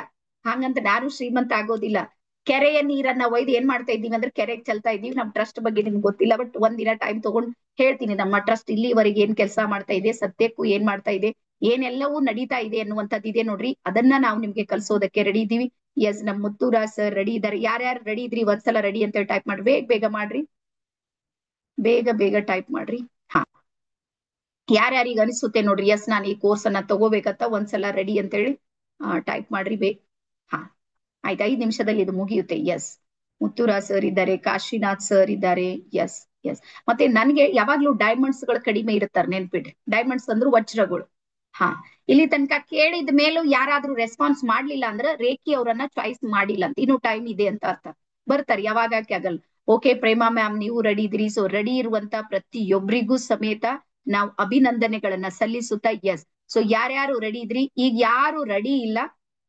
ಹಂಗಂತ ನಾನು ಶ್ರೀಮಂತ ಆಗೋದಿಲ್ಲ. ಕೆರೆಯ ನೀರನ್ನ ಒಯ್ದು ಏನ್ ಮಾಡ್ತಾ ಇದ್ದೀವಿ ಅಂದ್ರೆ ಕೆರೆಗೆ ಚೆಲ್ತಾ ಇದೀವಿ. ನಮ್ ಟ್ರಸ್ಟ್ ಬಗ್ಗೆ ನಿಮ್ಗೆ ಗೊತ್ತಿಲ್ಲ, ಬಟ್ ಒಂದಿನ ಟೈಮ್ ತಗೊಂಡ್ ಹೇಳ್ತೀನಿ ನಮ್ಮ ಟ್ರಸ್ಟ್ ಇಲ್ಲಿವರೆಗೆ ಏನ್ ಕೆಲಸ ಮಾಡ್ತಾ ಇದೆ, ಸದ್ಯಕ್ಕೂ ಏನ್ ಮಾಡ್ತಾ ಇದೆ, ಏನೆಲ್ಲವೂ ನಡೀತಾ ಇದೆ ಅನ್ನುವಂಥದ್ದು ಇದೆ ನೋಡ್ರಿ. ಅದನ್ನ ನಾವು ನಿಮ್ಗೆ ಕಲ್ಸೋದಕ್ಕೆ ರೆಡಿ ಇದೀವಿ. ಎಸ್, ನಮ್ ಮುತ್ತುರಾಜ್ ಸರ್ ರೆಡಿ ಇದಾರೆ. ಯಾರ್ಯಾರು ರೆಡಿ ಇದ್ರಿ ಒಂದ್ಸಲ ರೆಡಿ ಅಂತ ಟೈಪ್ ಮಾಡ್ರಿ. ಬೇಗ ಬೇಗ ಮಾಡ್ರಿ, ಬೇಗ ಬೇಗ ಟೈಪ್ ಮಾಡ್ರಿ. ಹಾ, ಯಾರ್ಯಾರಿಗೆ ಅನಿಸುತ್ತೆ ನೋಡ್ರಿ ಎಸ್ ನಾನು ಈ ಕೋರ್ಸ್ ಅನ್ನ ತಗೋಬೇಕಂತ ಒಂದ್ಸಲ ರೆಡಿ ಅಂತ ಹೇಳಿ ಟೈಪ್ ಮಾಡ್ರಿ. ಹಾ ಆಯ್ತು, 5 ನಿಮಿಷದಲ್ಲಿ ಇದು ಮುಗಿಯುತ್ತೆ. ಎಸ್, ಮುತ್ತುರಾಜ್ ಸರ್ ಇದ್ದಾರೆ, ಕಾಶಿನಾಥ್ ಸರ್ ಇದ್ದಾರೆ. Yes yes. ಮತ್ತೆ ನನ್ಗೆ ಯಾವಾಗ್ಲೂ ಡೈಮಂಡ್ಸ್ ಗಳು ಕಡಿಮೆ ಇರುತ್ತಾರೆ, ನೆನ್ಪಿಡ್ರಿ. ಡೈಮಂಡ್ಸ್ ಅಂದ್ರು ವಜ್ರಗಳು. ಹಾ, ಇಲ್ಲಿ ತನಕ ಕೇಳಿದ ಮೇಲೂ ಯಾರಾದ್ರೂ ರೆಸ್ಪಾನ್ಸ್ ಮಾಡ್ಲಿಲ್ಲ ಅಂದ್ರೆ ರೇಖಿ ಅವರನ್ನ ಚಾಯ್ಸ್ ಮಾಡಿಲ್ಲ ಅಂತ, ಇನ್ನು ಟೈಮ್ ಇದೆ ಅಂತ ಅರ್ಥ. ಬರ್ತಾರೆ, ಯಾವಾಗಕ್ಕೆ ಆಗಲ್ಲ. ಓಕೆ ಪ್ರೇಮಾ ಮ್ಯಾಮ್ ನೀವು ರೆಡಿ ಇದ್ರಿ. ಸೊ ರೆಡಿ ಇರುವಂತ ಪ್ರತಿಯೊಬ್ಬರಿಗೂ ಸಮೇತ ನಾವು ಅಭಿನಂದನೆಗಳನ್ನ ಸಲ್ಲಿಸುತ್ತಾ ಎಸ್. ಸೊ ಯಾರ್ಯಾರು ರೆಡಿ ಇದ್ರಿ? ಈಗ ಯಾರು ರೆಡಿ ಇಲ್ಲ,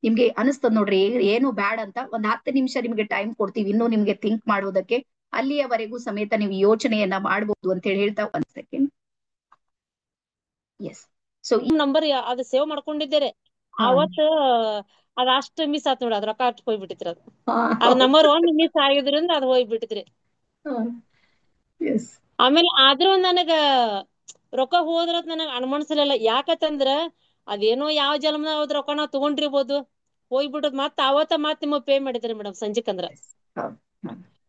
ನಿಮ್ಗೆ ಅನಿಸ್ತದ ನೋಡ್ರಿ ಏನು ಬ್ಯಾಡ್ ಅಂತ, ಒಂದ್ 10 ನಿಮಿಷ ನಿಮ್ಗೆ ಟೈಮ್ ಕೊಡ್ತೀವಿ ಇನ್ನು ನಿಮ್ಗೆ ಥಿಂಕ್ ಮಾಡೋದಕ್ಕೆ. ಅಲ್ಲಿಯವರೆಗೂ ಸಮೇತ ನೀವು ಯೋಚನೆಯನ್ನ ಮಾಡ್ಬೋದು ಅಂತ ಹೇಳಿ ಹೇಳ್ತಾ 1 ಸೆಕೆಂಡ್. ಎಸ್. ಸೊ ಈ ನಂಬರ್ ಅದು ಸೇವ್ ಮಾಡ್ಕೊಂಡಿದ್ದೇರೆ. ಅವತ್ ಅದ ಅಷ್ಟ ಮಿಸ್ ಆತ್ ನೋಡಿ, ಅದ್ ರೊಕ್ಕ ಅಷ್ಟು ಹೋಗ್ಬಿಟ್ಟಿತ್ರಿ. ಅದ್ ನಂಬರ್ 1 ಮಿಸ್ ಆಗಿದ್ರಿಂದ ಅದ್ ಹೋಗ್ಬಿಟ್ಟಿತ್ರಿ. ಆಮೇಲೆ ಆದ್ರೂ ನನಗ ರೊಕ್ಕ ಹೋದ್ರ ನನಗ ಅನುಮಾನಿಸಲಿಲ್ಲ. ಯಾಕಂದ್ರ ಅದೇನೋ ಯಾವ ಜನ್ಮದ ರೊಕ್ಕ ನಾವ್ ತಗೊಂಡಿರ್ಬೋದು, ಹೋಗ್ಬಿಟ್ಟದ್. ಮತ್ ಮತ್ ನಿಮಗ್ ಪೇ ಮಾಡಿದ್ರಿ ಮೇಡಮ್ ಸಂಜಿಕಂದ್ರ.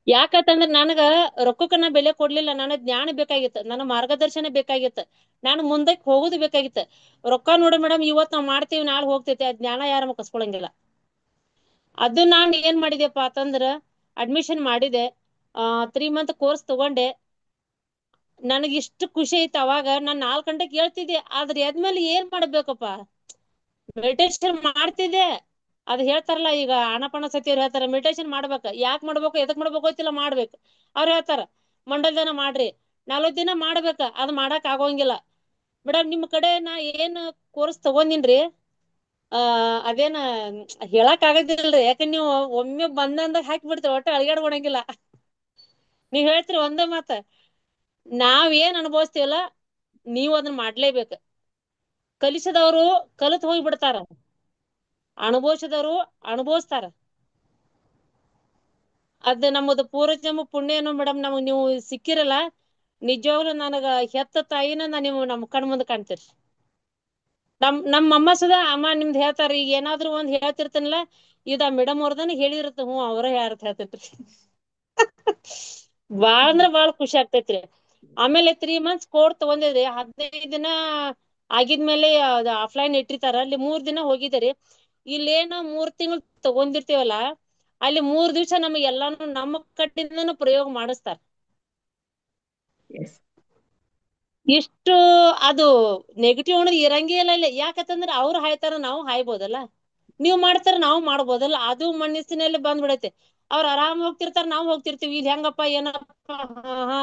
ಯಾಕಂತಂದ್ರ ನನಗ ರೊಕ್ಕಕ್ಕ ನಾ ಬೆಲೆ ಕೊಡ್ಲಿಲ್ಲ. ನನಗ್ ಜ್ಞಾನ ಬೇಕಾಗಿತ್ತು, ನನ್ನ ಮಾರ್ಗದರ್ಶನ ಬೇಕಾಗಿತ್ತು, ನಾನು ಮುಂದಕ್ಕೆ ಹೋಗುದು ಬೇಕಾಗಿತ್ತು. ರೊಕ್ಕ ನೋಡಿ ಮೇಡಮ್ ಇವತ್ ನಾವ್ ಮಾಡ್ತೀವಿ ನಾಳೆ ಹೋಗ್ತೈತಿ, ಆ ಜ್ಞಾನ ಯಾರ ಕಸ್ಕೊಳಂಗಿಲ್ಲ. ಅದು ನಾನ್ ಏನ್ ಮಾಡಿದೆಪ್ಪ ಅಂತಂದ್ರ ಅಡ್ಮಿಷನ್ ಮಾಡಿದೆ, 3 ಮಂತ್ ಕೋರ್ಸ್ ತಗೊಂಡೆ. ನನಗ್ ಇಷ್ಟು ಖುಷಿ ಐತಿ. ಅವಾಗ ನಾನ್ 4 ಗಂಟೆಗೆ ಹೇಳ್ತಿದ್ದೆ, ಆದ್ರೆ ಎದ್ಮೇಲೆ ಏನ್ ಮಾಡ್ಬೇಕಪ್ಪ, ಮೆಡಿಟೇಷನ್ ಮಾಡ್ತಿದ್ದೆ. ಅದ್ ಹೇಳ್ತಾರಲ್ಲ ಈಗ ಆನಪಾನ ಸತಿ ಅವ್ರು ಹೇಳ್ತಾರ ಮೆಡಿಟೇಷನ್ ಮಾಡ್ಬೇಕ. ಯಾಕೆ ಮಾಡ್ಬೇಕು ಎದಕ್ ಮಾಡ್ಬೇಕು ಗೊತ್ತಿಲ್ಲ, ಮಾಡ್ಬೇಕು. ಅವ್ರು ಹೇಳ್ತಾರ ಮಂಡಲ್ ಮಾಡ್ರಿ, 40 ದಿನ ಮಾಡ್ಬೇಕ, ಅದ್ ಮಾಡಕ್ ಆಗೋಂಗಿಲ್ಲ. ಮೇಡಮ್ ನಿಮ್ ಕಡೆ ನಾ ಏನ್ ಕೋರ್ಸ್ ತಗೊಂಡಿನ್ರಿ, ಅದೇನ ಹೇಳಕ್ ಆಗದಿಲ್ರಿ. ಯಾಕಂದ್ರೆ ನೀವು ಒಮ್ಮೆ ಬಂದಂದಾಗ ಹಾಕಿ ಬಿಡ್ತೀರಿ, ಒಟ್ಟ ಅಳಿಗಾಡ್ ಮಾಡಂಗಿಲ್ಲ. ನೀವ್ ಹೇಳ್ತೀರಿ ಒಂದೇ ಮಾತ, ನಾವ್ ಏನ್ ಅನುಭವಿಸ್ತೀವಲ್ಲ ನೀವು ಅದನ್ನ ಮಾಡ್ಲೇಬೇಕು. ಕಲಿಸಿದವರು ಕಲಿತ್ ಹೋಗಿ ಬಿಡ್ತಾರ, ಅನುಭವಿಸಿದವರು ಅನುಭವಿಸ್ತಾರ. ಅದ್ ನಮ್ಮದು ಪೂರ್ವಜನ್ಮ ಪುಣ್ಯ ಏನೋ ಮೇಡಮ್. ನಮಗ್ ನೀವು ಸಿಕ್ಕಿರಲ್ಲ, ನಿಜವಾಗ್ಲೂ ನನಗ ಹೆತ್ತ ತಾಯಿನ ನೀವು ನಮ್ ಕಣ್ ಮುಂದೆ ಕಾಣ್ತೀರಿ. ನಮ್ಮ ಅಮ್ಮ ಸುಧಾ ಅಮ್ಮ ನಿಮ್ದು ಹೇಳ್ತಾರ. ಈಗ ಏನಾದ್ರು ಒಂದ್ ಹೇಳ್ತಿರ್ತನಲ್ಲ, ಇದ ಮೇಡಮ್ ಅವ್ರದನ ಹೇಳಿರತ್ತ, ಅವರ ಯಾರತ್ ಹೇಳ್ತೈತ್ರಿ. ಬಾಳ ಅಂದ್ರ ಬಾಳ ಖುಷಿ ಆಗ್ತೈತ್ರಿ. ಆಮೇಲೆ 3 months ಕೋರ್ಸ್ ತಗೊಂಡಿದ್ರಿ 15 ದಿನ ಆಗಿದ್ಮೇಲೆ ಆಫ್ಲೈನ್ ಇಟ್ಟಿರ್ತಾರ, ಅಲ್ಲಿ 3 ದಿನ ಹೋಗಿದ್ದೀರಿ. ಇಲ್ಲೇನೋ 3 ತಿಂಗಳು ತಗೊಂಡಿರ್ತೀವಲ್ಲ, ಅಲ್ಲಿ 3 ದಿವಸ ನಮಗೆ ಎಲ್ಲಾನು ನಮ್ಮ ಕಡೆಯಿಂದನು ಪ್ರಯೋಗ ಮಾಡಿಸ್ತಾರ. Yes. ಇಷ್ಟು ಅದು ನೆಗೆಟಿವ್ ಅನ್ನೋದು ಇರಂಗೇ ಇಲ್ಲ ಇಲ್ಲಿ. ಯಾಕಂತಂದ್ರೆ ಅವ್ರು ಹಾಯ್ತಾರ, ನಾವು ಹಾಯ್ಬೋದಲ್ಲ. ನೀವ್ ಮಾಡ್ತಾರ, ನಾವು ಮಾಡ್ಬೋದಲ್ಲ. ಅದು ಮನಸ್ಸಿನಲ್ಲಿ ಬಂದ್ಬಿಡೈತೆ. ಅವ್ರ ಆರಾಮ್ ಹೋಗ್ತಿರ್ತಾರ, ನಾವು ಹೋಗ್ತಿರ್ತೀವಿ. ಇಲ್ಲಿ ಹೆಂಗಪ್ಪ ಏನಪ್ಪ, ಹಾ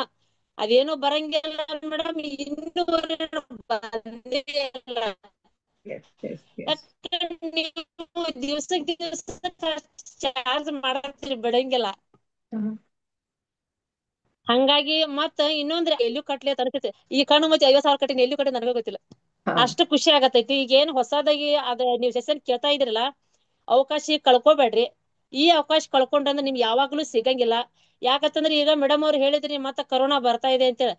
ಅದೇನೋ ಬರಂಗಿಲ್ಲ ಮೇಡಮ್, ಇನ್ನೂವರೆಗೂ ಬಂದೇ ಇಲ್ಲ. Yes, yes, yes. ಯಾಕಂದ್ರೆ ನೀವು ದಿವ್ಸಕ್ಕೆ ಚಾರ್ಜ್ ಮಾಡತ್ತೀರಿ, ಬಿಡಂಗಿಲ್ಲ. ಹಂಗಾಗಿ ಮತ್ತ ಇನ್ನೊಂದ್ರೆ ಎಲ್ಲೂ ಕಟ್ಲಿ ಅಂತ ಅನ್ಸುತ್ತೆ. ಈ ಕಣ್ಣು ಮುಚ್ಚಿ 50,000 ಕಟ್ಟಿನ ಎಲ್ಲೂ ಕಟ್ಟಿ ನನಗೂ ಗೊತ್ತಿಲ್ಲ. ಹಾ. ಅಷ್ಟು ಖುಷಿ ಆಗತೈತಿ. ಈಗ ಏನ್ ಹೊಸದಾಗಿ ಅದ ನೀವ್ ಸೆಷನ್ ಕೇಳ್ತಾ ಇದ್ರಲ್ಲ, ಅವಕಾಶ ಕಳ್ಕೊಬೇಡ್ರಿ. ಈ ಅವಕಾಶ ಕಳ್ಕೊಂಡ್ರಂದ್ರೆ ನಿಮ್ಗೆ ಯಾವಾಗ್ಲೂ ಸಿಗಂಗಿಲ್ಲ. ಯಾಕಂತಂದ್ರೆ ಈಗ ಮೇಡಮ್ ಅವ್ರು ಹೇಳಿದ್ರಿ ಮತ್ತ ಕರೋನಾ ಬರ್ತಾ ಇದೆ ಅಂತೇಳಿ,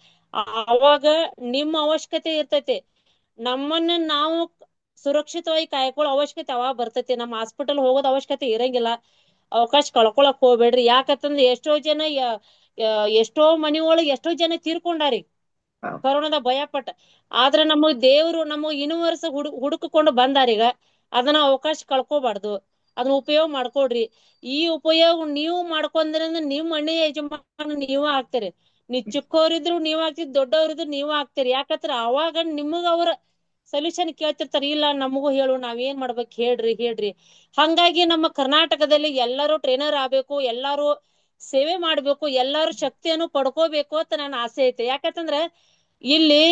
ಅವಾಗ ನಿಮ್ಮ ಅವಶ್ಯಕತೆ ಇರ್ತೈತಿ. ನಮ್ಮನ್ನ ನಾವು ಸುರಕ್ಷಿತವಾಗಿ ಕಾಯ್ಕೊಳ್ಳೋ ಅವಶ್ಯಕತೆ ಅವಾಗ ಬರ್ತೈತಿ. ನಮ್ಮ ಹಾಸ್ಪಿಟಲ್ ಹೋಗೋದ್ ಅವಶ್ಯಕತೆ ಇರಂಗಿಲ್ಲ. ಅವಕಾಶ ಕಳ್ಕೊಳಕ್ ಹೋಗ್ಬೇಡ್ರಿ. ಯಾಕಂತಂದ್ರೆ ಎಷ್ಟೋ ಜನ ಎಷ್ಟೋ ಮನಿ ಒಳಗ್ ಎಷ್ಟೋ ಜನ ತೀರ್ಕೊಂಡಾರಿ ಹೌದು. ಕರೋನಾದ ಭಯ ಪಟ್ಟ. ಆದ್ರ ನಮಗ್ ದೇವ್ರು ನಮಗ್ ಯೂನಿವರ್ಸ್ ಹುಡುಕಿಕೊಂಡು ಬಂದಾರೀಗ. ಅದನ್ನ ಅವಕಾಶ ಕಳ್ಕೊಬಾರ್ದು, ಅದನ್ನ ಉಪಯೋಗ ಮಾಡ್ಕೊಡ್ರಿ. ಈ ಉಪಯೋಗ ನೀವು ಮಾಡ್ಕೊಂಡ್ರಿಂದ ನಿಮ್ ಮನೆ ಯಜಮಾನ ನೀವ ಆಗ್ತೀರಿ. ನೀವ್ ಚಿಕ್ಕವರಿದ್ರು ನೀವ್ ಆಗ್ತಿರಿ, ದೊಡ್ಡವರಿದ್ರು ನೀವ ಆಗ್ತೀರಿ. ಯಾಕಂದ್ರ ಅವಾಗ ನಿಮಗ ಅವ್ರ ಸೊಲ್ಯೂಷನ್ ಕೇಳ್ತಿರ್ತಾರ, ಇಲ್ಲ ನಮಗೂ ಹೇಳು, ನಾವೇನ್ ಮಾಡ್ಬೇಕು ಹೇಳ್ರಿ ಹೇಳ್ರಿ. ಹಂಗಾಗಿ ನಮ್ಮ ಕರ್ನಾಟಕದಲ್ಲಿ ಎಲ್ಲರೂ ಟ್ರೈನರ್ ಆಗ್ಬೇಕು, ಎಲ್ಲಾರು ಸೇವೆ ಮಾಡ್ಬೇಕು, ಎಲ್ಲಾರು ಶಕ್ತಿಯನ್ನು ಪಡ್ಕೋಬೇಕು ಅಂತ ನನ್ನ ಆಸೆ ಐತೆ. ಯಾಕಂತಂದ್ರ ಇಲ್ಲಿ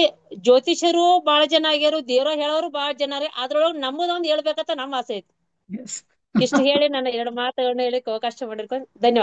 ಜ್ಯೋತಿಷರು ಬಾಳ ಜನ ಆಗ್ಯಾರು, ದೇವ್ರ ಹೇಳೋರು ಬಾಳ ಜನ ರೀ. ಅದ್ರೊಳಗ್ ನಮ್ಮದೊಂದ್ ಹೇಳ್ಬೇಕಂತ ನಮ್ಮ ಆಸೆ ಐತಿ. Yes. ಇಷ್ಟು ಹೇಳಿ ನನ್ನ 2 ಮಾತುಗಳನ್ನ ಹೇಳಿಕ್ ಅವಕಾಶ ಮಾಡಿರ್ಕೊಂಡು ಧನ್ಯವಾದ.